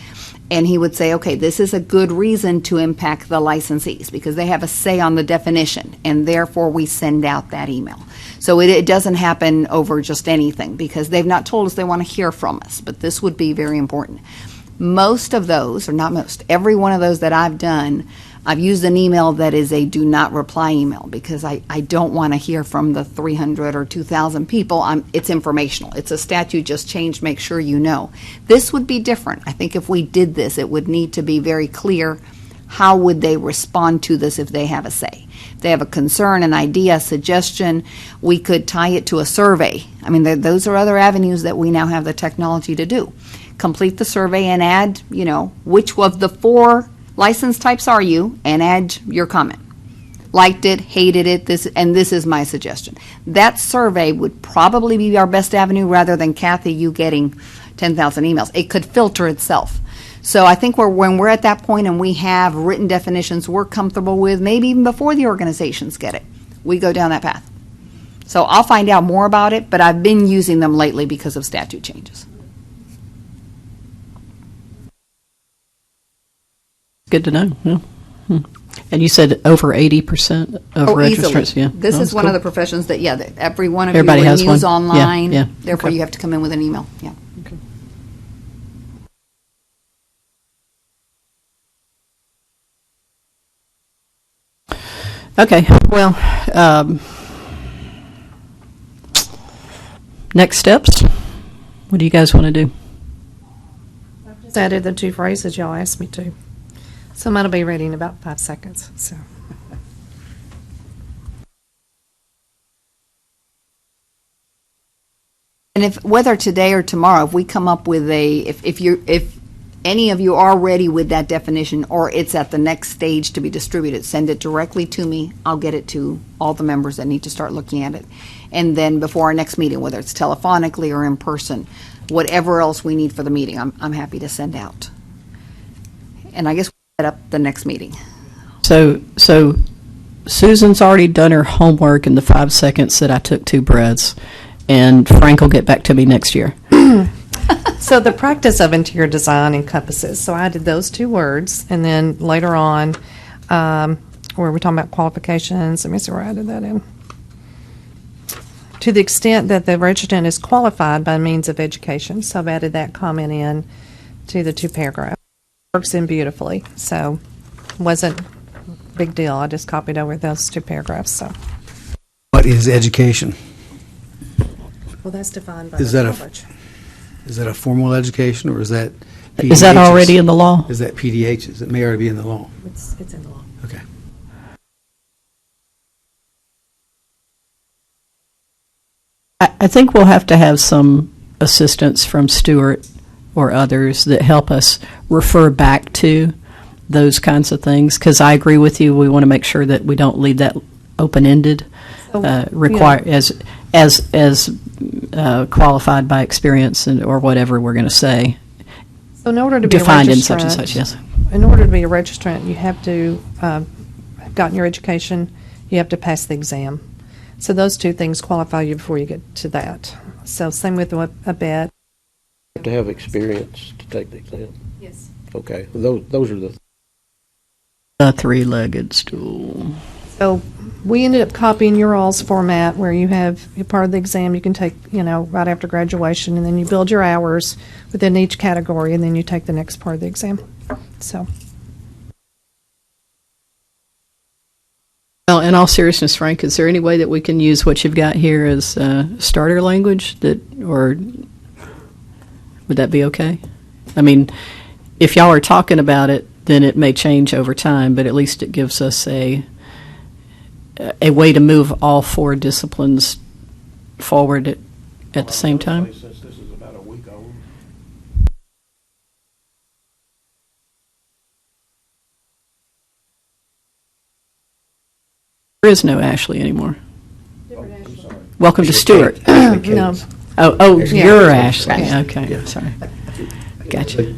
and he would say, okay, this is a good reason to impact the licensees because they have a say on the definition, and therefore we send out that email. So it doesn't happen over just anything because they've not told us they want to hear from us, but this would be very important. Most of those, or not most, every one of those that I've done, I've used an email that is a do not reply email because I don't want to hear from the 300 or 2,000 people. It's informational. It's a statute just changed, make sure you know. This would be different. I think if we did this, it would need to be very clear how would they respond to this if they have a say. If they have a concern, an idea, a suggestion, we could tie it to a survey. I mean, those are other avenues that we now have the technology to do. Complete the survey and add, which of the 4 license types are you, and add your comment. Liked it, hated it, this is my suggestion. That survey would probably be our best avenue rather than, Kathy, you getting 10,000 emails. It could filter itself. So I think when we're at that point and we have written definitions we're comfortable with, maybe even before the organizations get it, we go down that path. So I'll find out more about it, but I've been using them lately because of statute changes. Good to know. Yeah. And you said over 80% of registrants. Easily. Yeah, This is one cool. of the professions that, that every one of Everybody you has renews one. online. Yeah. Therefore, Okay. you have to come in with an email. Yeah. Okay. Well, next steps. What do you guys want to do? Just added the 2 phrases y'all asked me to. So mine will be ready in about 5 seconds. So. And if whether today or tomorrow, if we come up with if any of you are ready with that definition or it's at the next stage to be distributed, send it directly to me. I'll get it to all the members that need to start looking at it. And then before our next meeting, whether it's telephonically or in person, whatever else we need for the meeting, I'm happy to send out. And I guess we'll set up the next meeting. So Susan's already done her homework in the 5 seconds that I took 2 breaths, and Frank will get back to me next year. So the practice of interior design encompasses. So I did those 2 words, and then later on, where we're talking about qualifications, let me see where I added that in. To the extent that the registrant is qualified by means of education. So I've added that comment in to the 2 paragraphs. Works in beautifully. So wasn't a big deal. I just copied over those 2 paragraphs. So. What is education? Well, that's defined by Is the that college. Is that a formal education, or is that PDHs? Is that already in the law? Is that PDHs? It may already be in the law. It's in the law. Okay. I think we'll have to have some assistance from Stuart or others that help us refer back to those kinds of things, because I agree with you. We want to make sure that we don't leave that open-ended, require as qualified by experience or whatever we're going to say. So in order to be Defined a registrant, in such and such, yes. In order to be a registrant, you have to have gotten your education. You have to pass the exam. So those 2 things qualify you before you get to that. So same with a bet. You have to have experience to take the exam. Yes. Okay, those are the. A 3-legged stool. So we ended up copying your all's format where you have a part of the exam you can take, right after graduation, and then you build your hours within each category, and then you take the next part of the exam. So. Well, in all seriousness, Frank, is there any way that we can use what you've got here as starter language, or would that be okay? I mean, if y'all are talking about it, then it may change over time, but at least it gives us a way to move all 4 disciplines forward at the same time. Since this is about a week old. There is no Ashley anymore. Welcome to Stuart. No. Oh, Yeah. you're Ashley. Okay, sorry. Gotcha.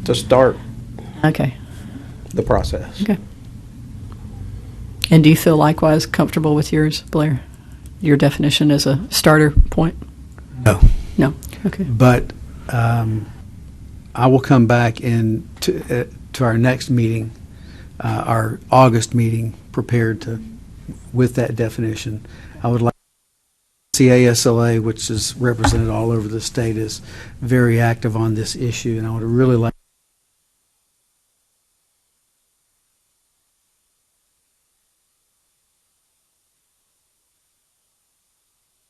to start Okay. the process. Okay. And do you feel likewise comfortable with yours, Blair? Your definition as a starter point? No. No. Okay. But I will come back to our next meeting, our August meeting, prepared with that definition. I would like the ASLA, which is represented all over the state, is very active on this issue, and I would really like.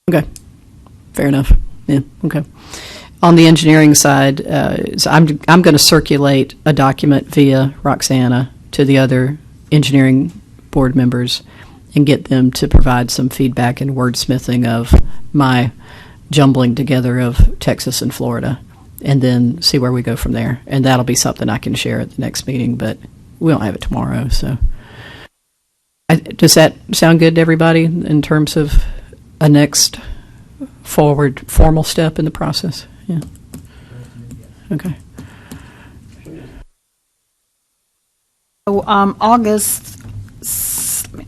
Okay. Fair enough. Yeah. Okay. On the engineering side, so I'm going to circulate a document via Roxana to the other engineering board members and get them to provide some feedback and wordsmithing of my jumbling together of Texas and Florida, and then see where we go from there. And that'll be something I can share at the next meeting, but we don't have it tomorrow. So, does that sound good to everybody in terms of a next forward formal step in the process? Yeah. Okay. So, August,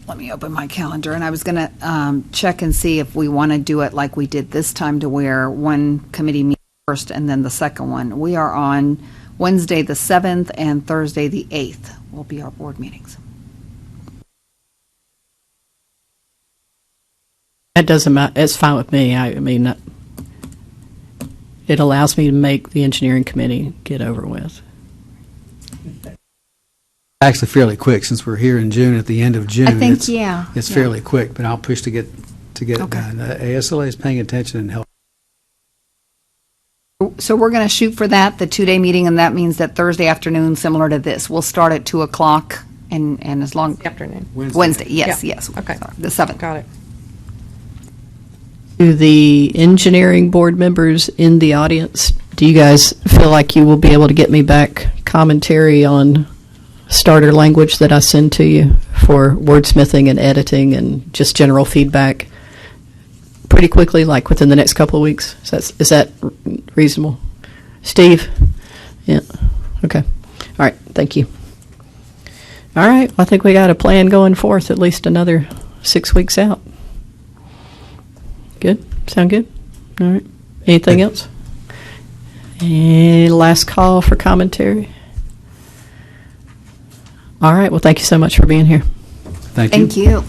let me open my calendar, and I was going to check and see if we want to do it like we did this time, to where one committee meets first and then the second one. We are on Wednesday the 7th and Thursday the 8th will be our board meetings. That doesn't matter. It's fine with me. I mean, it allows me to make the engineering committee get over with. Actually, fairly quick, since we're here in June, at the end of June. I think, yeah. It's fairly quick, but I'll push to get it Okay. done. ASLA is paying attention and helping. So we're going to shoot for that, the 2-day meeting, and that means that Thursday afternoon, similar to this, we'll start at 2 o'clock, and as long. Afternoon. Wednesday, yes, Yeah. yes. Okay. Sorry, the 7th. Got it. To the engineering board members in the audience, do you guys feel like you will be able to get me back commentary on starter language that I send to you for wordsmithing and editing and just general feedback pretty quickly, like within the next couple of weeks? Is that reasonable? Steve? Yeah. Okay. All right. Thank you. All right. I think we got a plan going forth at least another 6 weeks out. Good? Sound good? All right. Anything else? Any last call for commentary? All right. Well, thank you so much for being here. Thank you. Thank you.